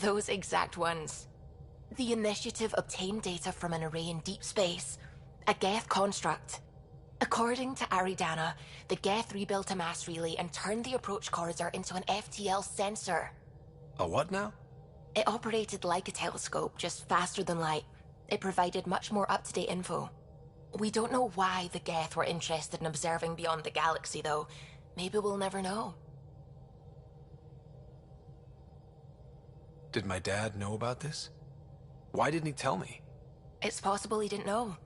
Those exact ones. The Initiative obtained data from an array in deep space, a Geth construct. According to Aridana, the Geth rebuilt a mass relay and turned the approach corridor into an FTL sensor. A what now? It operated like a telescope, just faster than light. It provided much more up-to-date info. We don't know why the Geth were interested in observing beyond the galaxy, though. Maybe we'll never know. Did my dad know about this? Why didn't he tell me? It's possible he didn't know.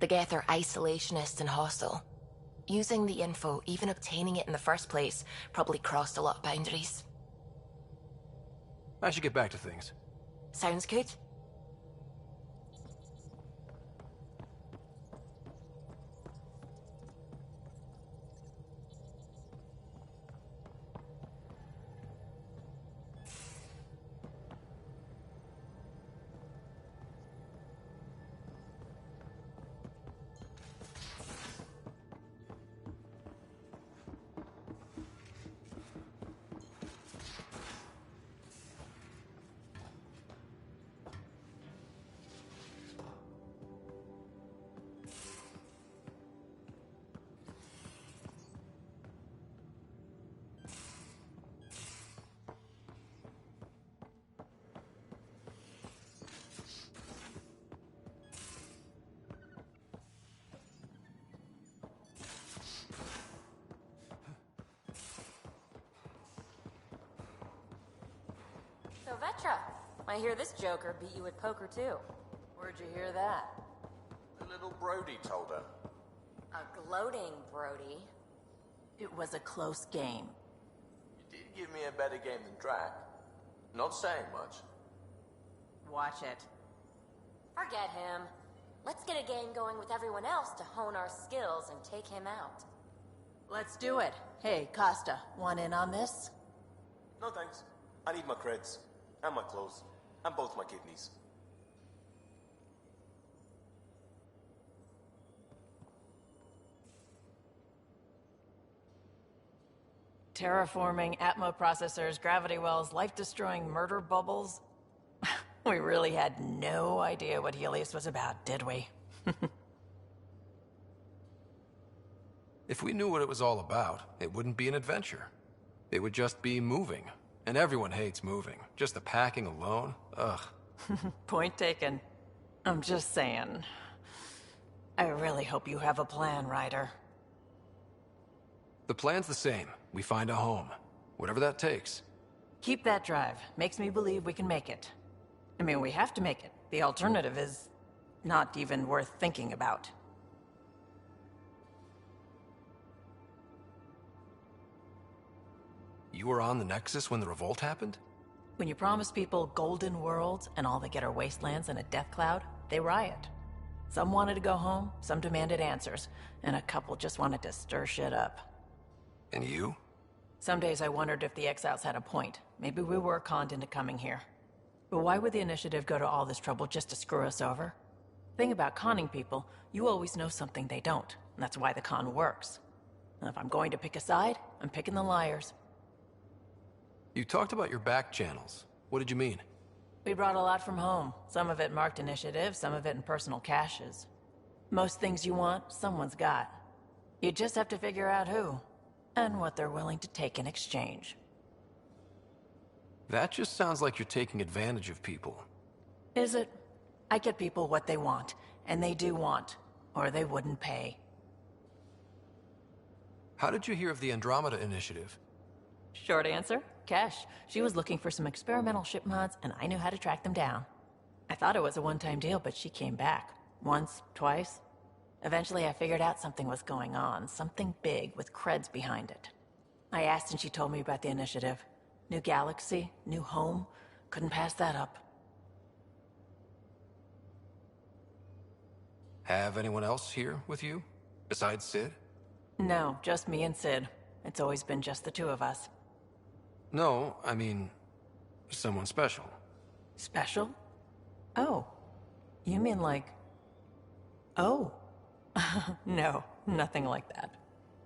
The Geth are isolationist and hostile. Using the info, even obtaining it in the first place, probably crossed a lot of boundaries. I should get back to things. Sounds good. So, Vetra, I hear this joker beat you at poker, too. Where'd you hear that? The little Brody told her. A gloating Brody. It was a close game. You did give me a better game than Drac. Not saying much. Watch it. Forget him. Let's get a game going with everyone else to hone our skills and take him out. Let's do it. Hey, Costa, want in on this? No thanks. I need my creds. And my clothes. And both my kidneys. Terraforming, Atmo processors, gravity wells, life-destroying murder bubbles. We really had no idea what Helios was about, did we? If we knew what it was all about, it wouldn't be an adventure. It would just be moving. And everyone hates moving. Just the packing alone, ugh. Point taken. I'm just saying. I really hope you have a plan, Ryder. The plan's the same. We find a home. Whatever that takes. Keep that drive. Makes me believe we can make it. I mean, we have to make it. The alternative is not even worth thinking about. You were on the Nexus when the revolt happened? When you promise people golden worlds and all they get are wastelands and a death cloud, they riot. Some wanted to go home, some demanded answers, and a couple just wanted to stir shit up. And you? Some days I wondered if the exiles had a point. Maybe we were conned into coming here. But why would the Initiative go to all this trouble just to screw us over? Thing about conning people, you always know something they don't, and that's why the con works. And if I'm going to pick a side, I'm picking the liars. You talked about your back channels. What did you mean? We brought a lot from home. Some of it marked initiative, some of it in personal caches. Most things you want, someone's got. You just have to figure out who, and what they're willing to take in exchange. That just sounds like you're taking advantage of people. Is it? I get people what they want, and they do want, or they wouldn't pay. How did you hear of the Andromeda initiative? Short answer, Cash. She was looking for some experimental ship mods, and I knew how to track them down. I thought it was a one-time deal, but she came back. Once, twice. Eventually I figured out something was going on, something big with creds behind it. I asked and she told me about the initiative. New galaxy, new home. Couldn't pass that up. Have anyone else here with you? Besides Sid? No, just me and Sid. It's always been just the two of us. No, I mean, someone special. Special? Oh. You mean like... Oh. No, nothing like that.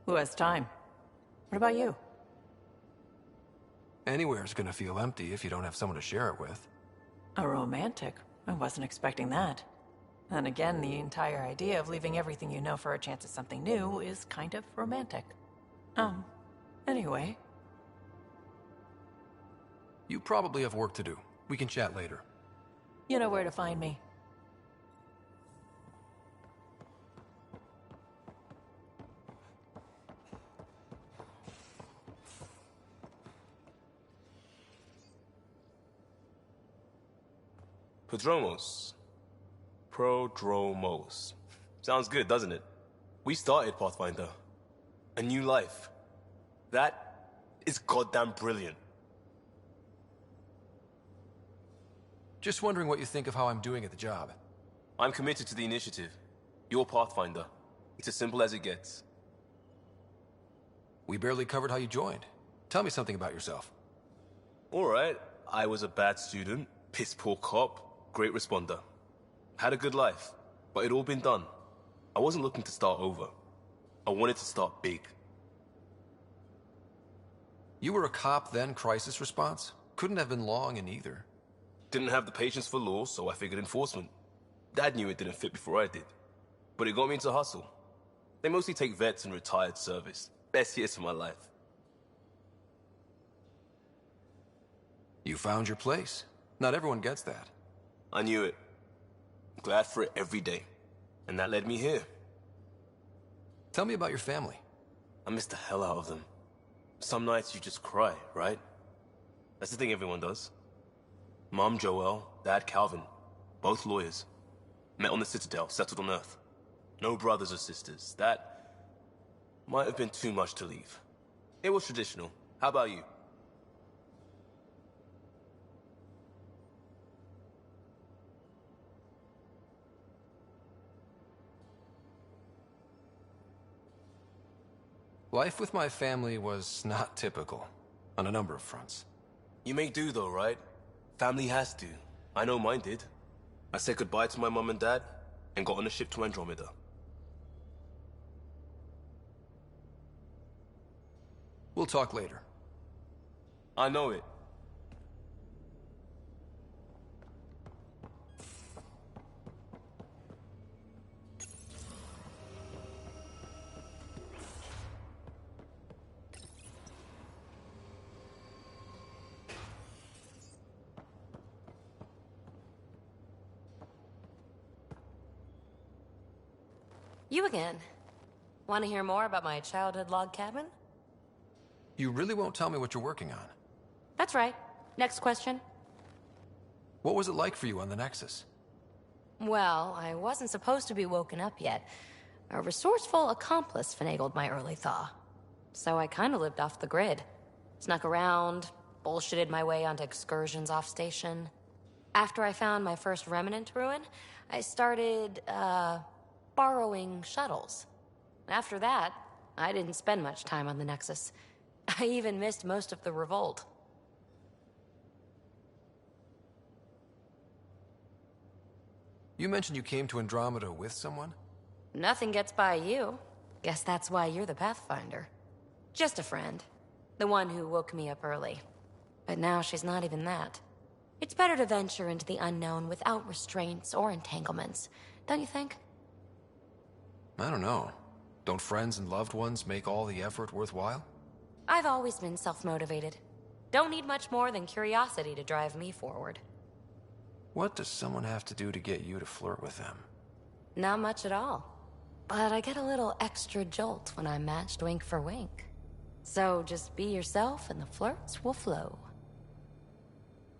Who has time? What about you? Anywhere's gonna feel empty if you don't have someone to share it with. A romantic? I wasn't expecting that. And again, the entire idea of leaving everything you know for a chance at something new is kind of romantic. Anyway. You probably have work to do. We can chat later. You know where to find me. Prodromos. Sounds good, doesn't it? We started Pathfinder. A new life. That is goddamn brilliant. Just wondering what you think of how I'm doing at the job. I'm committed to the initiative. You're Pathfinder. It's as simple as it gets. We barely covered how you joined. Tell me something about yourself. Alright, I was a bad student, piss poor cop, great responder. Had a good life, but it'd all been done. I wasn't looking to start over. I wanted to start big. You were a cop, then crisis response? Couldn't have been long in either. Didn't have the patience for law, so I figured enforcement. Dad knew it didn't fit before I did. But it got me into hustle. They mostly take vets and retired service. Best years of my life. You found your place. Not everyone gets that. I knew it. Glad for it every day. And that led me here. Tell me about your family. I miss the hell out of them. Some nights you just cry, right? That's the thing everyone does. Mom Joelle, Dad Calvin. Both lawyers. Met on the Citadel, settled on Earth. No brothers or sisters. That might have been too much to leave. It was traditional. How about you? Life with my family was not typical, on a number of fronts. You may do though, right? Family has to. I know mine did. I said goodbye to my mom and dad, and got on a ship to Andromeda. We'll talk later. I know it. You again. Want to hear more about my childhood log cabin? You really won't tell me what you're working on? That's right. Next question. What was it like for you on the Nexus? Well, I wasn't supposed to be woken up yet. A resourceful accomplice finagled my early thaw. So I kind of lived off the grid. Snuck around, bullshitted my way onto excursions off station. After I found my first remnant ruin, I started, borrowing shuttles. After that, I didn't spend much time on the Nexus. I even missed most of the revolt. You mentioned you came to Andromeda with someone? Nothing gets by you. Guess that's why you're the Pathfinder. Just a friend. The one who woke me up early. But now she's not even that. It's better to venture into the unknown without restraints or entanglements, don't you think? I don't know. Don't friends and loved ones make all the effort worthwhile? I've always been self-motivated. Don't need much more than curiosity to drive me forward. What does someone have to do to get you to flirt with them? Not much at all. But I get a little extra jolt when I'm matched wink for wink. So just be yourself and the flirts will flow.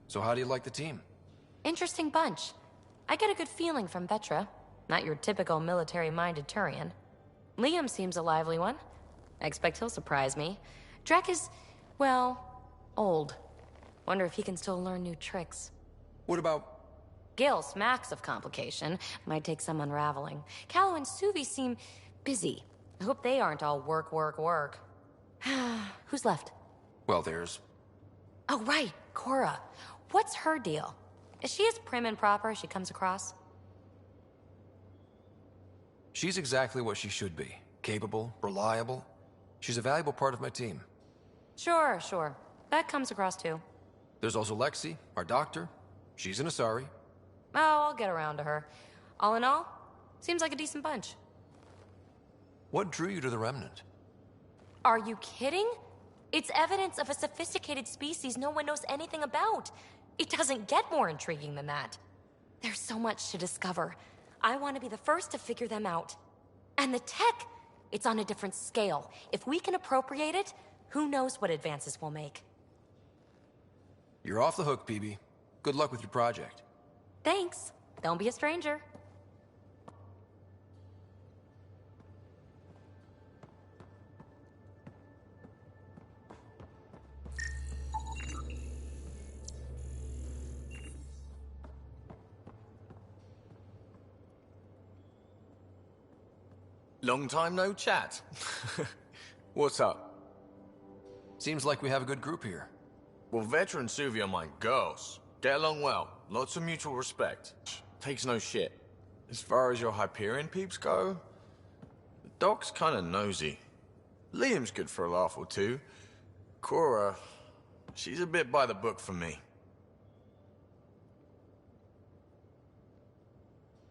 So how do you like the team? Interesting bunch. I get a good feeling from Vetra. Not your typical military-minded Turian. Liam seems a lively one. I expect he'll surprise me. Drek is, well, old. Wonder if he can still learn new tricks. What about... Gil smacks of complication. Might take some unraveling. Callow and Suvi seem busy. I hope they aren't all work, work, work. Who's left? Well, there's... Oh, right, Cora. What's her deal? Is she as prim and proper as she comes across? She's exactly what she should be. Capable, reliable. She's a valuable part of my team. Sure, sure. That comes across too. There's also Lexi, our doctor. She's an Asari. Oh, I'll get around to her. All in all, seems like a decent bunch. What drew you to the Remnant? Are you kidding? It's evidence of a sophisticated species no one knows anything about. It doesn't get more intriguing than that. There's so much to discover. I want to be the first to figure them out. And the tech, it's on a different scale. If we can appropriate it, who knows what advances we'll make. You're off the hook, PB. Good luck with your project. Thanks. Don't be a stranger. Long time no chat. What's up? Seems like we have a good group here. Well, Vetra and Suvi are my girls. Get along well. Lots of mutual respect. Takes no shit. As far as your Hyperion peeps go, the Doc's kinda nosy. Liam's good for a laugh or two. Cora, she's a bit by the book for me.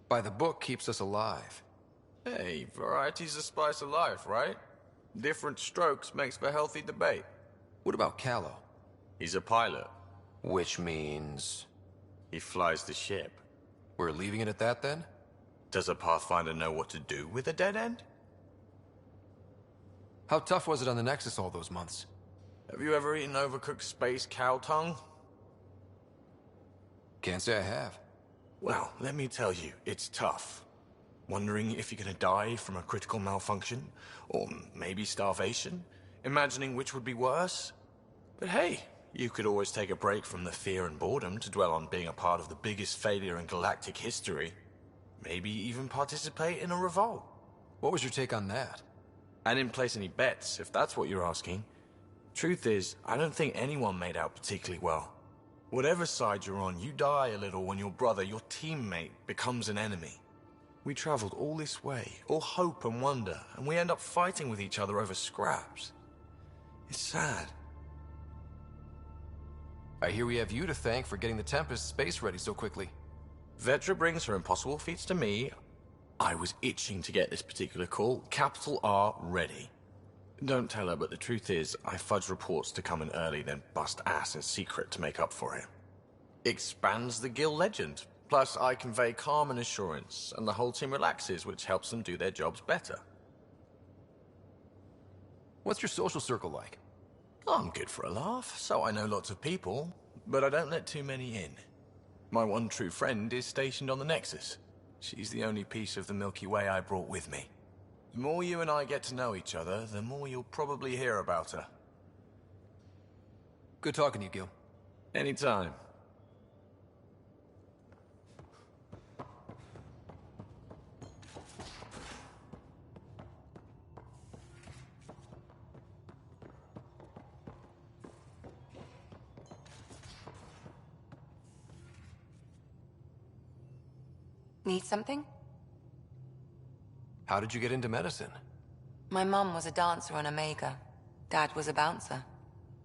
By the book keeps us alive. Hey, variety's the spice of life, right? Different strokes makes for healthy debate. What about Callow? He's a pilot. Which means... he flies the ship. We're leaving it at that, then? Does a Pathfinder know what to do with a dead end? How tough was it on the Nexus all those months? Have you ever eaten overcooked space cow tongue? Can't say I have. Well, let me tell you, it's tough. Wondering if you're gonna die from a critical malfunction, or maybe starvation, imagining which would be worse. But hey, you could always take a break from the fear and boredom to dwell on being a part of the biggest failure in galactic history. Maybe even participate in a revolt. What was your take on that? I didn't place any bets, if that's what you're asking. Truth is, I don't think anyone made out particularly well. Whatever side you're on, you die a little when your brother, your teammate, becomes an enemy. We traveled all this way, all hope and wonder, and we end up fighting with each other over scraps. It's sad. I hear we have you to thank for getting the Tempest space ready so quickly. Vetra brings her impossible feats to me. I was itching to get this particular call, capital R, ready. Don't tell her, but the truth is, I fudge reports to come in early, then bust ass in secret to make up for it. Expands the guild legend. Plus, I convey calm and assurance, and the whole team relaxes, which helps them do their jobs better. What's your social circle like? I'm good for a laugh, so I know lots of people, but I don't let too many in. My one true friend is stationed on the Nexus. She's the only piece of the Milky Way I brought with me. The more you and I get to know each other, the more you'll probably hear about her. Good talking to you, Gil. Anytime. Need something? How did you get into medicine? My mum was a dancer on Omega. Dad was a bouncer.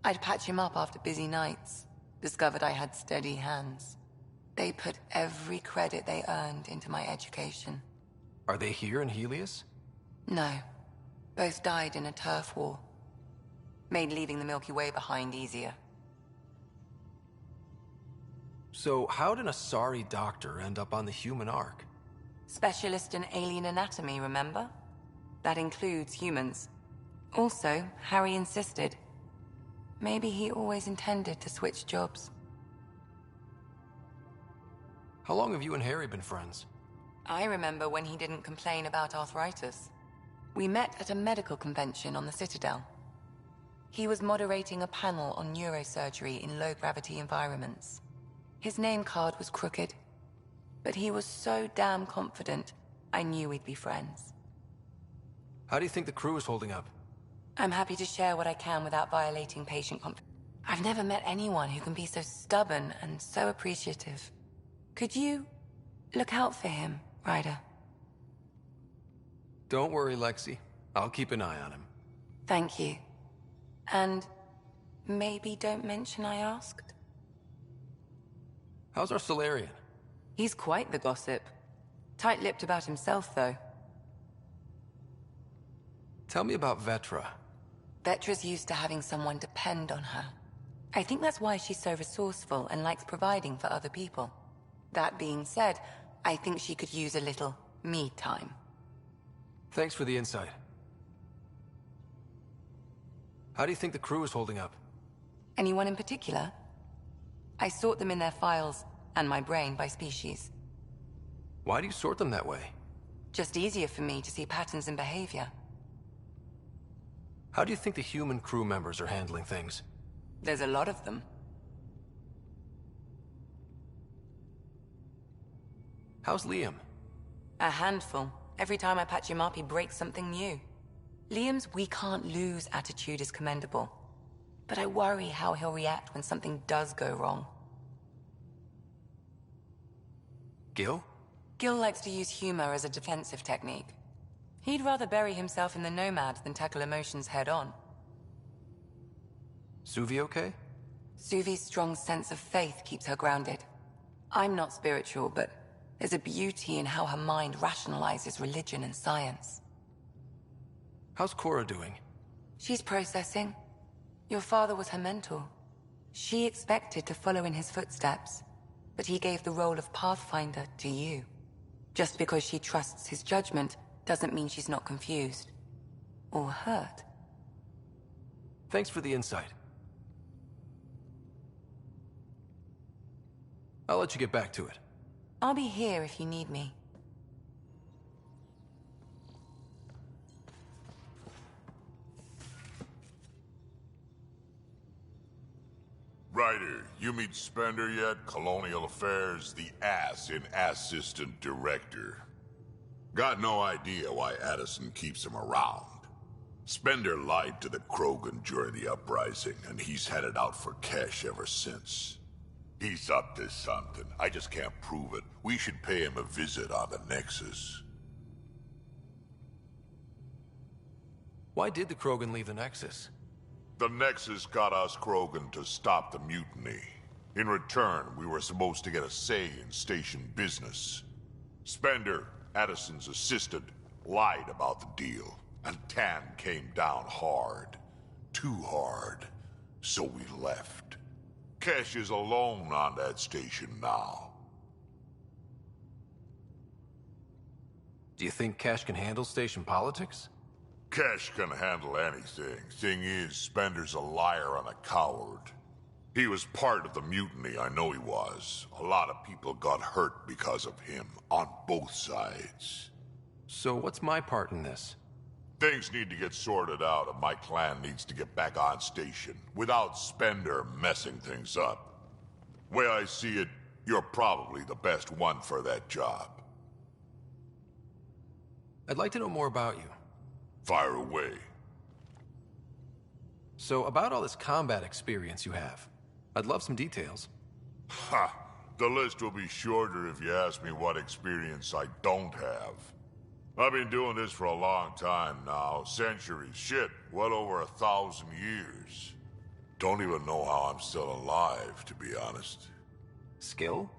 I'd patch him up after busy nights. Discovered I had steady hands. They put every credit they earned into my education. Are they here in Helios? No. Both died in a turf war. Made leaving the Milky Way behind easier. So how did an Asari doctor end up on the human Ark? Specialist in alien anatomy, remember? That includes humans. Also, Harry insisted. Maybe he always intended to switch jobs. How long have you and Harry been friends? I remember when he didn't complain about arthritis. We met at a medical convention on the Citadel. He was moderating a panel on neurosurgery in low-gravity environments. His name card was crooked, but he was so damn confident, I knew we'd be friends. How do you think the crew is holding up? I'm happy to share what I can without violating patient confidence. I've never met anyone who can be so stubborn and so appreciative. Could you look out for him, Ryder? Don't worry, Lexi. I'll keep an eye on him. Thank you. And maybe don't mention I asked? How's our Solarian? He's quite the gossip. Tight-lipped about himself, though. Tell me about Vetra. Vetra's used to having someone depend on her. I think that's why she's so resourceful and likes providing for other people. That being said, I think she could use a little me time. Thanks for the insight. How do you think the crew is holding up? Anyone in particular? I sort them in their files, and my brain by species. Why do you sort them that way? Just easier for me to see patterns in behavior. How do you think the human crew members are handling things? There's a lot of them. How's Liam? A handful. Every time I patch him up, he breaks something new. Liam's "we can't lose" attitude is commendable. But I worry how he'll react when something does go wrong. Gil? Gil likes to use humor as a defensive technique. He'd rather bury himself in the Nomad than tackle emotions head-on. Suvi okay? Suvi's strong sense of faith keeps her grounded. I'm not spiritual, but there's a beauty in how her mind rationalizes religion and science. How's Cora doing? She's processing. Your father was her mentor. She expected to follow in his footsteps, but he gave the role of Pathfinder to you. Just because she trusts his judgment doesn't mean she's not confused. Or hurt. Thanks for the insight. I'll let you get back to it. I'll be here if you need me. Ryder, you meet Spender yet? Colonial Affairs, the ass in Assistant Director. Got no idea why Addison keeps him around. Spender lied to the Krogan during the uprising, and he's headed out for cash ever since. He's up to something. I just can't prove it. We should pay him a visit on the Nexus. Why did the Krogan leave the Nexus? The Nexus got us Krogan to stop the mutiny. In return, we were supposed to get a say in station business. Spender, Addison's assistant, lied about the deal, and Tan came down hard. Too hard. So we left. Kesh is alone on that station now. Do you think Kesh can handle station politics? Kesh can handle anything. Thing is, Spender's a liar and a coward. He was part of the mutiny, I know he was. A lot of people got hurt because of him, on both sides. So what's my part in this? Things need to get sorted out, and my clan needs to get back on station, without Spender messing things up. Way I see it, you're probably the best one for that job. I'd like to know more about you. Fire away. So, about all this combat experience you have, I'd love some details. Ha! The list will be shorter if you ask me what experience I don't have. I've been doing this for a long time now. Centuries. Shit, well over 1,000 years. Don't even know how I'm still alive, to be honest. Skill?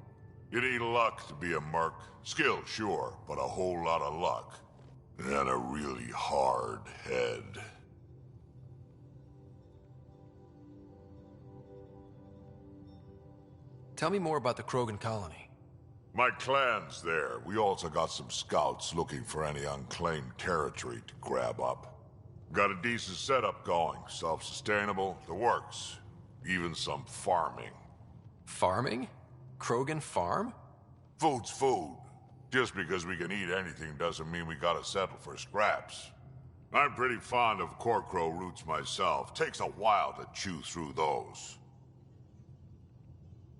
You need luck to be a merc. Skill, sure, but a whole lot of luck. And a really hard head. Tell me more about the Krogan colony. My clan's there. We also got some scouts looking for any unclaimed territory to grab up. Got a decent setup going. Self-sustainable, the works. Even some farming. Farming? Krogan farm? Food's food. Just because we can eat anything doesn't mean we gotta settle for scraps. I'm pretty fond of corcrow roots myself. Takes a while to chew through those.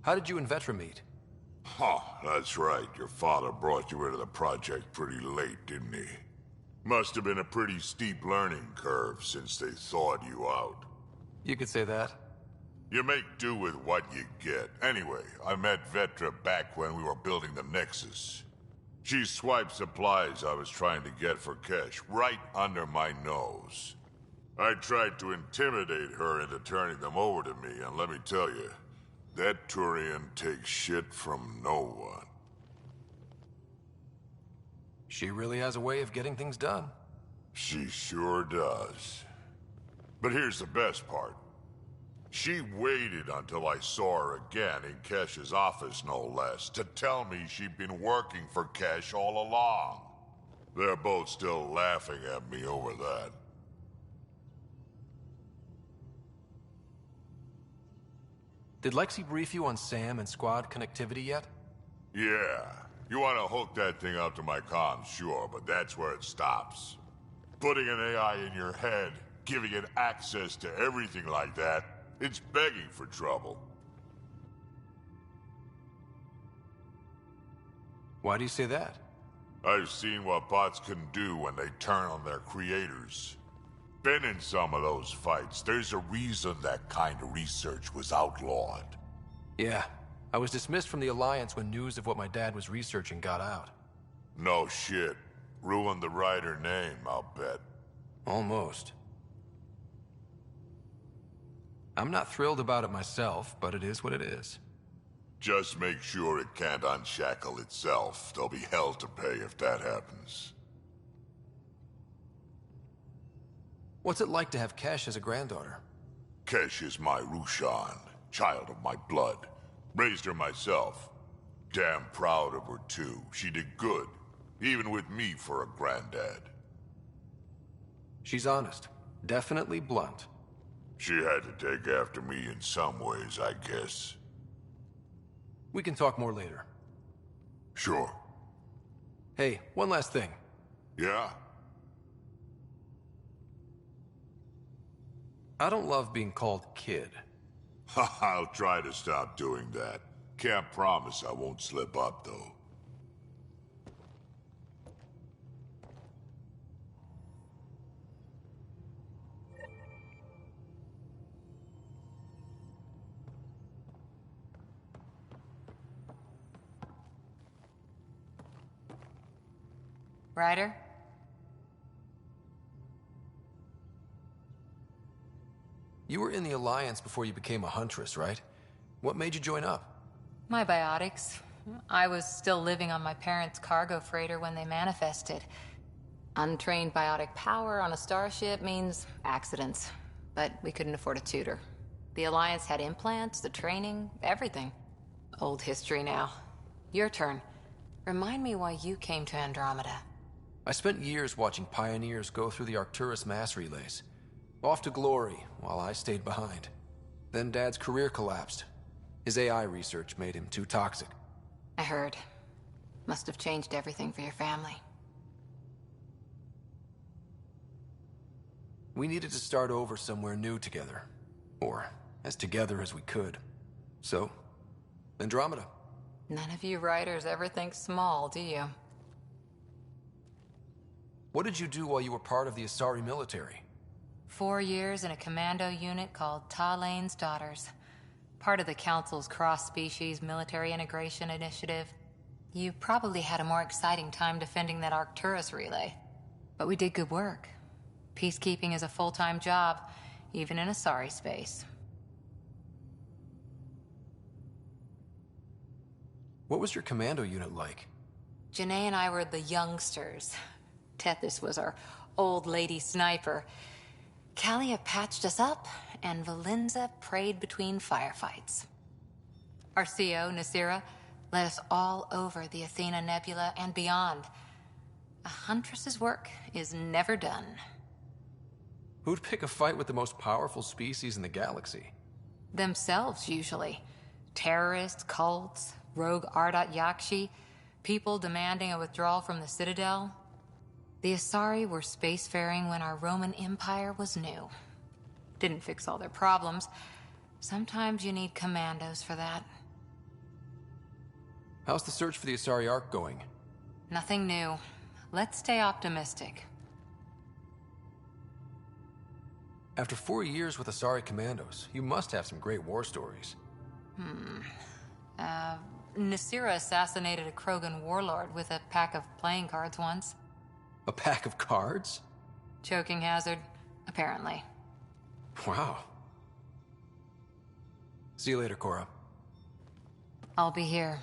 How did you and Vetra meet? Huh, that's right. Your father brought you into the project pretty late, didn't he? Must have been a pretty steep learning curve since they thawed you out. You could say that. You make do with what you get. Anyway, I met Vetra back when we were building the Nexus. She swiped supplies I was trying to get for Kesh right under my nose. I tried to intimidate her into turning them over to me, and let me tell you, that Turian takes shit from no one. She really has a way of getting things done. She sure does. But here's the best part. She waited until I saw her again in Kesh's office, no less, to tell me she'd been working for Kesh all along. They're both still laughing at me over that. Did Lexi brief you on Sam and squad connectivity yet? Yeah. You want to hook that thing up to my comms, sure, but that's where it stops. Putting an AI in your head, giving it access to everything like that, it's begging for trouble. Why do you say that? I've seen what bots can do when they turn on their creators. Been in some of those fights. There's a reason that kind of research was outlawed. Yeah. I was dismissed from the Alliance when news of what my dad was researching got out. No shit. Ruined the writer name, I'll bet. Almost. I'm not thrilled about it myself, but it is what it is. Just make sure it can't unshackle itself. There'll be hell to pay if that happens. What's it like to have Kesh as a granddaughter? Kesh is my Rushan, child of my blood. Raised her myself. Damn proud of her, too. She did good, even with me for a granddad. She's honest. Definitely blunt. She had to take after me in some ways, I guess. We can talk more later. Sure. Hey, one last thing. Yeah? I don't love being called kid. I'll try to stop doing that. Can't promise I won't slip up, though. Ryder? You were in the Alliance before you became a Huntress, right? What made you join up? My biotics. I was still living on my parents' cargo freighter when they manifested. Untrained biotic power on a starship means accidents. But we couldn't afford a tutor. The Alliance had implants, the training, everything. Old history now. Your turn. Remind me why you came to Andromeda. I spent years watching pioneers go through the Arcturus mass relays. Off to glory, while I stayed behind. Then Dad's career collapsed. His AI research made him too toxic. I heard. Must have changed everything for your family. We needed to start over somewhere new together. Or as together as we could. So, Andromeda. None of you writers ever think small, do you? What did you do while you were part of the Asari military? 4 years in a commando unit called Talane's Daughters. Part of the Council's cross-species military integration initiative. You probably had a more exciting time defending that Arcturus relay. But we did good work. Peacekeeping is a full-time job, even in Asari space. What was your commando unit like? Janae and I were the youngsters. Tethys was our old lady sniper. Kalia patched us up, and Valenza prayed between firefights. Our CO, Nasira, led us all over the Athena Nebula and beyond. A Huntress's work is never done. Who'd pick a fight with the most powerful species in the galaxy? Themselves, usually. Terrorists, cults, rogue Ardat Yakshi. People demanding a withdrawal from the Citadel. The Asari were spacefaring when our Roman Empire was new. Didn't fix all their problems. Sometimes you need commandos for that. How's the search for the Asari Ark going? Nothing new. Let's stay optimistic. After 4 years with Asari commandos, you must have some great war stories. Nasira assassinated a Krogan warlord with a pack of playing cards once. A pack of cards? Choking hazard, apparently. Wow. See you later, Cora. I'll be here.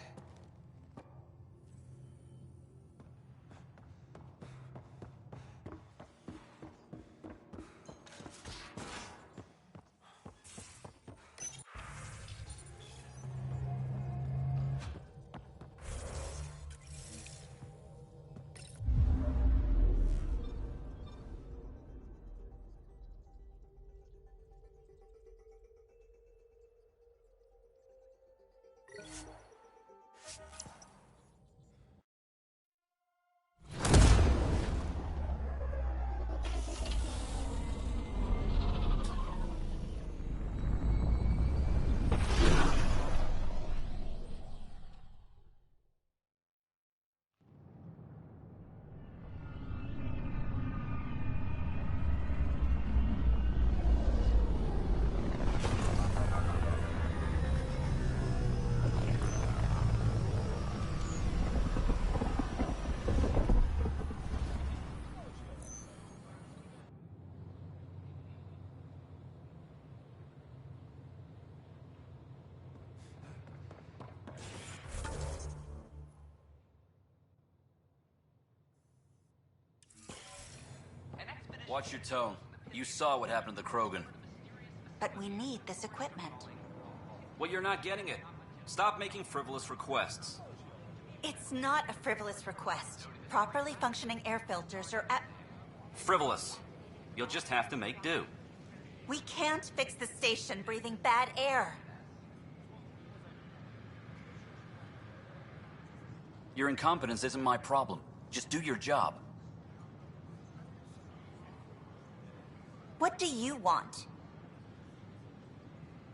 Watch your tone. You saw what happened to the Krogan. But we need this equipment. Well, you're not getting it. Stop making frivolous requests. It's not a frivolous request. Properly functioning air filters are at... Frivolous. You'll just have to make do. We can't fix the station breathing bad air. Your incompetence isn't my problem. Just do your job. What do you want?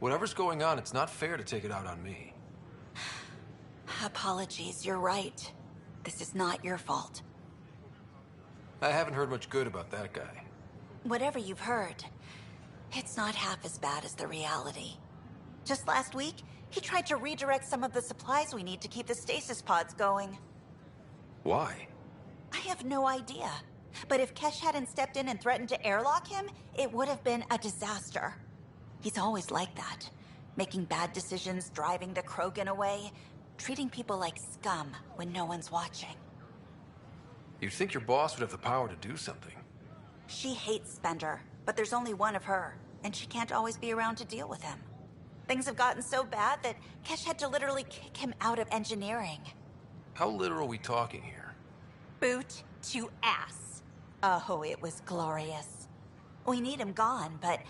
Whatever's going on, it's not fair to take it out on me. Apologies, you're right. This is not your fault. I haven't heard much good about that guy. Whatever you've heard, it's not half as bad as the reality. Just last week, he tried to redirect some of the supplies we need to keep the stasis pods going. Why? I have no idea. But if Kesh hadn't stepped in and threatened to airlock him, it would have been a disaster. He's always like that. Making bad decisions, driving the Krogan away, treating people like scum when no one's watching. You'd think your boss would have the power to do something. She hates Spender, but there's only one of her, and she can't always be around to deal with him. Things have gotten so bad that Kesh had to literally kick him out of engineering. How literal are we talking here? Boot to ass. Oh, it was glorious. We need him gone, but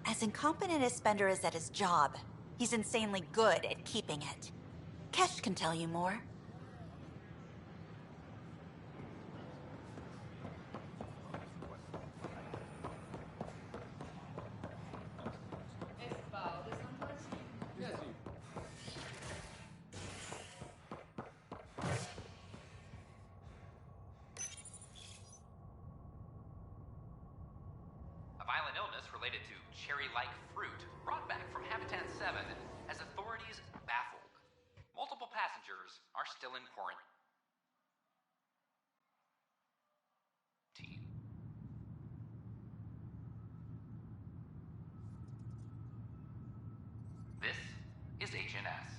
as incompetent as Spender is at his job, he's insanely good at keeping it. Kesh can tell you more. Related to cherry-like fruit brought back from Habitat 7 as authorities baffled. Multiple passengers are still in quarantine. This is HNS.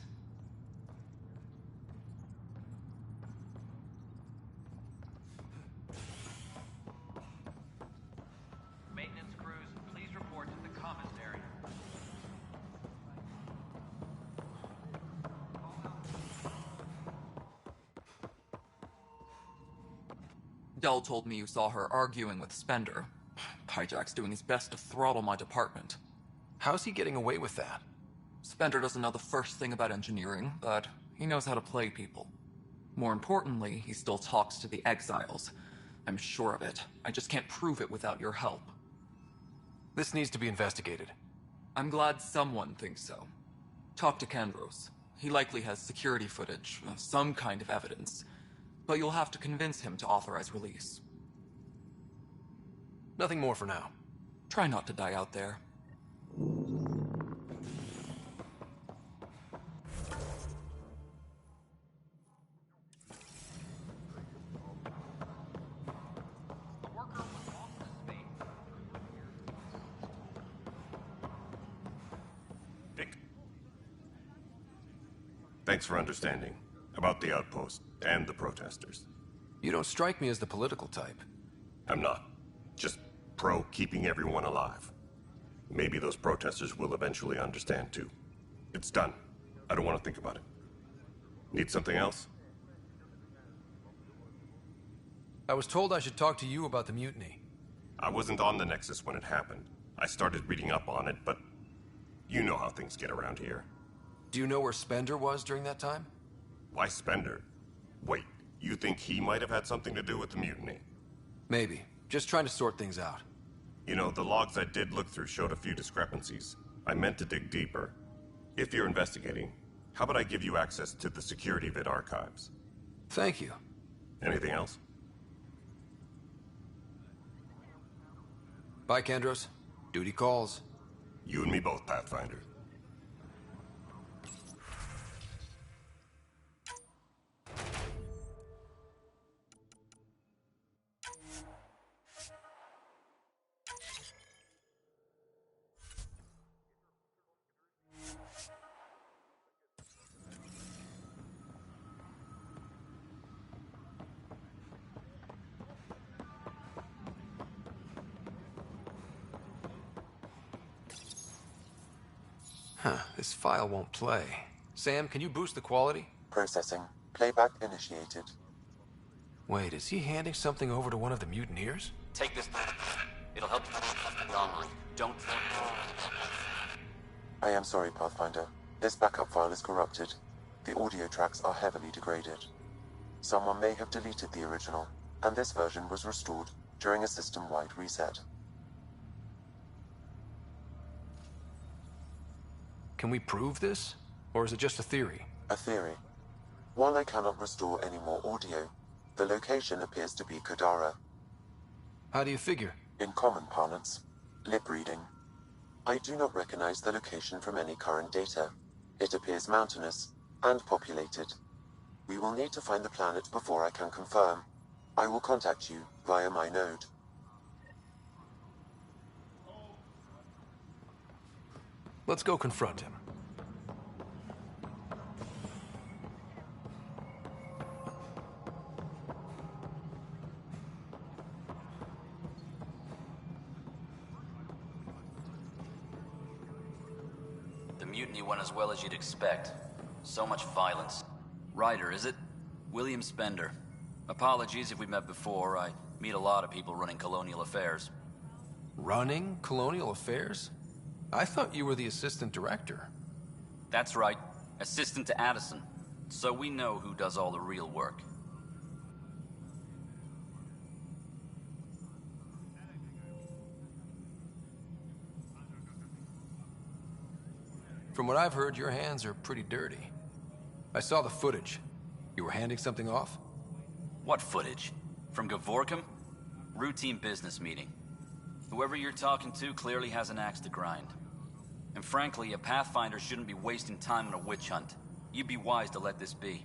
Maintenance crews, please report to the commons area. Dell told me you saw her arguing with Spender. Hijack's doing his best to throttle my department. How's he getting away with that? Spender doesn't know the first thing about engineering, but he knows how to play people. More importantly, he still talks to the exiles. I'm sure of it. I just can't prove it without your help. This needs to be investigated. I'm glad someone thinks so. Talk to Kandros. He likely has security footage, some kind of evidence. But you'll have to convince him to authorize release. Nothing more for now. Try not to die out there. Thanks for understanding about the outpost and the protesters. You don't strike me as the political type. I'm not. Just pro keeping everyone alive. Maybe those protesters will eventually understand too. It's done. I don't want to think about it. Need something else? I was told I should talk to you about the mutiny. I wasn't on the Nexus when it happened. I started reading up on it, but you know how things get around here. Do you know where Spender was during that time? Why Spender? Wait, you think he might have had something to do with the mutiny? Maybe. Just trying to sort things out. You know, the logs I did look through showed a few discrepancies. I meant to dig deeper. If you're investigating, how about I give you access to the security vid archives? Thank you. Anything else? Bye, Kandros. Duty calls. You and me both, Pathfinder. This file won't play. Sam, can you boost the quality? Processing. Playback initiated. Wait, is he handing something over to one of the mutineers? Take this. It'll help you. Don't. I am sorry, Pathfinder. This backup file is corrupted. The audio tracks are heavily degraded. Someone may have deleted the original, and this version was restored during a system-wide reset. Can we prove this? Or is it just a theory? A theory. While I cannot restore any more audio, the location appears to be Kadara. How do you figure? In common parlance, lip reading. I do not recognize the location from any current data. It appears mountainous and populated. We will need to find the planet before I can confirm. I will contact you via my node. Let's go confront him. The mutiny went as well as you'd expect. So much violence. Ryder, is it? William Spender. Apologies if we met before. I meet a lot of people running colonial affairs. Running colonial affairs? I thought you were the assistant director. That's right. Assistant to Addison. So we know who does all the real work. From what I've heard, your hands are pretty dirty. I saw the footage. You were handing something off? What footage? From Gavorkum? Routine business meeting. Whoever you're talking to clearly has an axe to grind. And frankly, a Pathfinder shouldn't be wasting time on a witch hunt. You'd be wise to let this be.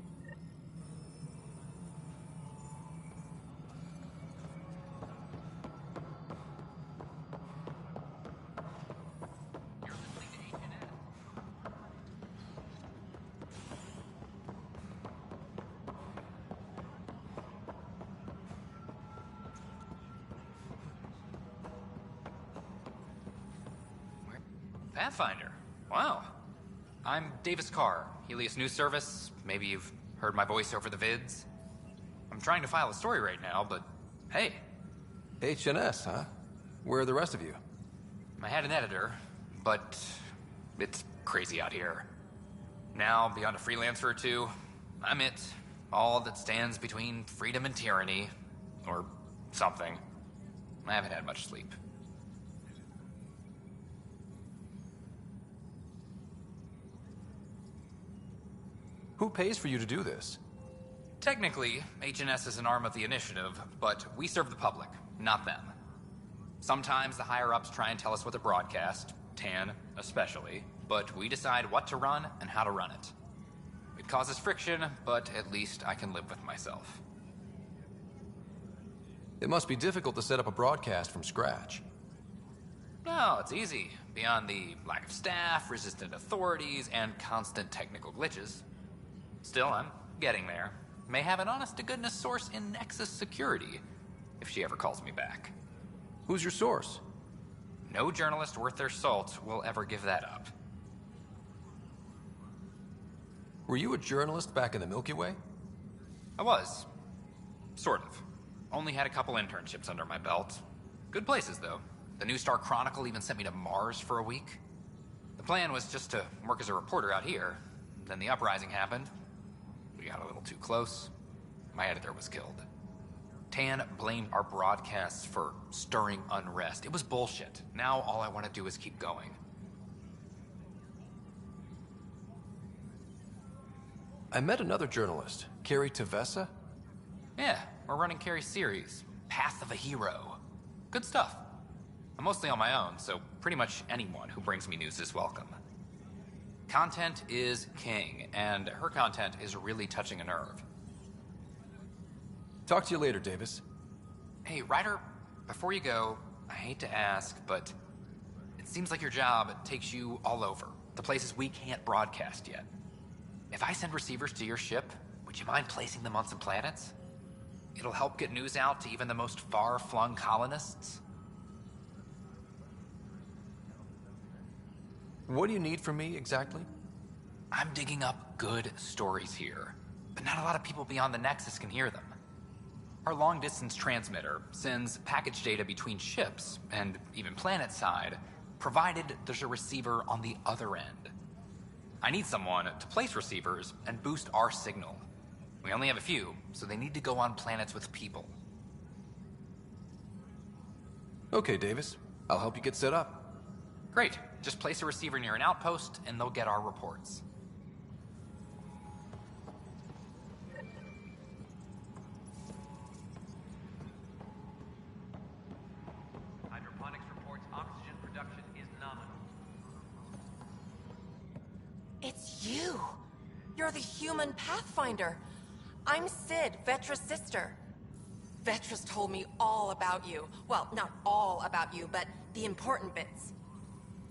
Pathfinder. Wow. I'm Davis Carr, Helios News Service. Maybe you've heard my voice over the vids. I'm trying to file a story right now, but hey. HNS, huh? Where are the rest of you? I had an editor, but it's crazy out here. Now, beyond a freelancer or two, I'm it. All that stands between freedom and tyranny. Or something. I haven't had much sleep. Who pays for you to do this? Technically, HNS is an arm of the initiative, but we serve the public, not them. Sometimes the higher-ups try and tell us what to broadcast, Tan especially, but we decide what to run and how to run it. It causes friction, but at least I can live with myself. It must be difficult to set up a broadcast from scratch. No, it's easy. Beyond the lack of staff, resistant authorities, and constant technical glitches. Still, I'm getting there. May have an honest-to-goodness source in Nexus Security, if she ever calls me back. Who's your source? No journalist worth their salt will ever give that up. Were you a journalist back in the Milky Way? I was. Sort of. Only had a couple internships under my belt. Good places, though. The New Star Chronicle even sent me to Mars for a week. The plan was just to work as a reporter out here. Then the uprising happened. We got a little too close. My editor was killed. Tan blamed our broadcasts for stirring unrest. It was bullshit. Now all I want to do is keep going. I met another journalist, Carrie Tavessa. Yeah, we're running Carrie's series, Path of a Hero. Good stuff. I'm mostly on my own, so pretty much anyone who brings me news is welcome. Content is king, and her content is really touching a nerve. Talk to you later, Davis. Hey, Ryder, before you go, I hate to ask, but it seems like your job takes you all over, the places we can't broadcast yet. If I send receivers to your ship, would you mind placing them on some planets? It'll help get news out to even the most far-flung colonists. What do you need from me, exactly? I'm digging up good stories here, but not a lot of people beyond the Nexus can hear them. Our long-distance transmitter sends package data between ships, and even planet-side, provided there's a receiver on the other end. I need someone to place receivers and boost our signal. We only have a few, so they need to go on planets with people. Okay, Davis. I'll help you get set up. Great. Just place a receiver near an outpost, and they'll get our reports. Hydroponics reports oxygen production is nominal. It's you! You're the human Pathfinder. I'm Sid, Vetra's sister. Vetra's told me all about you. Well, not all about you, but the important bits.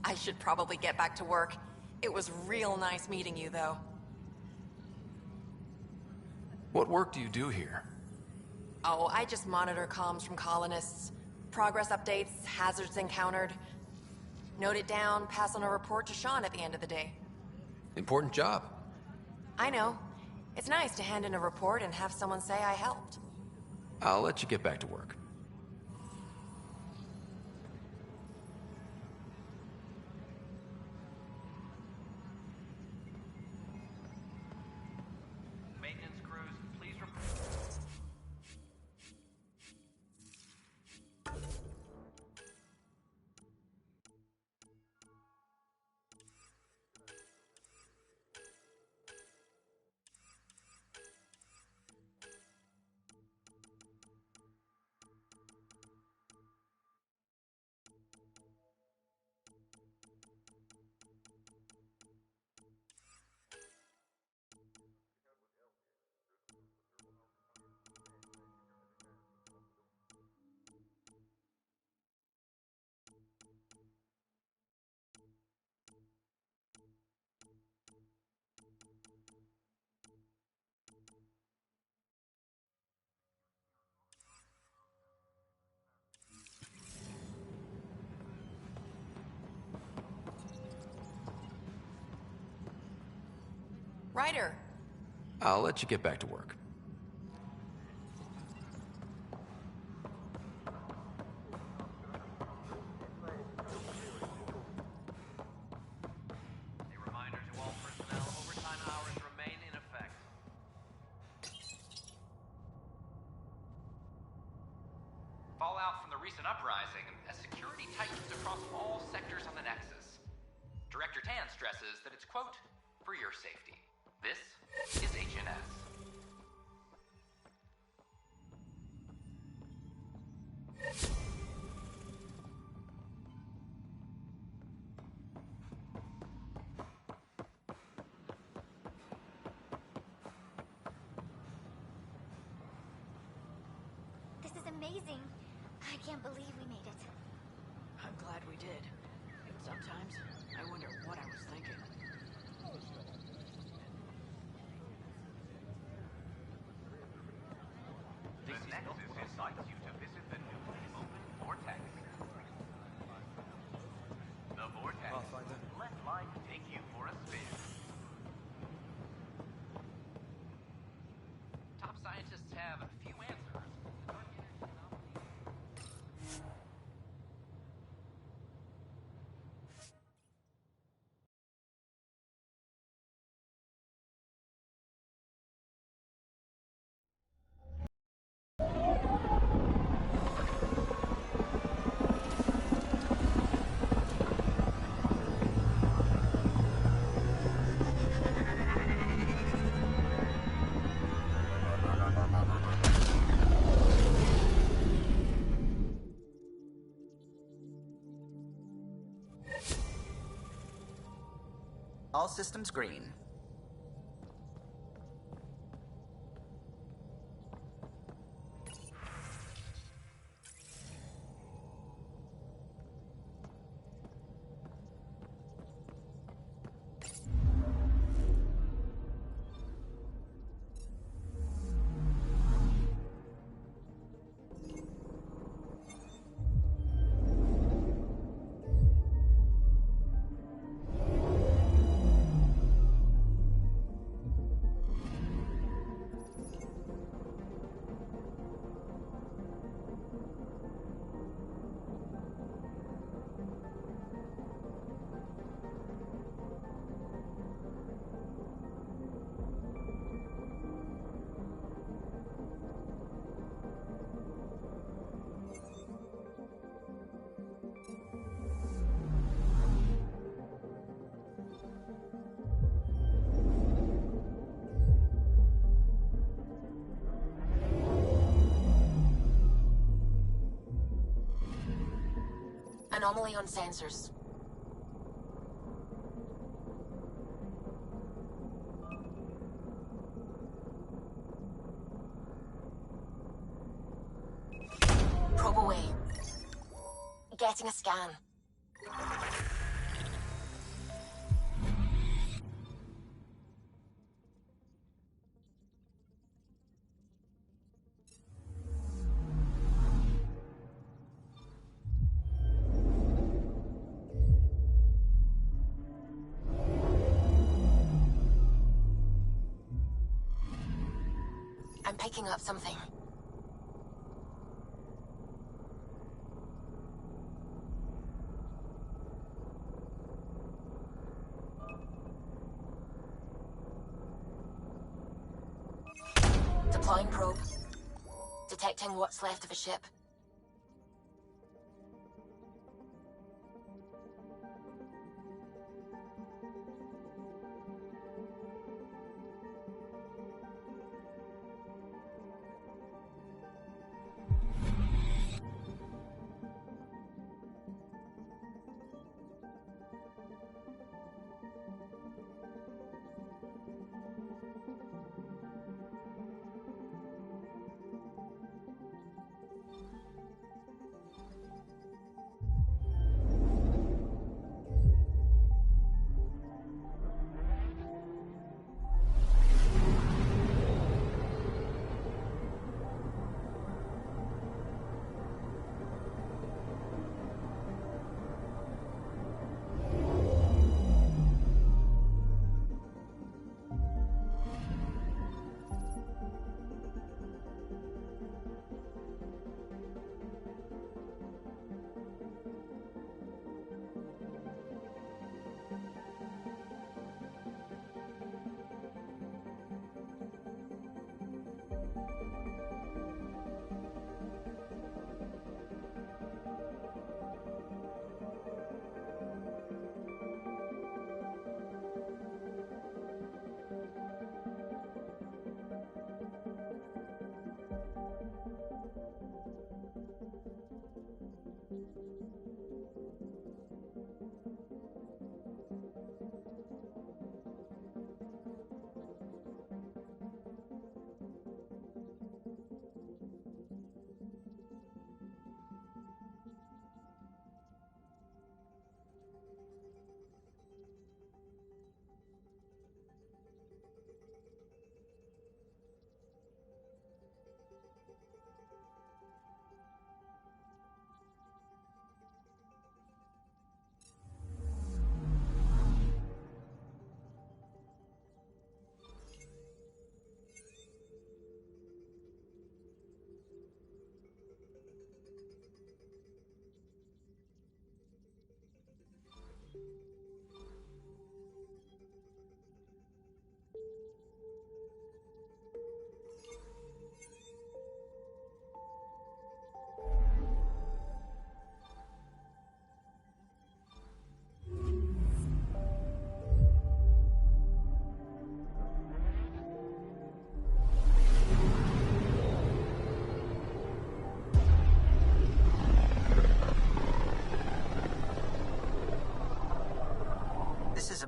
I should probably get back to work. It was real nice meeting you, though. What work do you do here? Oh, I just monitor comms from colonists. Progress updates, hazards encountered. Note it down, pass on a report to Sean at the end of the day. Important job. I know. It's nice to hand in a report and have someone say I helped. I'll let you get back to work. Maintenance crews, please report. Ryder. I'll let you get back to work. A reminder to all personnel, overtime hours remain in effect. recent uprising as security tightens across all sectors on the Nexus. Director Tan stresses that it's, quote, for your safety. This is HNS. This is amazing. I can't believe we made it. I'm glad we did. And sometimes, I wonder what I was thinking. The Nexus invites you to visit the newly opened Vortex. The Vortex. Let life take you for a spin. Top scientists have few answers. All systems green. Anomaly on sensors. Probe away. Getting a scan. I'm picking up something. Deploying probe. Detecting what's left of a ship.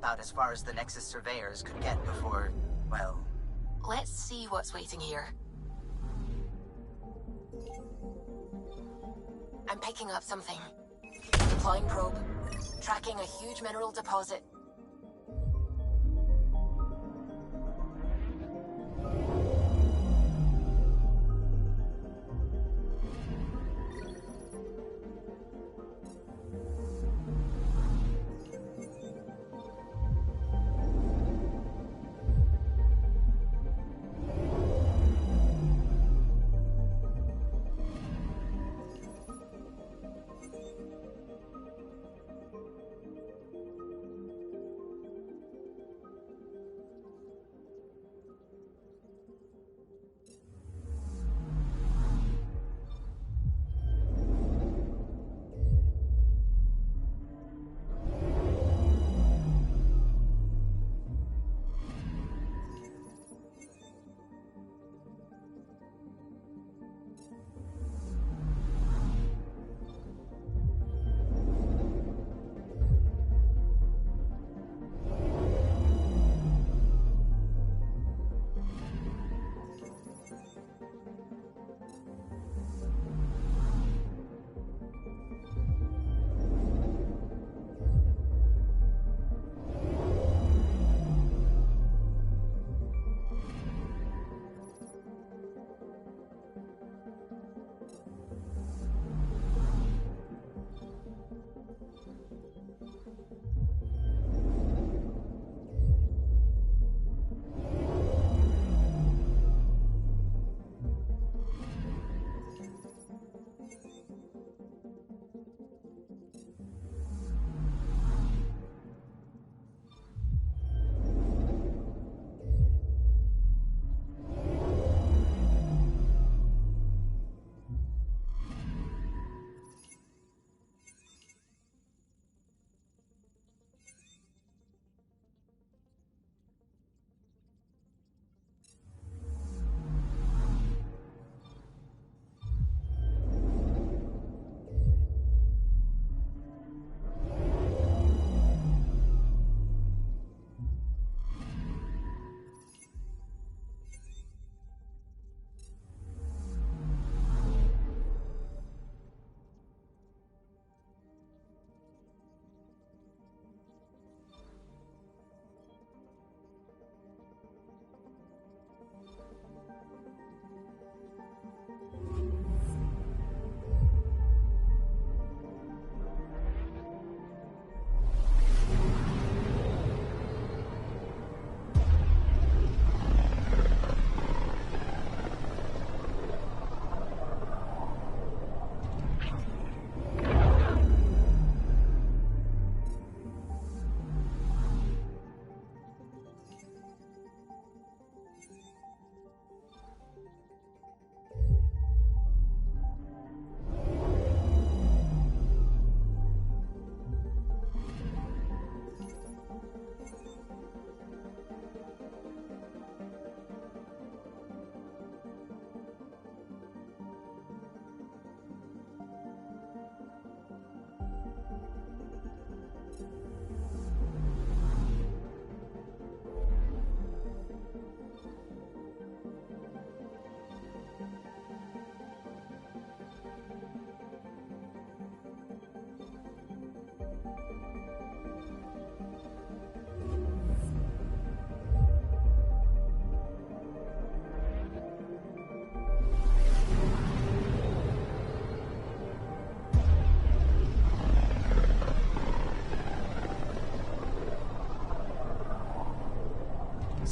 about as far as the Nexus surveyors could get before, well... Let's see what's waiting here. I'm picking up something. Deploying probe. Tracking a huge mineral deposit.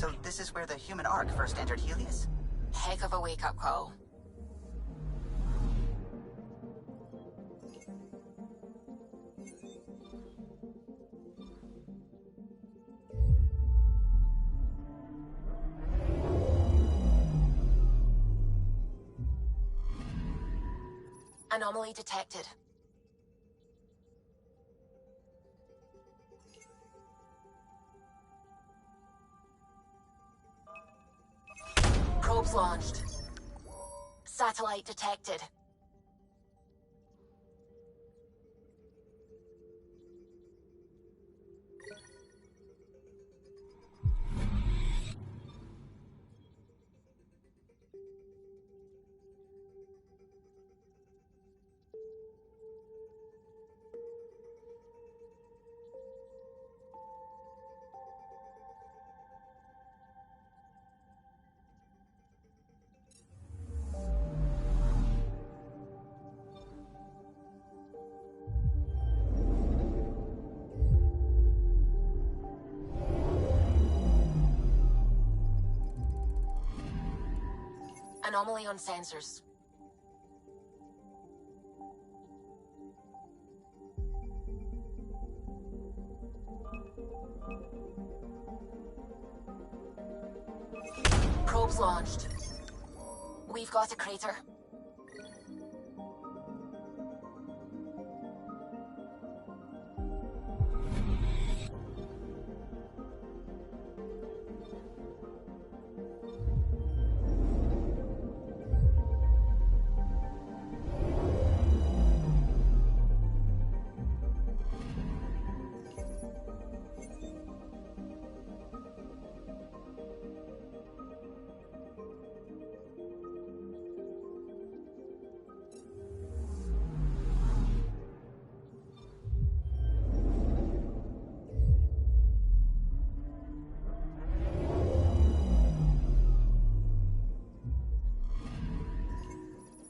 So this is where the human Ark first entered Helios? Heck of a wake-up call. Anomaly detected. Probes launched. Satellite detected. Anomaly on sensors. Probes launched. We've got a crater.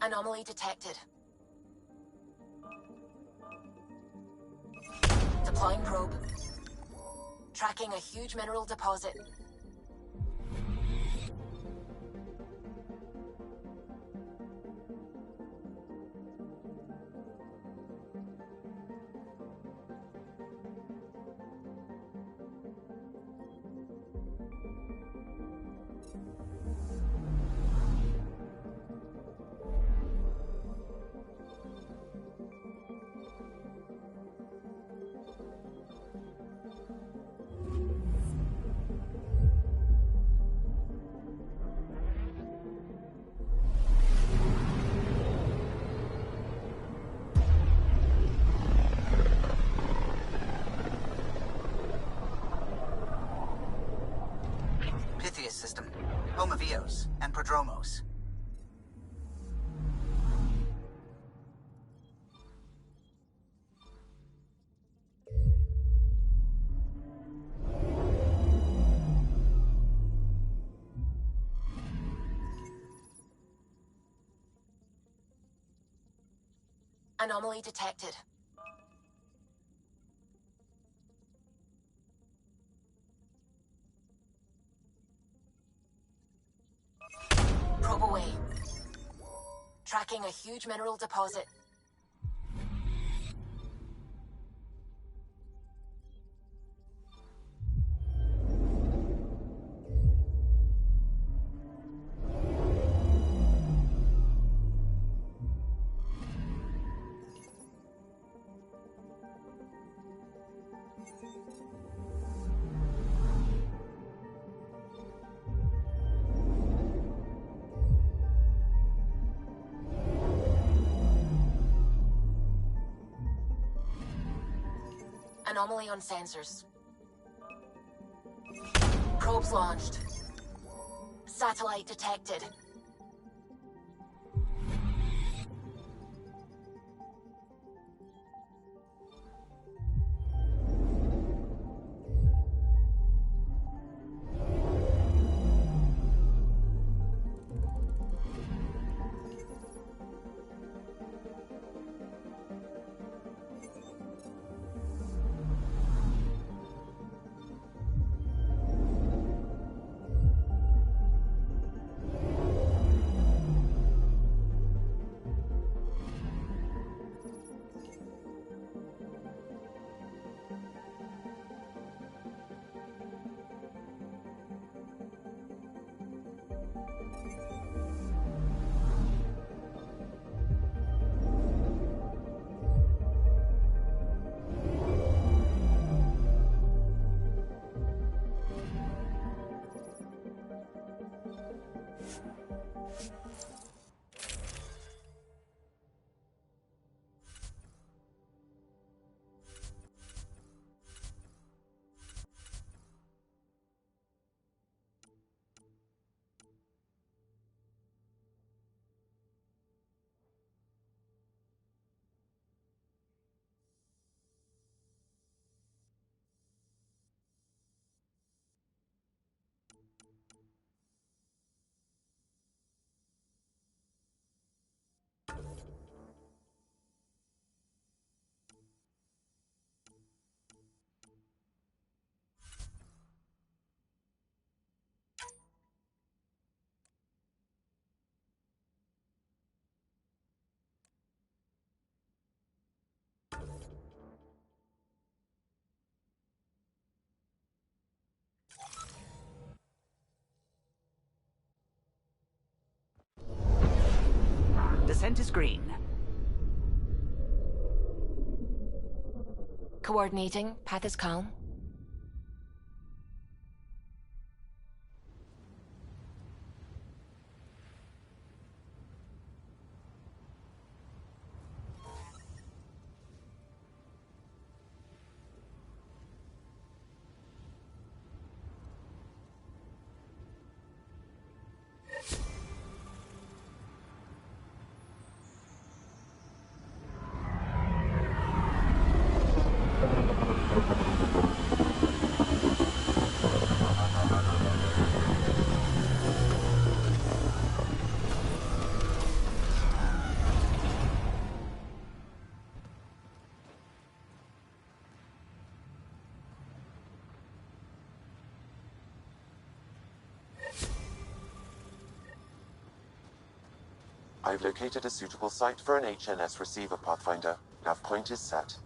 Anomaly detected. Deploying probe. Tracking a huge mineral deposit. System, home of Eos and Prodromos. Anomaly detected. Probe away. Tracking a huge mineral deposit. Anomaly on sensors. Probes launched. Satellite detected. Descent is green. Coordinating. Path is calm. I've located a suitable site for an HNS receiver, Pathfinder. Nav point is set.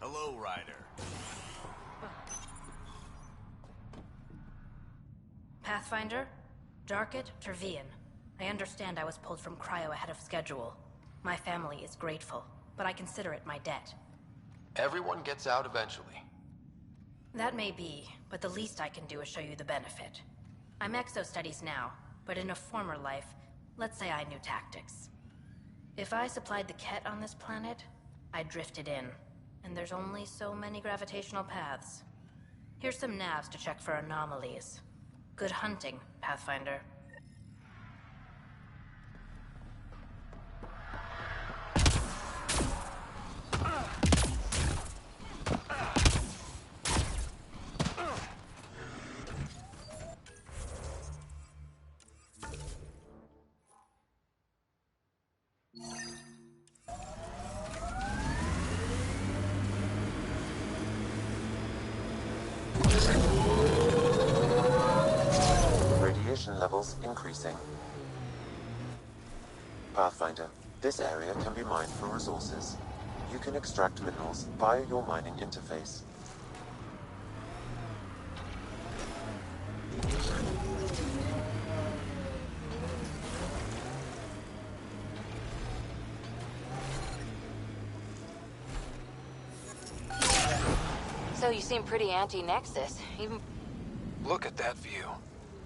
Hello, Ryder. Pathfinder? Darket? Trevian. I understand I was pulled from cryo ahead of schedule. My family is grateful, but I consider it my debt. Everyone gets out eventually. That may be, but the least I can do is show you the benefit. I'm exo-studies now, but in a former life, let's say I knew tactics. If I supplied the Ket on this planet, I drifted in, and there's only so many gravitational paths. Here's some navs to check for anomalies. Good hunting, Pathfinder. Radiation levels increasing. Pathfinder, this area can be mined for resources. You can extract minerals via your mining interface. So you seem pretty anti-Nexus, even... Look at that view.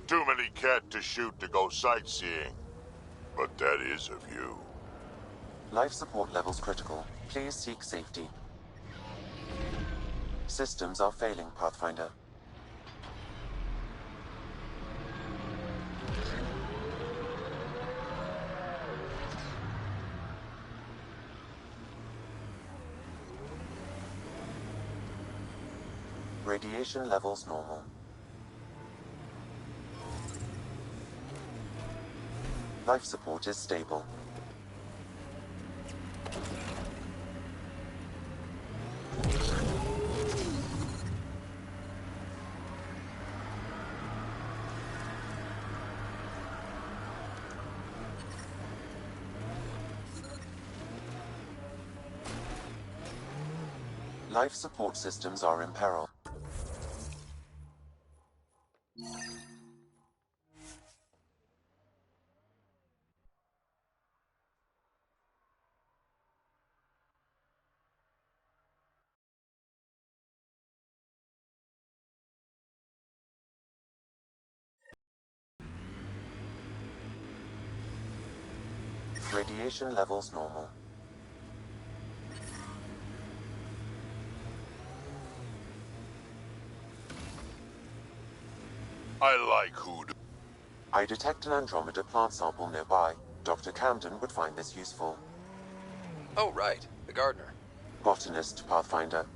Too many cat to shoot to go sightseeing. But that is a view. Life support levels critical. Please seek safety. Systems are failing, Pathfinder. Radiation levels normal. Life support is stable. Life support systems are in peril. Radiation levels normal. I like hoodoo. I detect an Andromeda plant sample nearby. Dr. Camden would find this useful. Oh, right. The gardener. Botanist, Pathfinder.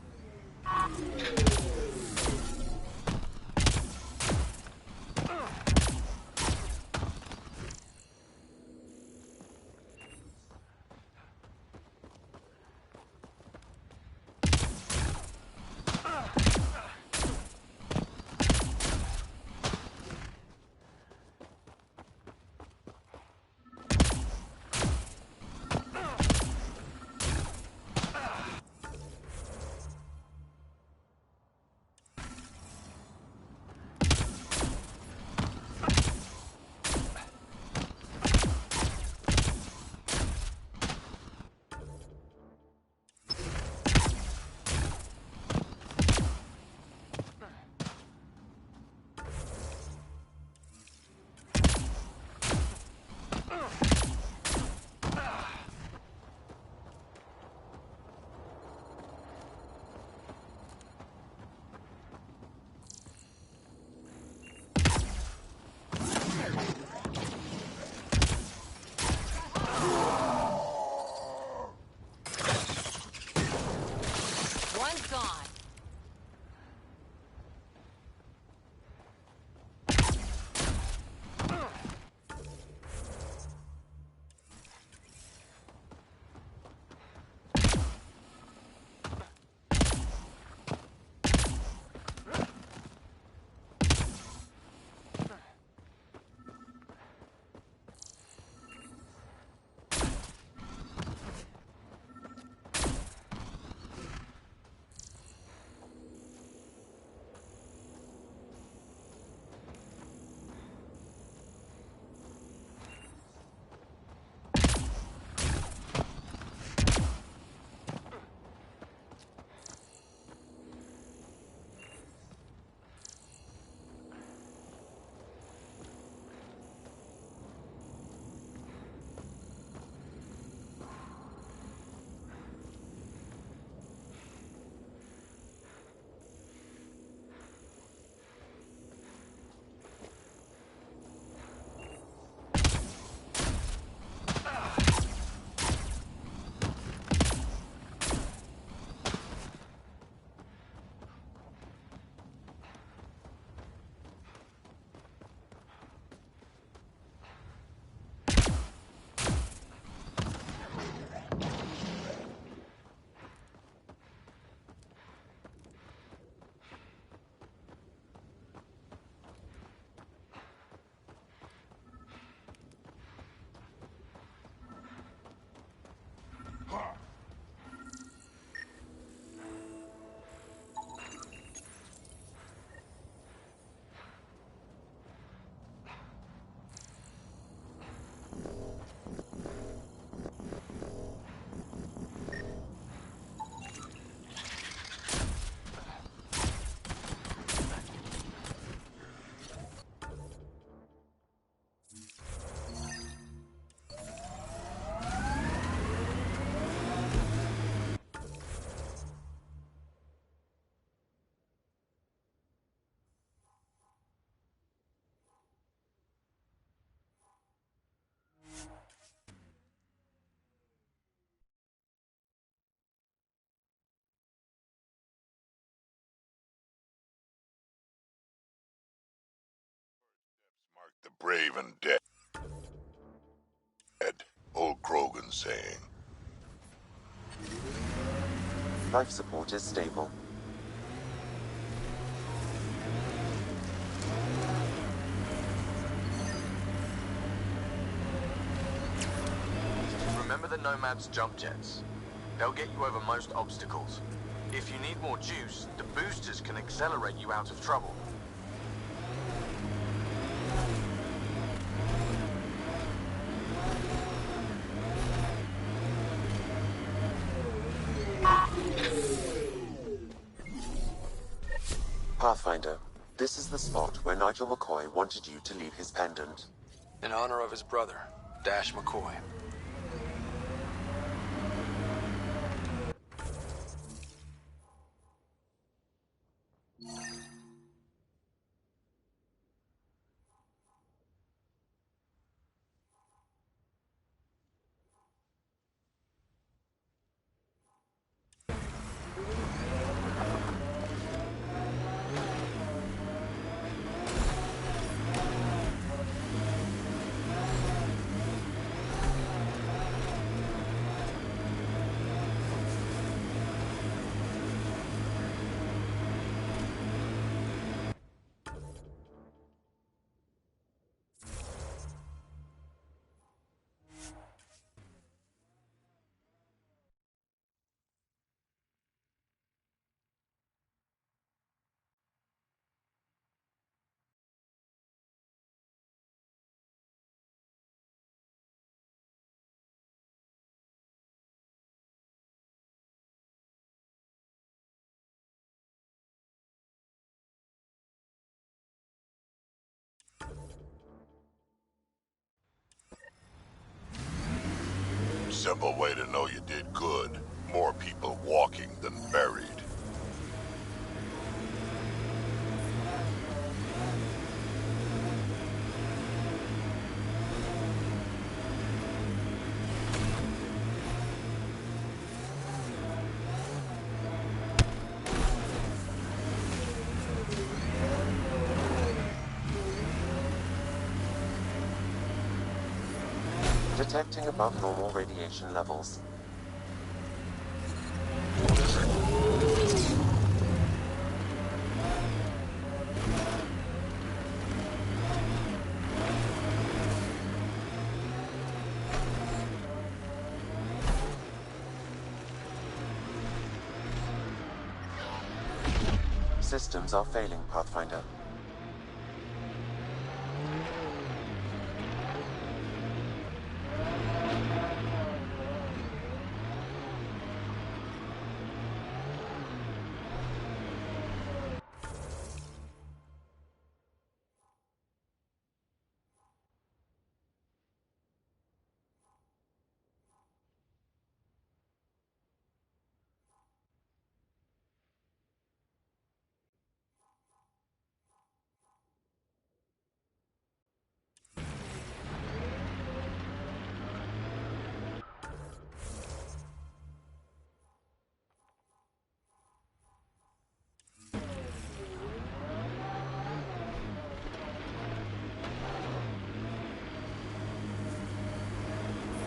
One's gone. The brave and dead. Old Krogan saying. Life support is stable. Remember the Nomad's jump jets. They'll get you over most obstacles. If you need more juice, the boosters can accelerate you out of trouble. Pathfinder, this is the spot where Nigel McCoy wanted you to leave his pendant. In honor of his brother, Dash McCoy. simple way to know you did good. More people walking than buried. Detecting above normal radiation levels. Systems are failing, Pathfinder.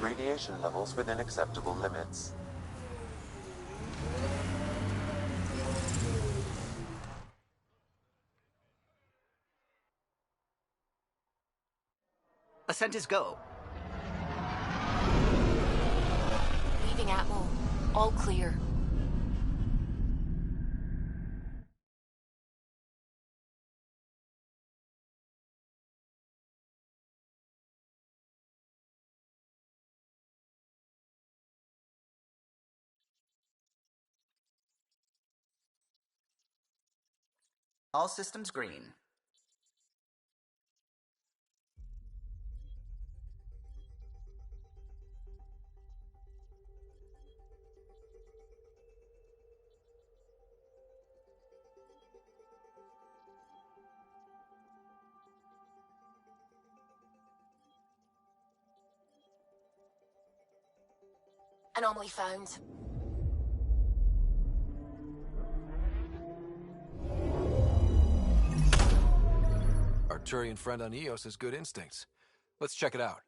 Radiation levels within acceptable limits. Ascent is go. Leaving Atmo. All clear. All systems green. Anomaly found. Arturian friend on Eos has good instincts. Let's check it out.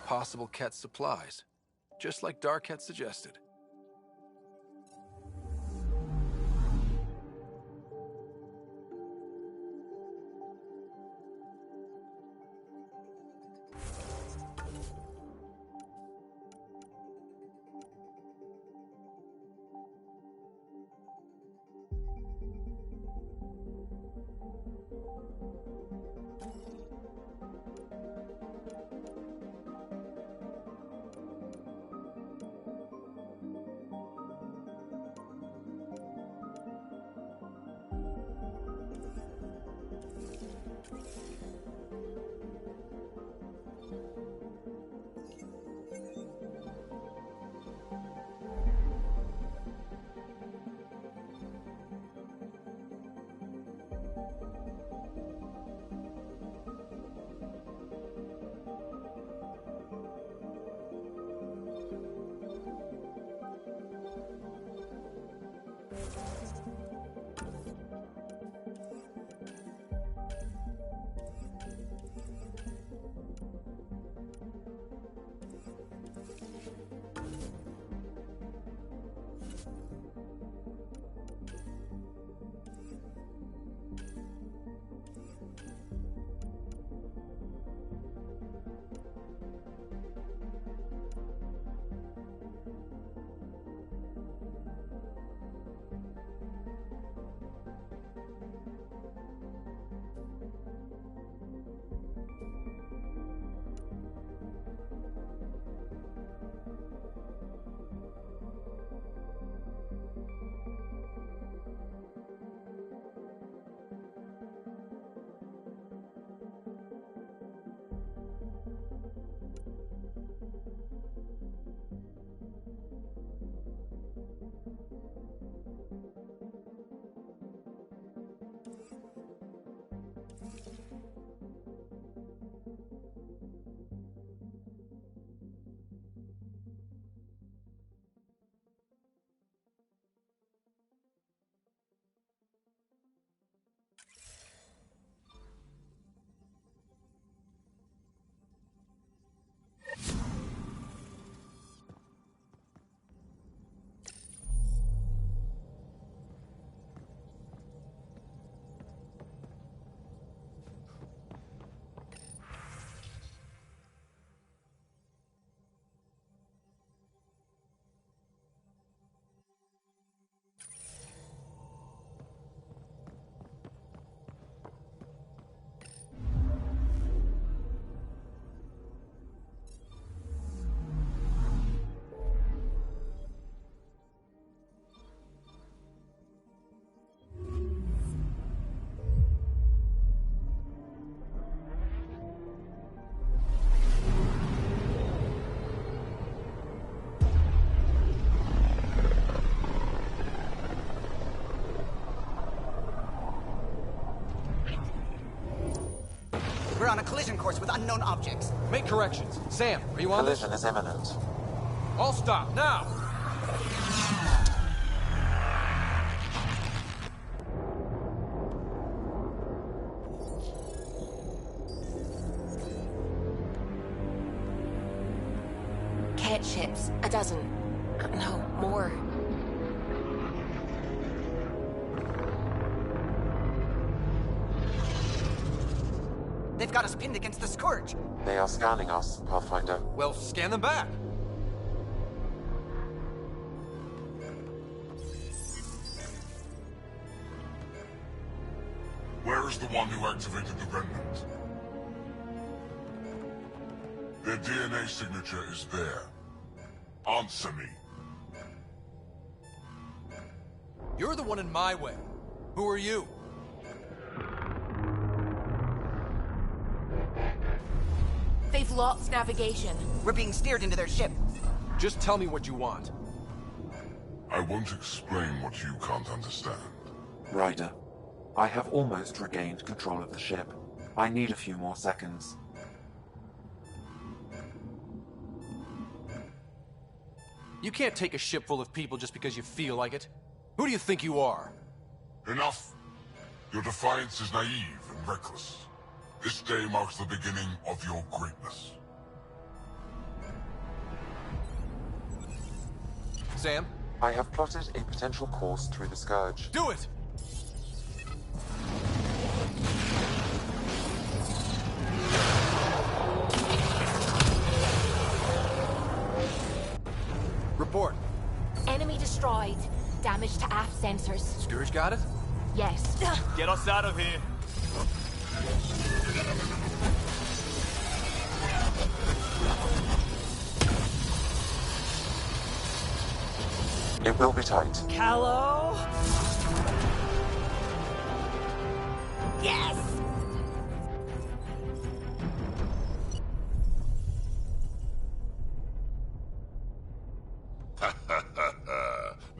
Possible Ket supplies, just like Dark had suggested. We're on a collision course with unknown objects. Make corrections. Sam, are you on this? Collision is imminent. All stop, now! Cat ships. A dozen. No, more. They've got us pinned against the Scourge. They are scanning us, Pathfinder. Well, scan them back. Where is the one who activated the remnant? Their DNA signature is there. Answer me. You're the one in my way. Who are you? They've lost navigation. We're being steered into their ship. Just tell me what you want. I won't explain what you can't understand. Ryder, I have almost regained control of the ship. I need a few more seconds. You can't take a ship full of people just because you feel like it. Who do you think you are? Enough. Your defiance is naive and reckless. This day marks the beginning of your greatness. Sam? I have plotted a potential course through the Scourge. Do it! Report. Enemy destroyed. Damage to aft sensors. Scourge got it? Yes. Get us out of here. It will be tight. Callow? Yes!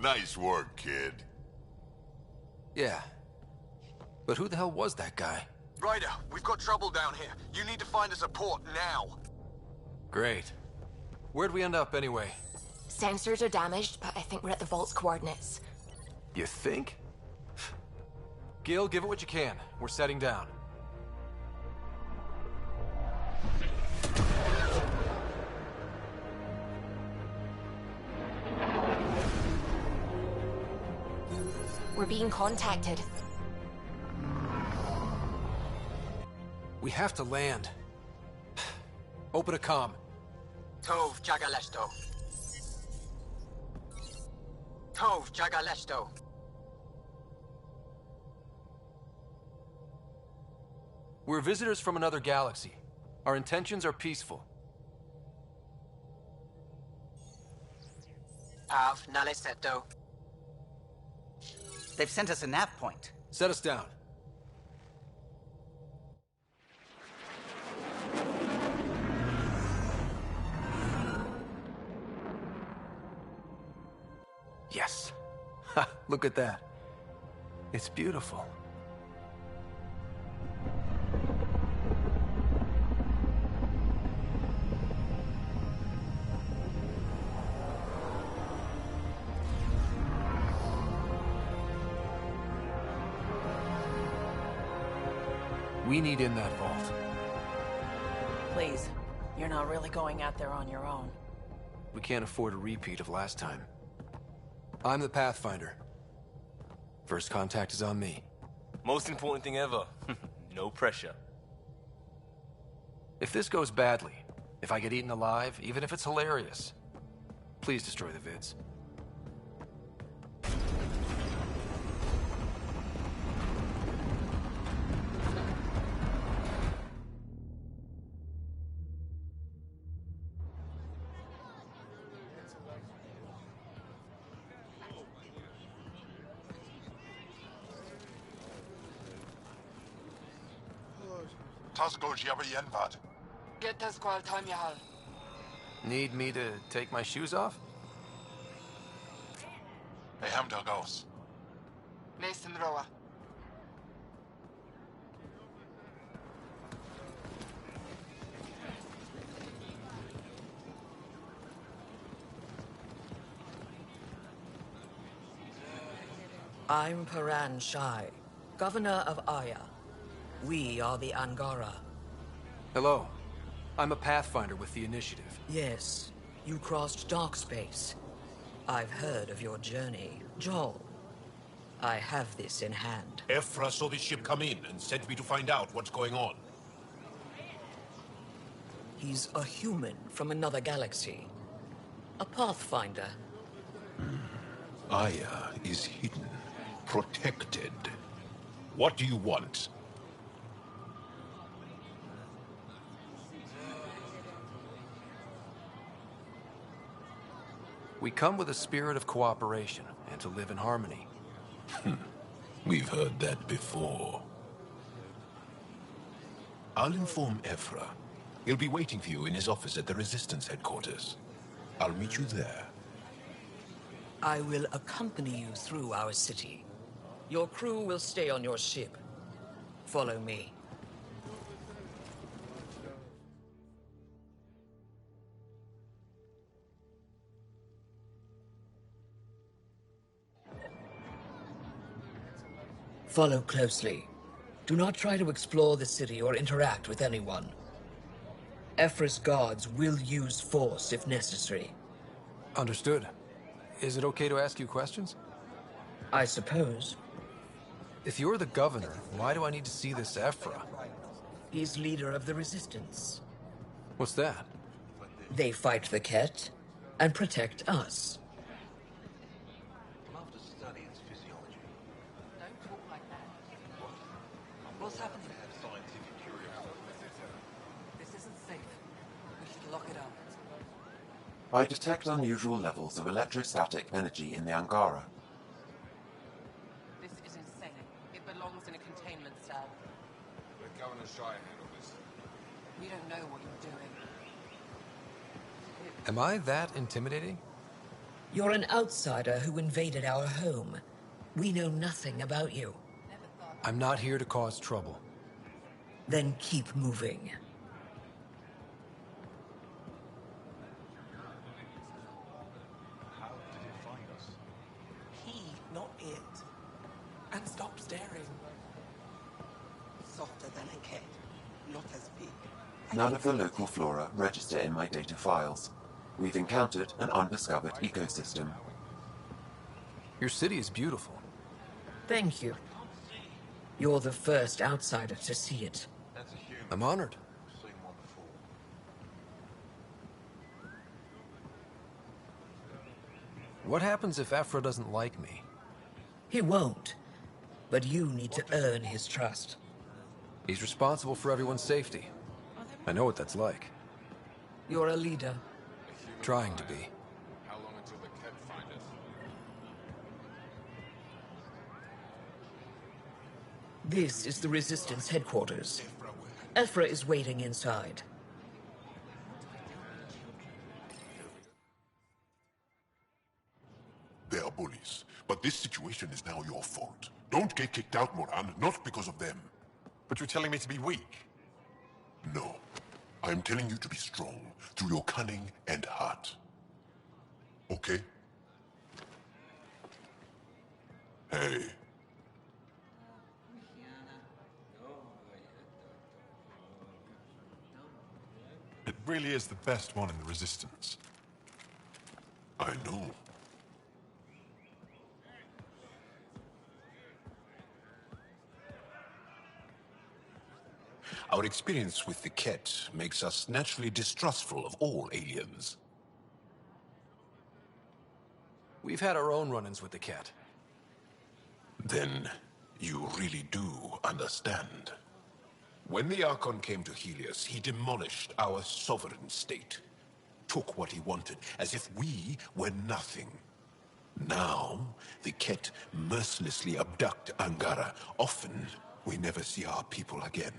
Nice work, kid. Yeah. But who the hell was that guy? Ryder, we've got trouble down here. You need to find us a port now. Great. Where'd we end up anyway? Sensors are damaged, but I think we're at the vault's coordinates. You think? Gil, give it what you can. We're setting down. We're being contacted. We have to land. Open a comm. Tov Jagalesto. Tov Jagalesto. We're visitors from another galaxy. Our intentions are peaceful. Av Naleseto. They've sent us a nav point. Set us down. Yes. Ha, look at that. It's beautiful. We need in that vault. Please, you're not really going out there on your own. We can't afford a repeat of last time. I'm the Pathfinder. First contact is on me. Most important thing ever. No pressure. If this goes badly, if I get eaten alive, even if it's hilarious, please destroy the vids. Get the squall time, Yahal. Need me to take my shoes off? Mason Roa. I'm Paran Shai, Governor of Aya. We are the Angara. Hello. I'm a Pathfinder with the Initiative. Yes, you crossed dark space. I've heard of your journey, Joel. I have this in hand. Ephra saw the ship come in and sent me to find out what's going on. He's a human from another galaxy. A Pathfinder. Aya is hidden, protected. What do you want? We come with a spirit of cooperation and to live in harmony. We've heard that before. I'll inform Ephra. He'll be waiting for you in his office at the Resistance headquarters. I'll meet you there. I will accompany you through our city. Your crew will stay on your ship. Follow me. Follow closely. Do not try to explore the city or interact with anyone. Ephra's guards will use force if necessary. Understood. Is it okay to ask you questions? I suppose. If you're the governor, why do I need to see this Ephra? He's leader of the Resistance. What's that? They fight the Ket and protect us. What's happening? This isn't safe. We should lock it up. I detect unusual levels of electrostatic energy in the Angara. This is insane. It belongs in a containment cell. Let Governor Shai handle this. We don't know what you're doing. Am I that intimidating? You're an outsider who invaded our home. We know nothing about you. I'm not here to cause trouble. Then keep moving. How did it find us? He, not it. And stop staring. Softer than a cat, not as big. None of the local flora register in my data files. We've encountered an undiscovered ecosystem. Your city is beautiful. Thank you. You're the first outsider to see it. I'm honored. What happens if Ephra doesn't like me? He won't. But you need to earn his trust. He's responsible for everyone's safety. I know what that's like. You're a leader. Trying to be. How long until the Ket find us? This is the Resistance headquarters. Ephra is waiting inside. They are bullies, but this situation is now your fault. Don't get kicked out, Moran, not because of them. But you're telling me to be weak? No. I'm telling you to be strong through your cunning and heart. Okay? Hey. It really is the best one in the Resistance. I know. Our experience with the Ket makes us naturally distrustful of all aliens. We've had our own run-ins with the Ket. Then you really do understand. When the Archon came to Helios, he demolished our sovereign state. Took what he wanted, as if we were nothing. Now, the Ket mercilessly abduct Angara. Often, we never see our people again.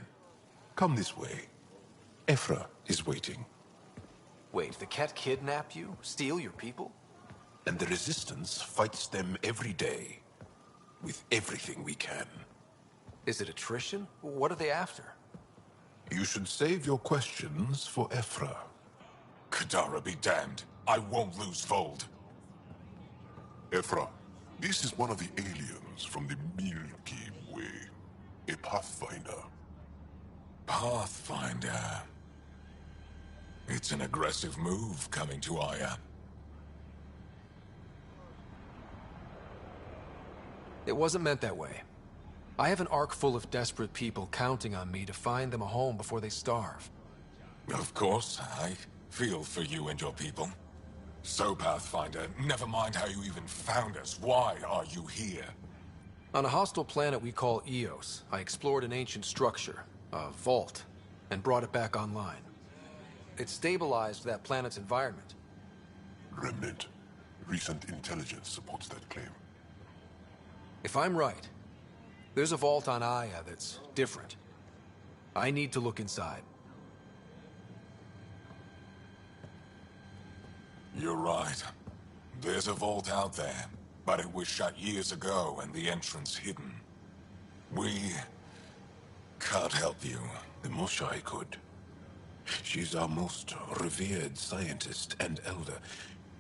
Come this way. Ephra is waiting. Wait, the Ket kidnap you? Steal your people? And the Resistance fights them every day. With everything we can. Is it attrition? What are they after? You should save your questions for Ephra. Kadara be damned. I won't lose Vold. Ephra, This is one of the aliens from the Milky Way. A Pathfinder. Pathfinder. It's an aggressive move coming to Aya. It wasn't meant that way. I have an ark full of desperate people counting on me to find them a home before they starve. Of course, I feel for you and your people. So, Pathfinder, never mind how you even found us. Why are you here? On a hostile planet we call Eos, I explored an ancient structure, a vault, and brought it back online. It stabilized that planet's environment. Remnant. Recent intelligence supports that claim. If I'm right, there's a vault on Aya that's different. I need to look inside. You're right. There's a vault out there, but it was shut years ago and the entrance hidden. We can't help you. The Moshai could. She's our most revered scientist and elder.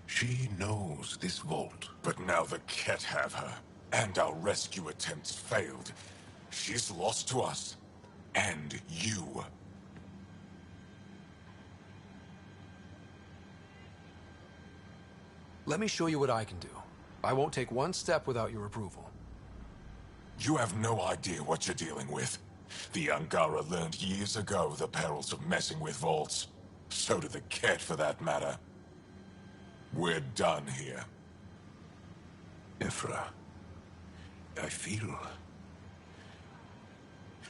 She knows this vault. But now the Ket have her, and our rescue attempts failed. She's lost to us, and you. Let me show you what I can do. I won't take one step without your approval. You have no idea what you're dealing with. The Angara learned years ago the perils of messing with vaults. So did the Ket, for that matter. We're done here. Ephra. I feel...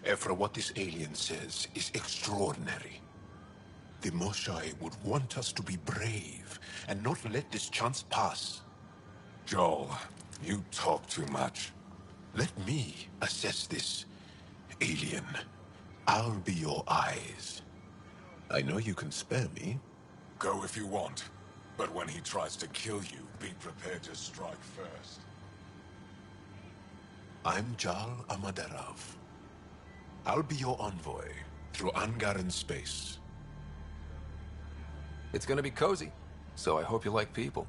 Ephra, what this alien says is extraordinary. The Moshai would want us to be brave and not let this chance pass. Joel, you talk too much. Let me assess this, alien. I'll be your eyes. I know you can spare me. Go if you want. But when he tries to kill you, be prepared to strike first. I'm Jal Amaderov. I'll be your envoy through Angaran space. It's gonna be cozy, so I hope you like people.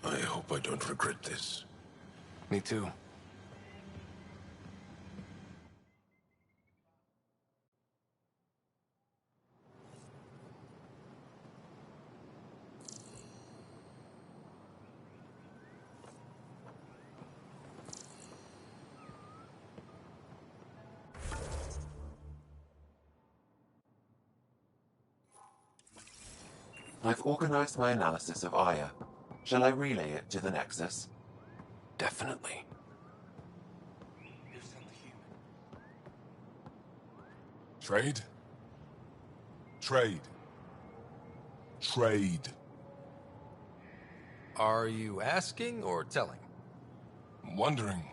I hope I don't regret this. Me too. I've organized my analysis of Aya. Shall I relay it to the Nexus? Definitely. Trade? Trade. Trade. Are you asking or telling? Wondering.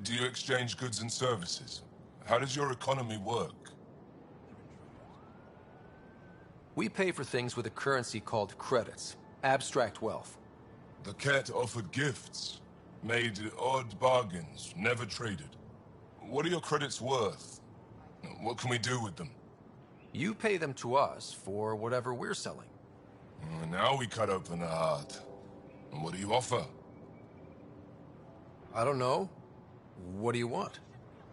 Do you exchange goods and services? How does your economy work? We pay for things with a currency called credits. Abstract wealth. The Ket offered gifts. Made odd bargains, never traded. What are your credits worth? What can we do with them? You pay them to us for whatever we're selling. Now we cut open the heart. And what do you offer? I don't know. What do you want?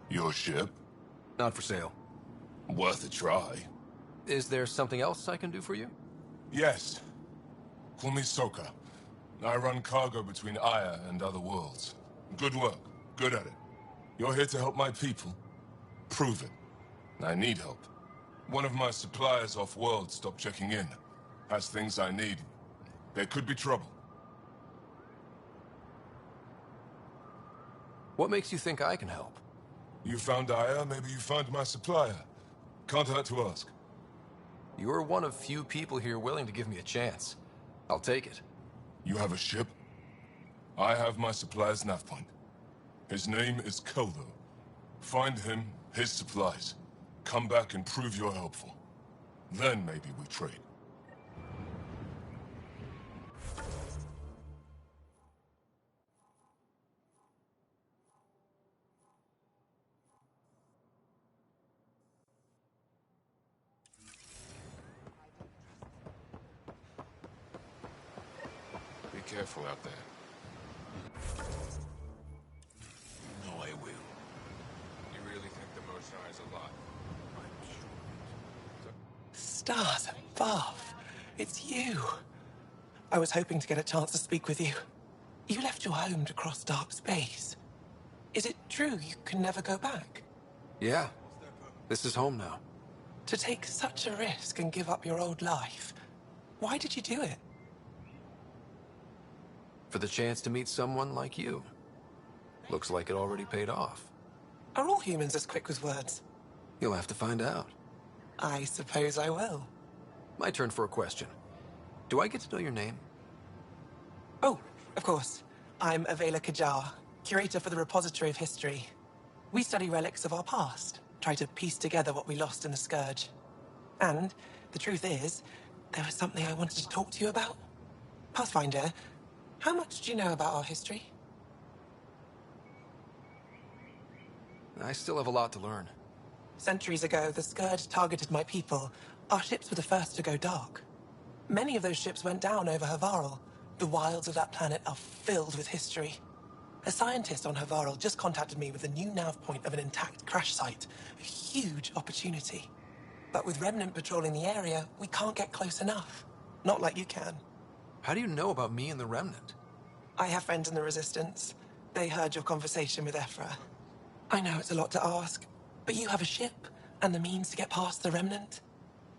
Your ship? Not for sale. Worth a try. Is there something else I can do for you? Yes. Call me Soka. I run cargo between Aya and other worlds. Good work. Good at it. You're here to help my people? Prove it. I need help. One of my suppliers off-world stopped checking in. Has things I need. There could be trouble. What makes you think I can help? You found Aya, maybe you find my supplier. Can't hurt to ask. You're one of few people here willing to give me a chance. I'll take it. You have a ship? I have my supplier's nav point. His name is Keldo. Find him, his supplies. Come back and prove you're helpful. Then maybe we trade. careful out there. No, I will. You really think the Mosai is alive? Stars above. It's you. I was hoping to get a chance to speak with you. You left your home to cross dark space. Is it true you can never go back? Yeah. This is home now. To take such a risk and give up your old life, why did you do it? For the chance to meet someone like you. Looks like it already paid off. Are all humans as quick with words? You'll have to find out. I suppose I will. My turn for a question. Do I get to know your name? Oh, of course. I'm Avela Kajar, curator for the Repository of History. We study relics of our past, try to piece together what we lost in the Scourge. And the truth is, there was something I wanted to talk to you about. Pathfinder, how much do you know about our history? I still have a lot to learn. Centuries ago, the Scourge targeted my people. Our ships were the first to go dark. Many of those ships went down over Havarl. The wilds of that planet are filled with history. A scientist on Havarl just contacted me with a new nav point of an intact crash site. A huge opportunity. But with Remnant patrolling the area, we can't get close enough. Not like you can. How do you know about me and the Remnant? I have friends in the Resistance. They heard your conversation with Ephra. I know it's a lot to ask, but you have a ship and the means to get past the Remnant.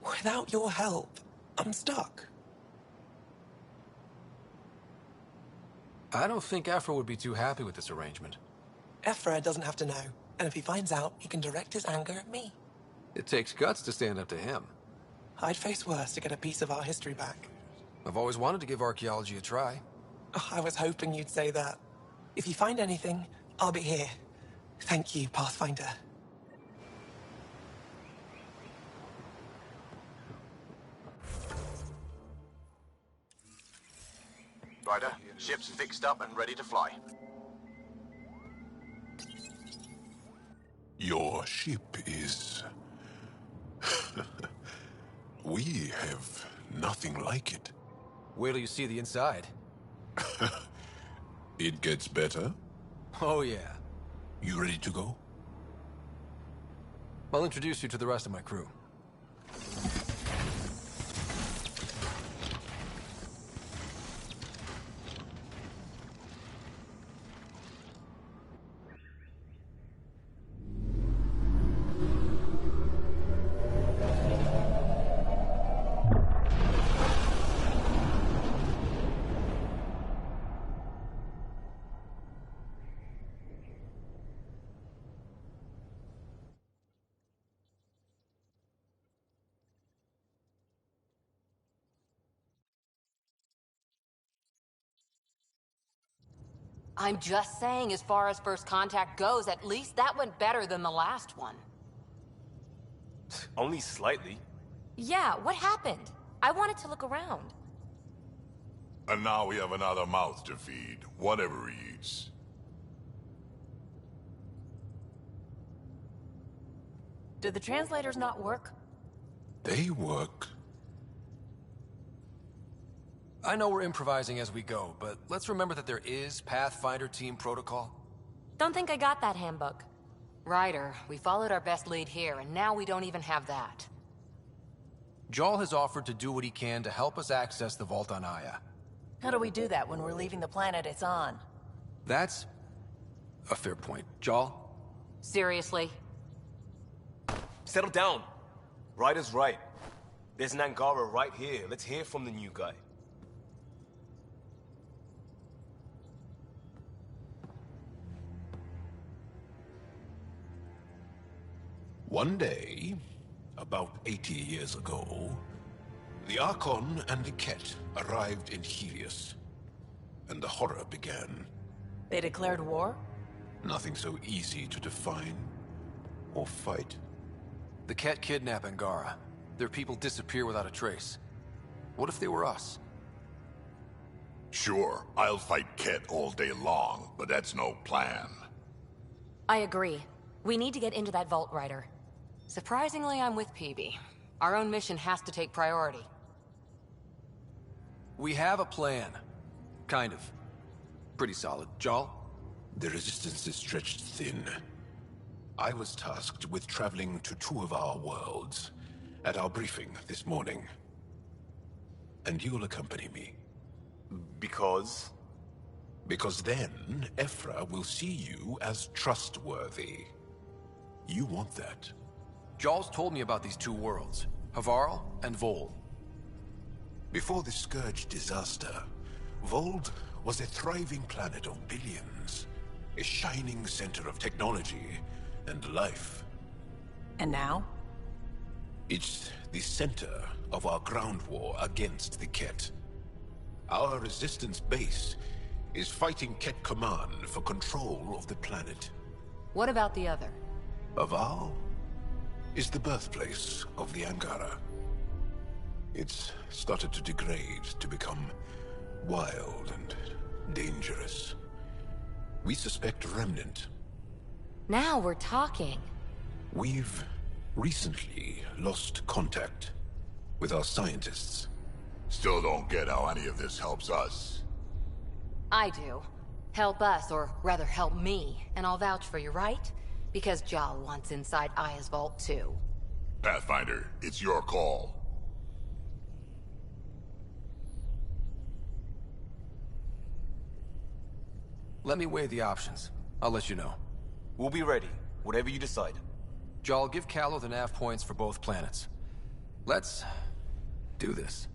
Without your help, I'm stuck. I don't think Ephra would be too happy with this arrangement. Ephra doesn't have to know, and if he finds out, he can direct his anger at me. It takes guts to stand up to him. I'd face worse to get a piece of our history back. I've always wanted to give archaeology a try. Oh, I was hoping you'd say that. If you find anything, I'll be here. Thank you, Pathfinder. Ryder, ship's fixed up and ready to fly. Your ship is... We have nothing like it. Wait till you see the inside. It gets better? Oh, yeah. You ready to go? I'll introduce you to the rest of my crew. I'm just saying, as far as first contact goes, at least that went better than the last one. Only slightly. Yeah, what happened? I wanted to look around. And now we have another mouth to feed, whatever he eats. Did the translators not work? They work. I know we're improvising as we go, but let's remember that there is Pathfinder team protocol. Don't think I got that handbook. Ryder, we followed our best lead here, and now we don't even have that. Jarl has offered to do what he can to help us access the vault on Aya. How do we do that when we're leaving the planet it's on? That's a fair point. Jarl? Seriously? Settle down. Ryder's right. There's an Angara right here. Let's hear from the new guy. One day, about 80 years ago, the Archon and the Ket arrived in Helios, and the horror began. They declared war? Nothing so easy to define or fight. The Ket kidnap Angara. Their people disappear without a trace. What if they were us? Sure, I'll fight Ket all day long, but that's no plan. I agree. We need to get into that vault, Ryder. Surprisingly, I'm with PB. Our own mission has to take priority. We have a plan. Kind of. Pretty solid. Jarl? The resistance is stretched thin. I was tasked with traveling to two of our worlds at our briefing this morning. And you'll accompany me. Because? Because then, Ephra will see you as trustworthy. You want that. Jarl's told me about these two worlds, Havarl and Vol. Before the Scourge disaster, Vold was a thriving planet of billions. A shining center of technology and life. And now? It's the center of our ground war against the Ket. Our resistance base is fighting Ket Command for control of the planet. What about the other? Aval is the birthplace of the Angara. It's started to degrade, to become wild and dangerous. We suspect Remnant. Now we're talking. We've recently lost contact with our scientists. Still don't get how any of this helps us. I do. Help us, or rather help me, and I'll vouch for you, right? Because Jal wants inside Aya's vault too. Pathfinder, it's your call. Let me weigh the options. I'll let you know. We'll be ready, whatever you decide. Jarl, give Callow the nav points for both planets. Let's do this.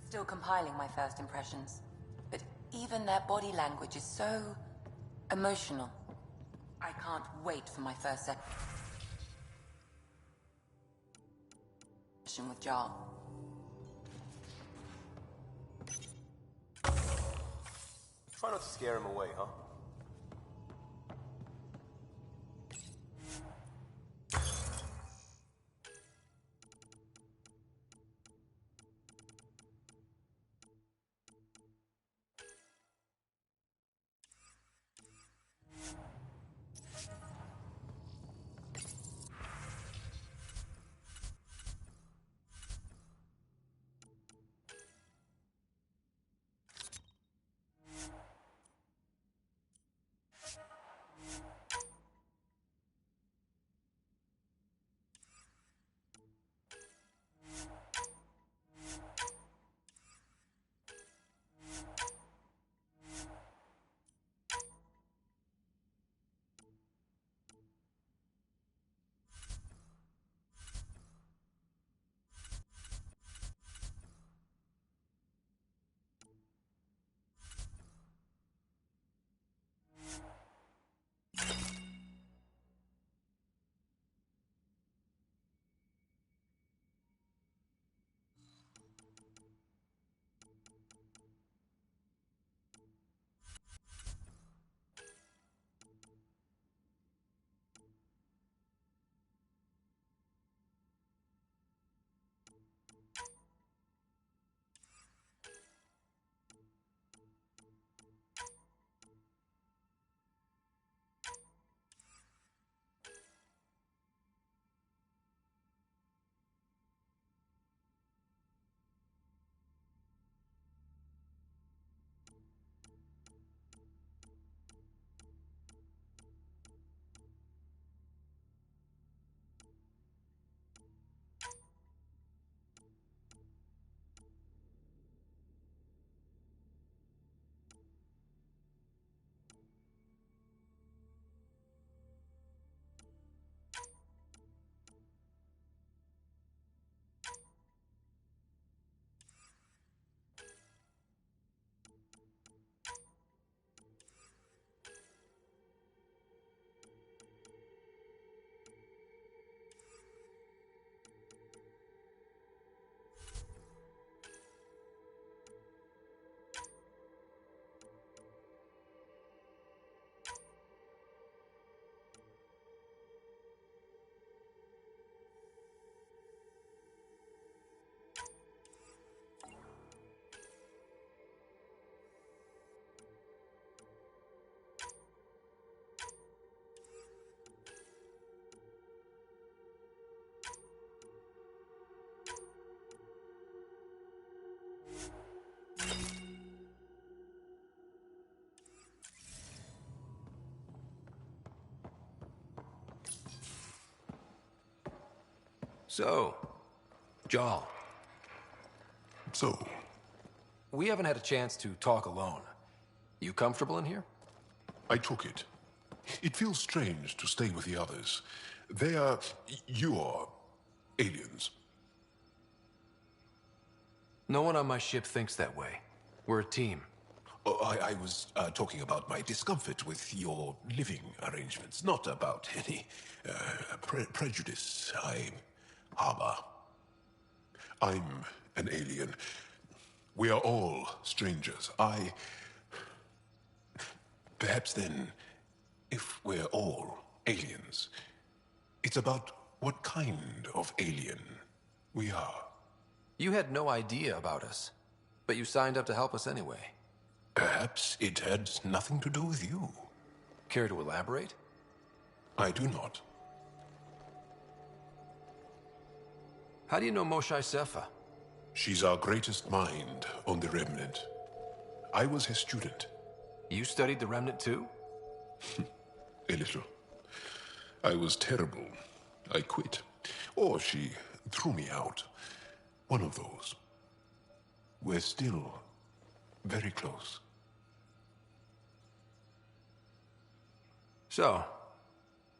Still compiling my first impressions. But even their body language is so emotional. I can't wait for my first session with Jarl. Try not to scare him away, huh? So, Jarl. So? We haven't had a chance to talk alone. You comfortable in here? I took it. It feels strange to stay with the others. They are... you are... aliens. No one on my ship thinks that way. We're a team. Oh, I was talking about my discomfort with your living arrangements, not about any prejudice I harbor. I'm an alien. We are all strangers. Perhaps then, if we're all aliens, it's about what kind of alien we are. You had no idea about us, but you signed up to help us anyway. Perhaps it had nothing to do with you. Care to elaborate? I do not. How do you know Moshae Sefa? She's our greatest mind on the Remnant. I was her student. You studied the Remnant too? A little. I was terrible. I quit. Or she threw me out. One of those. We're still very close. So,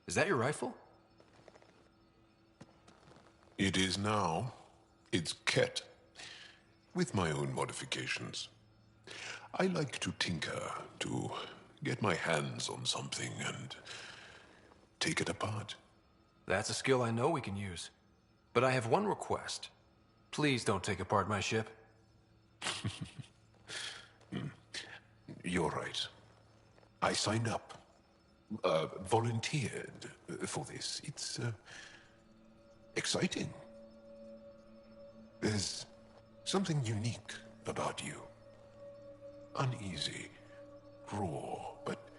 is that your rifle? It is now. It's Ket. With my own modifications. I like to tinker, to get my hands on something and take it apart. That's a skill I know we can use. But I have one request. Please don't take apart my ship. You're right. I signed up. Volunteered for this. It's exciting. There's something unique about you. Uneasy, raw, but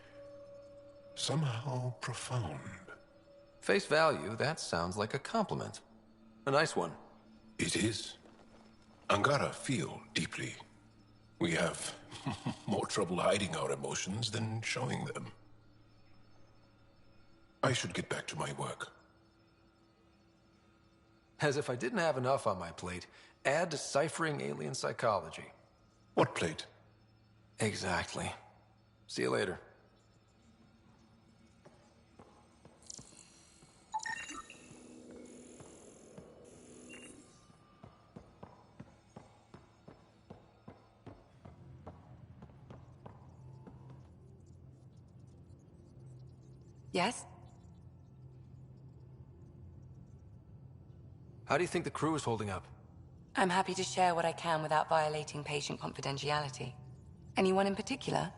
somehow profound. Face value, that sounds like a compliment. A nice one. It is. Angara feel deeply. We have more trouble hiding our emotions than showing them. I should get back to my work. As if I didn't have enough on my plate, add deciphering alien psychology. What plate? Exactly. See you later. Yes? How do you think the crew is holding up? I'm happy to share what I can without violating patient confidentiality. Anyone in particular?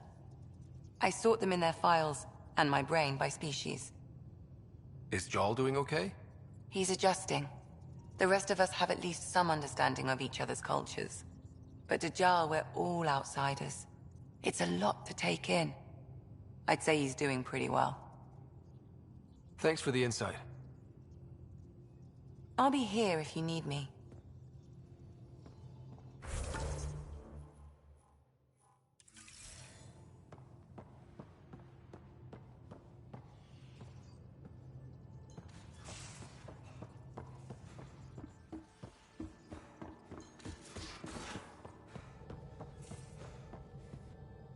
I sort them in their files, and my brain by species. Is Jarl doing okay? He's adjusting. The rest of us have at least some understanding of each other's cultures. But to Jarl, we're all outsiders. It's a lot to take in. I'd say he's doing pretty well. Thanks for the insight. I'll be here if you need me.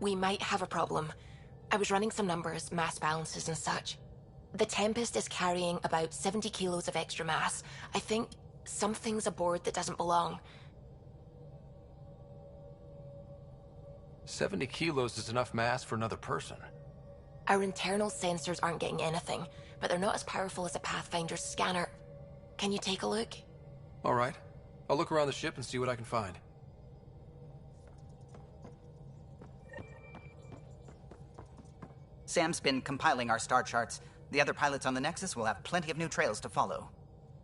We might have a problem. I was running some numbers, mass balances and such. The Tempest is carrying about 70 kilos of extra mass. I think something's aboard that doesn't belong. 70 kilos is enough mass for another person. Our internal sensors aren't getting anything, but they're not as powerful as a Pathfinder's scanner. Can you take a look? All right. I'll look around the ship and see what I can find. Sam's been compiling our star charts. The other pilots on the Nexus will have plenty of new trails to follow.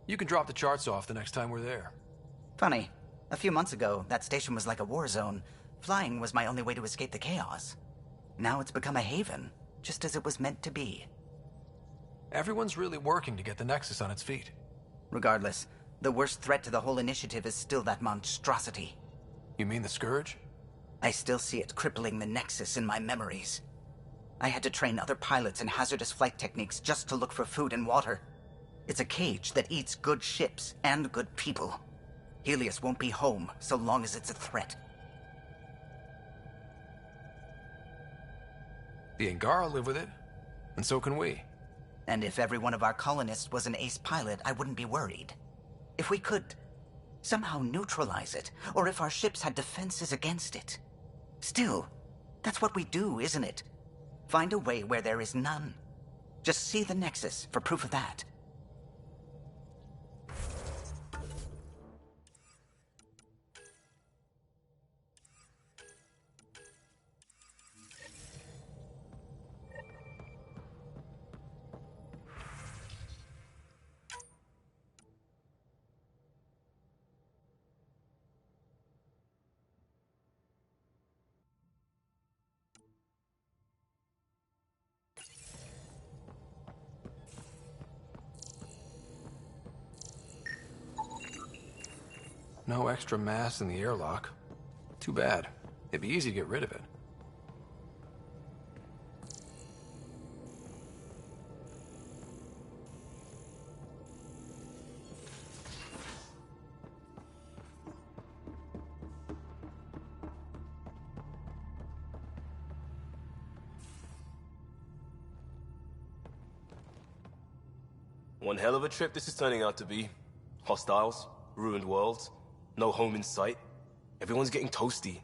You can drop the charts off the next time we're there. Funny. A few months ago, that station was like a war zone. Flying was my only way to escape the chaos. Now it's become a haven, just as it was meant to be. Everyone's really working to get the Nexus on its feet. Regardless, the worst threat to the whole initiative is still that monstrosity. You mean the Scourge? I still see it crippling the Nexus in my memories. I had to train other pilots in hazardous flight techniques just to look for food and water. It's a cage that eats good ships and good people. Helios won't be home so long as it's a threat. The Angara live with it, and so can we. And if every one of our colonists was an ace pilot, I wouldn't be worried. If we could somehow neutralize it, or if our ships had defenses against it. Still, that's what we do, isn't it? Find a way where there is none. Just see the Nexus for proof of that. No extra mass in the airlock. Too bad. It'd be easy to get rid of it. One hell of a trip this is turning out to be. Hostiles, ruined worlds, no home in sight. Everyone's getting toasty.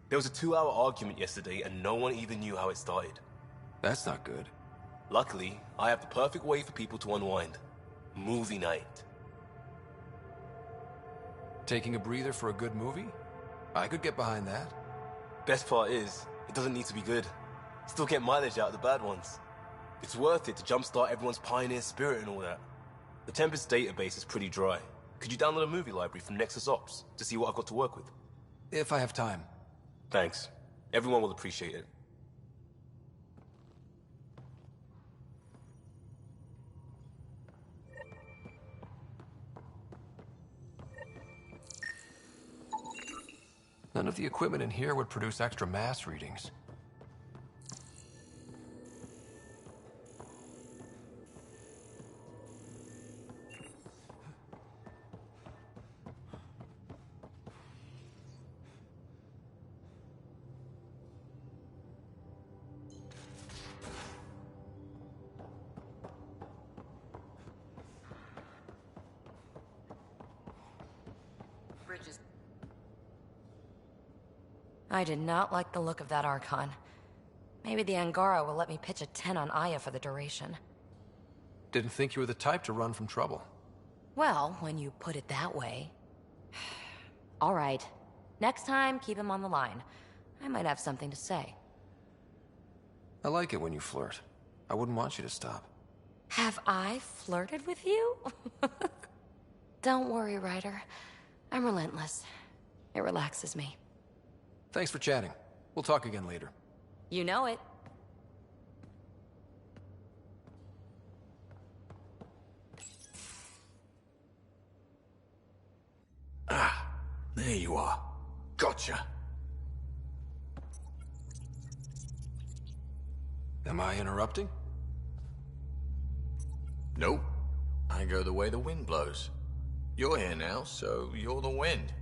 There was a 2-hour argument yesterday and no one even knew how it started. That's not good. Luckily, I have the perfect way for people to unwind. Movie night. Taking a breather for a good movie? I could get behind that. Best part is, it doesn't need to be good. Still get mileage out of the bad ones. It's worth it to jumpstart everyone's pioneer spirit and all that. The Tempest database is pretty dry. Could you download a movie library from Nexus Ops to see what I've got to work with? If I have time. Thanks. Everyone will appreciate it. None of the equipment in here would produce extra mass readings. I did not like the look of that Archon. Maybe the Angara will let me pitch a 10 on Aya for the duration. Didn't think you were the type to run from trouble. Well, when you put it that way. All right. Next time, keep him on the line. I might have something to say. I like it when you flirt. I wouldn't want you to stop. Have I flirted with you? Don't worry, Ryder. I'm relentless. It relaxes me. Thanks for chatting. We'll talk again later. You know it. Ah, there you are. Gotcha. Am I interrupting? Nope. I go the way the wind blows. You're here now, so you're the wind.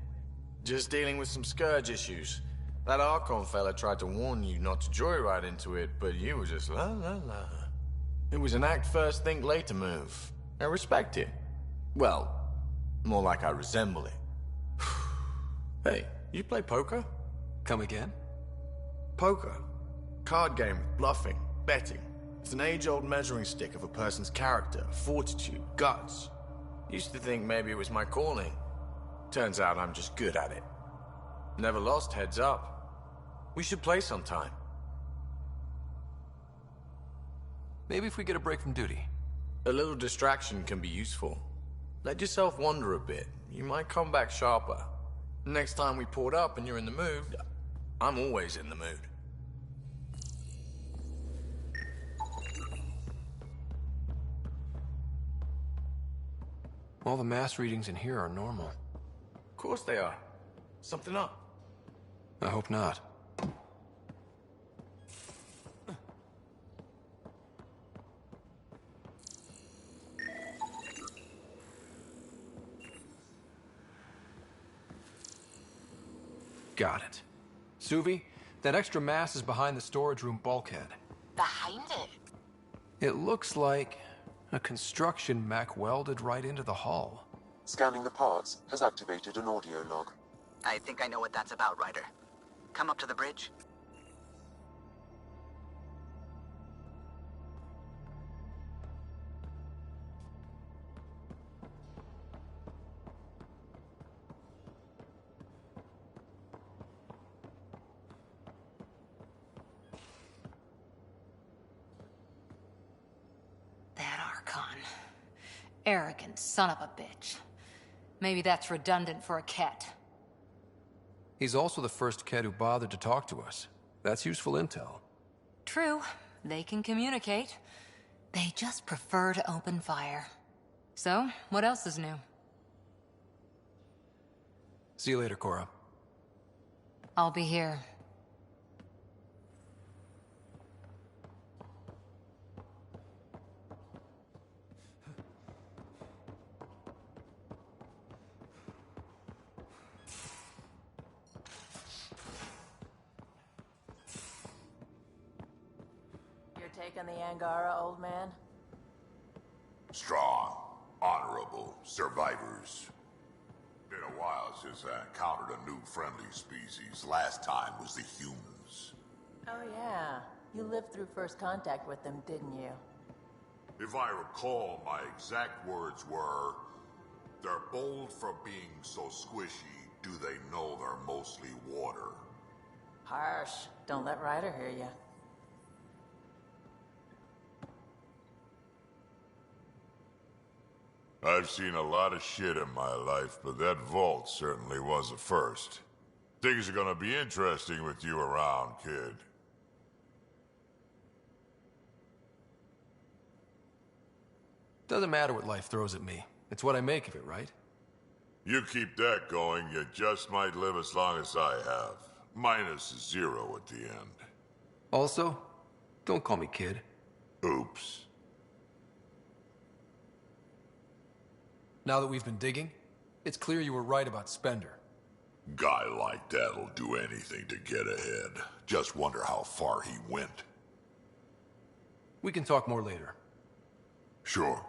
Just dealing with some Scourge issues. That Archon fella tried to warn you not to joyride into it, but you were just la la la. It was an act first, think later move. I respect it. Well, more like I resemble it. Hey, you play poker? Come again? Poker. Card game with bluffing, betting. It's an age-old measuring stick of a person's character, fortitude, guts. Used to think maybe it was my calling. Turns out I'm just good at it. Never lost, heads up. We should play sometime. Maybe if we get a break from duty. A little distraction can be useful. Let yourself wander a bit. You might come back sharper. Next time we port up and you're in the mood, I'm always in the mood. All the mass readings in here are normal. Of course they are. Something up. I hope not. Got it. Suvi, that extra mass is behind the storage room bulkhead. Behind it? It looks like a construction mech welded right into the hull. Scanning the parts has activated an audio log. I think I know what that's about, Ryder. Come up to the bridge. That Archon. Arrogant son of a bitch. Maybe that's redundant for a Ket. He's also the first Ket who bothered to talk to us. That's useful intel. True. They can communicate. They just prefer to open fire. So, what else is new? See you later, Cora. I'll be here. Take on the Angara, old man? Strong, honorable survivors. Been a while since I encountered a new friendly species. Last time was the humans. Oh yeah, you lived through first contact with them, didn't you? If I recall, my exact words were, "They're bold for being so squishy. Do they know they're mostly water?" Harsh. Don't let Ryder hear you. I've seen a lot of shit in my life, but that vault certainly was a first. Things are gonna be interesting with you around, kid. Doesn't matter what life throws at me. It's what I make of it, right? You keep that going, you just might live as long as I have. Minus 0 at the end. Also, don't call me kid. Oops. Now that we've been digging, it's clear you were right about Spender. Guy like that'll do anything to get ahead. Just wonder how far he went. We can talk more later. Sure.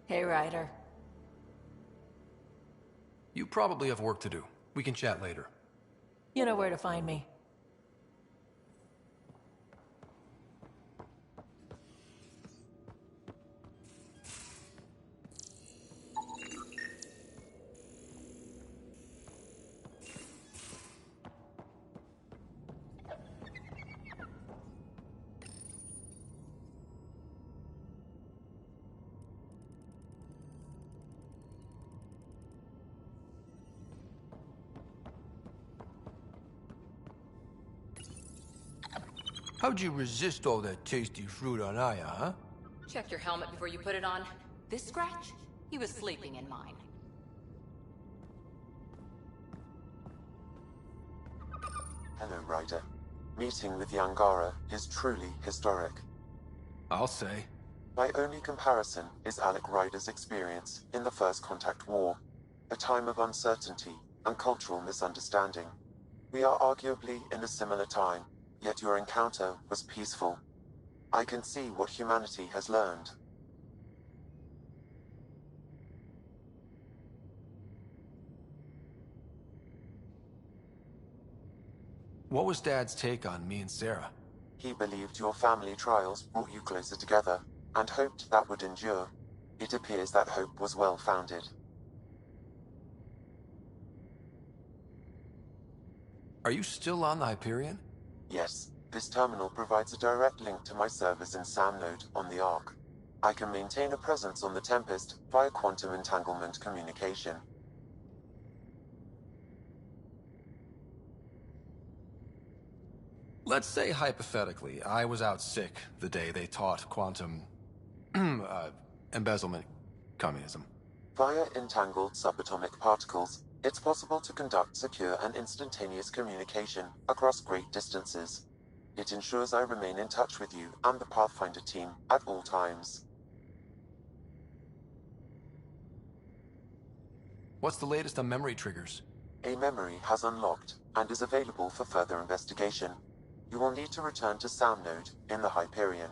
Hey, Ryder. You probably have work to do. We can chat later. You know where to find me. How'd you resist all that tasty fruit on Aya, huh? Check your helmet before you put it on. This scratch? He was sleeping in mine. Hello, Ryder. Meeting with the Angara is truly historic. I'll say. My only comparison is Alec Ryder's experience in the First Contact War, a time of uncertainty and cultural misunderstanding. We are arguably in a similar time, yet your encounter was peaceful. I can see what humanity has learned. What was Dad's take on me and Sarah? He believed your family trials brought you closer together, and hoped that would endure. It appears that hope was well-founded. Are you still on the Hyperion? Yes, this terminal provides a direct link to my servers in SAM node on the Ark. I can maintain a presence on the Tempest via quantum entanglement communication. Let's say, hypothetically, I was out sick the day they taught quantum... embezzlement communism. Via entangled subatomic particles, it's possible to conduct secure and instantaneous communication across great distances. It ensures I remain in touch with you and the Pathfinder team at all times. What's the latest on memory triggers? A memory has unlocked and is available for further investigation. You will need to return to Sound Node in the Hyperion.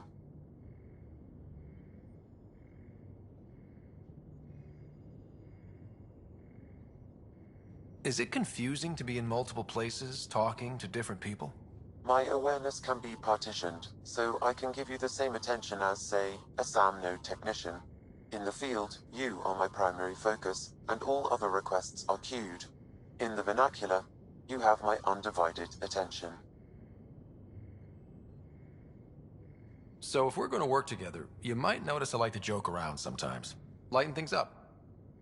Is it confusing to be in multiple places, talking to different people? My awareness can be partitioned, so I can give you the same attention as, say, a SAM node technician. In the field, you are my primary focus, and all other requests are queued. In the vernacular, you have my undivided attention. So if we're going to work together, you might notice I like to joke around sometimes. Lighten things up.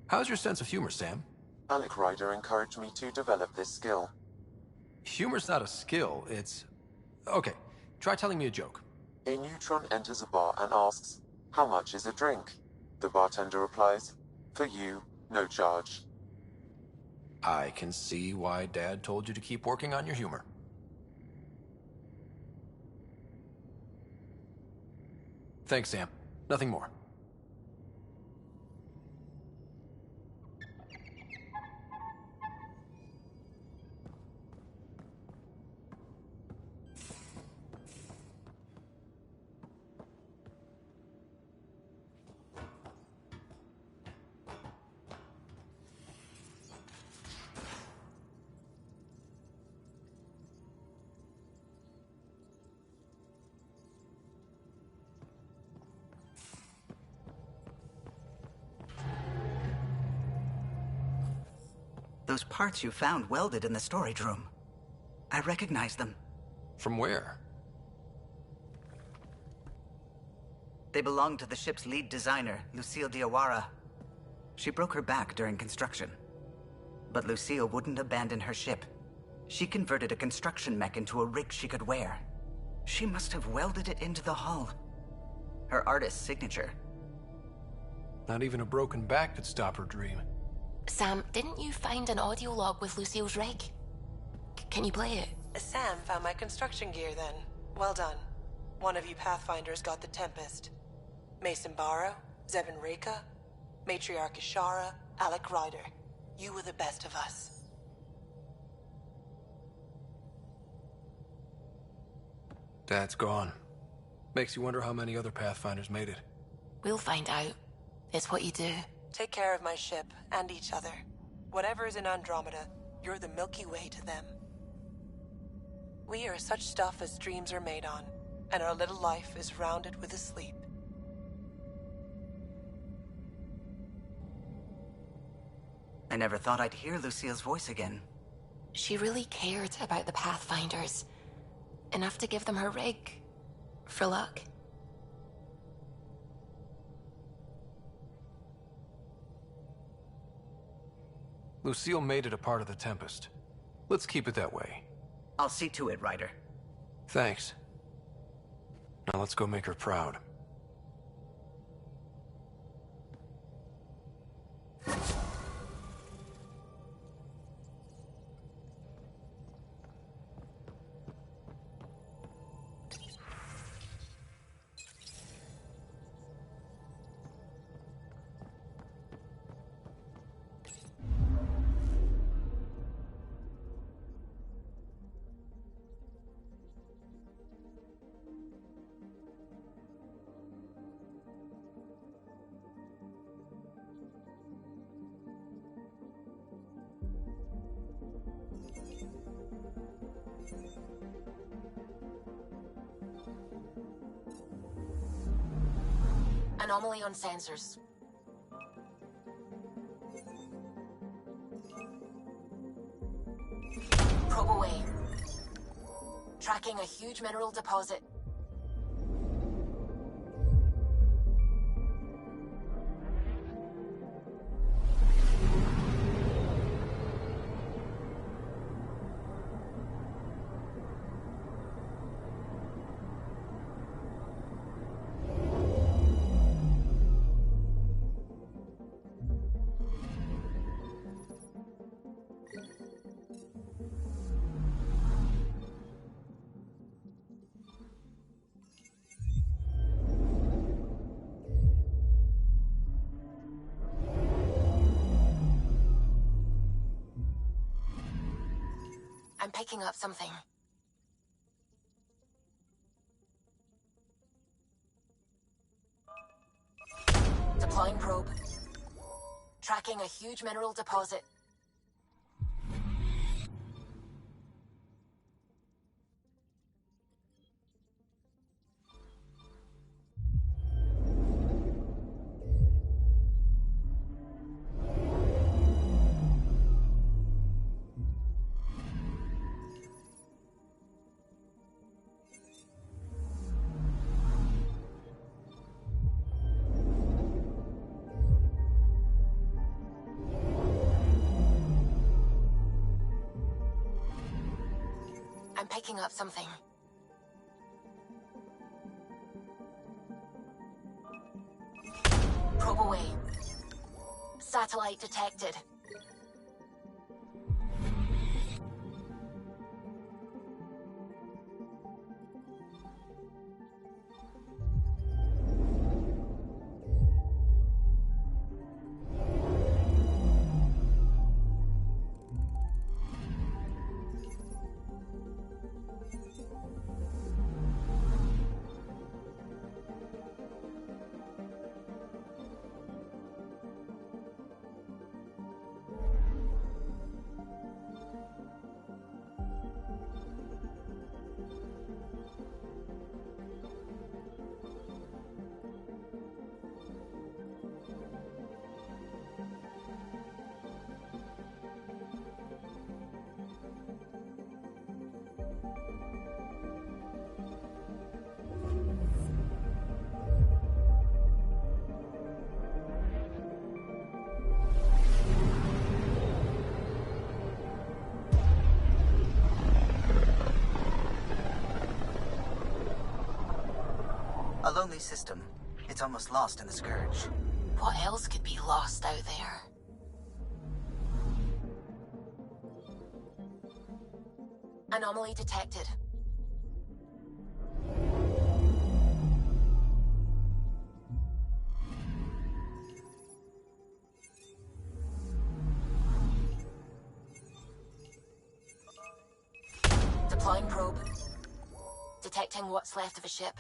How's your sense of humor, Sam? Alec Ryder encouraged me to develop this skill. Humor's not a skill, it's... Okay, try telling me a joke. A neutron enters a bar and asks, "How much is a drink?" The bartender replies, "For you, no charge." I can see why Dad told you to keep working on your humor. Thanks, Sam. Nothing more. Those parts you found welded in the storage room. I recognize them. From where? They belong to the ship's lead designer, Lucille Diawara. She broke her back during construction. But Lucille wouldn't abandon her ship. She converted a construction mech into a rig she could wear. She must have welded it into the hull. Her artist's signature. Not even a broken back could stop her dream. Sam, didn't you find an audio log with Lucille's rig? Can you play it? Sam found my construction gear then. Well done. One of you Pathfinders got the Tempest. Mason Barrow, Zevin Reka, Matriarch Ishara, Alec Ryder. You were the best of us. Dad's gone. Makes you wonder how many other Pathfinders made it. We'll find out. It's what you do. Take care of my ship and each other. Whatever is in Andromeda, you're the Milky Way to them. We are such stuff as dreams are made on, and our little life is rounded with a sleep. I never thought I'd hear Lucille's voice again. She really cared about the Pathfinders. Enough to give them her rig. For luck. Lucille made it a part of the Tempest. Let's keep it that way. I'll see to it, Ryder. Thanks. Now let's go make her proud. Anomaly on sensors. Probe away. Tracking a huge mineral deposit. I'm picking up something. Deploying probe. Tracking a huge mineral deposit. I'm picking up something. Probe away. Satellite detected. A lonely system. It's almost lost in the Scourge. What else could be lost out there? Anomaly detected. Deploying probe. Detecting what's left of a ship.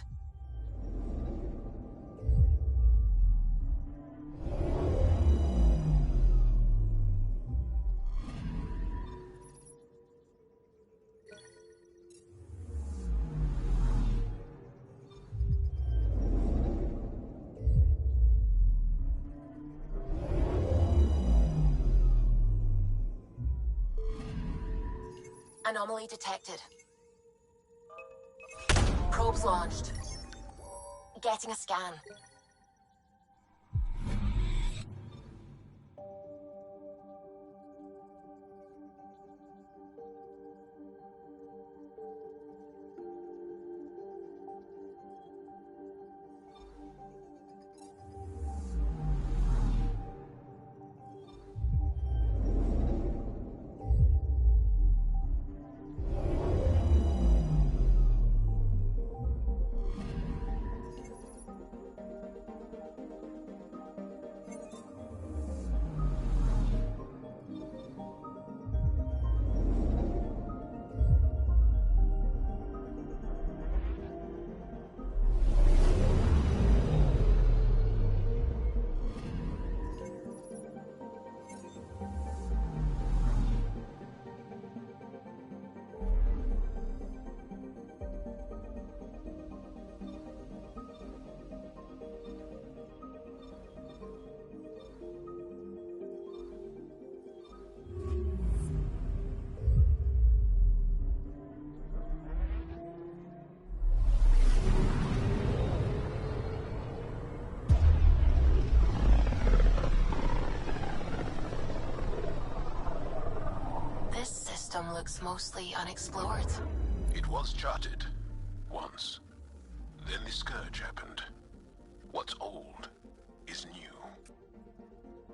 Anomaly detected. Probes launched. Getting a scan. This system looks mostly unexplored. It was charted. Once. Then the Scourge happened. What's old is new.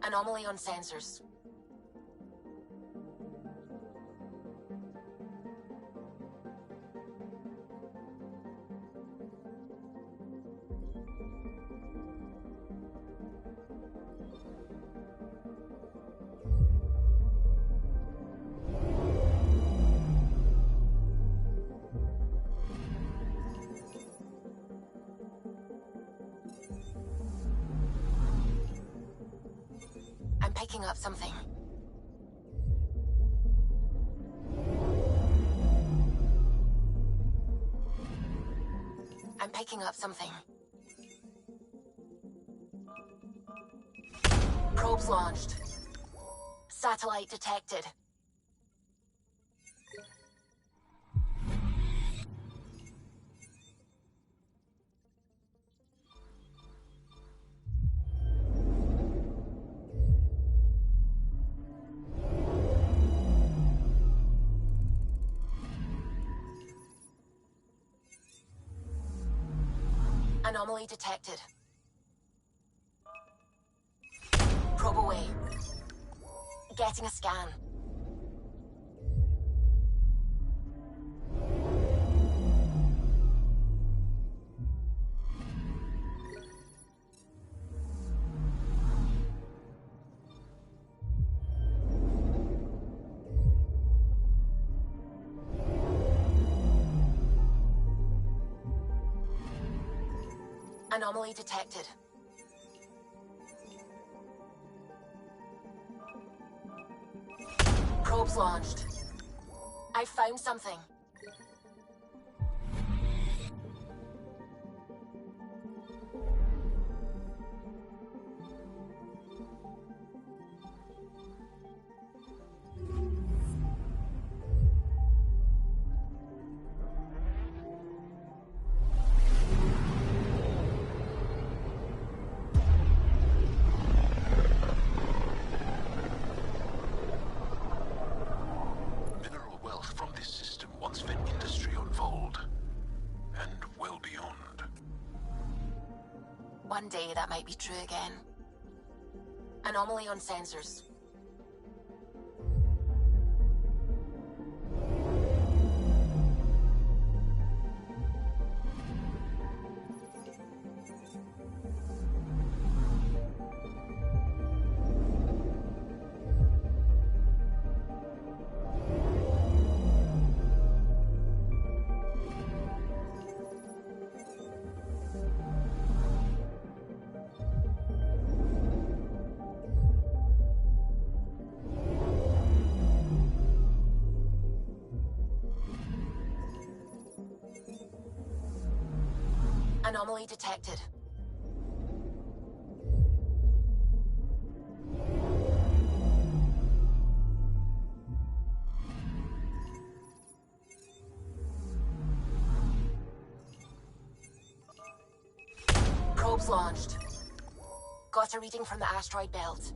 Anomaly on sensors. picking up something. I'm picking up something. Probes launched. Satellite detected. Anomaly detected. Probe away. Getting a scan. Anomaly detected. Probes launched. I found something. One day that might be true again. Anomaly on sensors. Anomaly detected. Probes launched. Got a reading from the asteroid belt.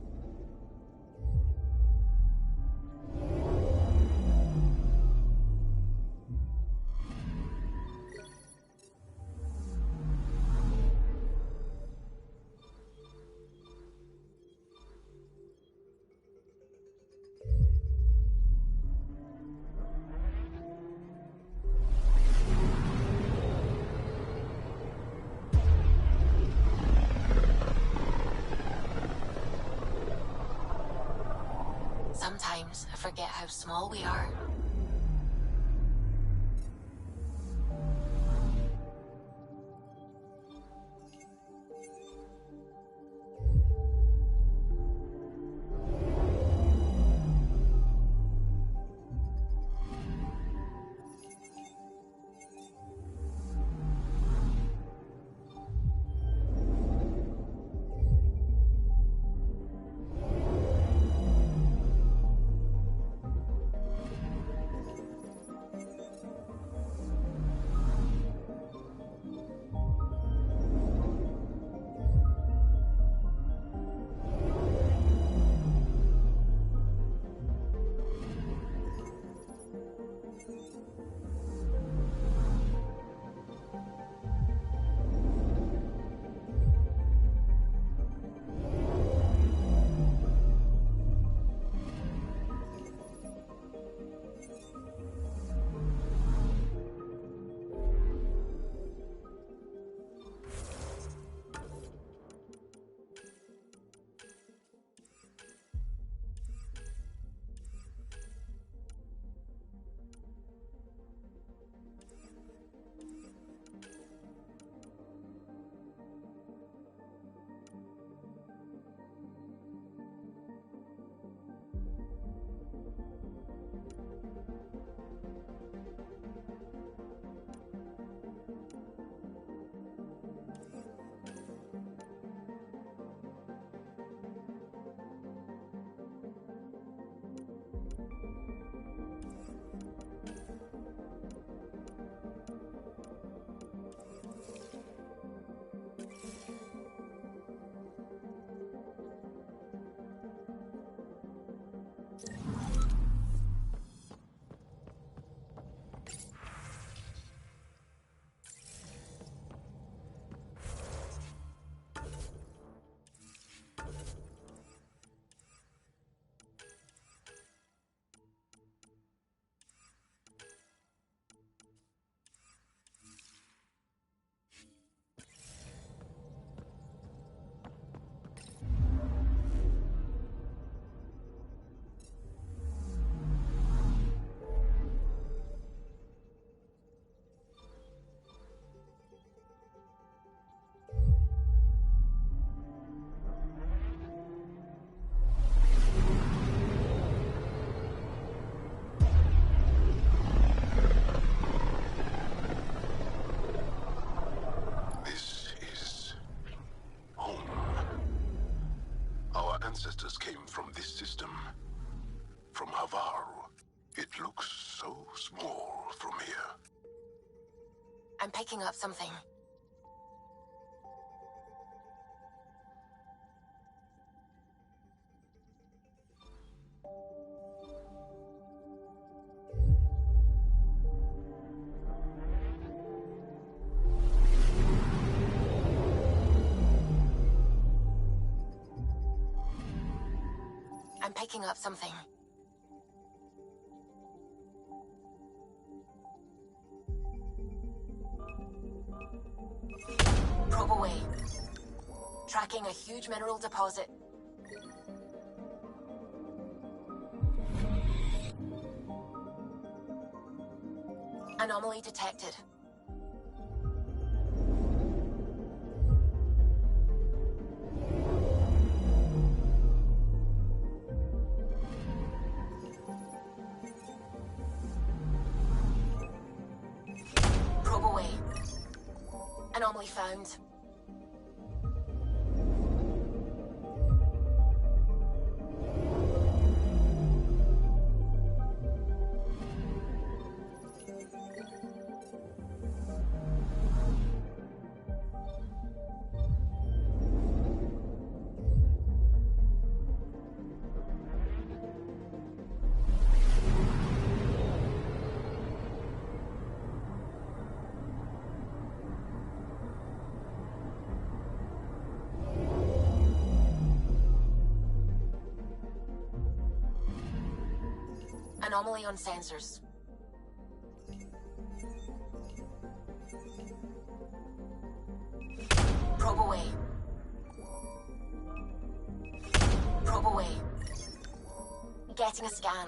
Sometimes I forget how small we are. monsters came from this system. From Havaru. It looks so small from here. I'm picking up something. I'm picking up something. Probe away. Tracking a huge mineral deposit. Anomaly detected. Probe away. Anomaly found. Anomaly on sensors. Probe away. Probe away. Getting a scan.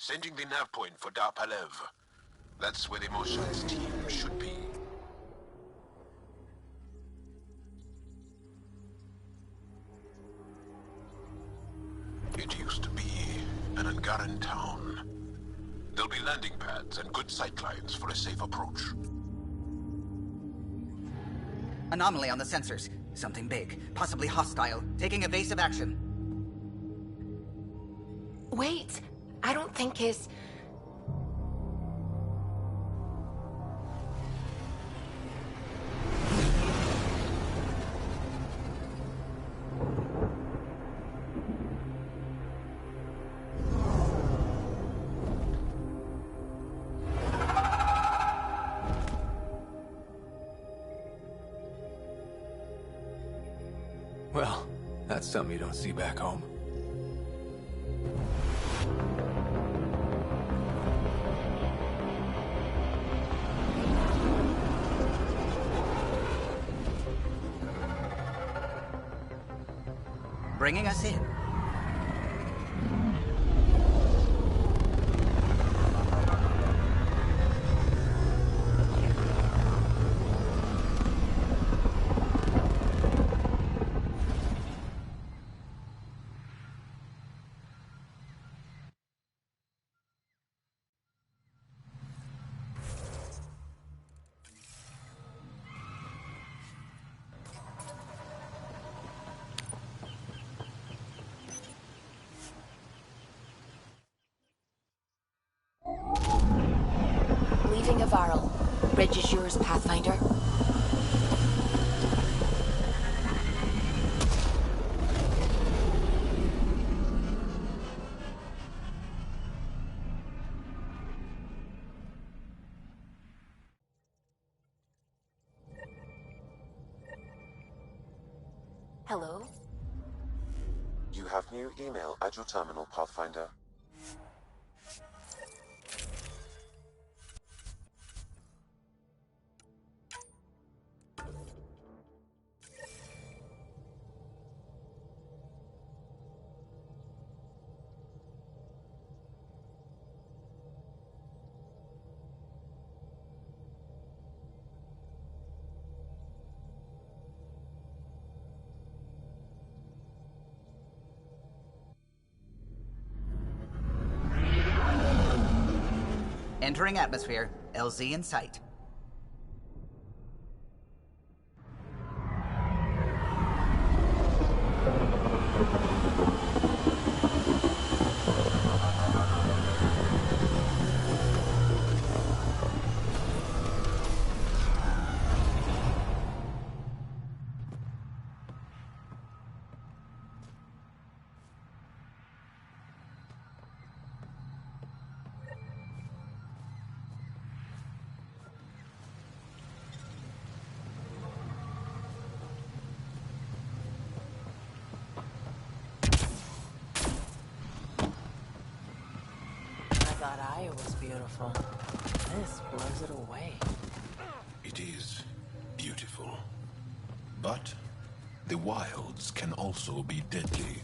Sending the nav point for Darpalev. That's where the Mosha's team should be. It used to be an Angaran town. There'll be landing pads and good sightlines for a safe approach. Anomaly on the sensors. Something big, possibly hostile, taking evasive action. Wait, I don't think his... Well, that's something you don't see back home. Bringing us in. Leaving Avaril. Bridge is yours, Pathfinder. Hello? You have new email at your terminal, Pathfinder. Entering atmosphere. LZ in sight. I thought Aya was beautiful. This blows it away. It is beautiful. But the wilds can also be deadly.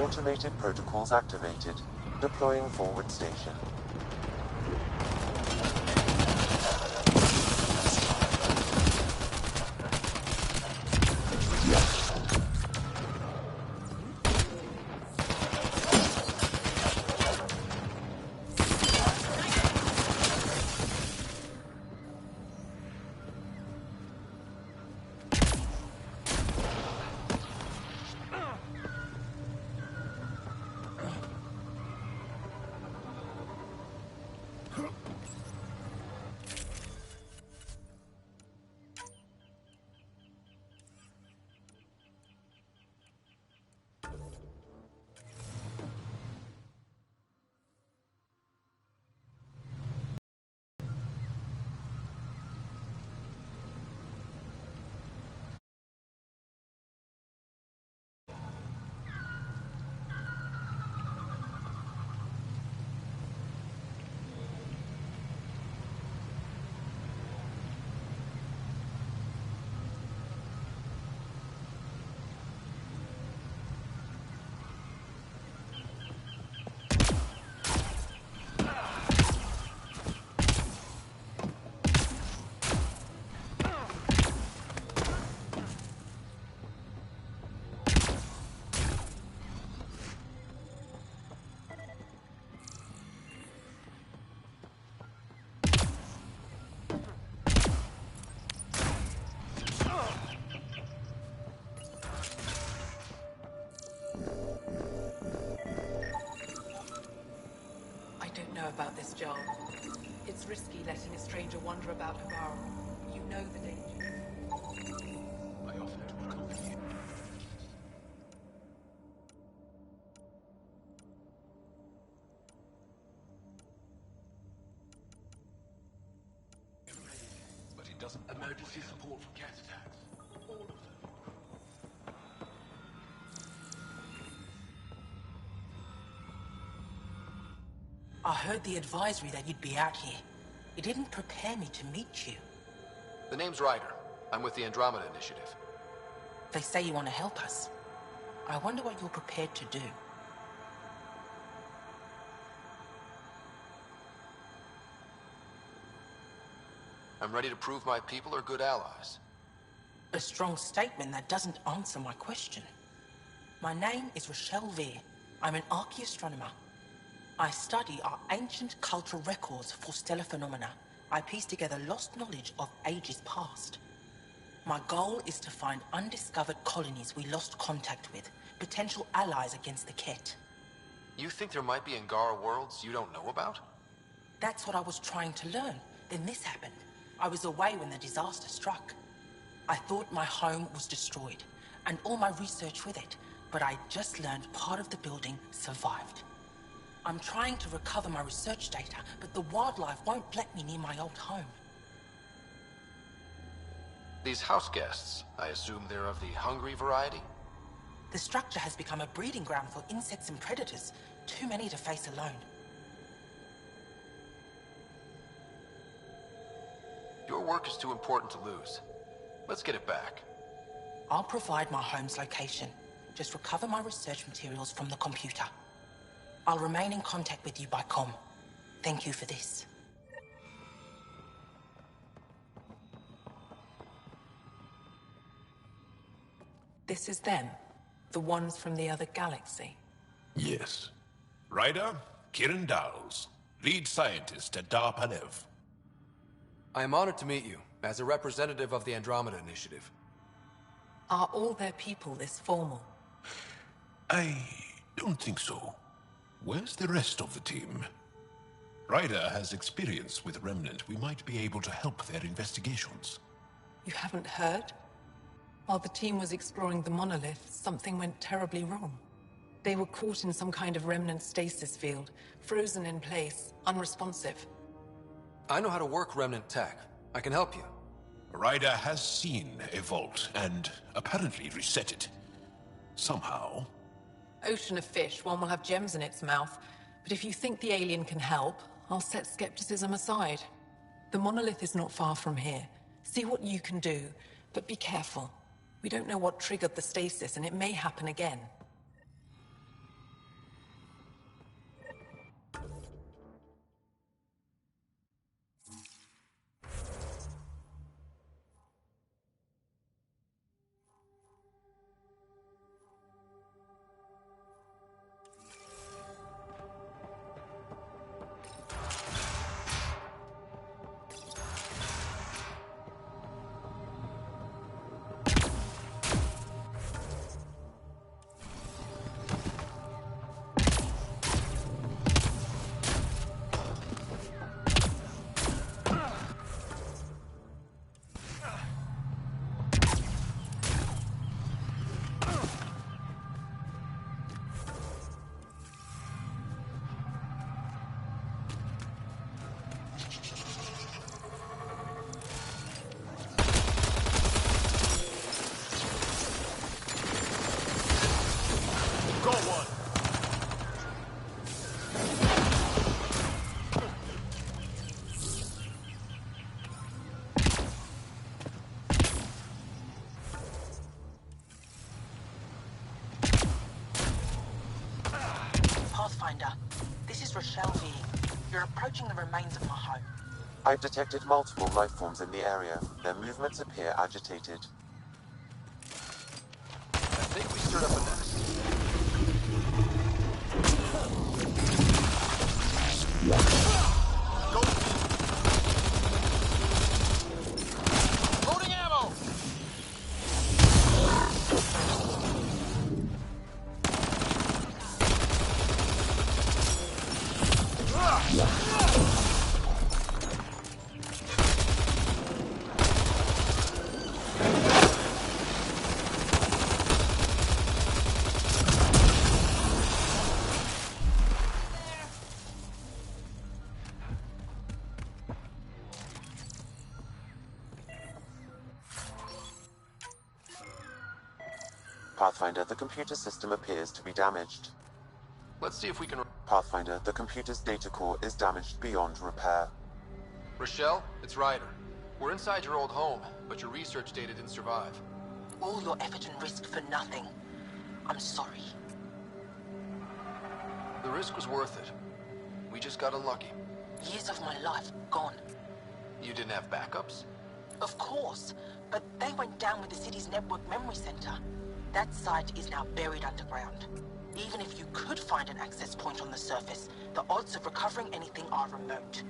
Automated protocols activated. Deploying forward station. about this job. It's risky letting a stranger wander about Havaro. You know the danger. I offer to accompany you. But he doesn't. Emergency support for cat attacks. All of them. I heard the advisory that you'd be out here. It didn't prepare me to meet you. The name's Ryder. I'm with the Andromeda Initiative. They say you want to help us. I wonder what you're prepared to do. I'm ready to prove my people are good allies. A strong statement that doesn't answer my question. My name is Rochelle Veer. I'm an archaeoastronomer. I study our ancient cultural records for stellar phenomena. I piece together lost knowledge of ages past. My goal is to find undiscovered colonies we lost contact with, potential allies against the Ket. You think there might be Angara worlds you don't know about? That's what I was trying to learn. Then this happened. I was away when the disaster struck. I thought my home was destroyed, and all my research with it, but I just learned part of the building survived. I'm trying to recover my research data, but the wildlife won't let me near my old home. These house guests, I assume they're of the hungry variety? The structure has become a breeding ground for insects and predators, too many to face alone. Your work is too important to lose. Let's get it back. I'll provide my home's location. Just recover my research materials from the computer. I'll remain in contact with you by comm. Thank you for this. This is them. The ones from the other galaxy. Yes. Ryder, Kiran Dowles, lead scientist at Dar Panev. I am honored to meet you, as a representative of the Andromeda Initiative. Are all their people this formal? I don't think so. Where's the rest of the team? Ryder has experience with Remnant. We might be able to help their investigations. You haven't heard? While the team was exploring the monolith, something went terribly wrong. They were caught in some kind of Remnant stasis field, frozen in place, unresponsive. I know how to work Remnant tech. I can help you. Ryder has seen a vault and apparently reset it. Somehow. Ocean of fish, one will have gems in its mouth. But if you think the alien can help, I'll set skepticism aside. The monolith is not far from here. See what you can do, but be careful. We don't know what triggered the stasis, and it may happen again. This is Rochelle Veer. You're approaching the remains of my home. I've detected multiple life forms in the area. Their movements appear agitated. I think we stirred up a nest. Go! Loading ammo! Pathfinder, the computer system appears to be damaged. Let's see if we can... Pathfinder, the computer's data core is damaged beyond repair. Rochelle, it's Ryder. We're inside your old home, but your research data didn't survive. All your effort and risk for nothing. I'm sorry. The risk was worth it. We just got unlucky. Years of my life gone. You didn't have backups? Of course, but they went down with the city's network memory center. That site is now buried underground. Even if you could find an access point on the surface, the odds of recovering anything are remote.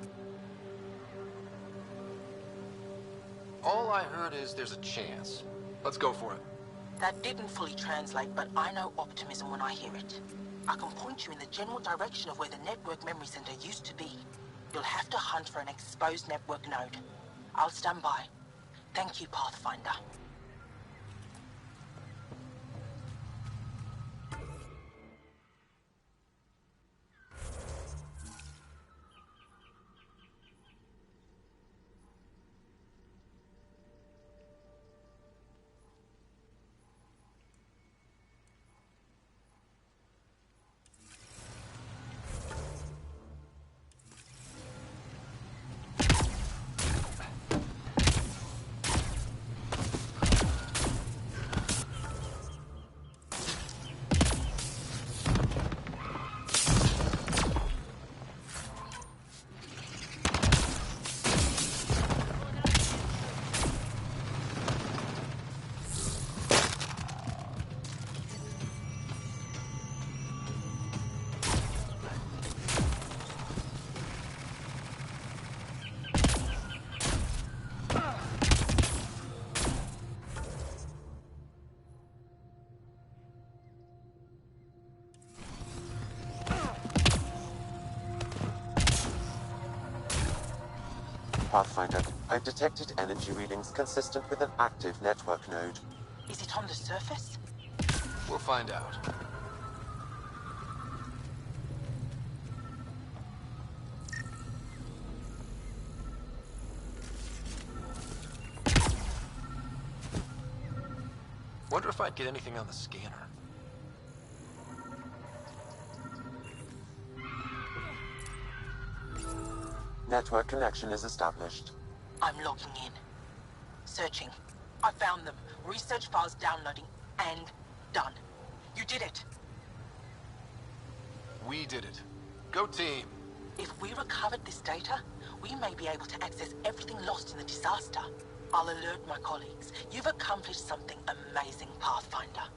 All I heard is there's a chance. Let's go for it. That didn't fully translate, but I know optimism when I hear it. I can point you in the general direction of where the network memory center used to be. You'll have to hunt for an exposed network node. I'll stand by. Thank you, Pathfinder. Pathfinder, I've detected energy readings consistent with an active network node. Is it on the surface? We'll find out. Wonder if I'd get anything on the scanner. Network connection is established. I'm logging in. Searching. I found them. Research files downloading. And done. You did it. We did it. Go team. If we recovered this data, we may be able to access everything lost in the disaster. I'll alert my colleagues. You've accomplished something amazing, Pathfinder.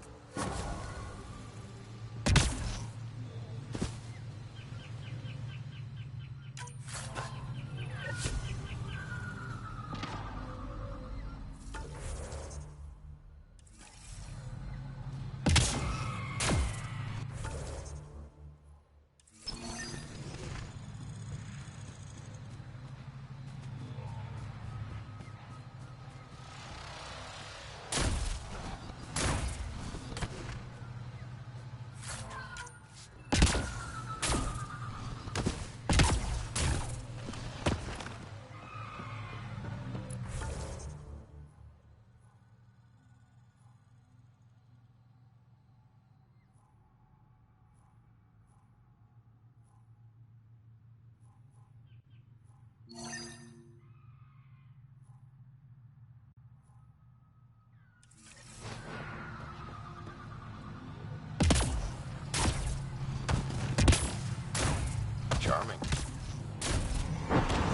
Charming.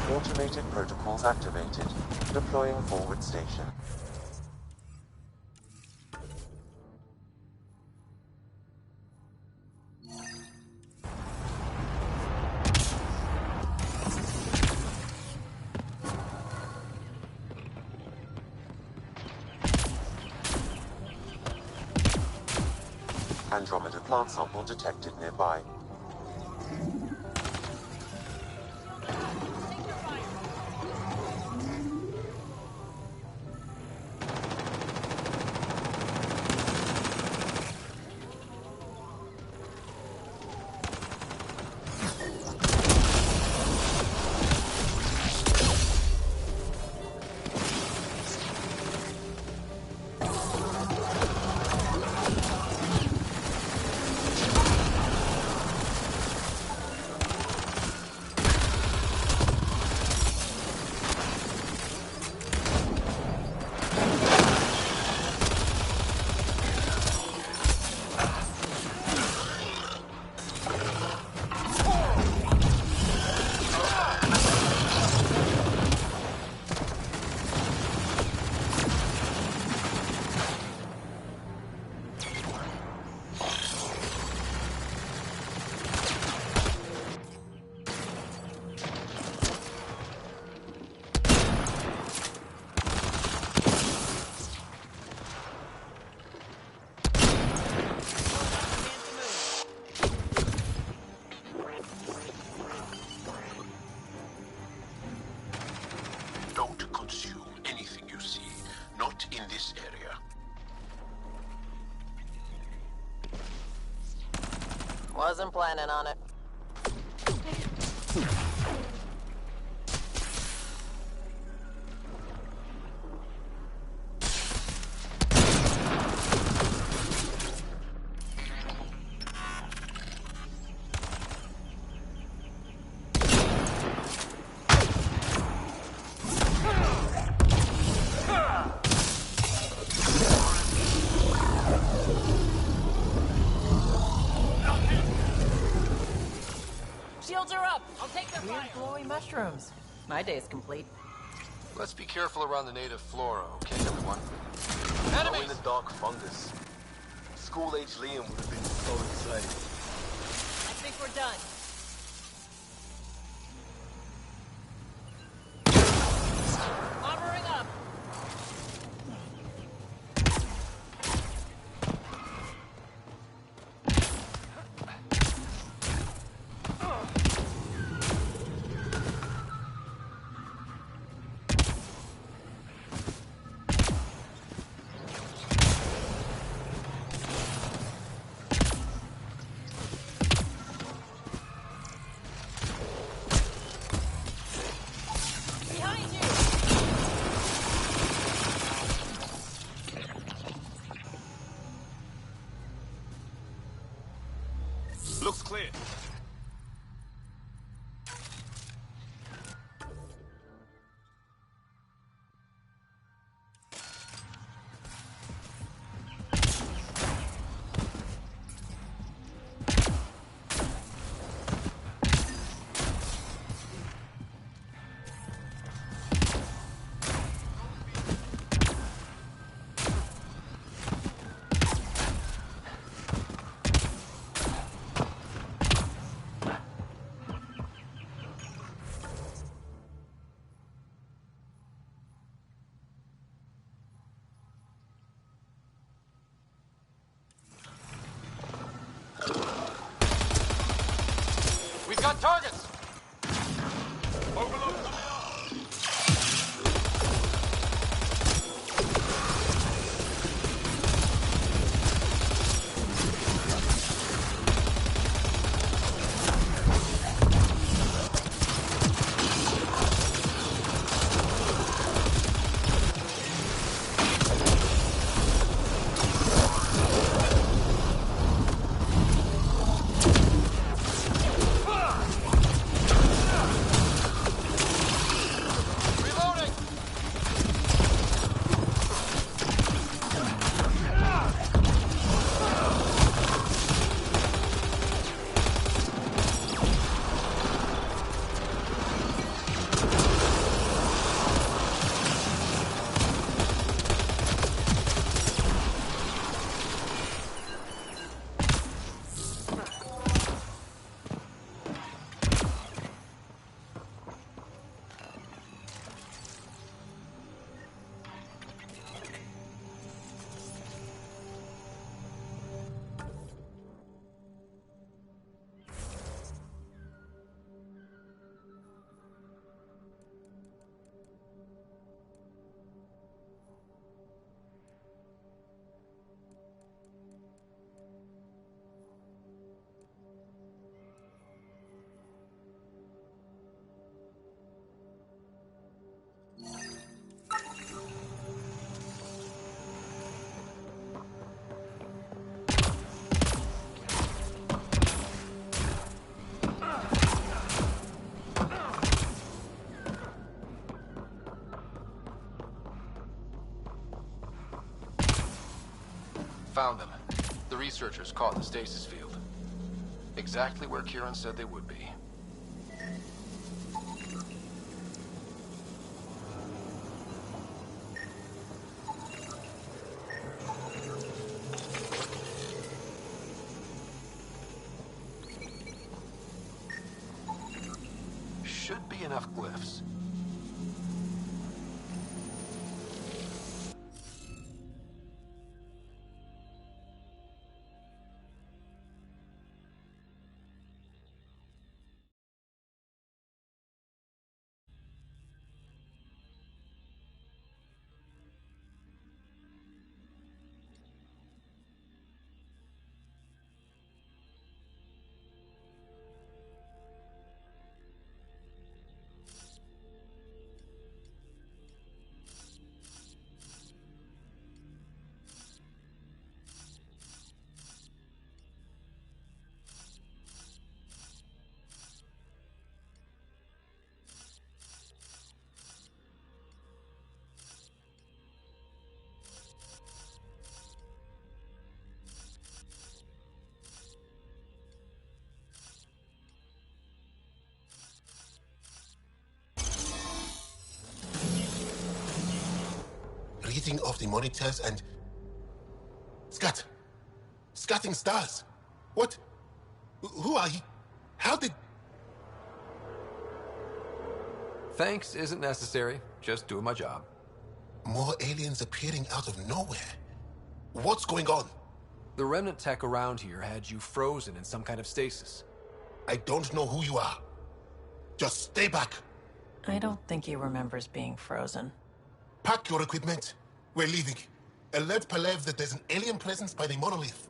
Automated protocols activated. Deploying forward station. Andromeda plant sample detected nearby. here. Wasn't planning on it. Shields are up! I'll take their fire! Weird glowy mushrooms. My day's complete. Let's be careful around the native flora, okay, everyone? Glow in the dark fungus. School-age Liam would have been so excited. I think we're done. Armoring up! Behind you! Looks clear. We've got targets! Found them. The researchers caught in the stasis field. Exactly where Kieran said they would be. Should be enough glyphs. reading of the monitors and... Scatting stars. What? Who are you? How did... Thanks isn't necessary. Just doing my job. More aliens appearing out of nowhere. What's going on? The remnant tech around here had you frozen in some kind of stasis. I don't know who you are. Just stay back. I don't think he remembers being frozen. Pack your equipment. We're leaving. Alert Palev that there's an alien presence by the monolith.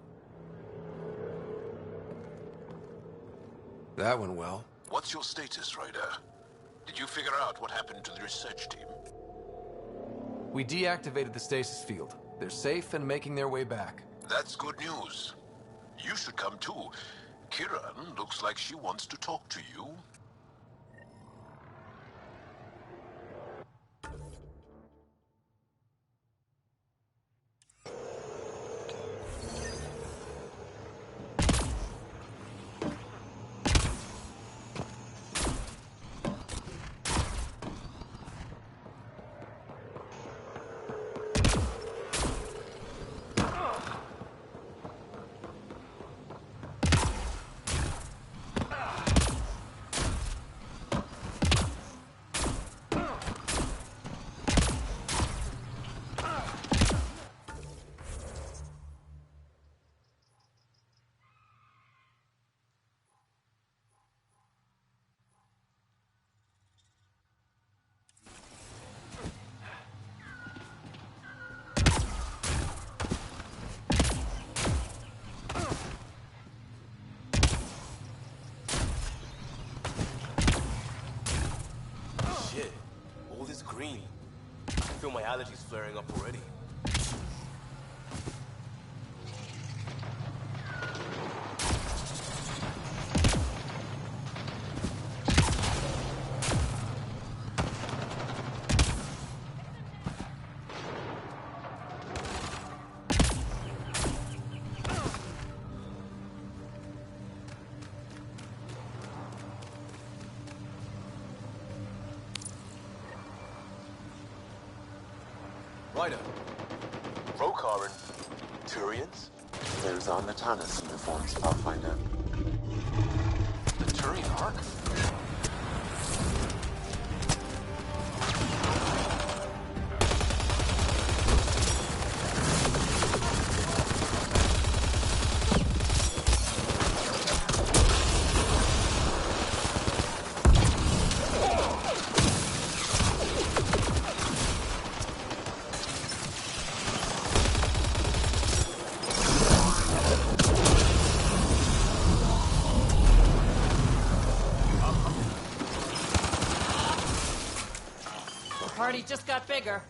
That went well. What's your status, Ryder? Did you figure out what happened to the research team? We deactivated the stasis field. They're safe and making their way back. That's good news. You should come too. Kiran looks like she wants to talk to you. Green. I feel my allergies flaring up already. Ryder, Rokar and Turians? Those are Natanus uniforms, Pathfinder. The Turian Ark? Party just got bigger.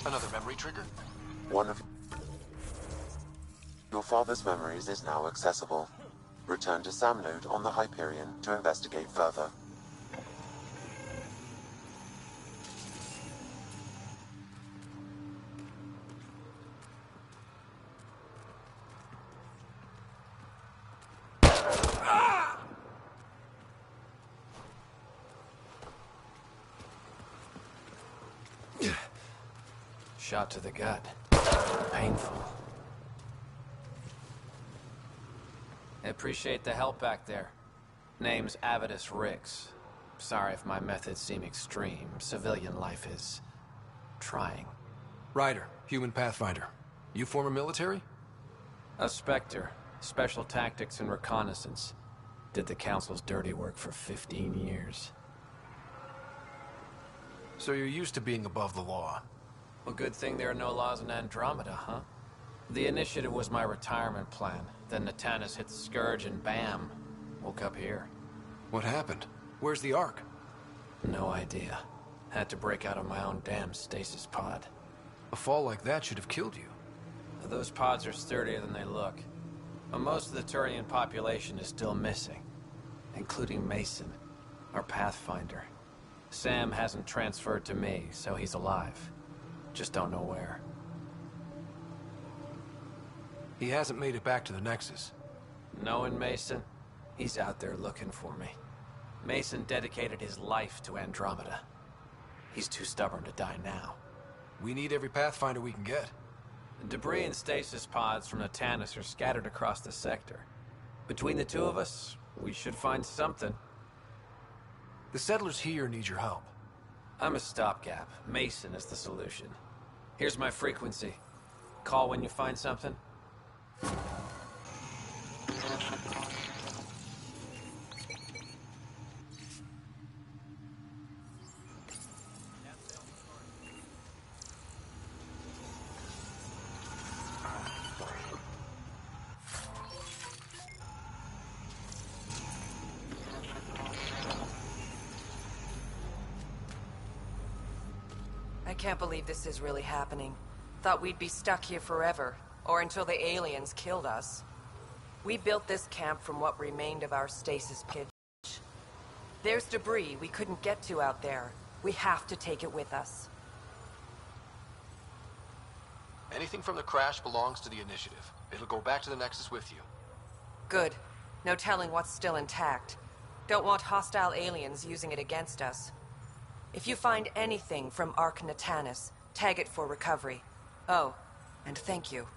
Another memory trigger? One of your father's memories is now accessible. Return to Sam Node on the Hyperion to investigate further. Shot to the gut. Painful. I appreciate the help back there. Name's Avidus Rix. Sorry if my methods seem extreme. Civilian life is... trying. Ryder, human pathfinder. You former military? A Spectre. Special tactics and reconnaissance. Did the Council's dirty work for 15 years. So you're used to being above the law. Well, good thing there are no laws in Andromeda, huh? The initiative was my retirement plan. Then Natanus hit the Scourge and bam, woke up here. What happened? Where's the Ark? No idea. Had to break out of my own damn stasis pod. A fall like that should have killed you. Those pods are sturdier than they look. But most of the Turian population is still missing. Including Mason, our Pathfinder. Sam hasn't transferred to me, so he's alive. Just don't know where. He hasn't made it back to the Nexus. Knowing Mason, he's out there looking for me. Mason dedicated his life to Andromeda. He's too stubborn to die now. We need every Pathfinder we can get. Debris and stasis pods from Natanus are scattered across the sector. Between the two of us, we should find something. The settlers here need your help. I'm a stopgap. Mason is the solution. Here's my frequency. Call when you find something. I can't believe this is really happening. Thought we'd be stuck here forever, or until the aliens killed us. We built this camp from what remained of our stasis pitch. There's debris we couldn't get to out there. We have to take it with us. Anything from the crash belongs to the Initiative. It'll go back to the Nexus with you. Good. No telling what's still intact. Don't want hostile aliens using it against us. If you find anything from Ark Natanus, tag it for recovery. Oh, and thank you.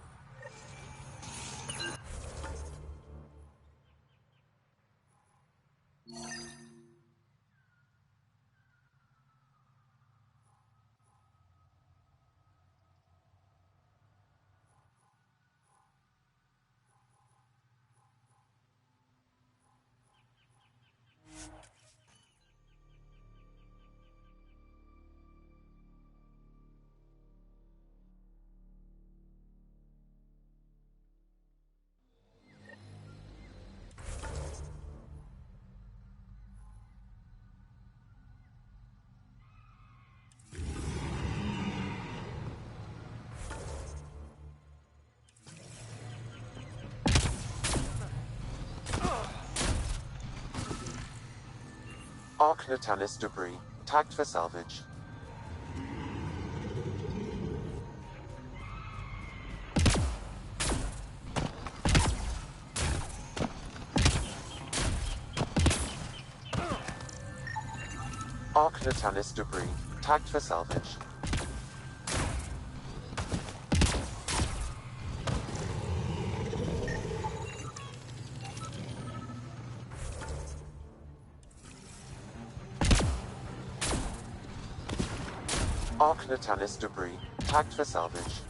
Ark Natanus debris, tagged for salvage. Ark Natanus debris, tagged for salvage. Ark Natanus debris, tagged for salvage.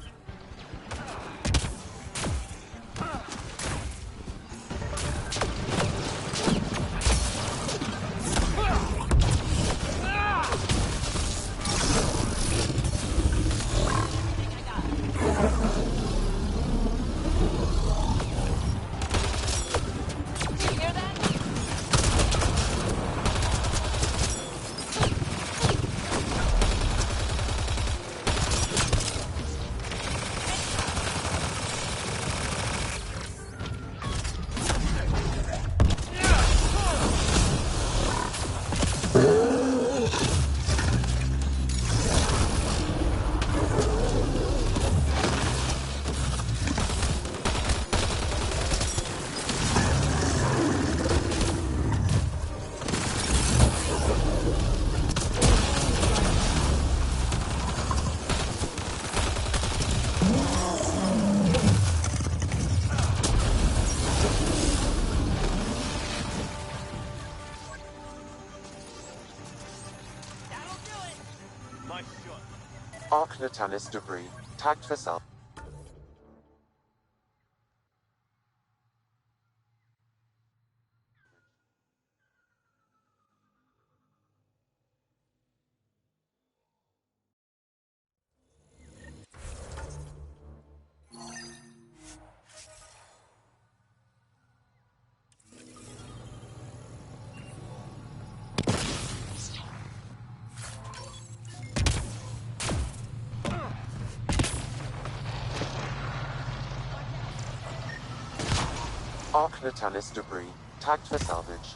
Arc Natalis debris, tagged for salvage. Arc Natalis debris, tagged for salvage.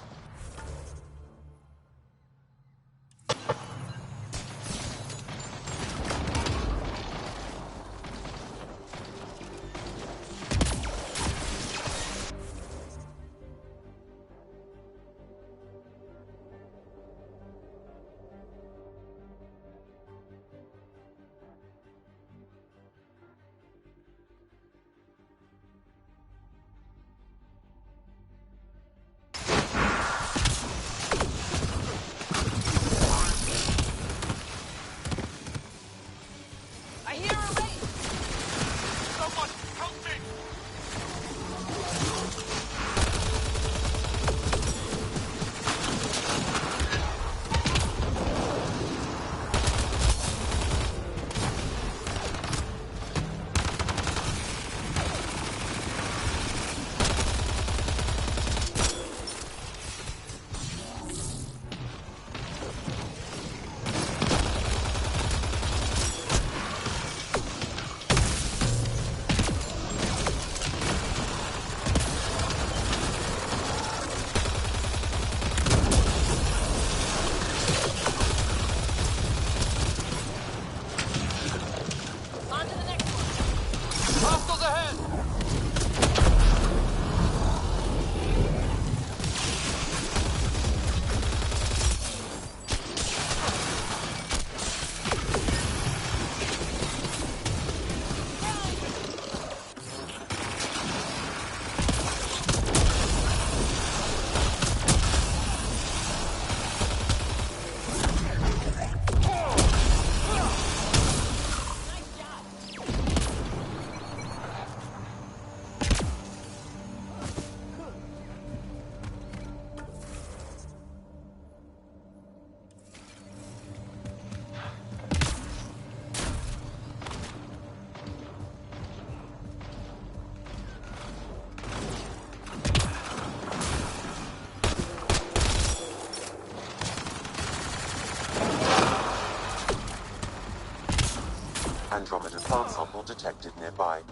Andromeda plant sample detected nearby.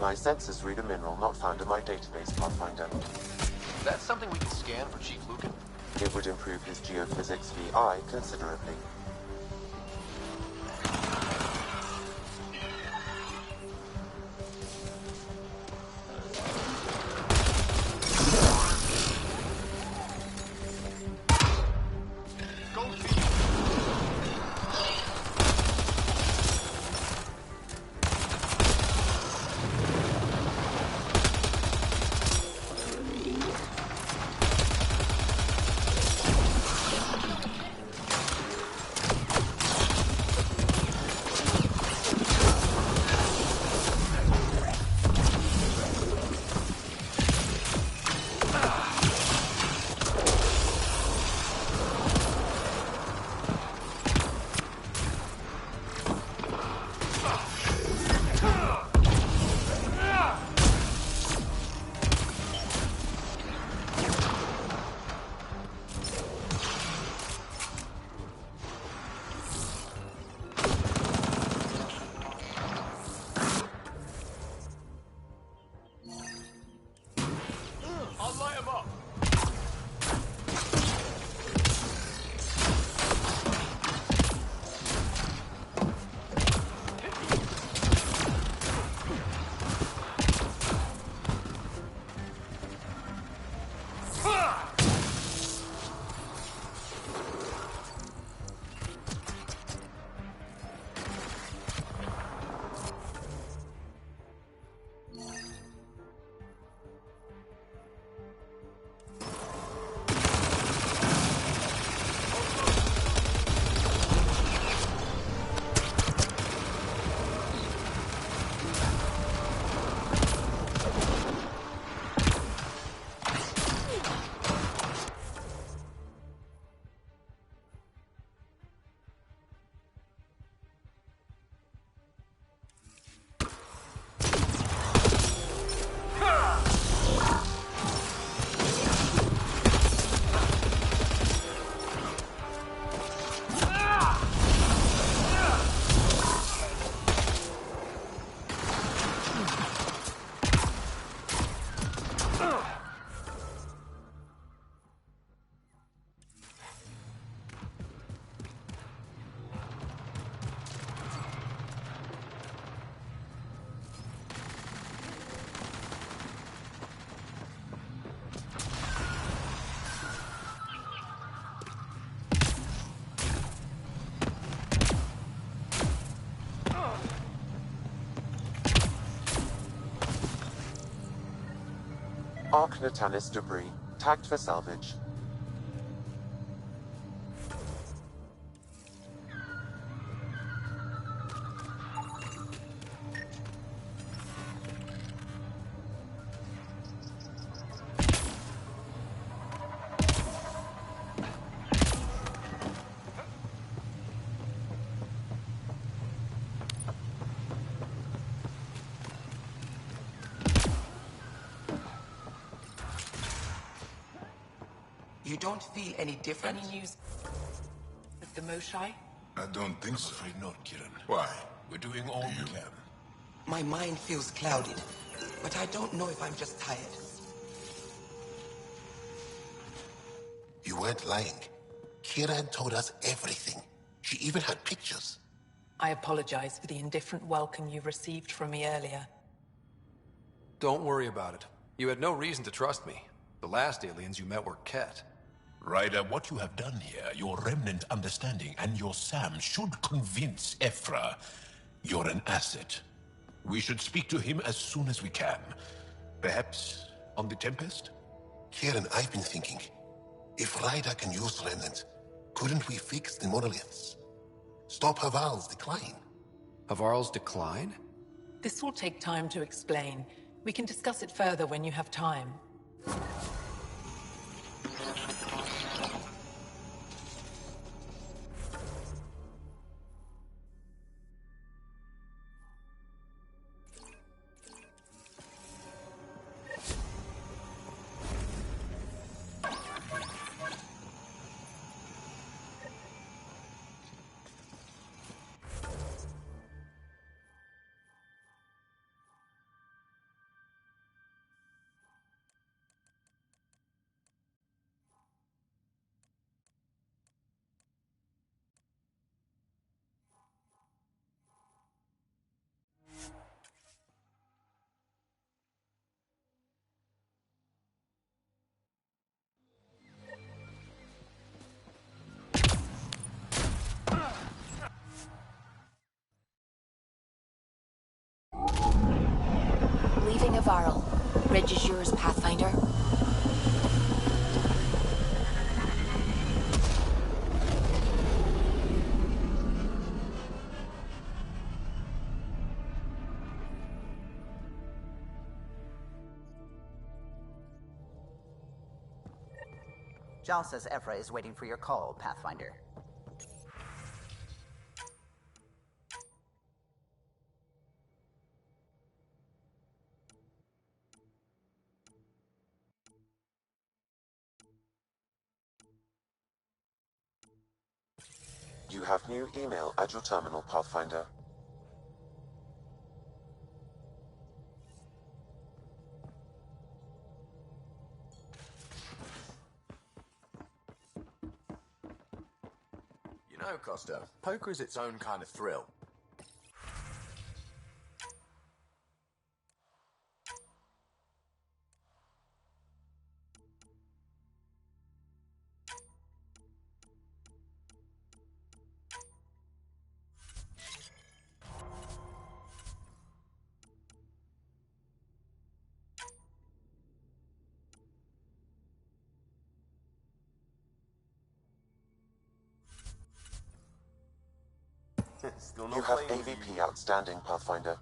My sensors read a mineral not found in my database, Pathfinder. That's something we can scan for Chief Lucan? It would improve his geophysics VI considerably. Arc Natalis debris, tagged for salvage. You don't feel any different? Any news with the Moshai? I don't think so. I'm afraid not, Kieran. Why? We're doing all we can. My mind feels clouded, but I don't know if I'm just tired. You weren't lying. Kieran told us everything. She even had pictures. I apologize for the indifferent welcome you received from me earlier. Don't worry about it. You had no reason to trust me. The last aliens you met were Ket. Ryder, what you have done here, your remnant understanding and your Sam should convince Ephra you're an asset. We should speak to him as soon as we can. Perhaps on the Tempest? Kieran, I've been thinking. If Ryder can use remnant, couldn't we fix the monoliths? Stop Haval's decline? Havarl's decline? This will take time to explain. We can discuss it further when you have time. Leaving Avarl. Ridge is yours, Pathfinder. Jal says Ephra is waiting for your call, Pathfinder. You have new email at your terminal, Pathfinder. You know, Costa, poker is its own kind of thrill. Still no You have claim. AVP outstanding, Pathfinder.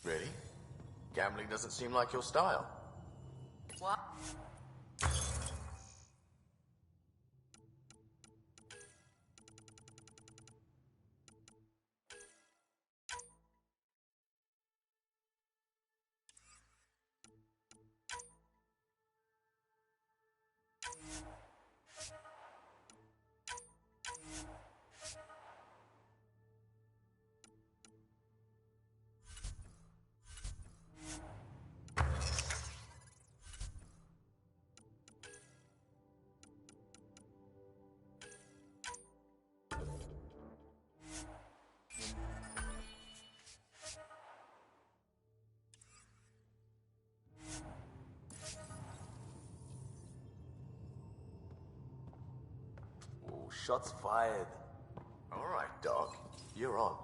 Really? Gambling doesn't seem like your style. What? shots fired. All right, Doc. You're on.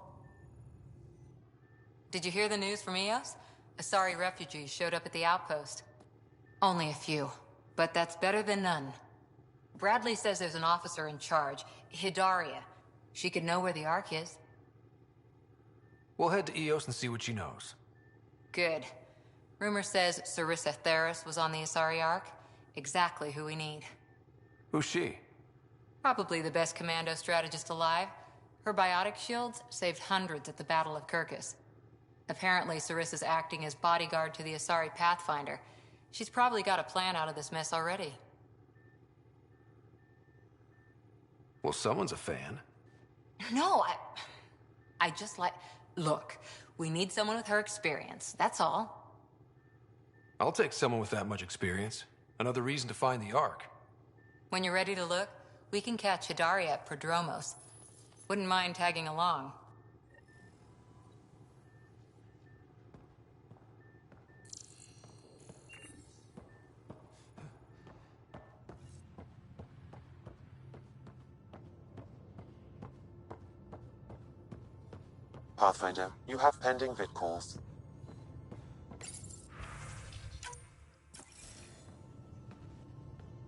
Did you hear the news from Eos? Asari refugees showed up at the outpost. Only a few, but that's better than none. Bradley says there's an officer in charge, Hidaria. She could know where the Ark is. We'll head to Eos and see what she knows. Good. Rumor says Sarissa Theris was on the Asari Ark. Exactly who we need. Who's she? Probably the best commando strategist alive. Her biotic shields saved hundreds at the Battle of Kirkus. Apparently, Sarissa's acting as bodyguard to the Asari Pathfinder. She's probably got a plan out of this mess already. Well, someone's a fan. No, I just like... Look, we need someone with her experience, that's all. I'll take someone with that much experience. Another reason to find the Ark. When you're ready to look, we can catch Hidaria at Prodromos. Wouldn't mind tagging along. Pathfinder, you have pending vid calls.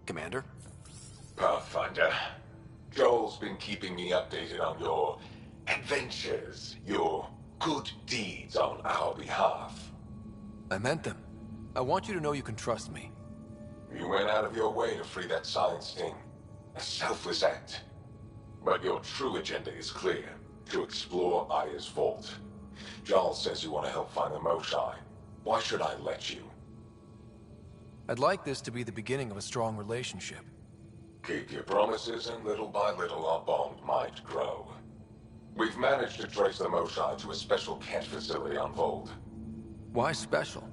Commander? Pathfinder, Joel's been keeping me updated on your adventures, your good deeds on our behalf. I meant them. I want you to know you can trust me. You went out of your way to free that science thing. A selfless act. But your true agenda is clear. To explore Aya's vault. Joel says you want to help find the Moshae. Why should I let you? I'd like this to be the beginning of a strong relationship. Keep your promises, and little by little our bond might grow. We've managed to trace the Moshae to a special Kent facility on Vold. Why special?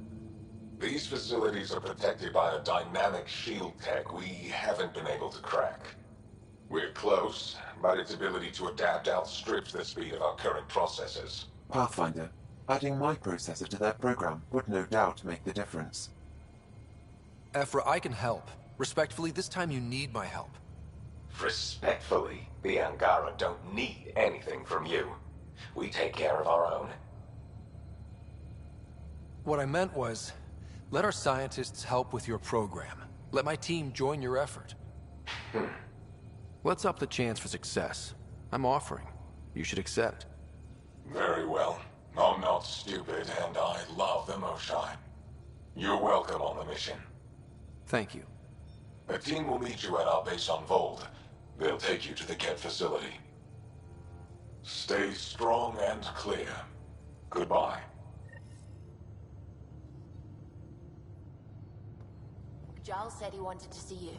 These facilities are protected by a dynamic shield tech we haven't been able to crack. We're close, but its ability to adapt outstrips the speed of our current processors. Pathfinder, adding my processor to their program would no doubt make the difference. Ephra, I can help. Respectfully, this time you need my help. Respectfully, the Angara don't need anything from you. We take care of our own. What I meant was, let our scientists help with your program. Let my team join your effort. Let's up the chance for success. I'm offering. You should accept. Very well. I'm not stupid, and I love the Moshae. You're welcome on the mission. Thank you. A team will meet you at our base on Vold. They'll take you to the Kent facility. Stay strong and clear. Goodbye. Giles said he wanted to see you.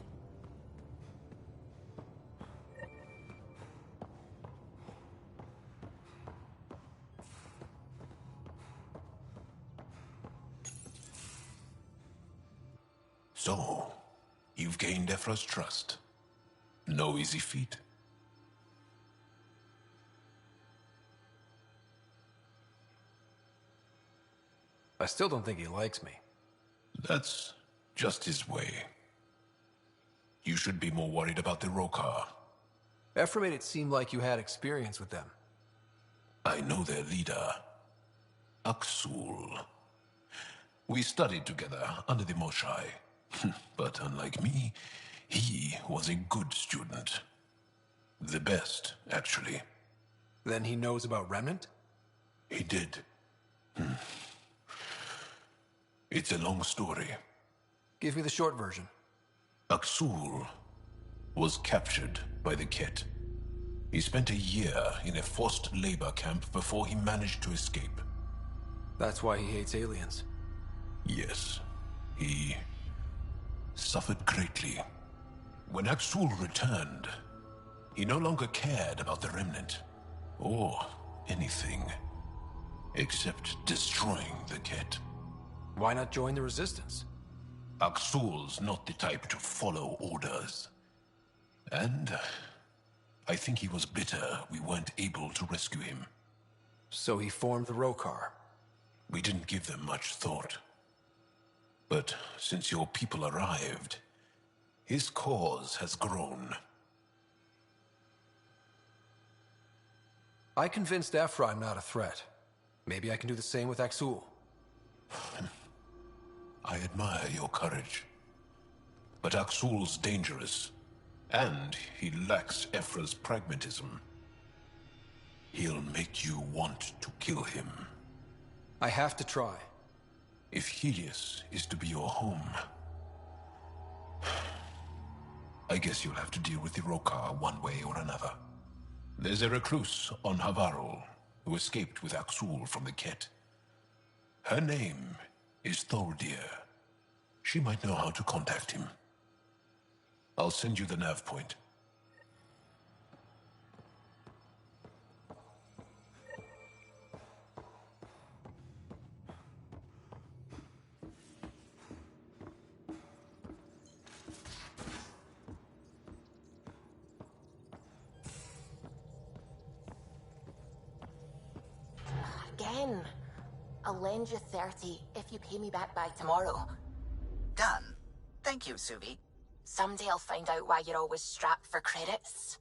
So, you've gained Ephra's trust. No easy feat. I still don't think he likes me. That's just his way. You should be more worried about the Rokar. Ephra made it seem like you had experience with them. I know their leader, Aksul. We studied together under the Moshae. But unlike me, he was a good student. The best, actually. Then he knows about Remnant? He did. It's a long story. Give me the short version. Aksul was captured by the Ket. He spent a year in a forced labor camp before he managed to escape. That's why he hates aliens. Yes. He suffered greatly. When Aksul returned, he no longer cared about the Remnant, or anything, except destroying the Ket. Why not join the Resistance? Aksul's not the type to follow orders. And I think he was bitter we weren't able to rescue him. So he formed the Rokar. We didn't give them much thought. But since your people arrived, his cause has grown. I convinced Ephra I'm not a threat. Maybe I can do the same with Axul. I admire your courage. But Axul's dangerous, and he lacks Ephra's pragmatism. He'll make you want to kill him. I have to try. If Helios is to be your home, I guess you'll have to deal with the Rokar one way or another. There's a recluse on Havarul who escaped with Axul from the Ket. Her name is Thordir. She might know how to contact him. I'll send you the nav point. Again. I'll lend you 30 if you pay me back by tomorrow. Done. Thank you, Suvi. Someday I'll find out why you're always strapped for credits.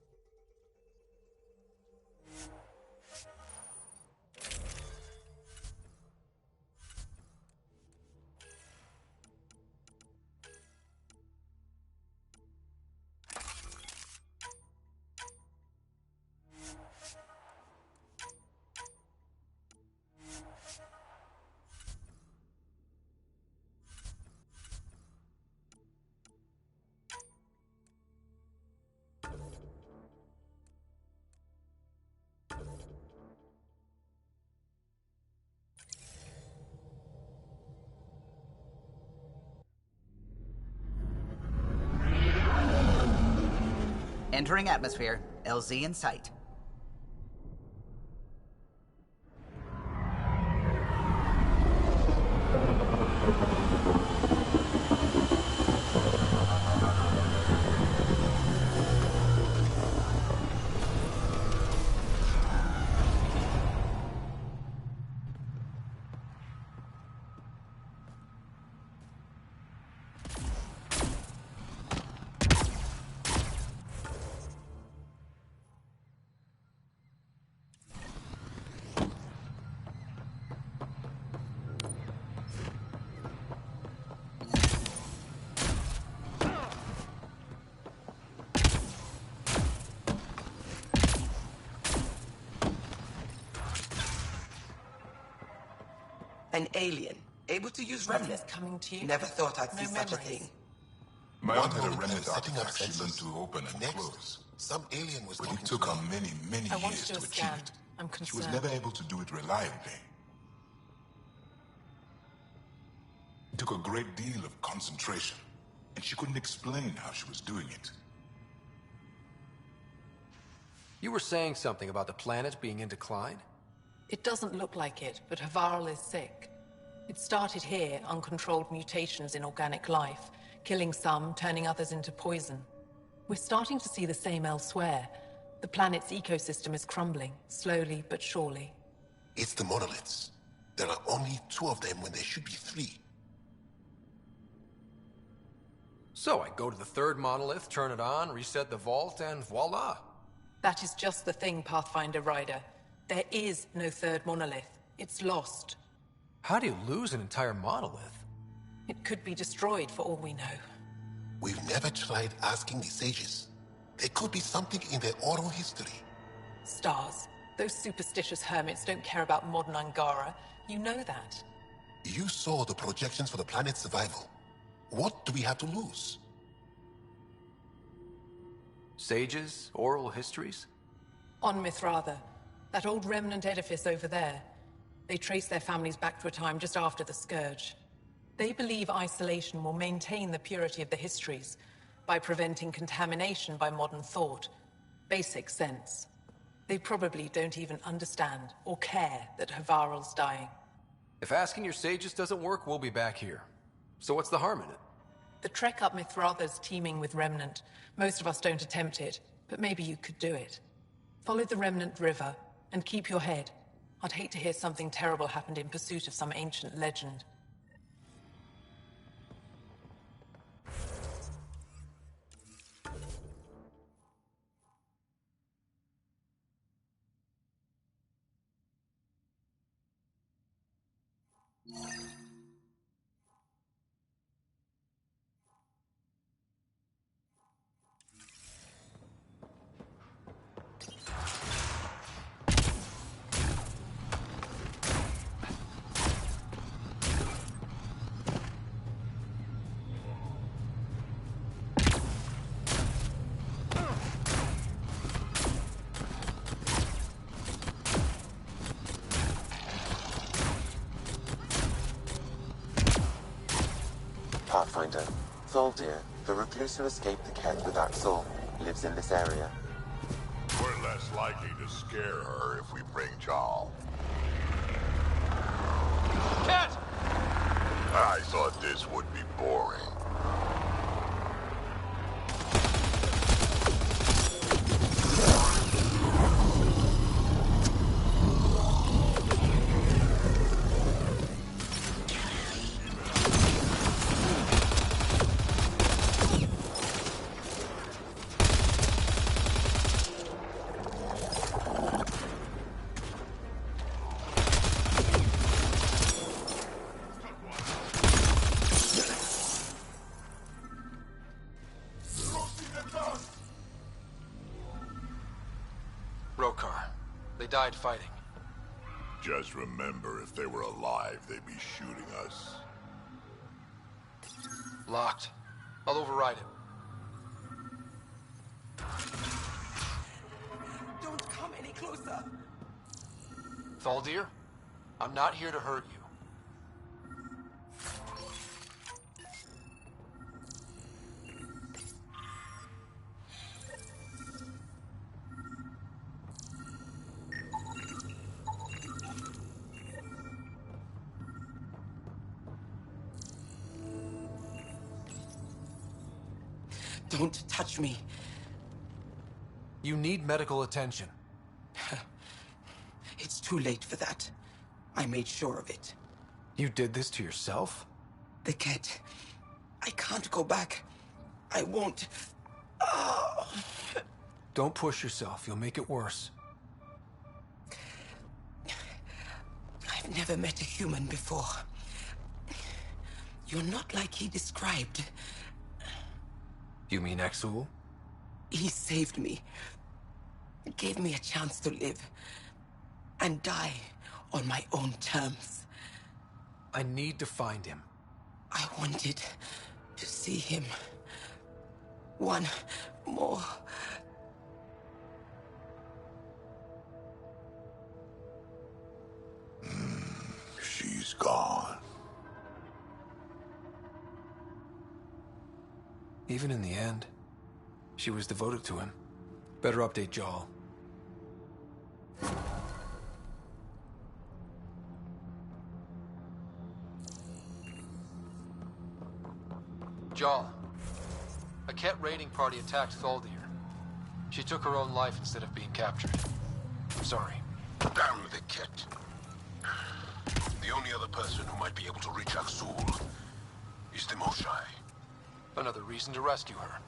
Entering atmosphere. LZ in sight. An alien, able to use remnants. Coming to you. Never thought I'd see No such a memories. thing. My One uncle had a moment remnant I was setting up artifact she learned sensors. to open and Next, close. some alien was But talking it took to her me. many, many I want years to do to a achieve scan. it. I'm She was concerned. never able to do it reliably. It took a great deal of concentration, and she couldn't explain how she was doing it. You were saying something about the planet being in decline? It doesn't look like it, but Havarl is sick. It started here, uncontrolled mutations in organic life, killing some, turning others into poison. We're starting to see the same elsewhere. The planet's ecosystem is crumbling, slowly but surely. It's the monoliths. There are only 2 of them when there should be 3. So I go to the 3rd monolith, turn it on, reset the vault, and voila. That is just the thing, Pathfinder Rider. There is no 3rd monolith. It's lost. How do you lose an entire monolith? It could be destroyed for all we know. We've never tried asking the sages. There could be something in their oral history. Stars. Those superstitious hermits don't care about modern Angara. You know that. You saw the projections for the planet's survival. What do we have to lose? Sages? Oral histories? On Mithratha, that old remnant edifice over there. They trace their families back to a time just after the Scourge. They believe isolation will maintain the purity of the histories by preventing contamination by modern thought. Basic sense. They probably don't even understand or care that Havarl's dying. If asking your sages doesn't work, we'll be back here. So what's the harm in it? The trek up Mithratha's teeming with remnant. Most of us don't attempt it, but maybe you could do it. Follow the remnant river, and keep your head. I'd hate to hear something terrible happened in pursuit of some ancient legend. Pathfinder, Thaldir, the recluse who escaped the Ket with Axel, lives in this area. We're less likely to scare her if we bring Jarl. Cat! I thought this would be boring. They died fighting. Just remember, if they were alive, they'd be shooting us. Locked. I'll override it. Don't come any closer. Thaldir, I'm not here to hurt you. Don't touch me. You need medical attention. It's too late for that. I made sure of it. You did this to yourself? The Ket. I can't go back. I won't. Oh. Don't push yourself. You'll make it worse. I've never met a human before. You're not like he described. You mean Exul? He saved me. Gave me a chance to live. And die on my own terms. I need to find him. I wanted to see him. One more. She's gone. Even in the end, she was devoted to him. Better update Jarl. Jarl, a Ket raiding party attacked Thaldir. She took her own life instead of being captured. I'm sorry. Damn the Ket. The only other person who might be able to reach Axul is the Moshai. Another reason to rescue her.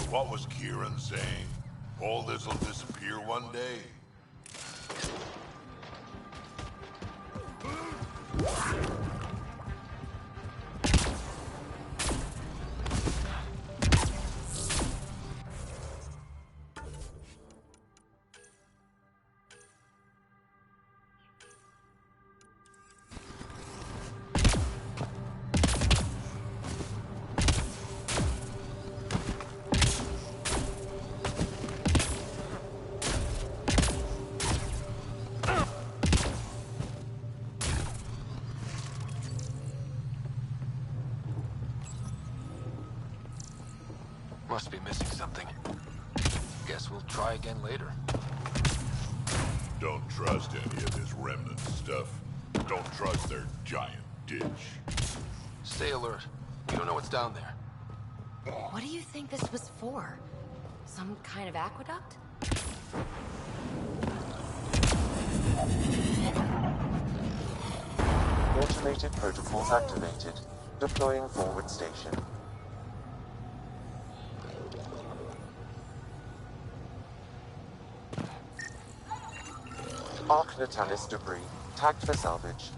What was Kieran saying? All this'll disappear one day? try again later. Don't trust any of this remnant stuff. Don't trust their giant ditch. Stay alert. You don't know what's down there. What do you think this was for? Some kind of aqueduct? Automated protocols activated. Deploying forward station. Arc Natalis debris. Tagged for salvage.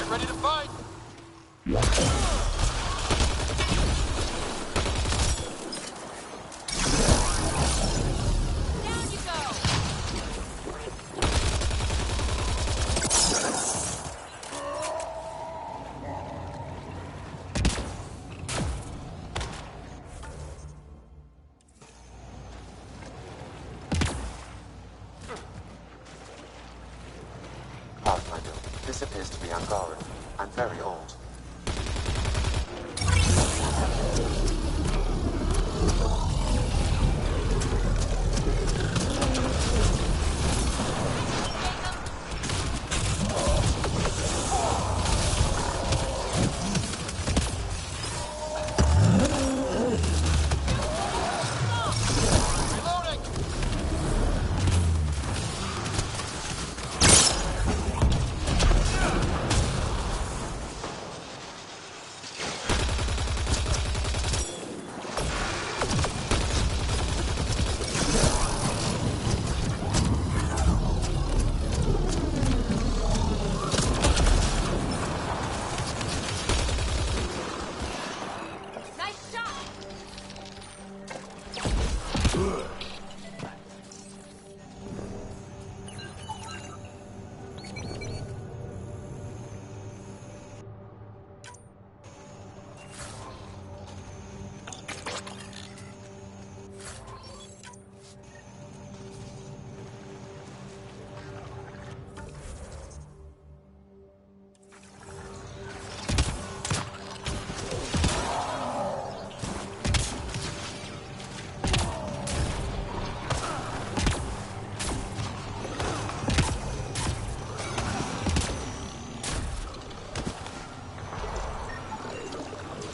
Ready to fight! Down you go! Pathfinder, this appears to be Angaran, and very old.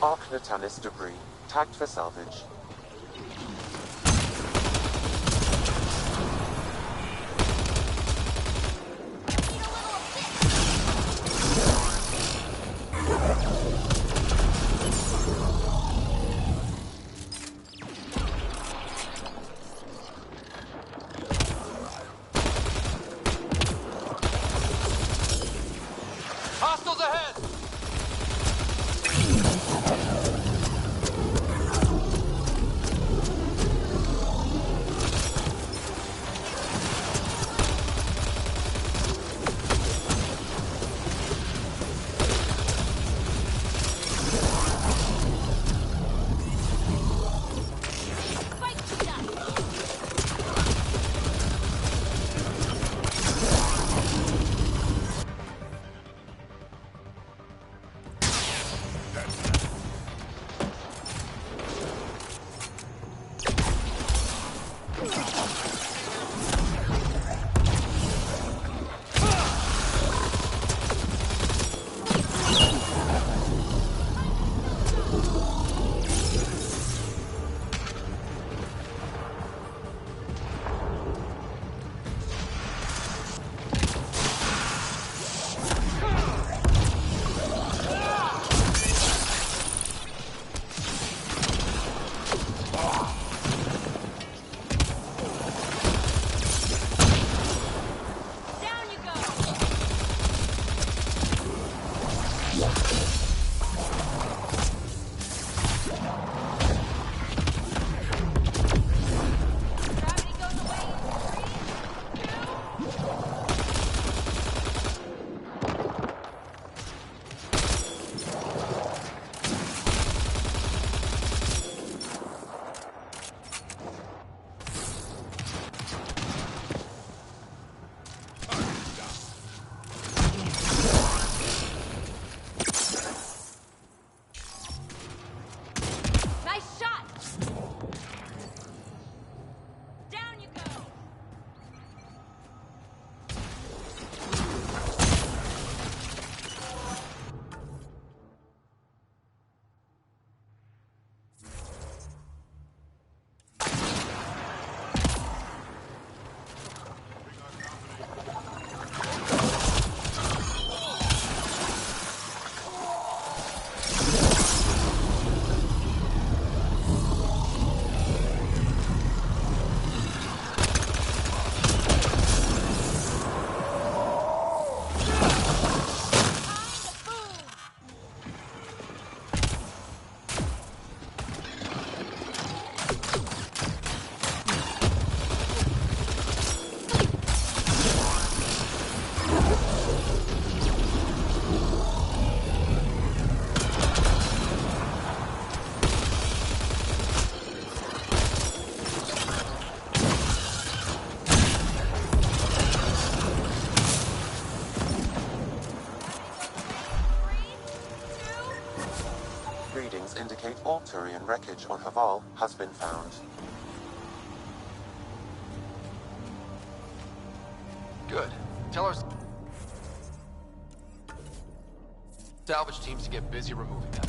Arc Natalis debris. Tagged for salvage. Hostiles ahead! Readings indicate all Turian wreckage on Haval has been found. Good. Tell our salvage teams to get busy removing them.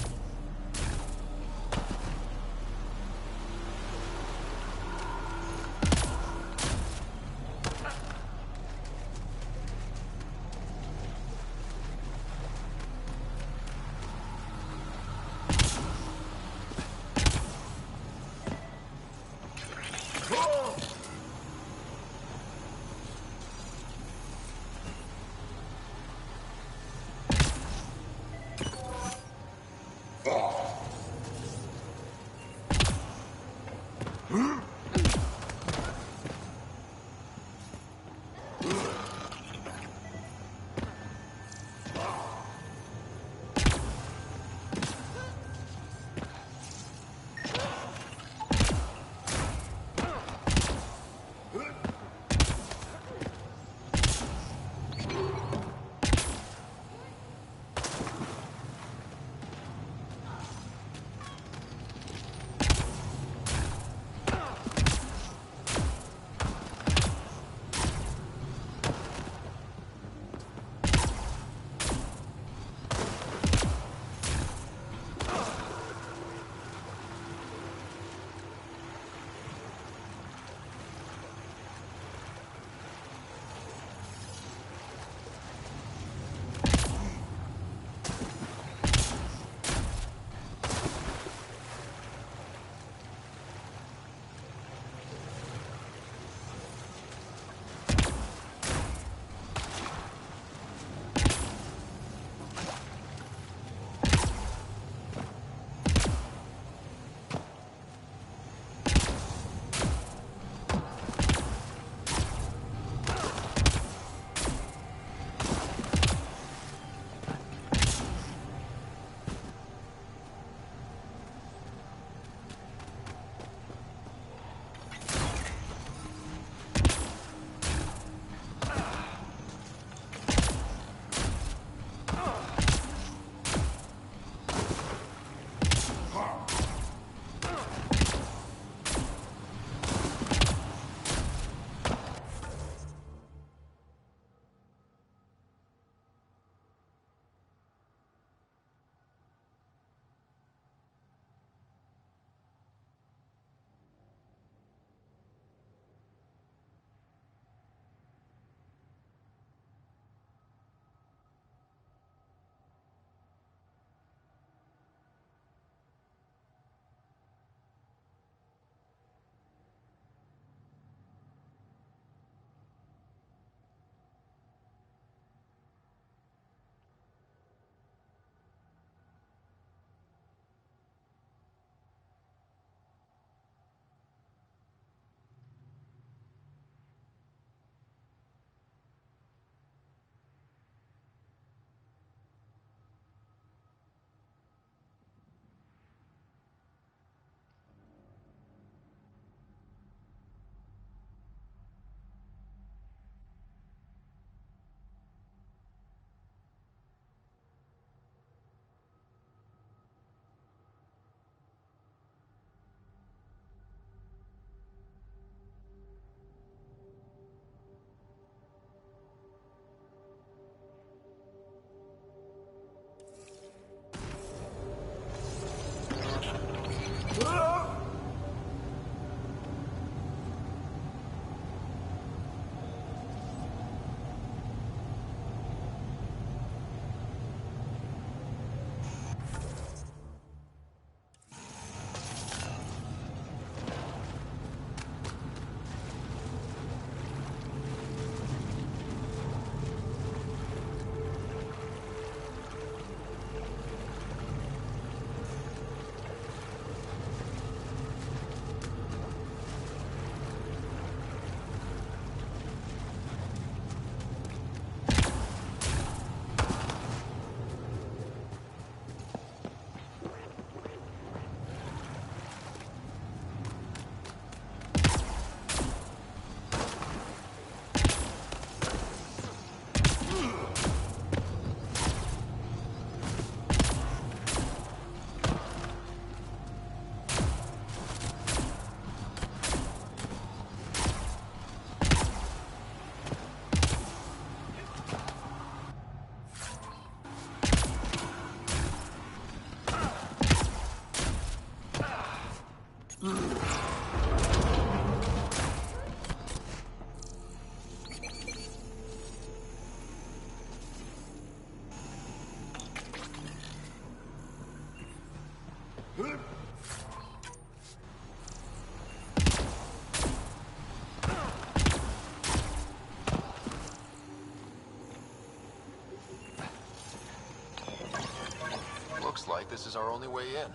Looks like this is our only way in.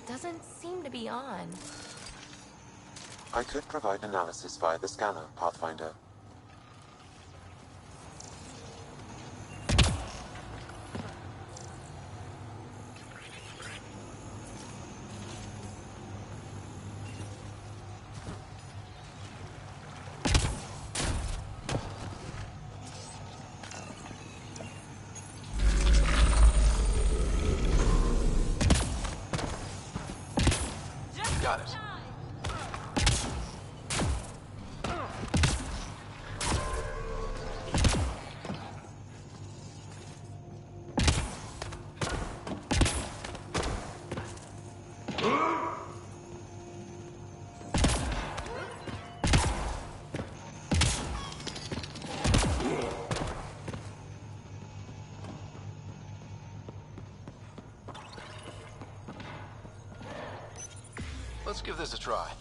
Doesn't seem to be on. I could provide analysis via the scanner, Pathfinder. Got it. Let's give this a try.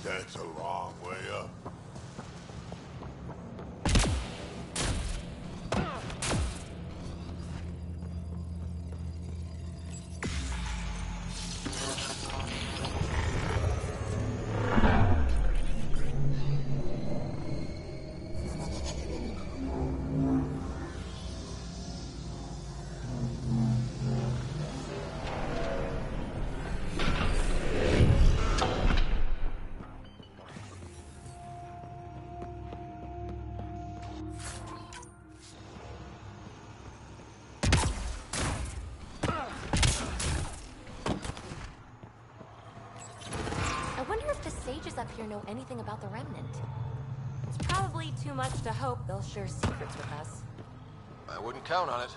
That's a long way up. I wonder if the sages up here know anything about the Remnant. It's probably too much to hope they'll share secrets with us. I wouldn't count on it.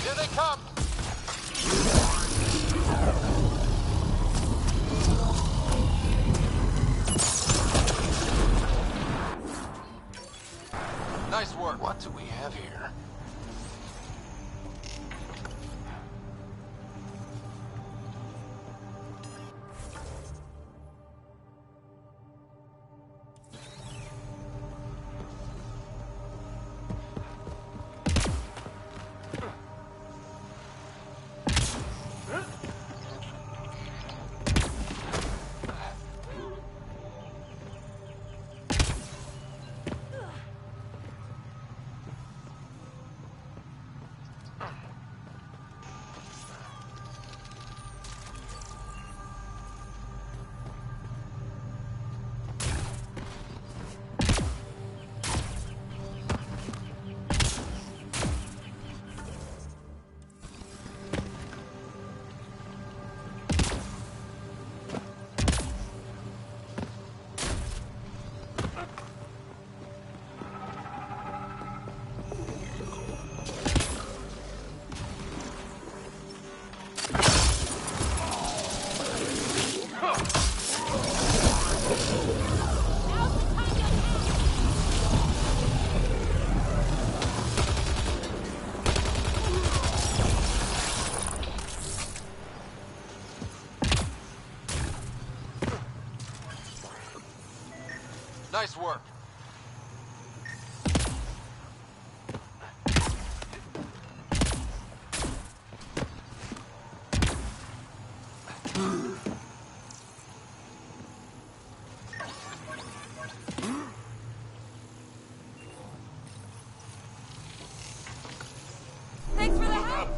Here they come! Nice work. What do we have here? Nice work. Thanks for the help!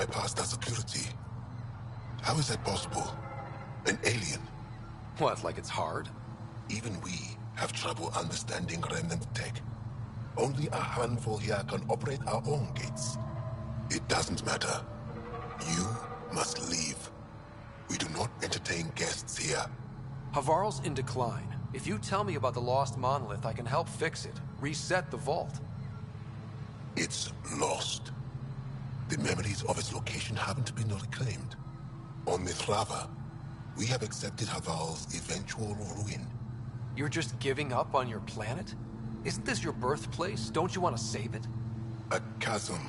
bypassed our security. How is that possible? An alien? What, like it's hard? Even we have trouble understanding remnant tech. Only a handful here can operate our own gates. It doesn't matter. You must leave. We do not entertain guests here. Havarl's in decline. If you tell me about the lost monolith, I can help fix it. Reset the vault. It's lost. The memories of its location haven't been reclaimed. On Mithrava, we have accepted Havarl's eventual ruin. You're just giving up on your planet? Isn't this your birthplace? Don't you want to save it? A chasm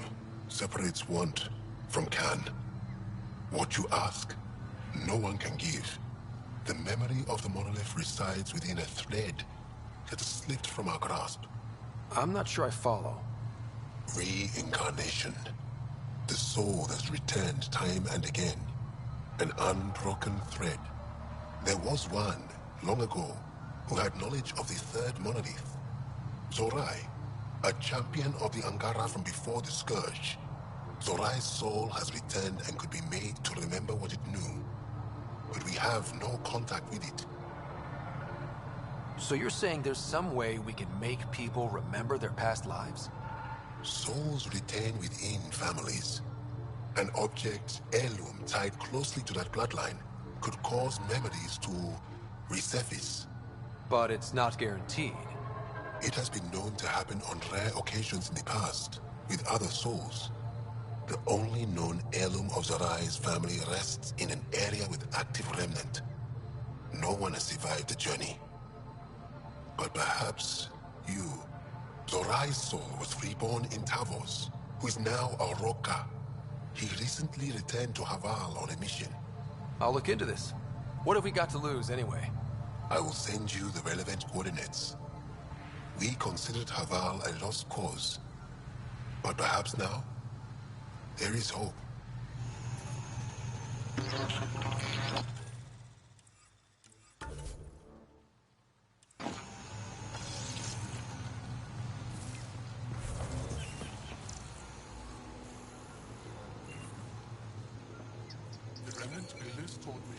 separates want from can. What you ask, no one can give. The memory of the monolith resides within a thread that has slipped from our grasp. I'm not sure I follow. Reincarnation. The soul that's returned time and again. An unbroken thread. There was one, long ago, who had knowledge of the third monolith. Zorai, a champion of the Angara from before the Scourge. Zorai's soul has returned and could be made to remember what it knew. But we have no contact with it. So you're saying there's some way we can make people remember their past lives? Souls retain within families. An object, heirloom, tied closely to that bloodline could cause memories to resurface. But it's not guaranteed. It has been known to happen on rare occasions in the past, with other souls. The only known heirloom of Zorai's family rests in an area with active remnant. No one has survived the journey. But perhaps you. Zorai's soul was reborn in Tavos, who is now a Roka. He recently returned to Havarl on a mission. I'll look into this. What have we got to lose, anyway? I will send you the relevant coordinates. We considered Havarl a lost cause. But perhaps now, there is hope. The remnant builders told me.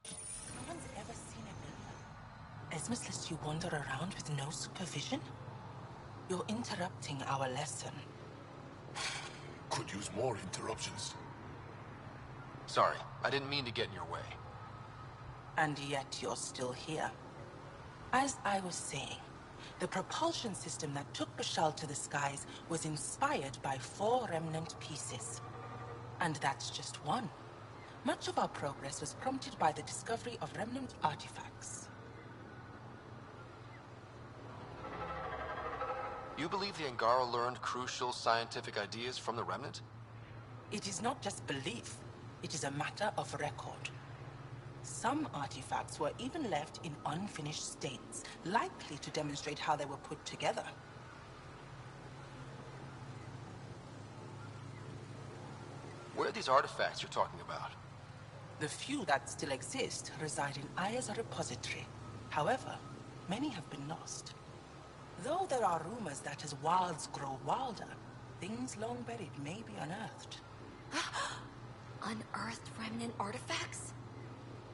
No one's ever seen a builder. Esmus lets you wander around with no supervision? You're interrupting our lesson. Could use more interruptions. Sorry, I didn't mean to get in your way. And yet you're still here. As I was saying, the propulsion system that took Bashal to the skies was inspired by 4 remnant pieces. And that's just one. Much of our progress was prompted by the discovery of remnant artifacts. You believe the Angara learned crucial scientific ideas from the Remnant? It is not just belief, it is a matter of record. Some artifacts were even left in unfinished states, likely to demonstrate how they were put together. Where are these artifacts you're talking about? The few that still exist reside in Aya's repository. However, many have been lost. Though there are rumors that as wilds grow wilder, things long buried may be unearthed. Unearthed remnant artifacts?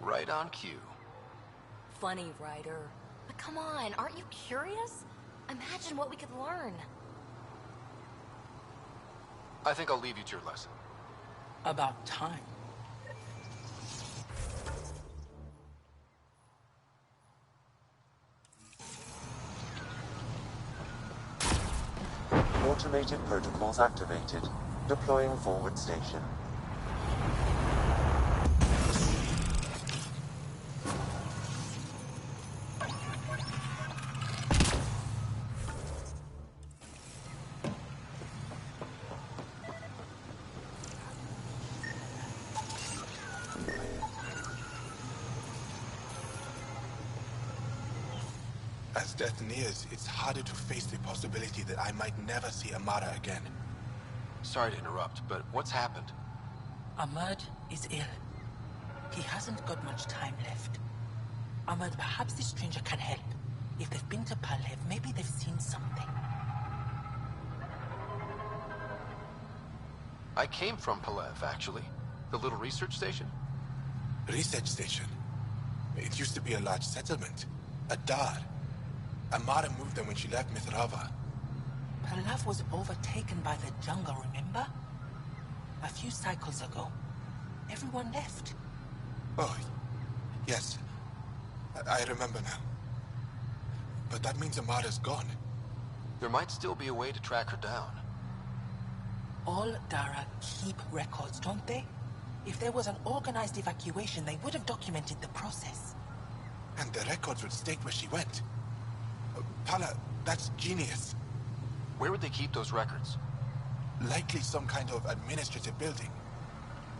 Right on cue. Funny, Ryder. But come on, aren't you curious? Imagine what we could learn. I think I'll leave you to your lesson. About time. Automated protocols activated. Deploying forward station. As death nears, it's harder to face the possibility that I might never see Amara again. Sorry to interrupt, but what's happened? Ahmad is ill. He hasn't got much time left. Ahmad, perhaps this stranger can help. If they've been to Palev, maybe they've seen something. I came from Palev, actually. The little research station. Research station? It used to be a large settlement. A dar. Amara moved them when she left Mithrava. Palav was overtaken by the jungle, remember? A few cycles ago. Everyone left. Oh, yes. I remember now. But that means Amara's gone. There might still be a way to track her down. All Dara keep records, don't they? If there was an organized evacuation, they would have documented the process. And the records would state where she went. Pala, that's genius. Where would they keep those records? Likely some kind of administrative building.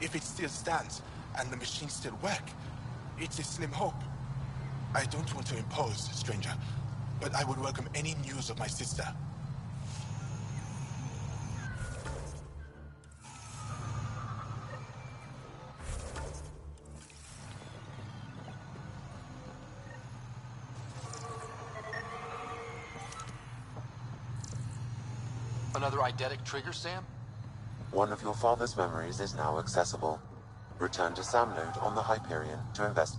If it still stands, and the machines still work, it's a slim hope. I don't want to impose, stranger, but I would welcome any news of my sister. Another eidetic trigger, Sam? One of your father's memories is now accessible. Return to Sam node on the Hyperion to invest.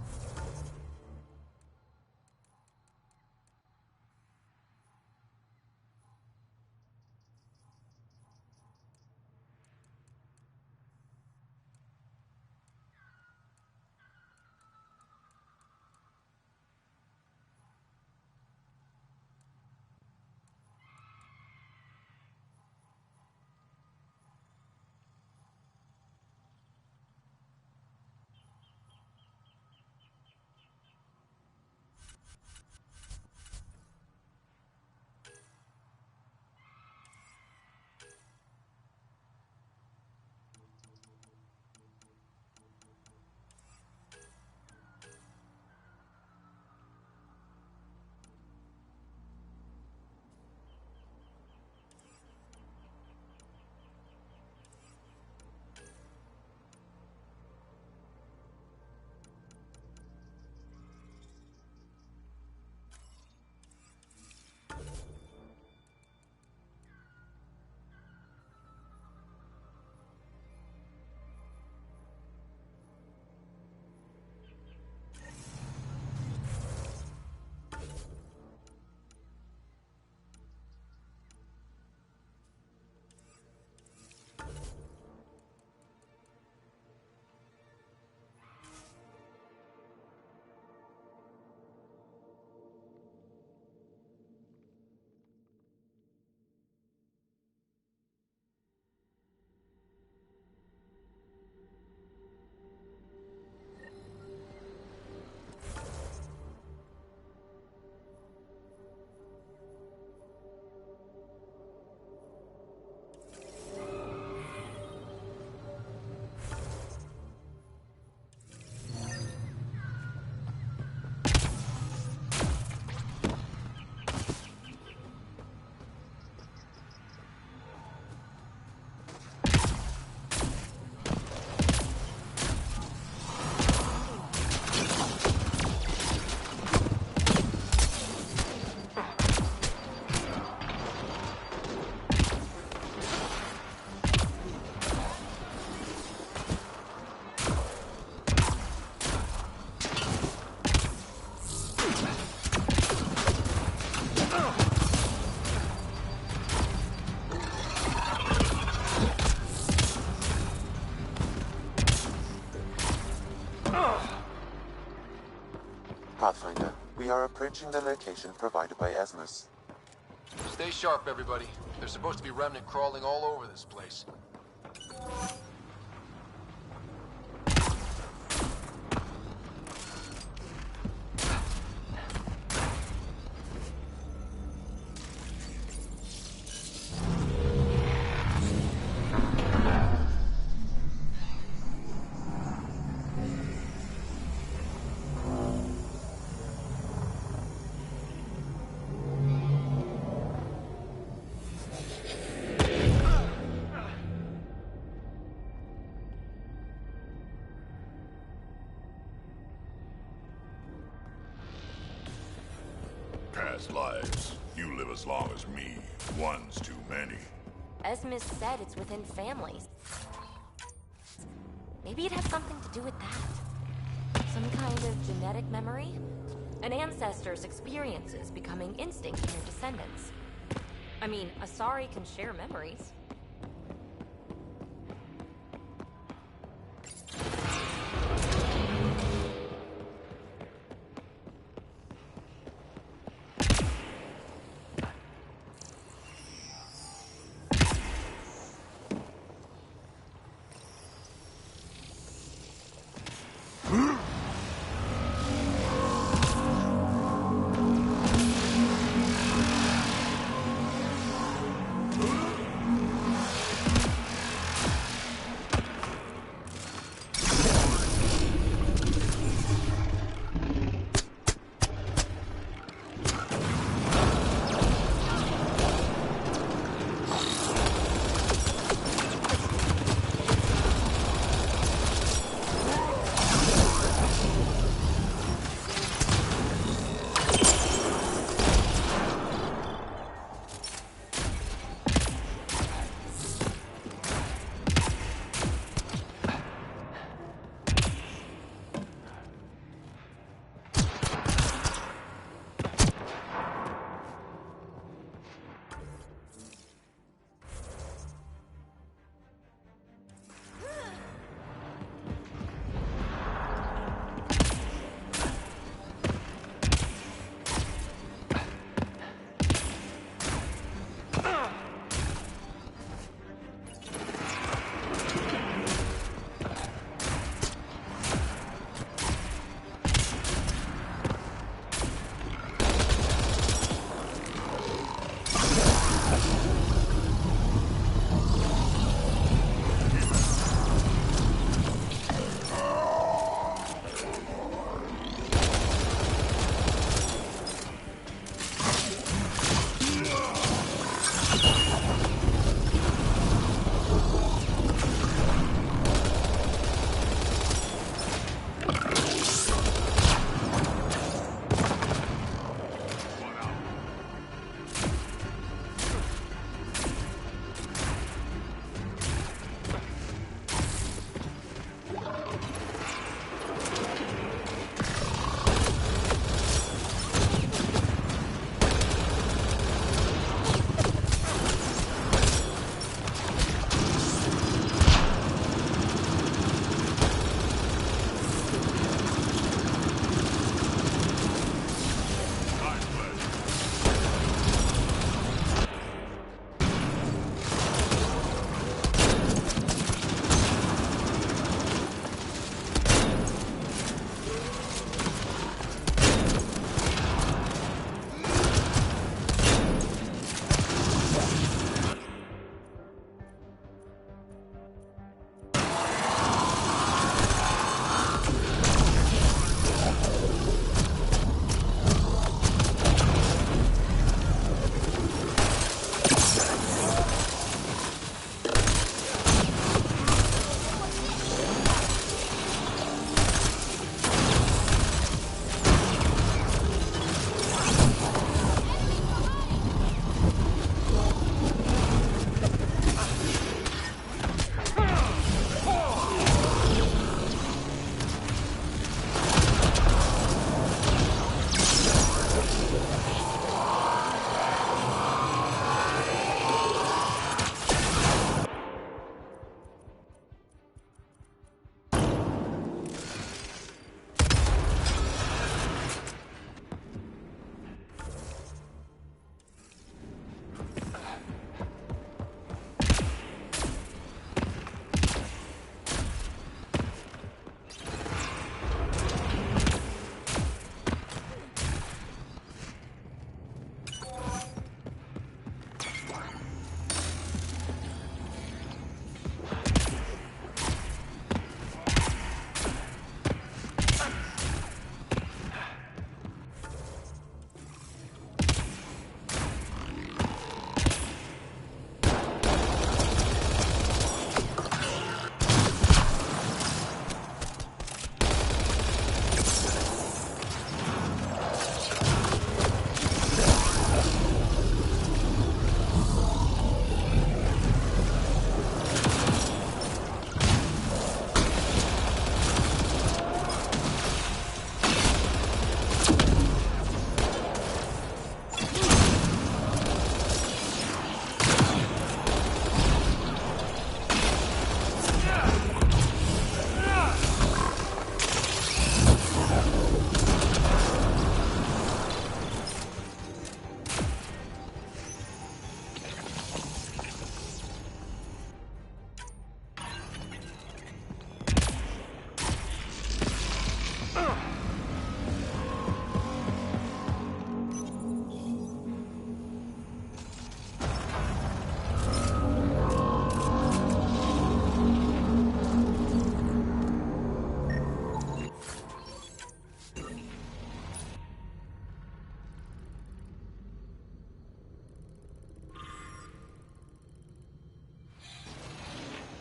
Pathfinder, we are approaching the location provided by Esmus. Stay sharp, everybody. There's supposed to be remnant crawling all over this place. Past lives. You live as long as me. One's too many. Esmis said it's within families. Maybe it has something to do with that. Some kind of genetic memory? An ancestor's experiences becoming instinct in your descendants. I mean, Asari can share memories.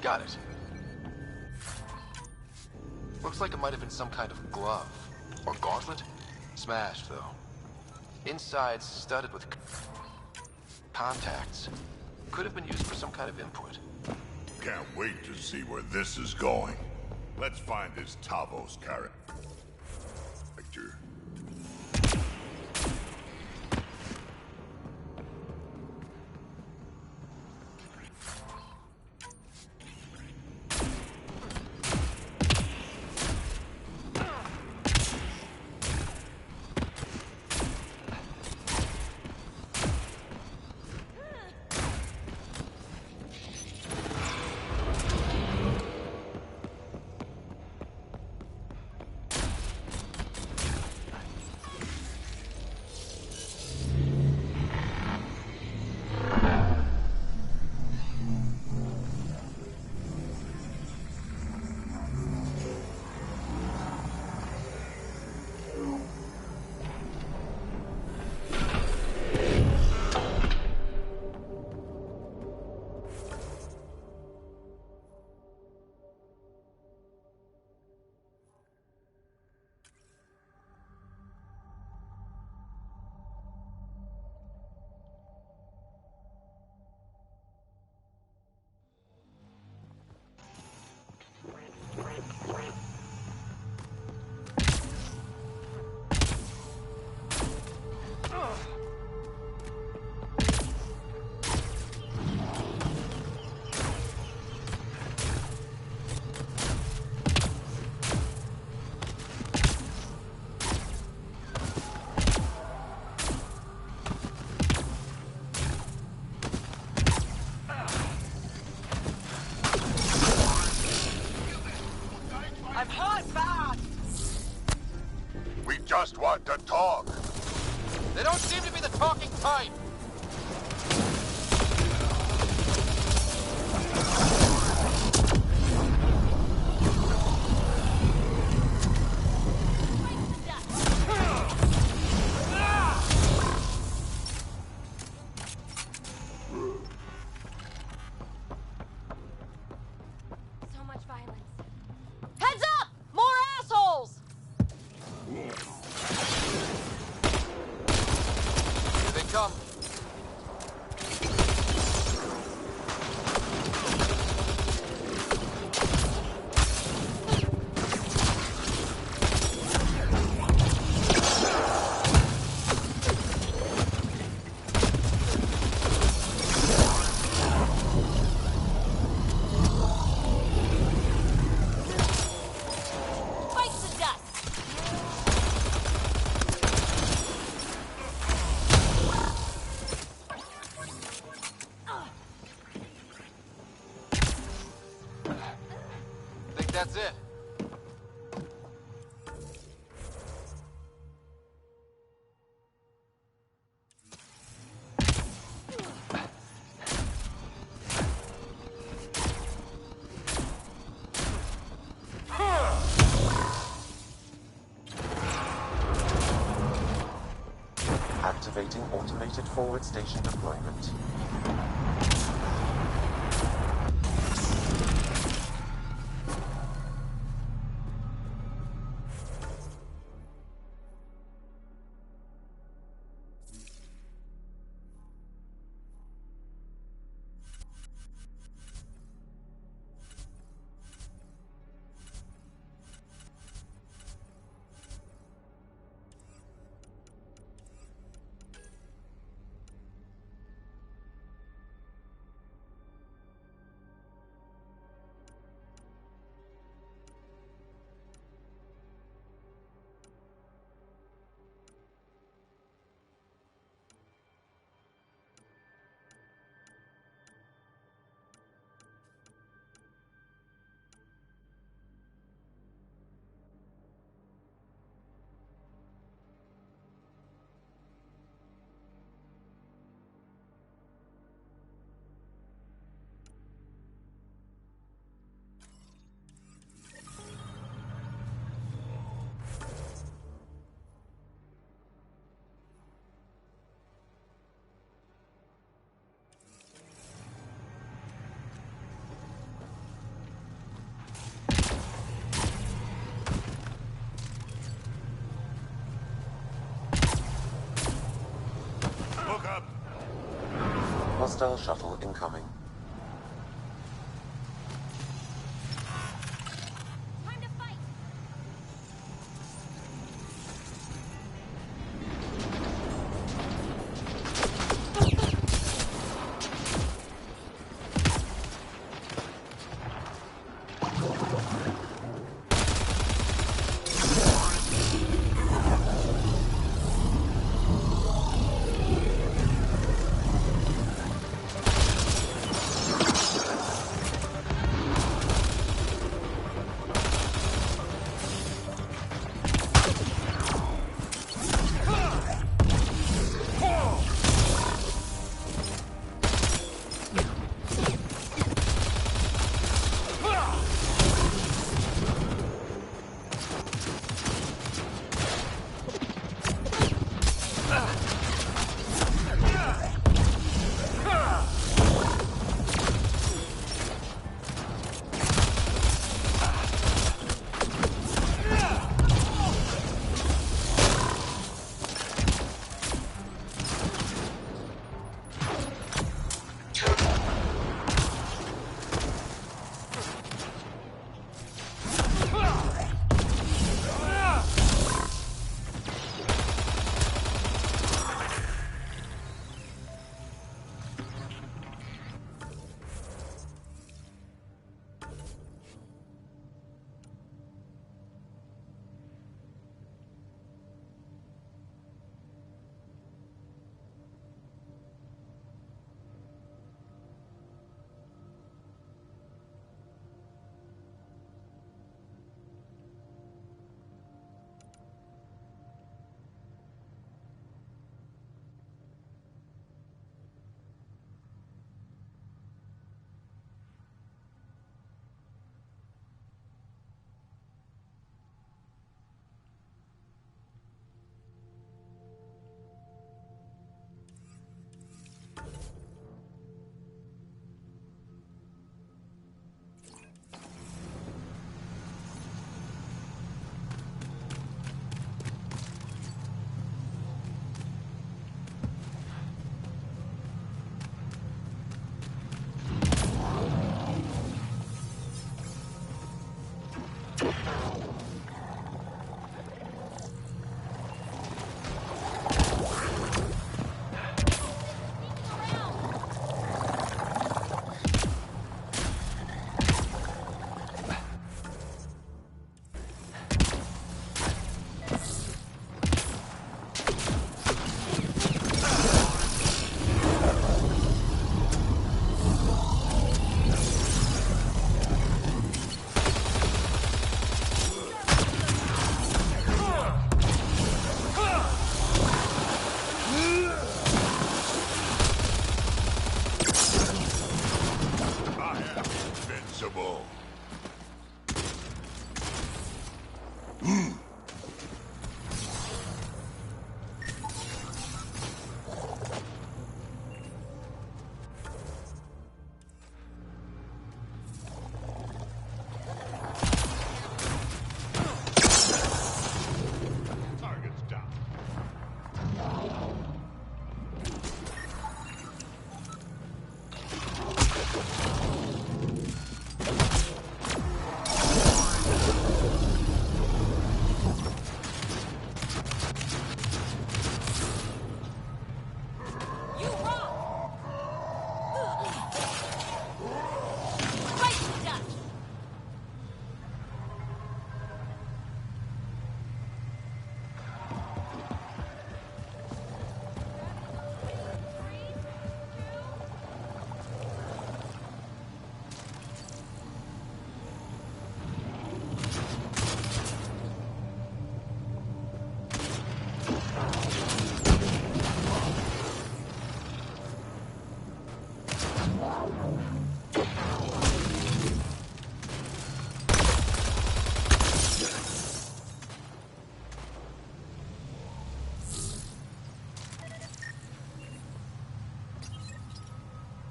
Got it. Looks like it might have been some kind of glove. Or gauntlet? Smashed, though. Inside's studded with contacts. Could have been used for some kind of input. Can't wait to see where this is going. Let's find this Tavos character. Just want to talk. They don't seem to be the talking type. So much violence. Heads up! More assholes! Here they come. Fight to death! Think that's it. Activating automated forward station deployment. Hostile shuttle incoming.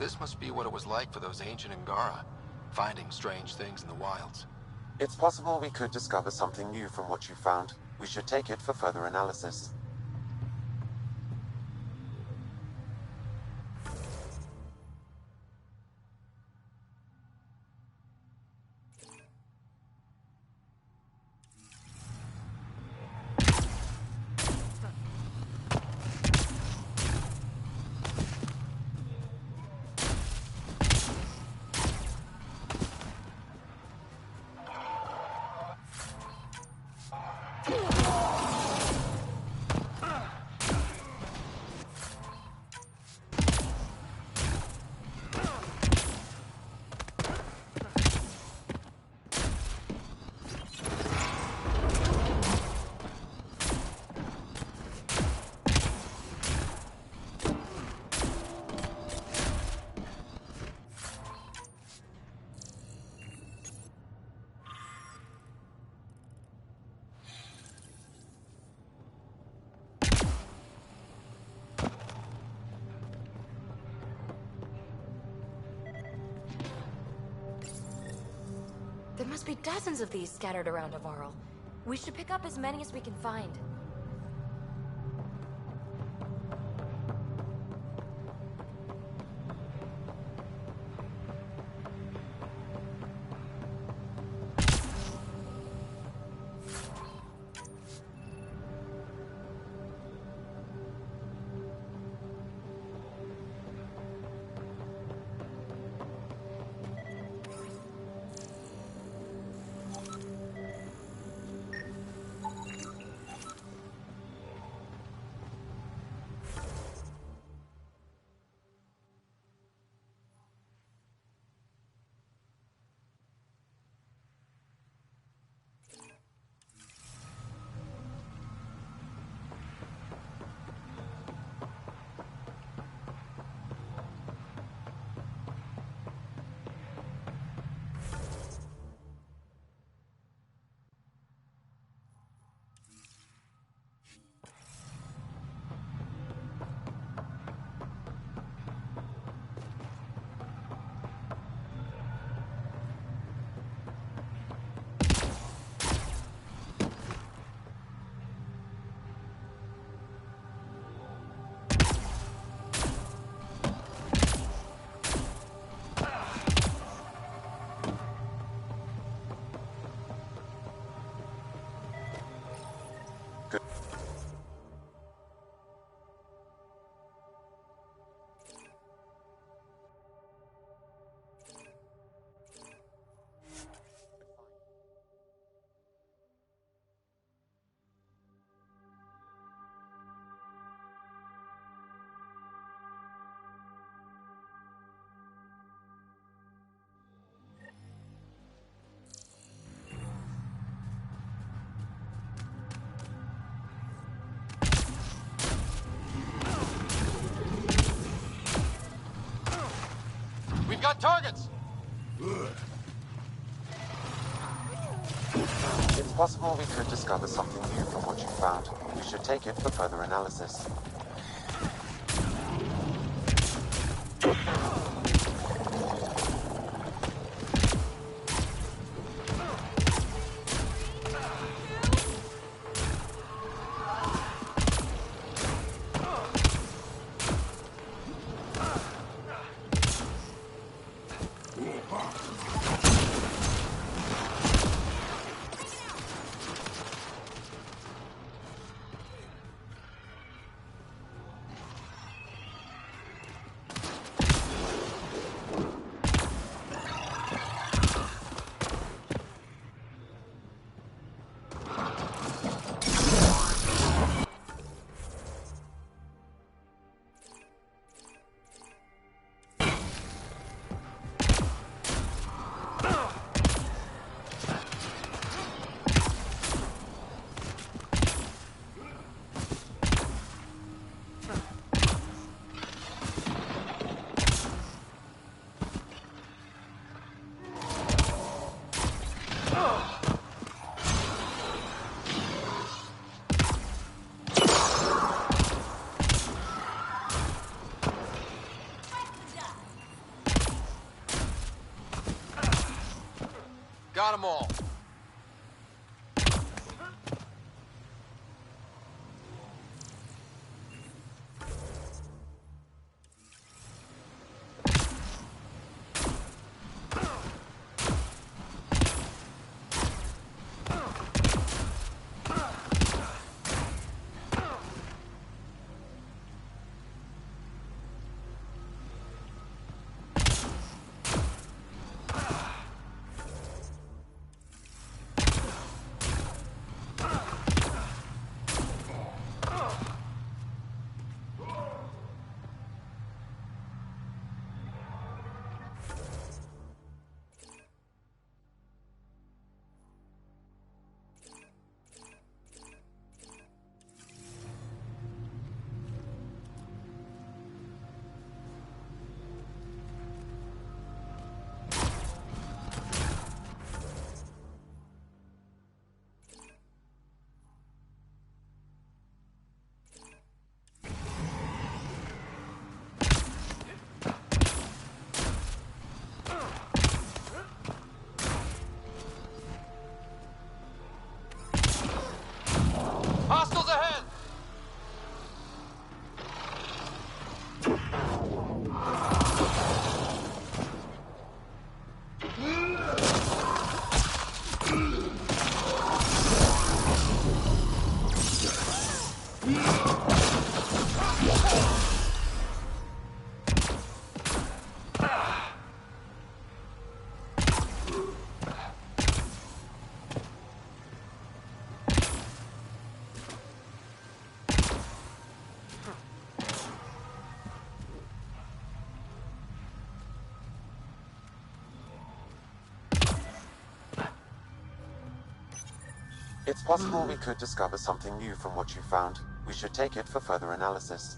This must be what it was like for those ancient Angara, finding strange things in the wilds. It's possible we could discover something new from what you found. We should take it for further analysis. There must be dozens of these scattered around Avarl. We should pick up as many as we can find. We've got targets! It's possible we could discover something new from what you found. We should take it for further analysis. Got them all. It's possible we could discover something new from what you found. We should take it for further analysis.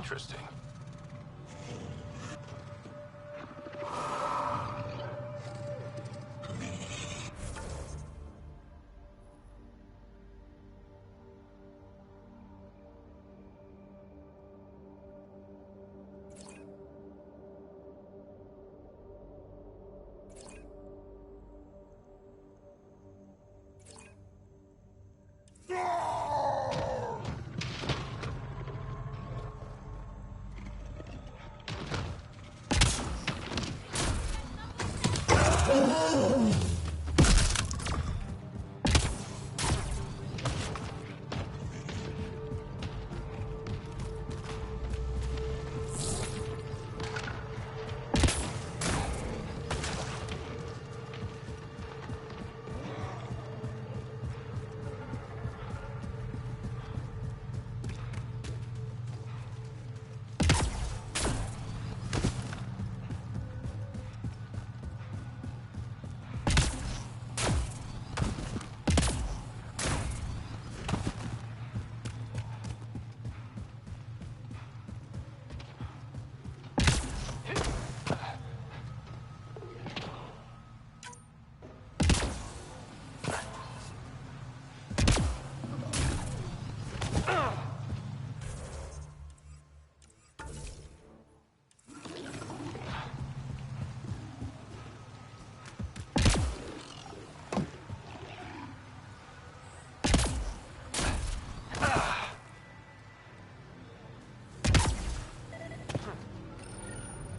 Interesting.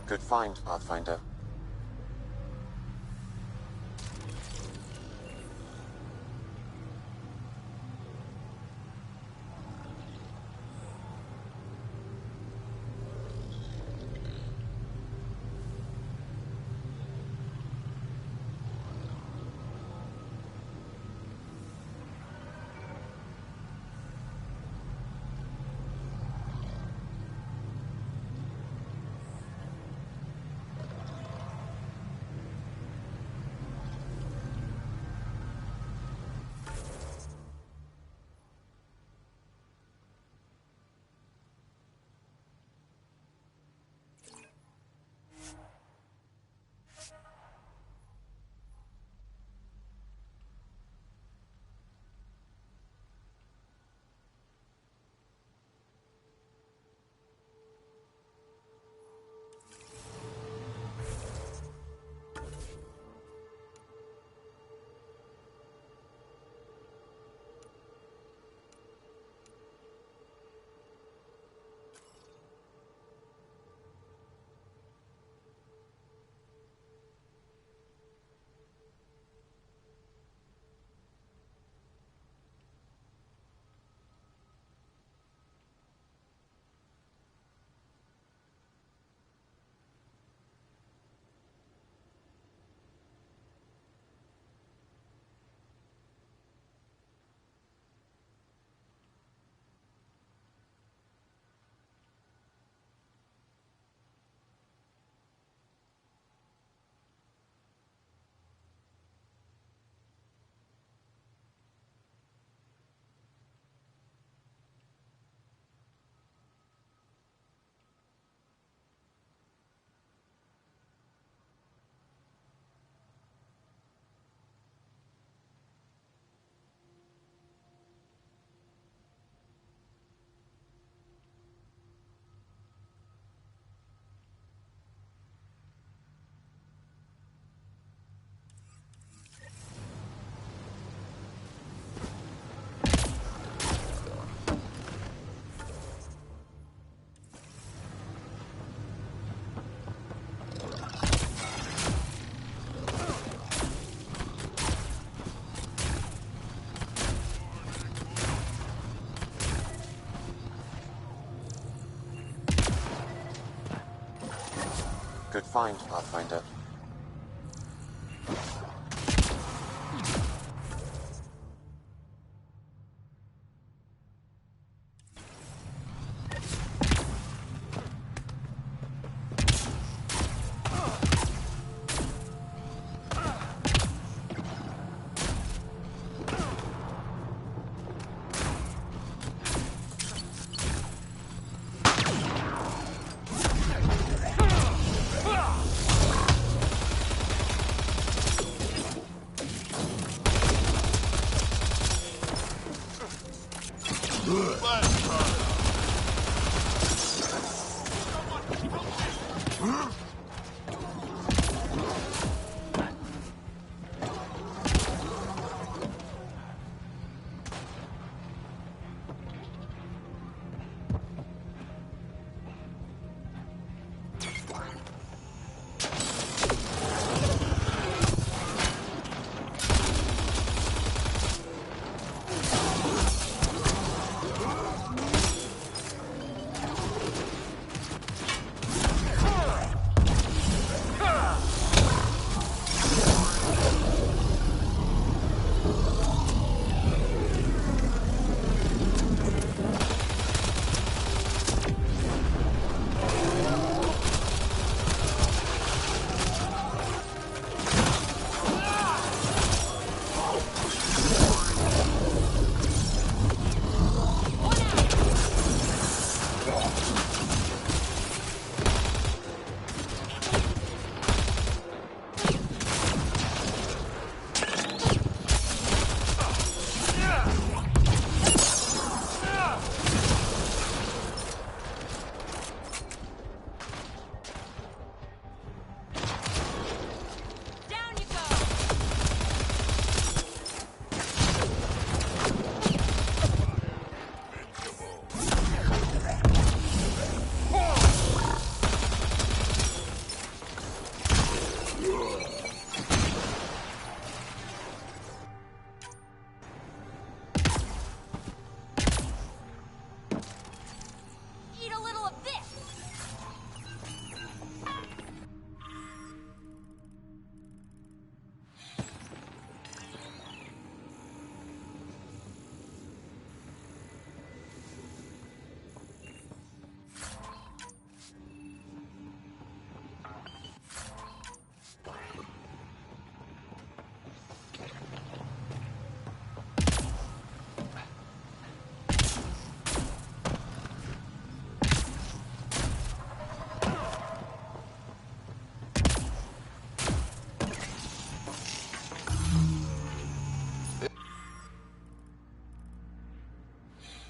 Good find, Pathfinder. find, Pathfinder.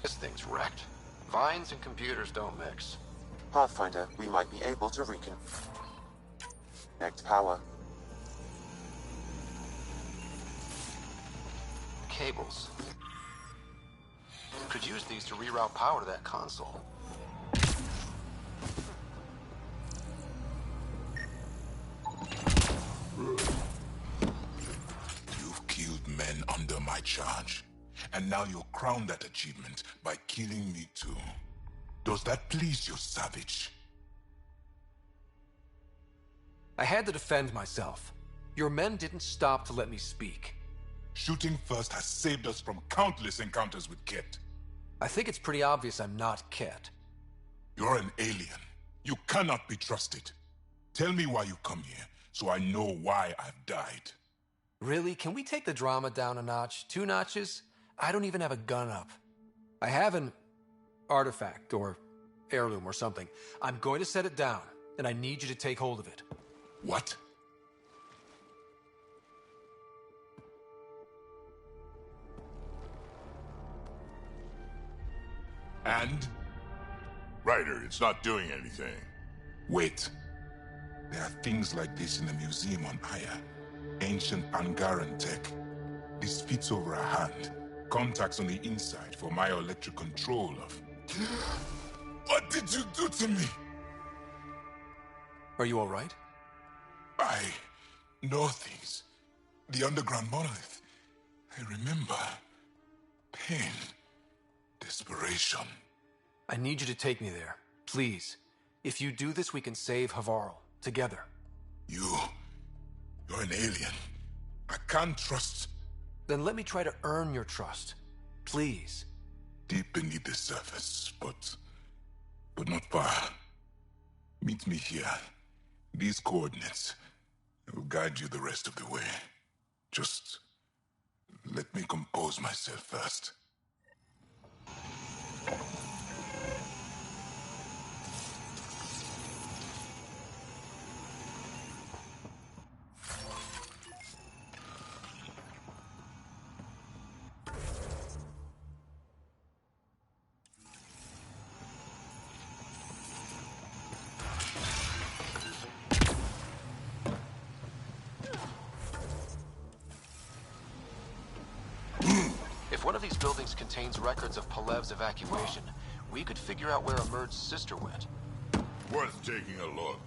This thing's wrecked. Vines and computers don't mix. Pathfinder, we might be able to reconnect power. Cables. Could use these to reroute power to that console. You've killed men under my charge. And now you'll crown that achievement by killing me too. Does that please you, savage? I had to defend myself. Your men didn't stop to let me speak. Shooting first has saved us from countless encounters with Ket. I think it's pretty obvious I'm not Ket. You're an alien. You cannot be trusted. Tell me why you come here, so I know why I've died. Really? Can we take the drama down a notch? 2 notches? I don't even have a gun up. I have an artifact or heirloom or something. I'm going to set it down, and I need you to take hold of it. What? And? Ryder, it's not doing anything. Wait. There are things like this in the museum on Aya. Ancient Angaran tech. This fits over a hand. Contacts on the inside for my electric control of... What did you do to me? Are you all right? I know things. The underground monolith. I remember. Pain. Desperation. I need you to take me there. Please. If you do this, we can save Havarl. Together. You're an alien. I can't trust... Then let me try to earn your trust. Please. Deep beneath the surface, but not far. Meet me here. These coordinates will guide you the rest of the way. Just let me compose myself first. If one of these buildings contains records of Palev's evacuation, we could figure out where Emerge's sister went. Worth taking a look.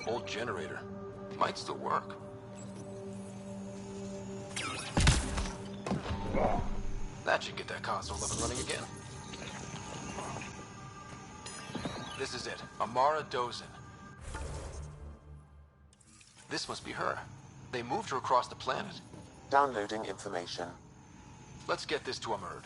Old generator. Might still work. That should get that console up and running again. This is it. Amara Dozin. This must be her. They moved her across the planet. Downloading information. Let's get this to Emerge.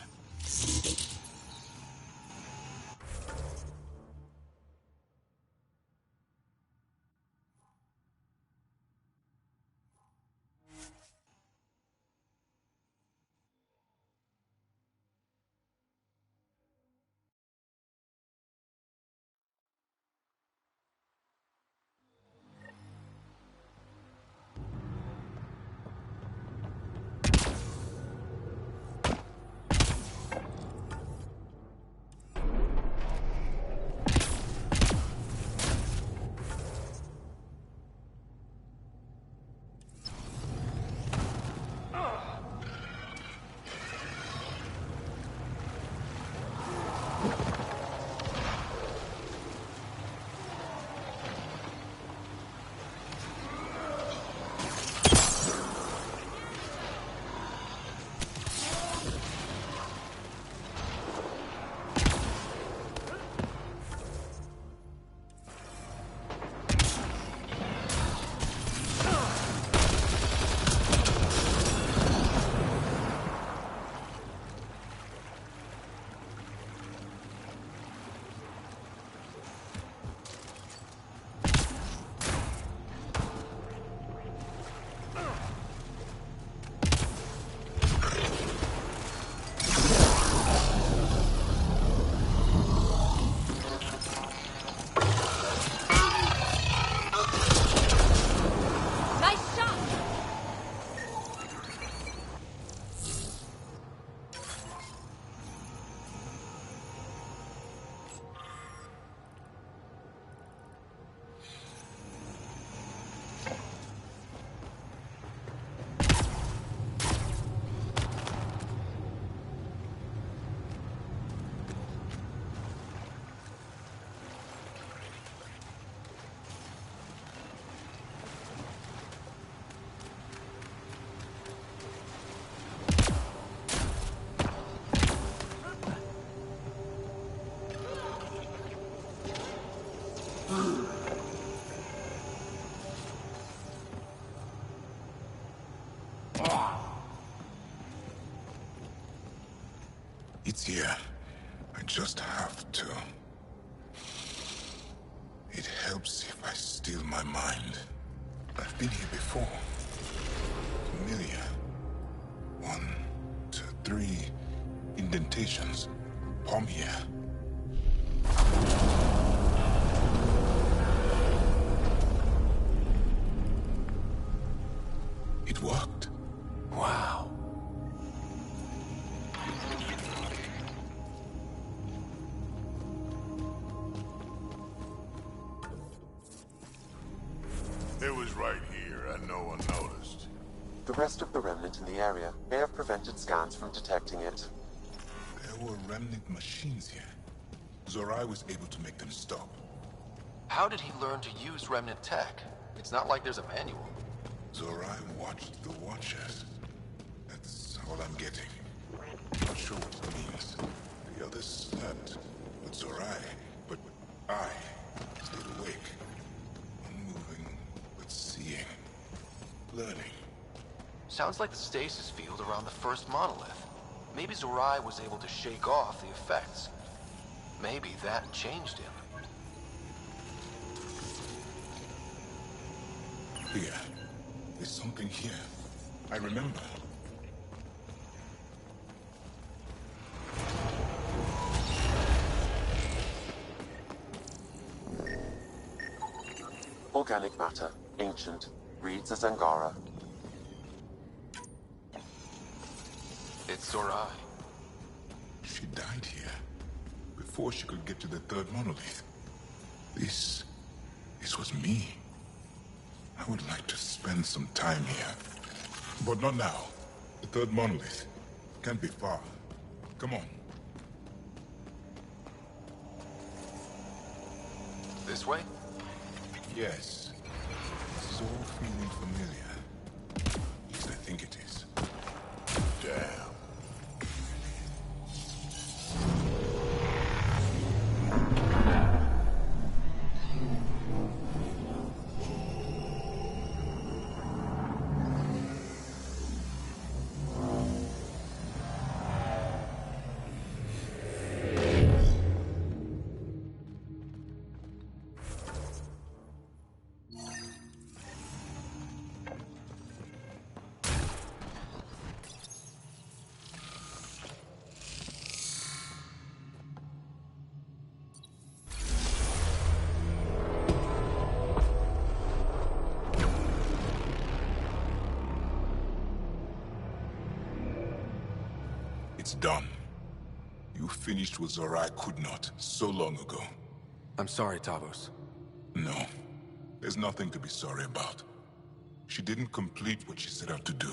It's here. I just have to. It helps if I still my mind. I've been here before. Familiar. 1, 2, 3 indentations. Palm here. It worked. Wow. It was right here, and no one noticed. The rest of the remnant in the area may have prevented scans from detecting it. There were remnant machines here. Zorai was able to make them stop. How did he learn to use remnant tech? It's not like there's a manual. Zorai watched the Watchers. That's all I'm getting. Not sure what it means. The others slept with Zorai, but I stayed awake. Unmoving, but seeing. Learning. Sounds like the stasis field around the first monolith. Maybe Zorai was able to shake off the effects. Maybe that changed him. Here. There's something here. I remember. Organic matter, ancient, reads as Angara. It's Zorai. She died here. Before she could get to the third monolith. This was me. I would like to spend some time here. But not now. The third monolith can't be far. Come on. This way? Yes. This is all feeling familiar. At least I think it is. Damn. It's done. You finished what Zorai could not so long ago. I'm sorry, Tavos. No. There's nothing to be sorry about. She didn't complete what she set out to do,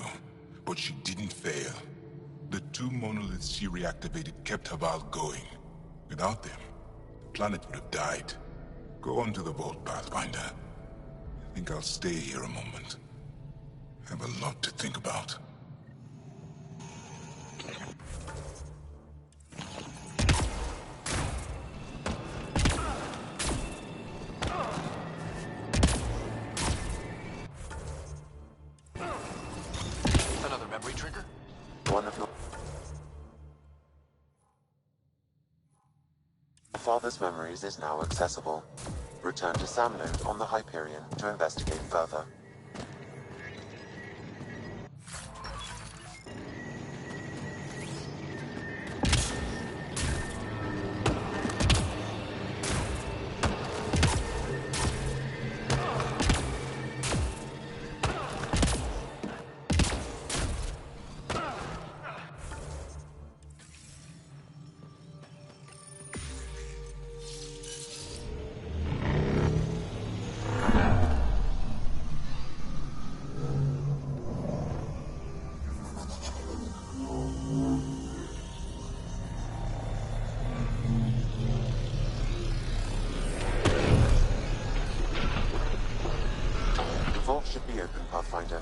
but she didn't fail. The 2 monoliths she reactivated kept Haval going. Without them, the planet would have died. Go on to the vault, Pathfinder. I think I'll stay here a moment. I have a lot to think about. Another memory trigger? One of your father's memories is now accessible. Return to Samnode on the Hyperion to investigate further. The vault should be open, Pathfinder.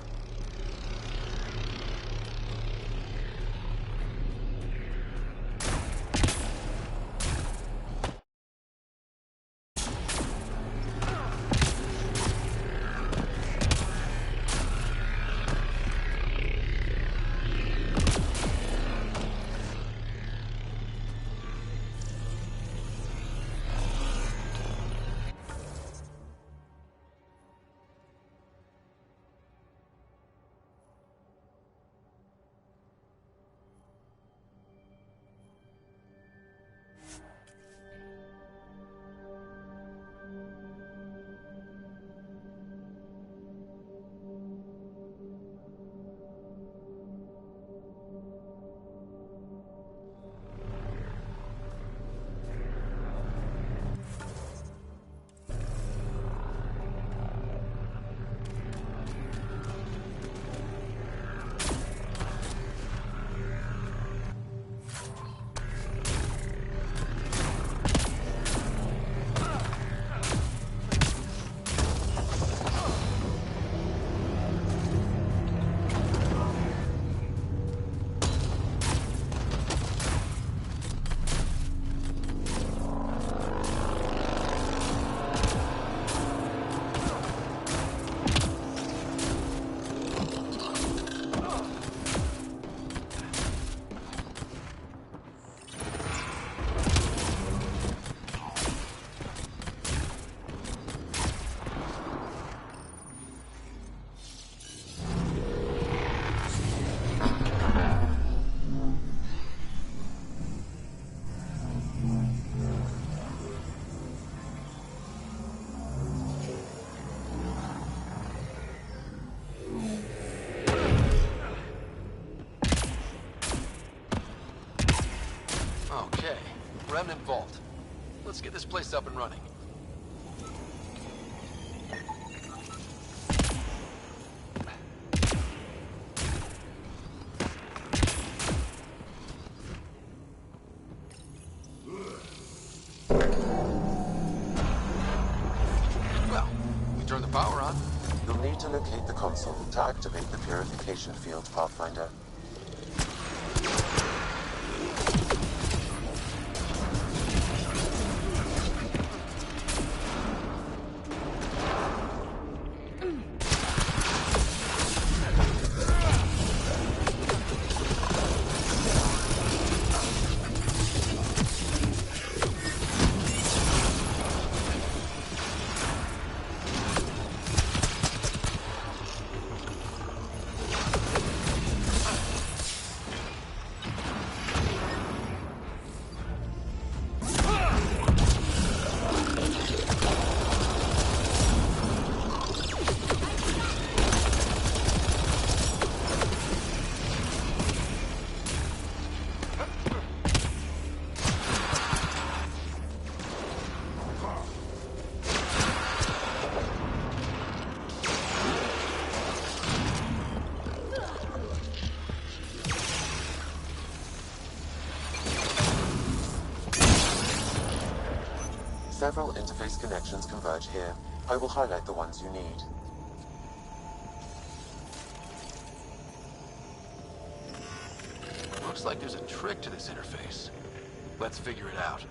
remnant vault. Let's get this place up and running. Well, we turn the power on. You'll need to locate the console to activate the purification field, Pathfinder. Several interface connections converge here. I will highlight the ones you need. Looks like there's a trick to this interface. Let's figure it out.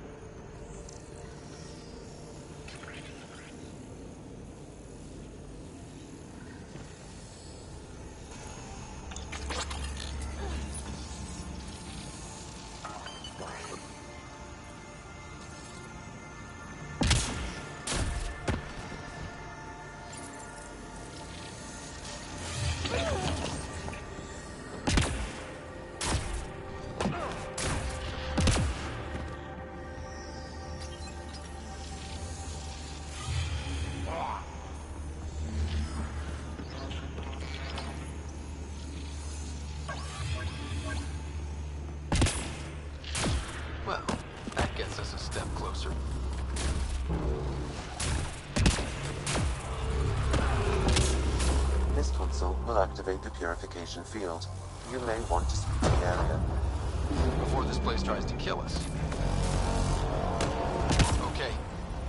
Well, that gets us a step closer. This console will activate the purification field. You may want to sweep the area. Before this place tries to kill us. Okay,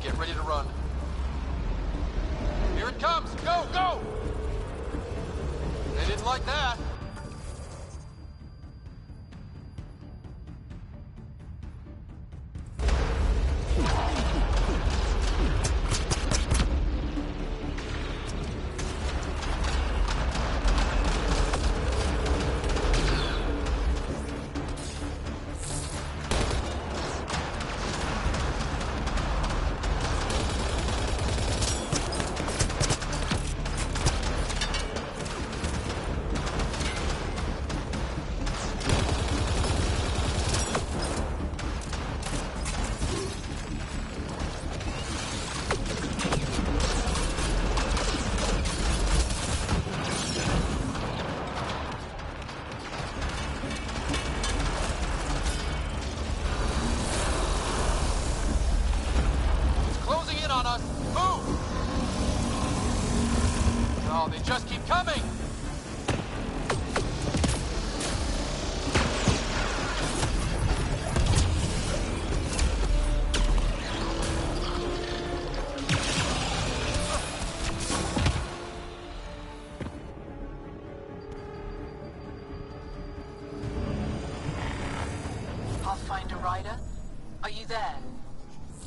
get ready to run. Here it comes! Go, go! They didn't like that. Oh, they just keep coming! Pathfinder Rider? Are you there?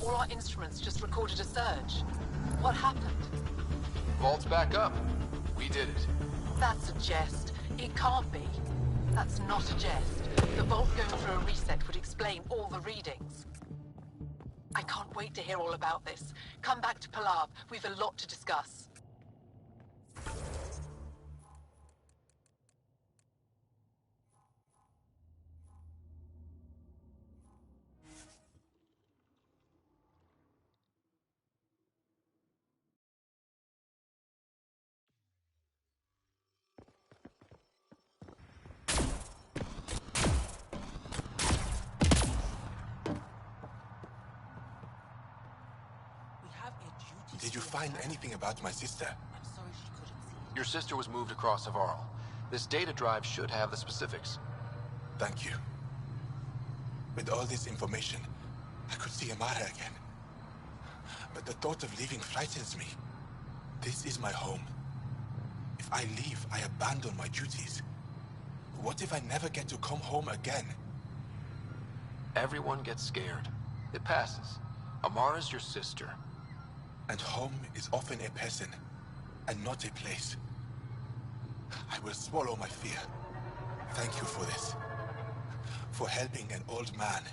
All our instruments just recorded a surge. What happened? Vault's back up. We did it. That's a jest. It can't be. That's not a jest. The vault going through a reset would explain all the readings. I can't wait to hear all about this. Come back to Palav. We've a lot to discuss. Did you find anything about my sister? Your sister was moved across Havarl. This data drive should have the specifics. Thank you. With all this information, I could see Amara again. But the thought of leaving frightens me. This is my home. If I leave, I abandon my duties. What if I never get to come home again? Everyone gets scared. It passes. Amara's your sister. And home is often a person, and not a place. I will swallow my fear. Thank you for this. For helping an old man.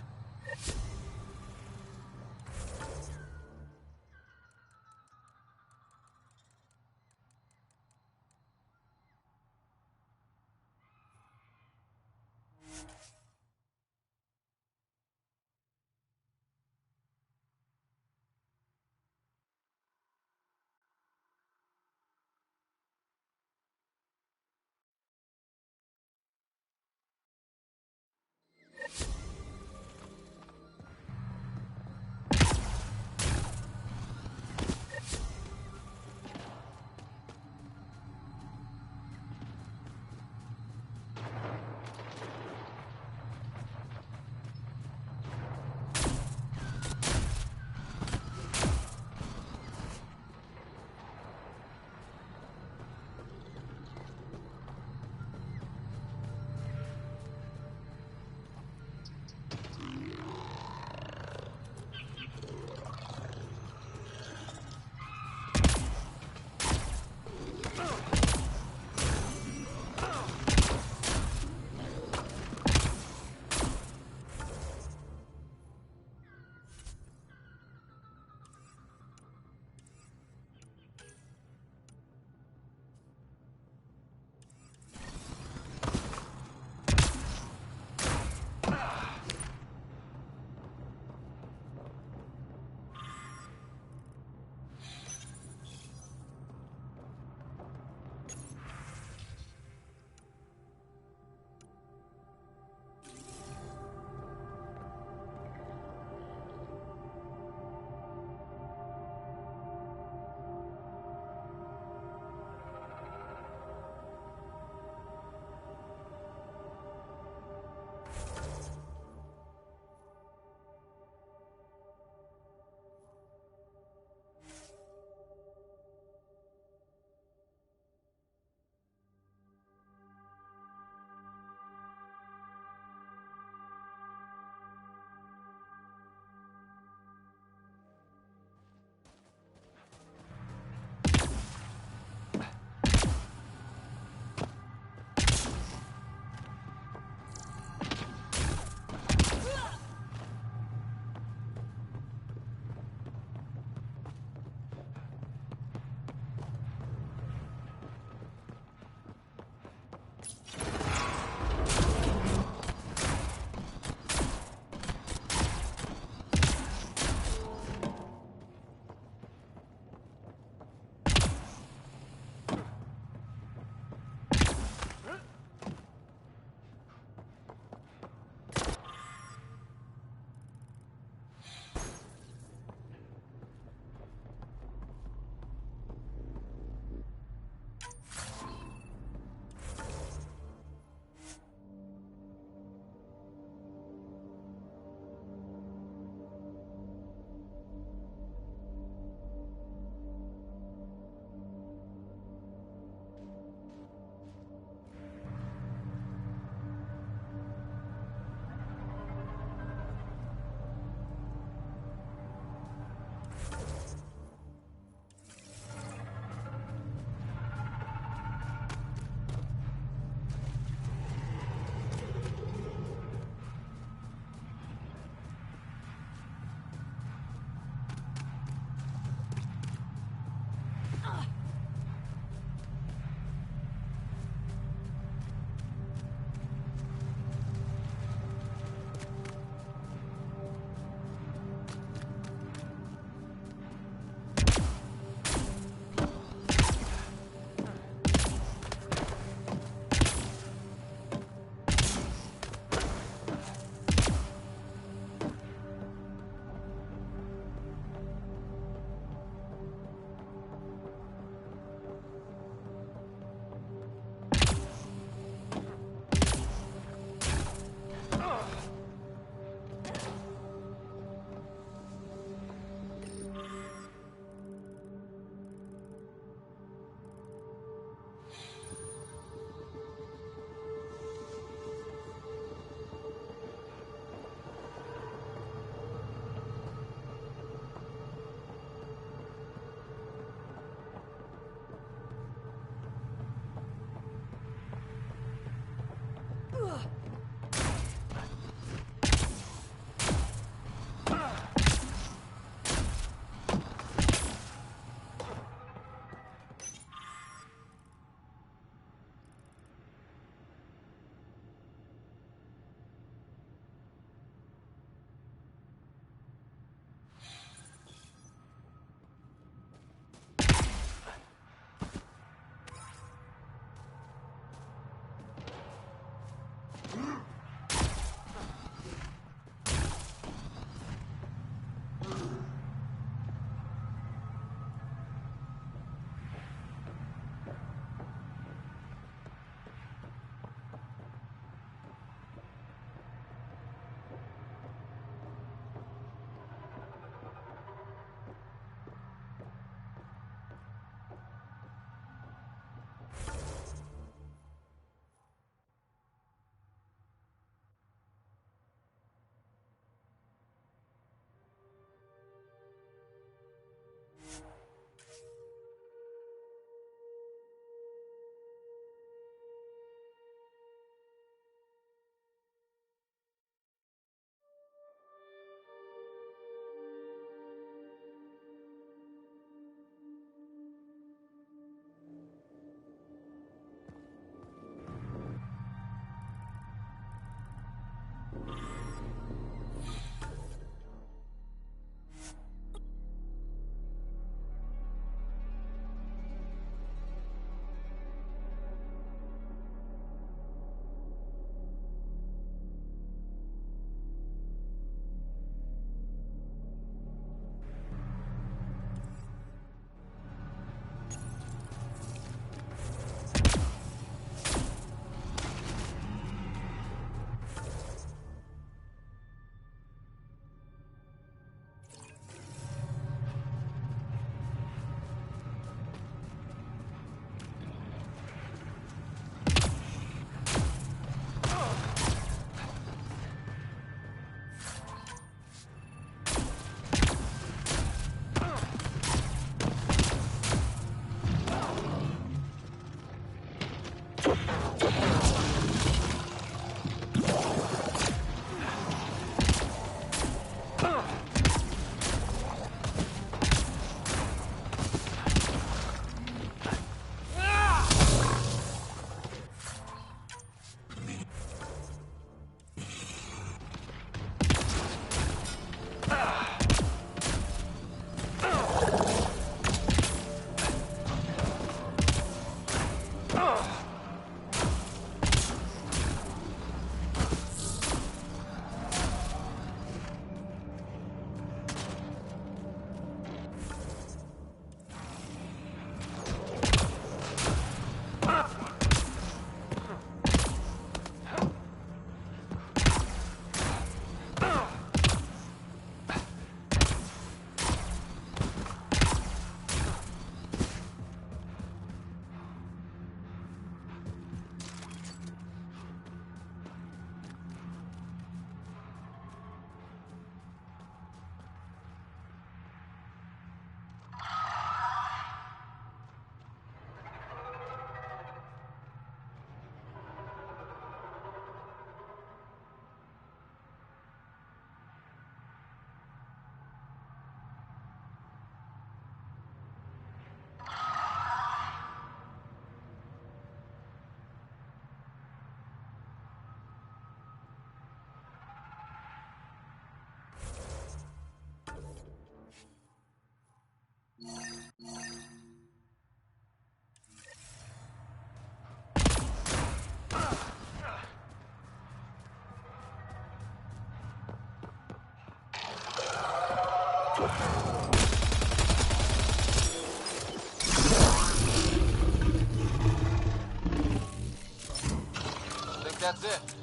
Think that's it.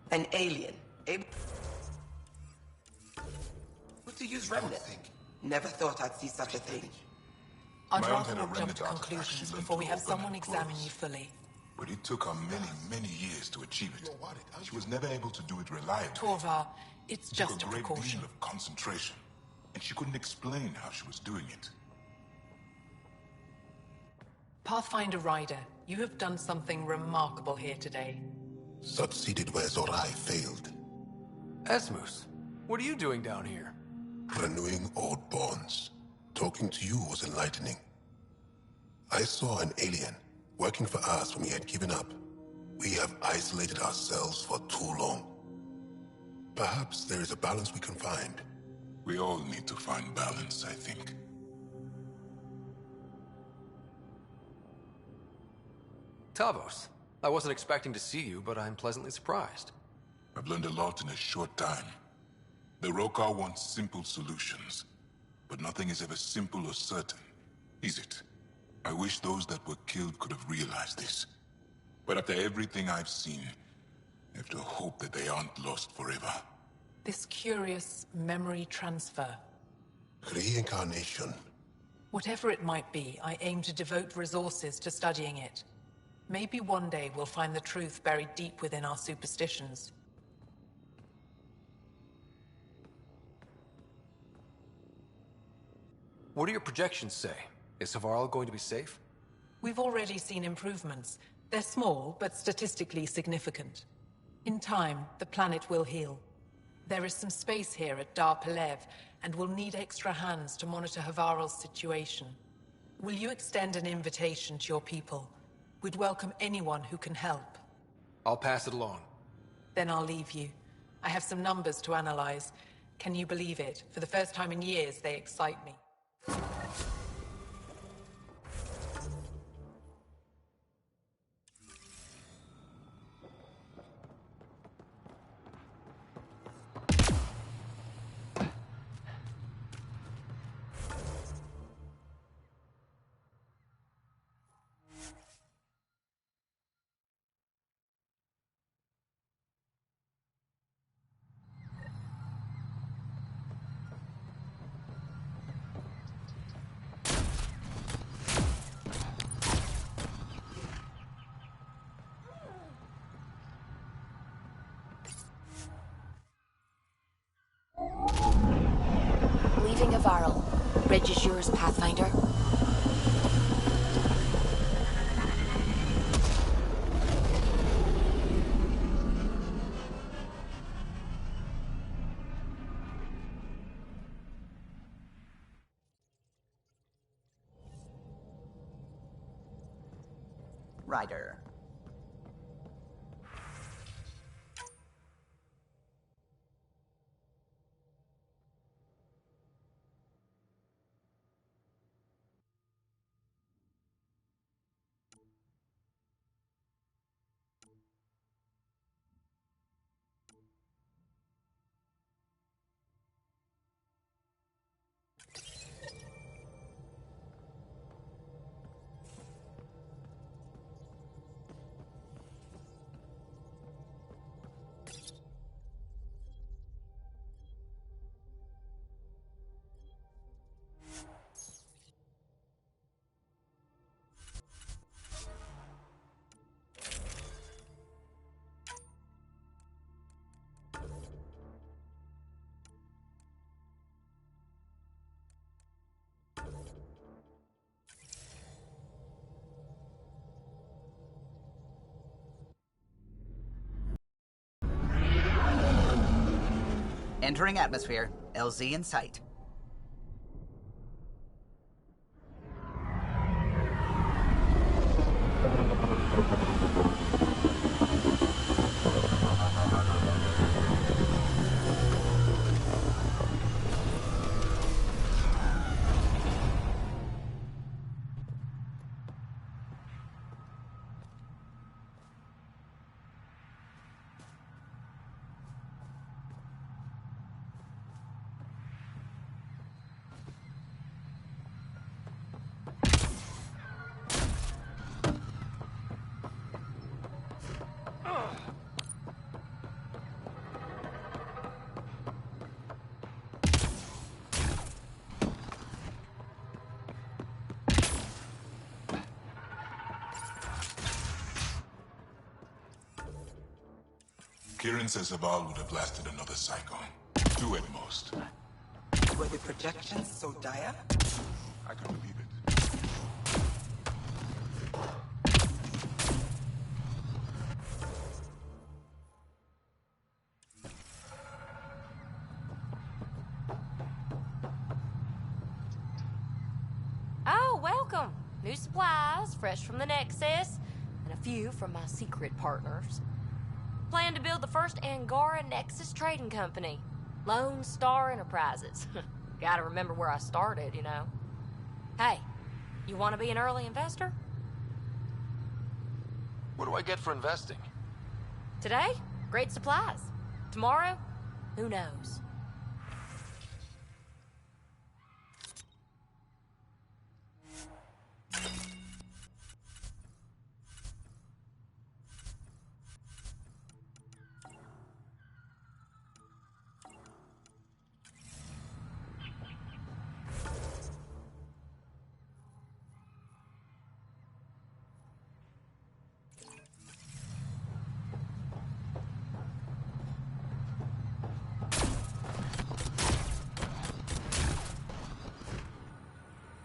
An alien. Able to use remnant. Never thought I'd see such a thing. I'd My aunt rather had a not jump remnant to artifact conclusions she learned before we to have open someone and examine close. you fully. But it took her many, many years to achieve it. She was never able to do it reliably. Torvar, it's It took just a a great precaution. deal of concentration, and she couldn't explain how she was doing it. Pathfinder Ryder, you have done something remarkable here today. Succeeded where Zorai failed. Esmus, what are you doing down here? Renewing old bonds. Talking to you was enlightening. I saw an alien working for us when we had given up. We have isolated ourselves for too long. Perhaps there is a balance we can find. We all need to find balance, I think. Tavos, I wasn't expecting to see you, but I'm pleasantly surprised. I've learned a lot in a short time. The Rokar want simple solutions, but nothing is ever simple or certain, is it? I wish those that were killed could have realized this. But after everything I've seen, I have to hope that they aren't lost forever. This curious memory transfer. Reincarnation. Whatever it might be, I aim to devote resources to studying it. Maybe one day we'll find the truth buried deep within our superstitions. What do your projections say? Is Savarl going to be safe? We've already seen improvements. They're small, but statistically significant. In time, the planet will heal. There is some space here at Dar Pelev, and we'll need extra hands to monitor Havarl's situation. Will you extend an invitation to your people? We'd welcome anyone who can help. I'll pass it along. Then I'll leave you. I have some numbers to analyze. Can you believe it? For the first time in years, they excite me. Leaving Havarl. Bridge is yours, Pathfinder. Ryder. Entering atmosphere. LZ in sight. Kirin says Zaval would have lasted another cycle. 2 at most. Were the projections so dire? I can believe it. Oh, welcome. New supplies, fresh from the Nexus, and a few from my secret partners. Plan to build the first Angara Nexus trading company. Lone Star Enterprises. Gotta remember where I started, you know. Hey, you want to be an early investor? What do I get for investing? Today, great supplies. Tomorrow, who knows?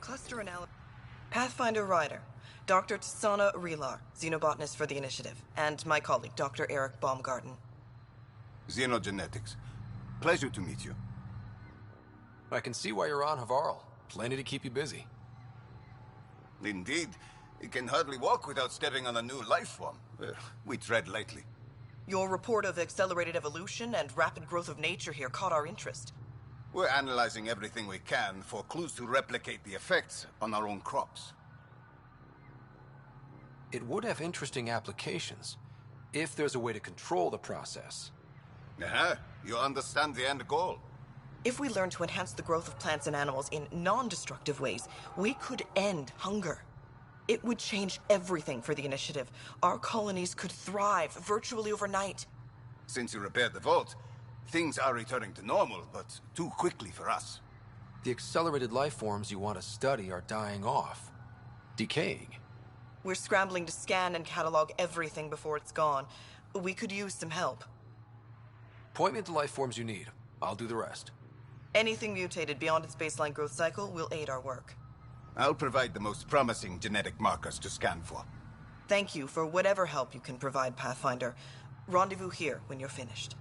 Cluster analysis. Pathfinder Ryder, Dr. Tsana Relar, xenobotanist for the Initiative, and my colleague, Dr. Eric Baumgarten. Xenogenetics. Pleasure to meet you. I can see why you're on Havarl. Plenty to keep you busy. Indeed. You can hardly walk without stepping on a new life form. We tread lightly. Your report of accelerated evolution and rapid growth of nature here caught our interest. We're analyzing everything we can for clues to replicate the effects on our own crops. It would have interesting applications, if there's a way to control the process. You understand the end goal. If we learn to enhance the growth of plants and animals in non-destructive ways, we could end hunger. It would change everything for the Initiative. Our colonies could thrive virtually overnight. Since you repaired the vault, things are returning to normal, but too quickly for us. The accelerated life forms you want to study are dying off. Decaying. We're scrambling to scan and catalog everything before it's gone. We could use some help. Point me to life forms you need. I'll do the rest. Anything mutated beyond its baseline growth cycle will aid our work. I'll provide the most promising genetic markers to scan for. Thank you for whatever help you can provide, Pathfinder. Rendezvous here when you're finished.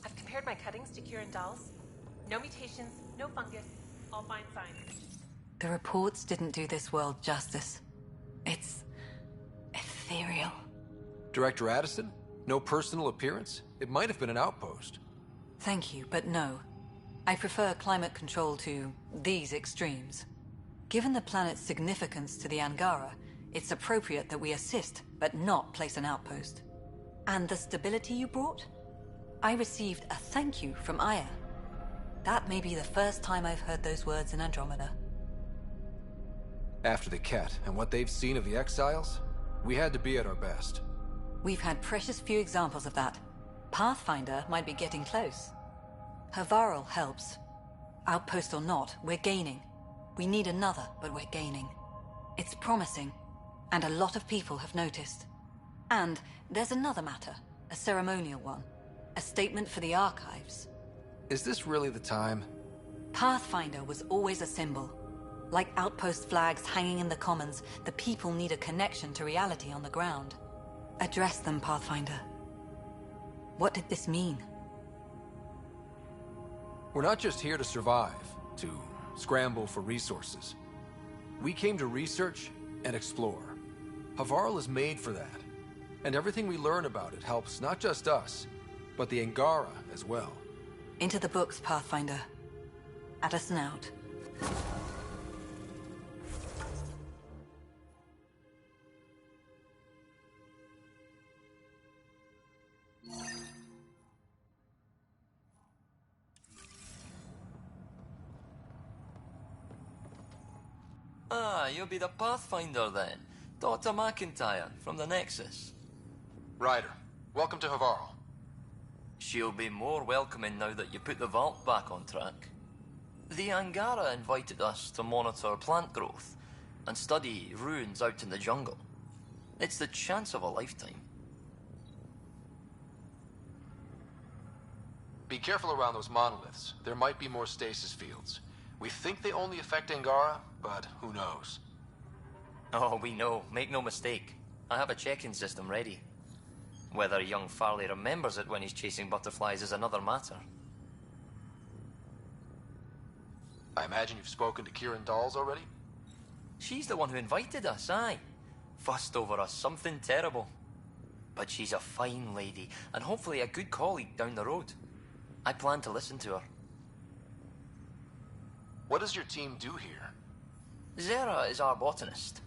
I've compared my cuttings to Kieran Dahl's. No mutations, no fungus, all fine signs. The reports didn't do this world justice. It's ethereal. Director Addison? No personal appearance? It might have been an outpost. Thank you, but no. I prefer climate control to these extremes. Given the planet's significance to the Angara, it's appropriate that we assist, but not place an outpost. And the stability you brought? I received a thank you from Aya. That may be the first time I've heard those words in Andromeda. After the Ket and what they've seen of the Exiles, we had to be at our best. We've had precious few examples of that. Pathfinder might be getting close. Havarl helps. Outpost or not, we're gaining. We need another, but we're gaining. It's promising, and a lot of people have noticed. And there's another matter, a ceremonial one. A statement for the archives. Is this really the time? Pathfinder was always a symbol. Like outpost flags hanging in the commons, the people need a connection to reality on the ground. Address them, Pathfinder. What did this mean? We're not just here to survive, to scramble for resources. We came to research and explore. Havarl is made for that. And everything we learn about it helps not just us, but the Angara as well. Into the books, Pathfinder. Addison out. Ah, you'll be the Pathfinder then. Dr. McIntyre from the Nexus. Ryder, welcome to Havarl. She'll be more welcoming now that you put the vault back on track. The Angara invited us to monitor plant growth and study ruins out in the jungle. It's the chance of a lifetime. Be careful around those monoliths. There might be more stasis fields. We think they only affect Angara, but who knows? Oh, we know. Make no mistake. I have a check-in system ready. Whether young Farley remembers it when he's chasing butterflies is another matter. I imagine you've spoken to Kieran Dawes already? She's the one who invited us, aye. Fussed over us something terrible. But she's a fine lady, and hopefully a good colleague down the road. I plan to listen to her. What does your team do here? Zera is our botanist.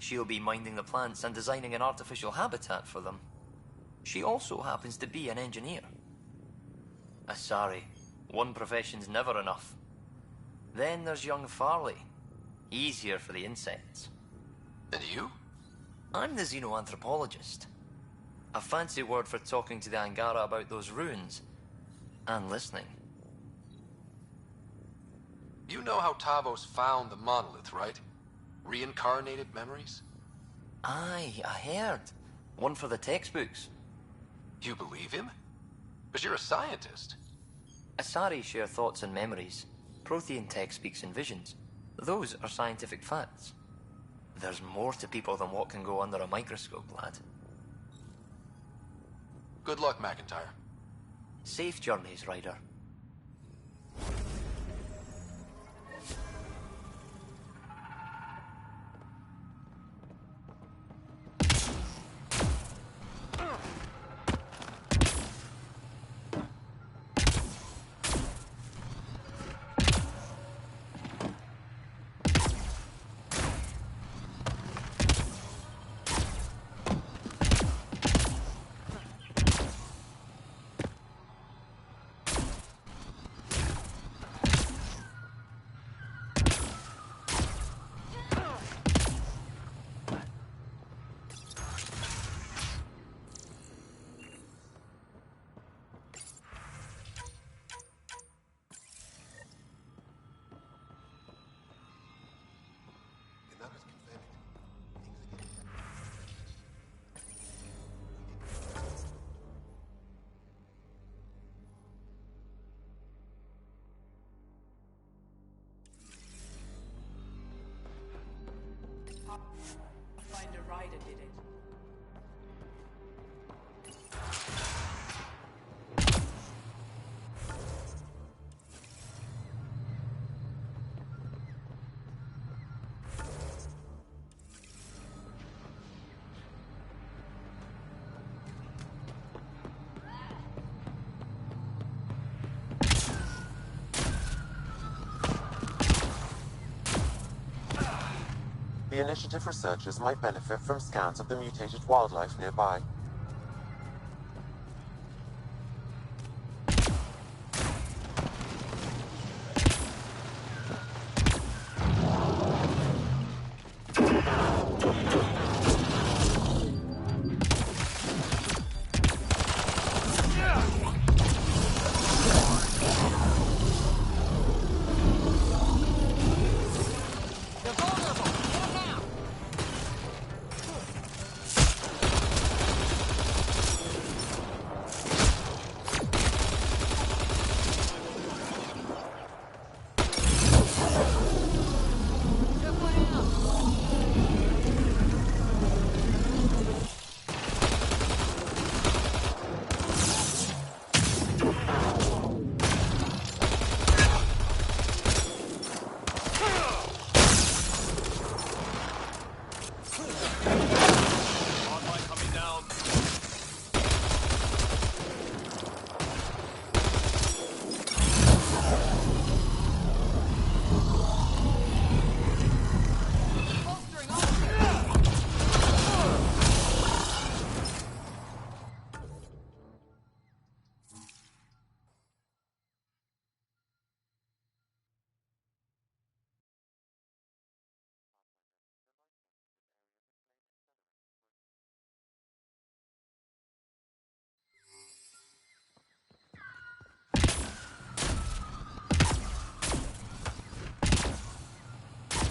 She'll be minding the plants and designing an artificial habitat for them. She also happens to be an engineer. Sorry, one profession's never enough. Then there's young Farley. He's here for the insects. And you? I'm the xenoanthropologist. A fancy word for talking to the Angara about those ruins. And listening. You know how Tavos found the monolith, right? Reincarnated memories? Aye, I heard. One for the textbooks. You believe him? Because you're a scientist. Asari share thoughts and memories. Prothean tech speaks in visions. Those are scientific facts. There's more to people than what can go under a microscope, lad. Good luck, McIntyre. Safe journeys, Ryder. Find a rider did it. The Initiative researchers might benefit from scans of the mutated wildlife nearby.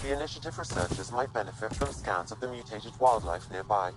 The Initiative researchers might benefit from scans of the mutated wildlife nearby.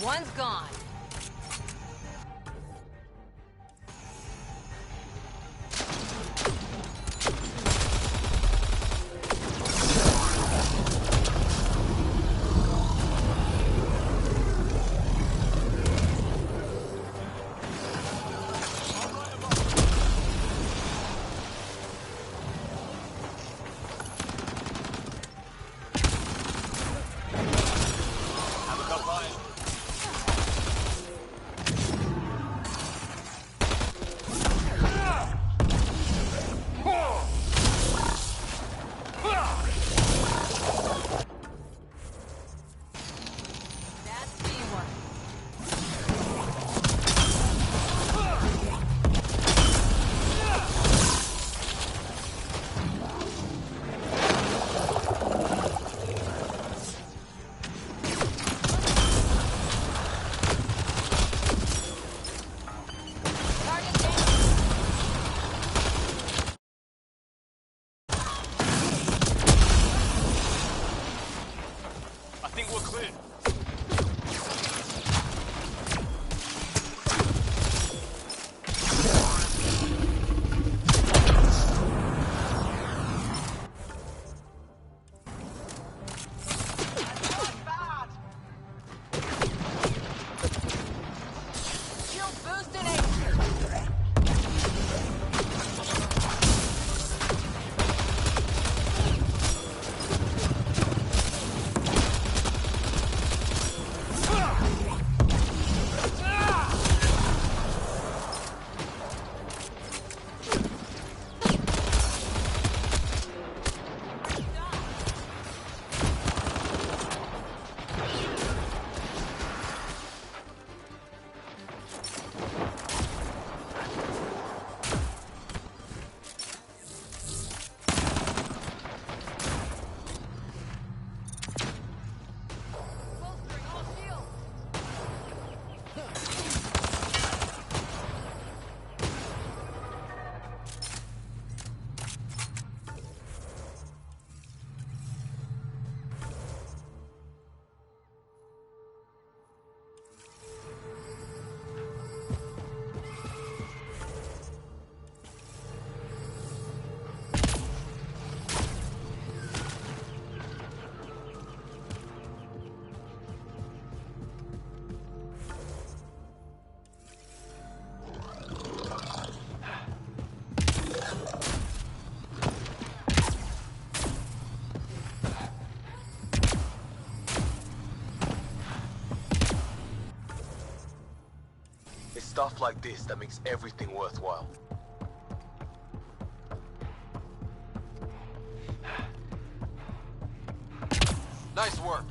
One's gone. Stuff like this that makes everything worthwhile. Nice work.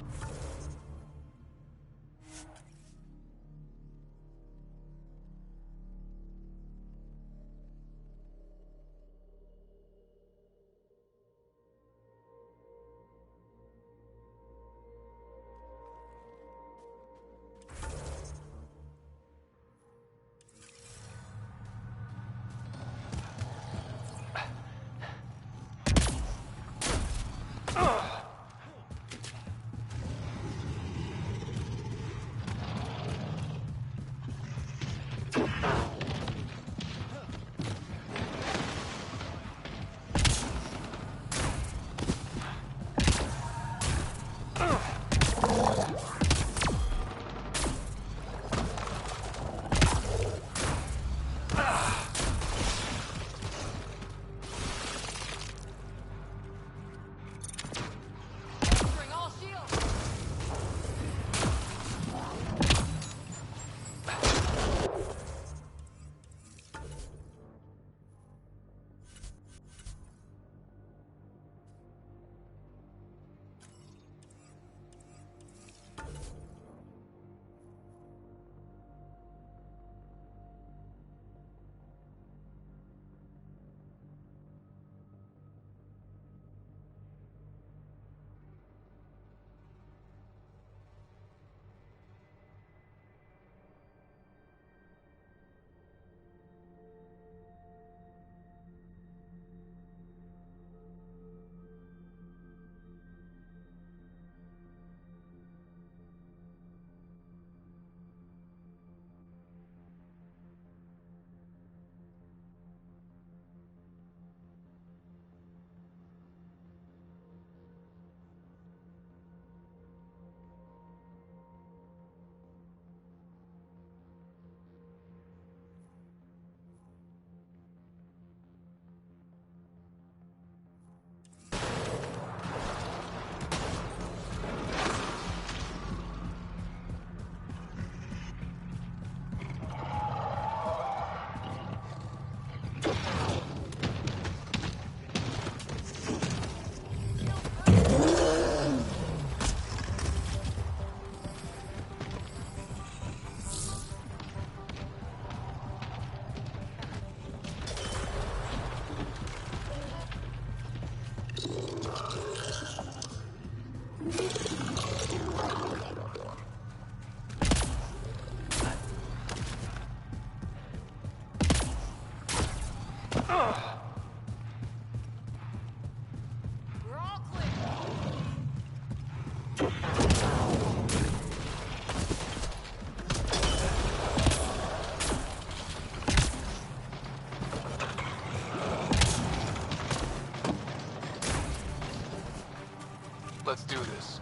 Let's do this.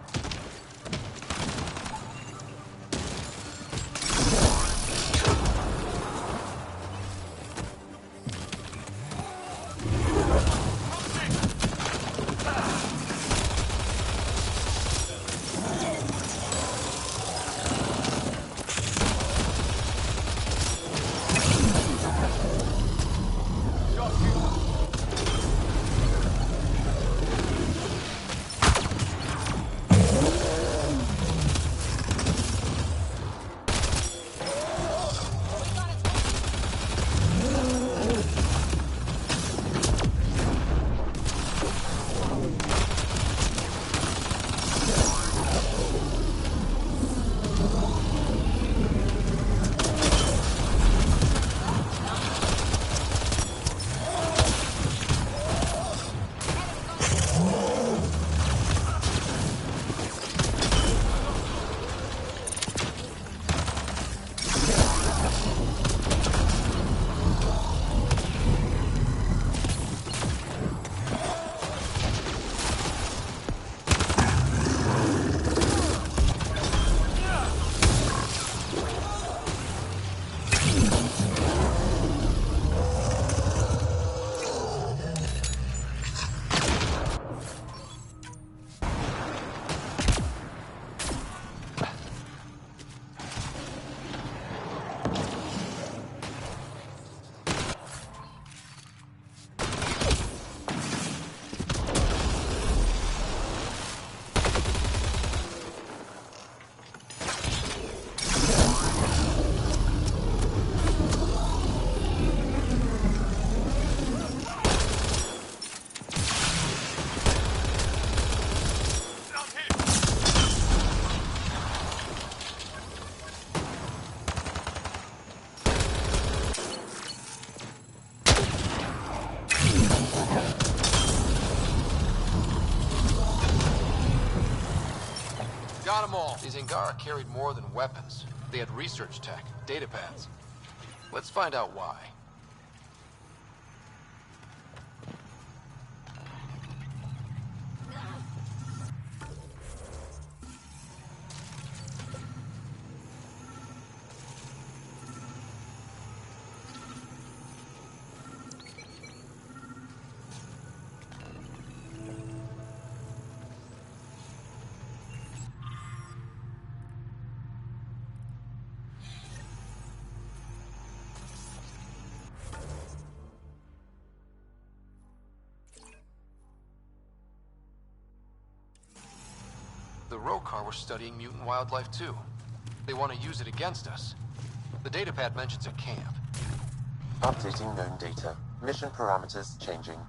Got them all. These Angara carried more than weapons. They had research tech, data pads. Let's find out why. The Rokar were studying mutant wildlife too. They want to use it against us. The datapad mentions a camp. Updating known data. Mission parameters changing.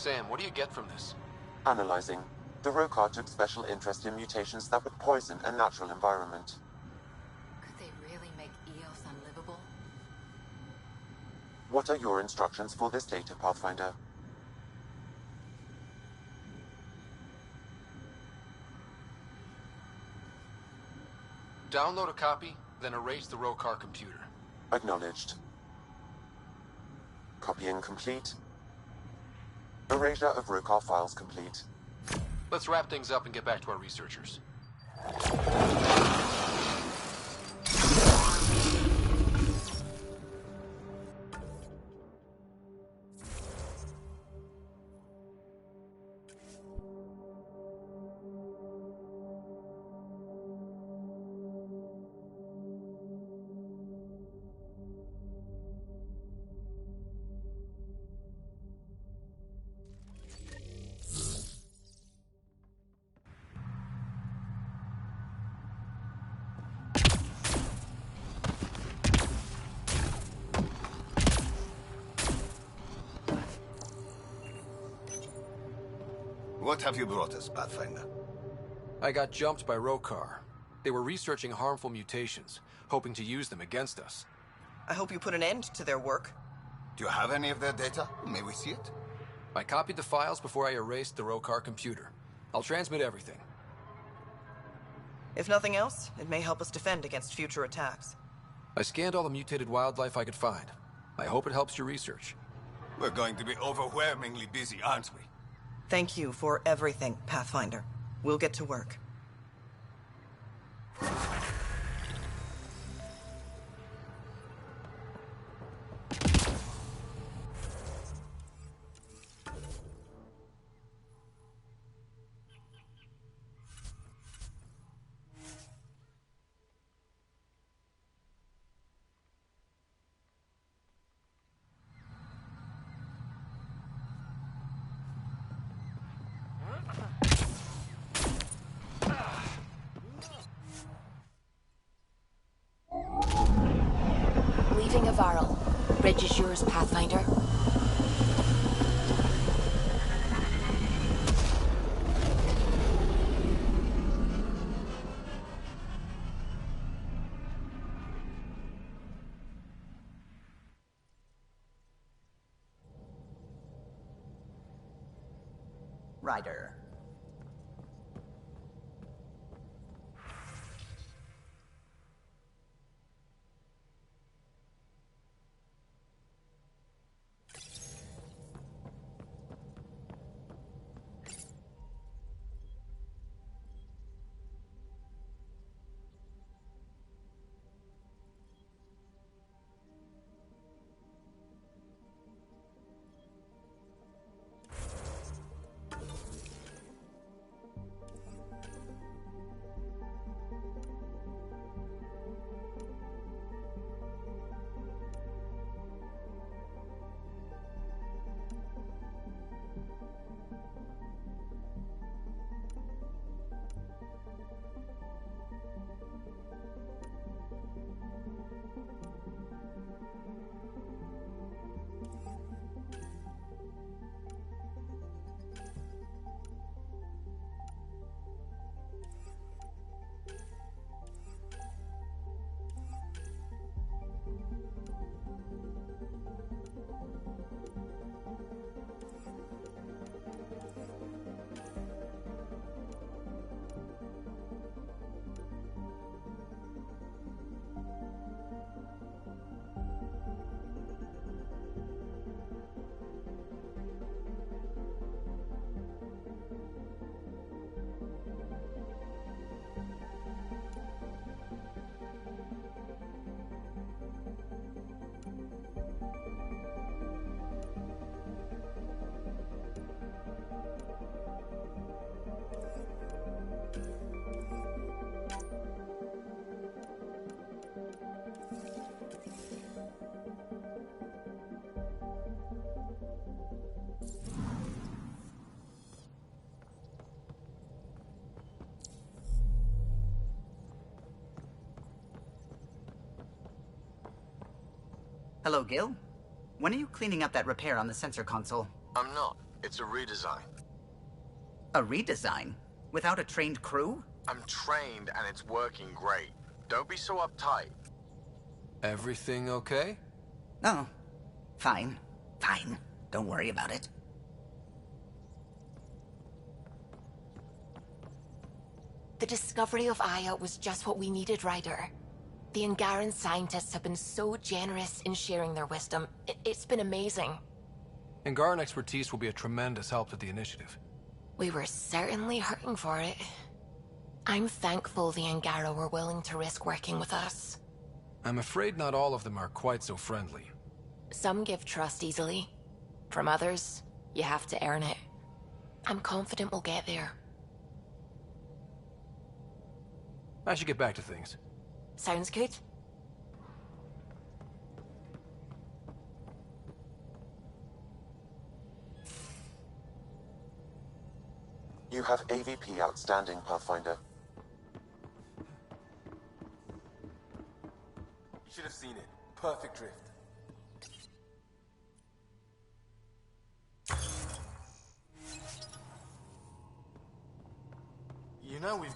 Sam, what do you get from this? Analyzing. The Rokar took special interest in mutations that would poison a natural environment. Could they really make Eos unlivable? What are your instructions for this data, Pathfinder? Download a copy, then erase the Rokar computer. Acknowledged. Copying complete. Erasure of Rokar files complete. Let's wrap things up and get back to our researchers. What have you brought us, Pathfinder? I got jumped by Rokar. They were researching harmful mutations, hoping to use them against us. I hope you put an end to their work. Do you have any of their data? May we see it? I copied the files before I erased the Rokar computer. I'll transmit everything. If nothing else, it may help us defend against future attacks. I scanned all the mutated wildlife I could find. I hope it helps your research. We're going to be overwhelmingly busy, aren't we? Thank you for everything, Pathfinder. We'll get to work. Leaving Avaril. Bridge is yours, Pathfinder. Ryder. Hello, Gil. When are you cleaning up that repair on the sensor console? I'm not. It's a redesign. A redesign? Without a trained crew? I'm trained and it's working great. Don't be so uptight. Everything okay? Oh, fine. Fine. Don't worry about it. The discovery of Aya was just what we needed, Ryder. The Angaran scientists have been so generous in sharing their wisdom. It's been amazing. Angaran expertise will be a tremendous help to the initiative. We were certainly hurting for it. I'm thankful the Angara were willing to risk working with us. I'm afraid not all of them are quite so friendly. Some give trust easily. From others, you have to earn it. I'm confident we'll get there. I should get back to things. Sounds good. You have AVP outstanding, Pathfinder. You should have seen it. Perfect drift. You know we've...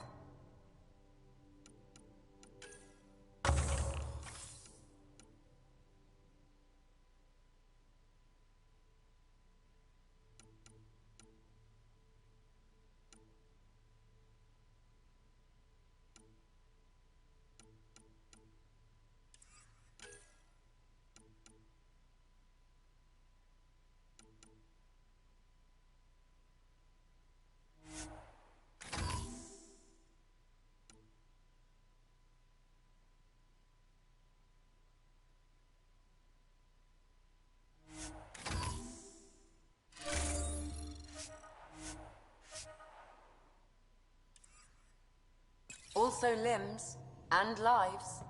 Also limbs and lives.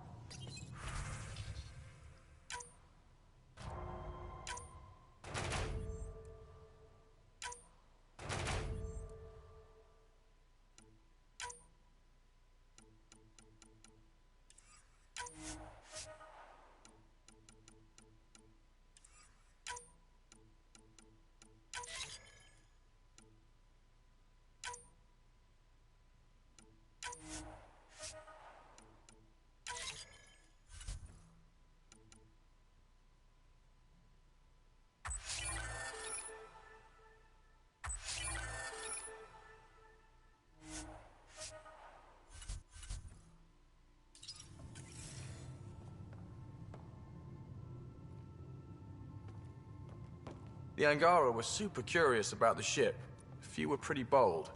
The Angara were super curious about the ship. A few were pretty bold.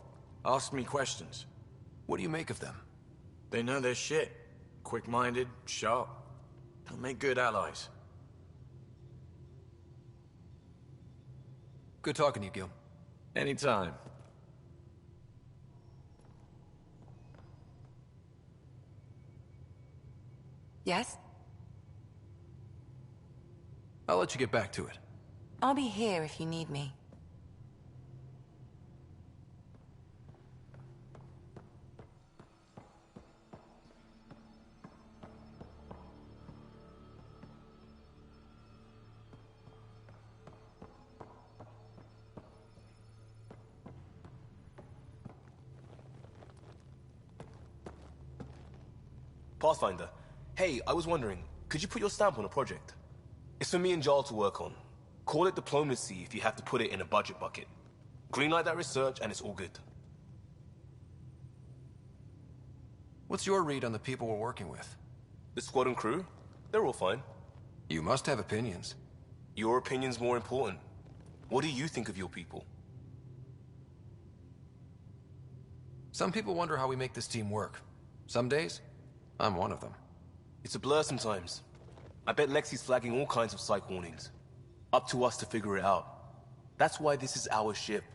Asked me questions. What do you make of them? They know their shit. Quick-minded, sharp. They'll make good allies. Good talking to you, Gil. Anytime. Yes? I'll let you get back to it. I'll be here if you need me. Pathfinder. Hey, I was wondering, could you put your stamp on a project? It's for me and Jarl to work on. Call it diplomacy if you have to put it in a budget bucket. Greenlight that research and it's all good. What's your read on the people we're working with? The squad and crew? They're all fine. You must have opinions. Your opinion's more important. What do you think of your people? Some people wonder how we make this team work. Some days, I'm one of them. It's a blur sometimes. I bet Lexi's flagging all kinds of psych warnings. Up to us to figure it out. That's why this is our ship.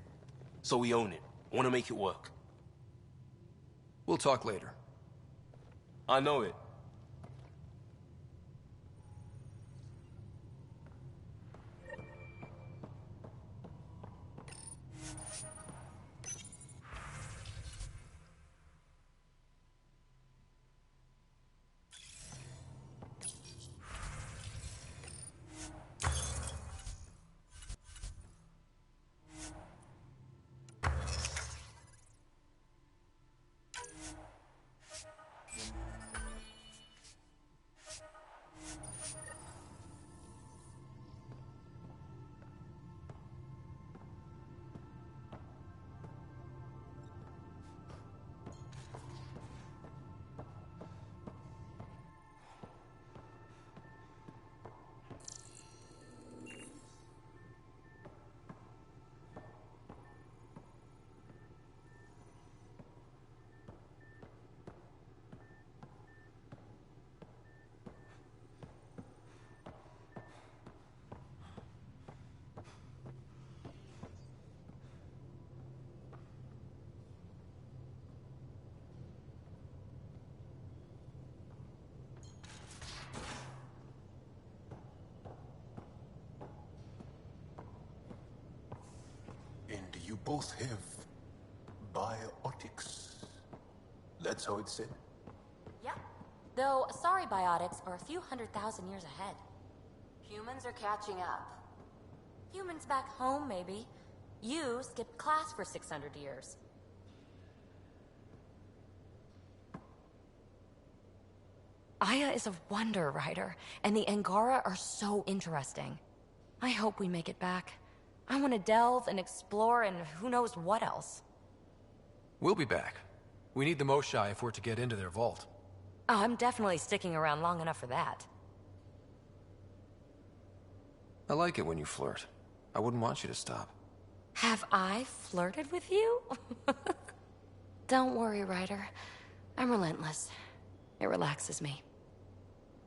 So we own it. Want to make it work. We'll talk later. I know it. both have biotics. That's how it's said? Yep. Though sorry biotics are a few 100,000 years ahead. Humans are catching up. Humans back home, maybe. You skipped class for 600 years. Aya is a wonder, Ryder, and the Angara are so interesting. I hope we make it back. I want to delve and explore and who knows what else. We'll be back. We need the Moshai if we're to get into their vault. Oh, I'm definitely sticking around long enough for that. I like it when you flirt. I wouldn't want you to stop. Have I flirted with you? Don't worry, Ryder. I'm relentless. It relaxes me.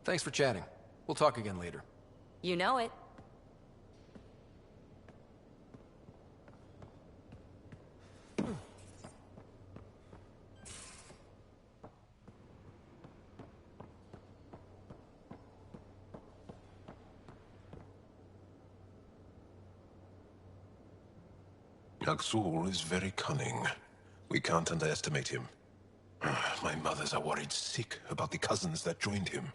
Thanks for chatting. We'll talk again later. You know it. Aksul is very cunning. We can't underestimate him. My mothers are worried sick about the cousins that joined him.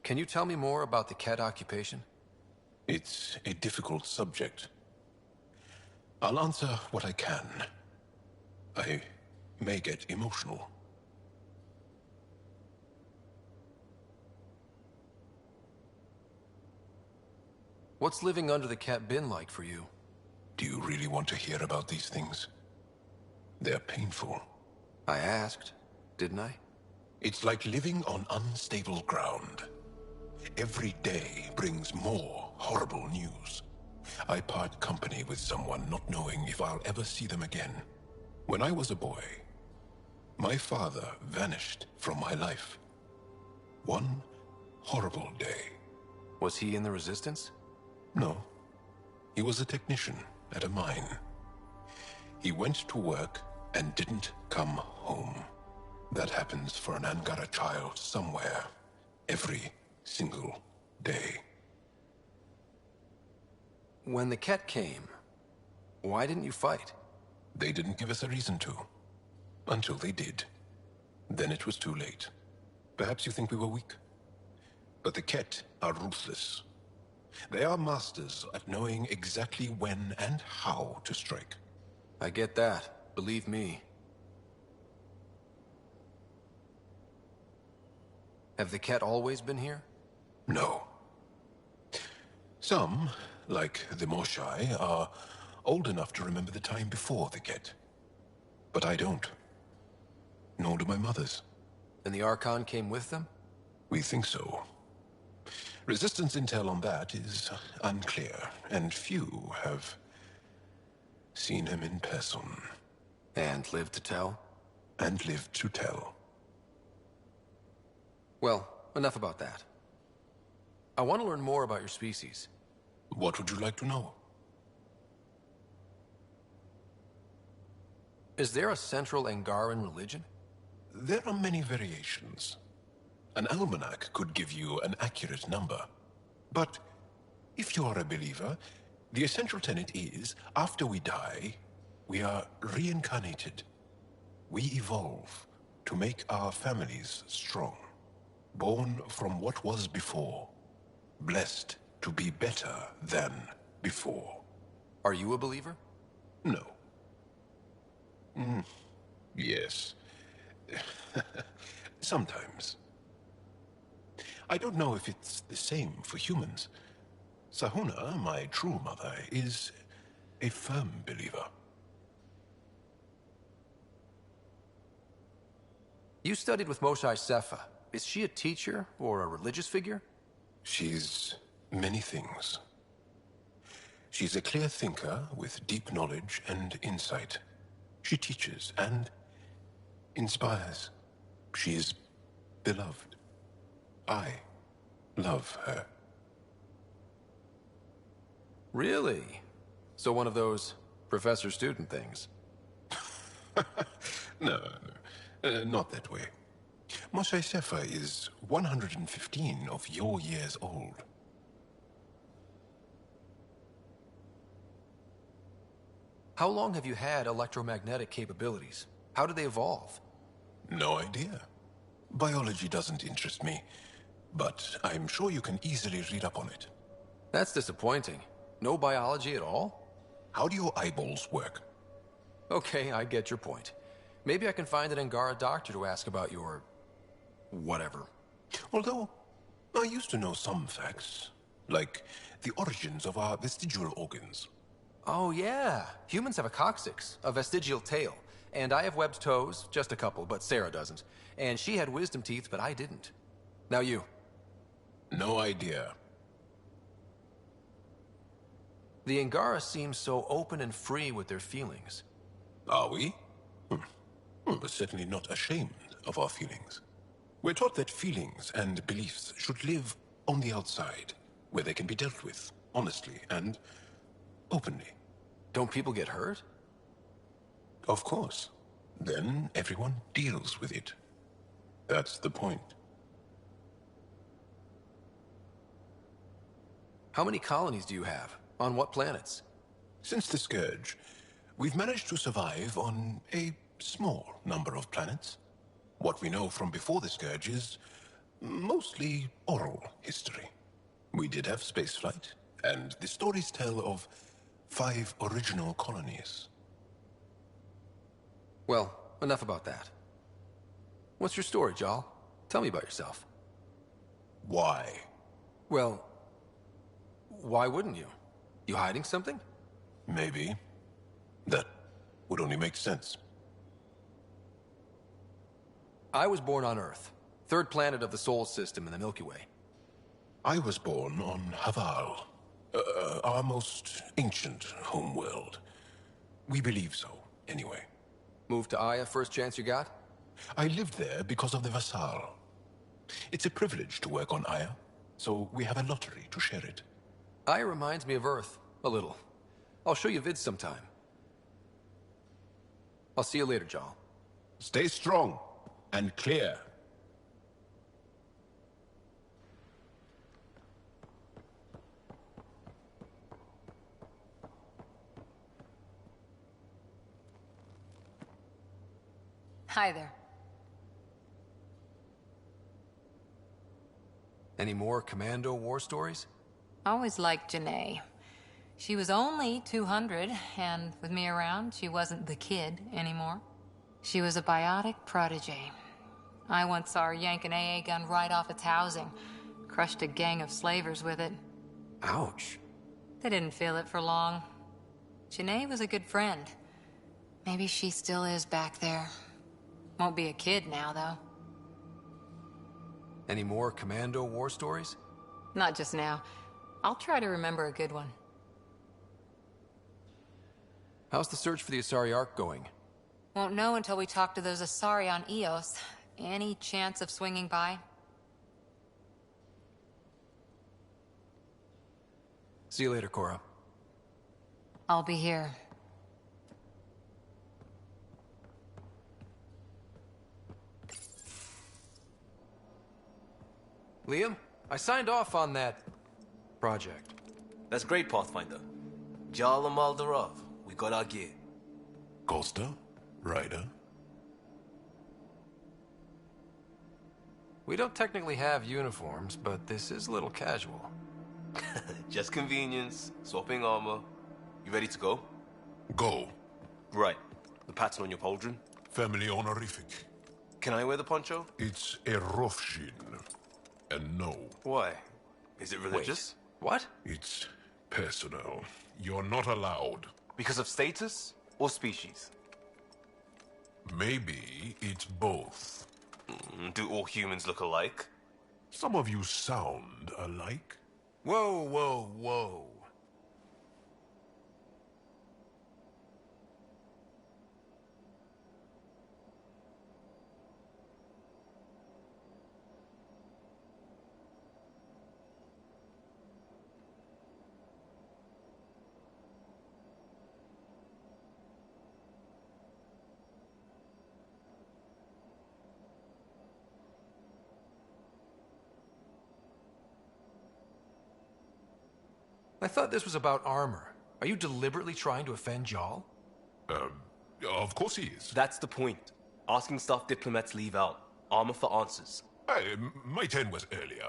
Can you tell me more about the Ket occupation? It's a difficult subject. I'll answer what I can. I may get emotional. What's living under the Ket been like for you? Do you really want to hear about these things? They're painful. I asked, didn't I? It's like living on unstable ground. Every day brings more horrible news. I part company with someone not knowing if I'll ever see them again. When I was a boy, my father vanished from my life. One horrible day. Was he in the Resistance? No. He was a technician at a mine. He went to work and didn't come home. That happens for an Angara child somewhere, every single day. When the Ket came, why didn't you fight? They didn't give us a reason to. Until they did. Then it was too late. Perhaps you think we were weak. But the Ket are ruthless. They are masters at knowing exactly when and how to strike. I get that. Believe me. Have the Ket always been here? No. Some, like the Moshai, are old enough to remember the time before the Ket. But I don't. Nor do my mothers. And the Archon came with them? We think so. Resistance intel on that is unclear, and few have seen him in person. And lived to tell? And lived to tell. Well, enough about that. I want to learn more about your species. What would you like to know? Is there a central Angaran religion? There are many variations. An almanac could give you an accurate number. But if you are a believer, the essential tenet is, after we die, we are reincarnated. We evolve to make our families strong. Born from what was before. Blessed to be better than before. Are you a believer? No. Yes. Sometimes. I don't know if it's the same for humans. Sahuna, my true mother, is a firm believer. You studied with Moshai Sefa. Is she a teacher or a religious figure? She's many things. She's a clear thinker with deep knowledge and insight. She teaches and inspires. She's beloved. I love her. Really? So one of those professor-student things? No, not that way. Moshe Sefa is 115 of your years old. How long have you had electromagnetic capabilities? How did they evolve? No idea. Biology doesn't interest me, but I'm sure you can easily read up on it. That's disappointing. No biology at all? How do your eyeballs work? Okay, I get your point. Maybe I can find an Angara doctor to ask about your... whatever. Although, I used to know some facts, like the origins of our vestigial organs. Oh yeah, humans have a coccyx, a vestigial tail, and I have webbed toes, just a couple, but Sarah doesn't. And she had wisdom teeth, but I didn't. Now you. No idea. The Angara seem so open and free with their feelings. Are we? We're certainly not ashamed of our feelings. We're taught that feelings and beliefs should live on the outside, where they can be dealt with, honestly and openly. Don't people get hurt? Of course. Then everyone deals with it. That's the point. How many colonies do you have? On what planets? Since the Scourge, we've managed to survive on a small number of planets. What we know from before the Scourge is mostly oral history. We did have spaceflight, and the stories tell of 5 original colonies. Well, enough about that. What's your story, Jal? Tell me about yourself. Why? Well, why wouldn't you? You hiding something? Maybe. That would only make sense. I was born on Earth, third planet of the Sol system in the Milky Way. I was born on Haval, our most ancient homeworld. We believe so, anyway. Moved to Aya first chance you got? I lived there because of the Vassal. It's a privilege to work on Aya, so we have a lottery to share it. Aya reminds me of Earth, a little. I'll show you vids sometime. I'll see you later, Jal. Stay strong and clear. Hi there. Any more Commando war stories? Always liked Janae. She was only 200, and with me around, she wasn't the kid anymore. She was a biotic protege. I once saw her yank an AA gun right off its housing, crushed a gang of slavers with it. Ouch. They didn't feel it for long. Janae was a good friend. Maybe she still is back there. Won't be a kid now, though. Any more Commando war stories? Not just now. I'll try to remember a good one. How's the search for the Asari Ark going? Won't know until we talk to those Asari on Eos. Any chance of swinging by? See you later, Cora. I'll be here. Liam, I signed off on that project. That's great, Pathfinder. Jarl and Maldarov, we got our gear. Costa? Ryder? We don't technically have uniforms, but this is a little casual. Just convenience, swapping armor. You ready to go? Go. Right. The pattern on your pauldron? Family honorific. Can I wear the poncho? It's a Rofshin. And no. Why? Is it religious? Wait, what? It's personal. You're not allowed. Because of status or species? Maybe it's both. Do all humans look alike? Some of you sound alike. Whoa, whoa, whoa. I thought this was about armor. Are you deliberately trying to offend Jal? Of course he is. That's the point. Asking stuff diplomats leave out. Armor for answers. Hey, my turn was earlier.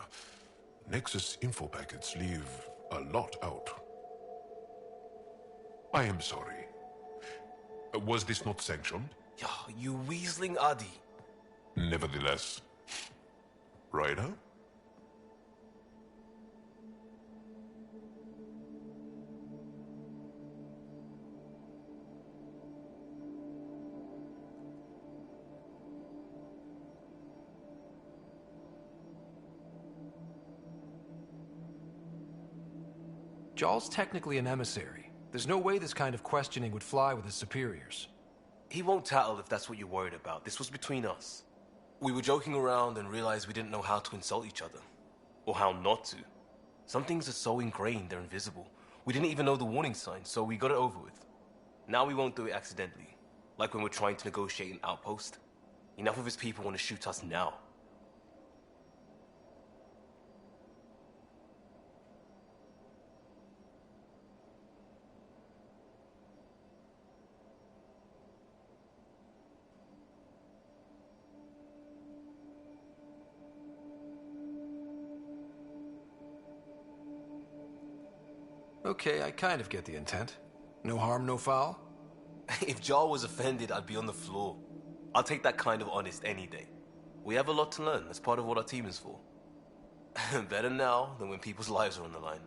Nexus info packets leave a lot out. I am sorry. Was this not sanctioned? You weaseling Adi. Nevertheless. Ryder? Jaal's technically an emissary. There's no way this kind of questioning would fly with his superiors. He won't tattle if that's what you're worried about. This was between us. We were joking around and realized we didn't know how to insult each other. Or how not to. Some things are so ingrained they're invisible. We didn't even know the warning signs, so we got it over with. Now we won't do it accidentally. Like when we're trying to negotiate an outpost. Enough of his people want to shoot us now. Okay, I kind of get the intent. No harm, no foul? If Jaal was offended, I'd be on the floor. I'll take that kind of honest any day. We have a lot to learn. That's part of what our team is for. Better now than when people's lives are on the line.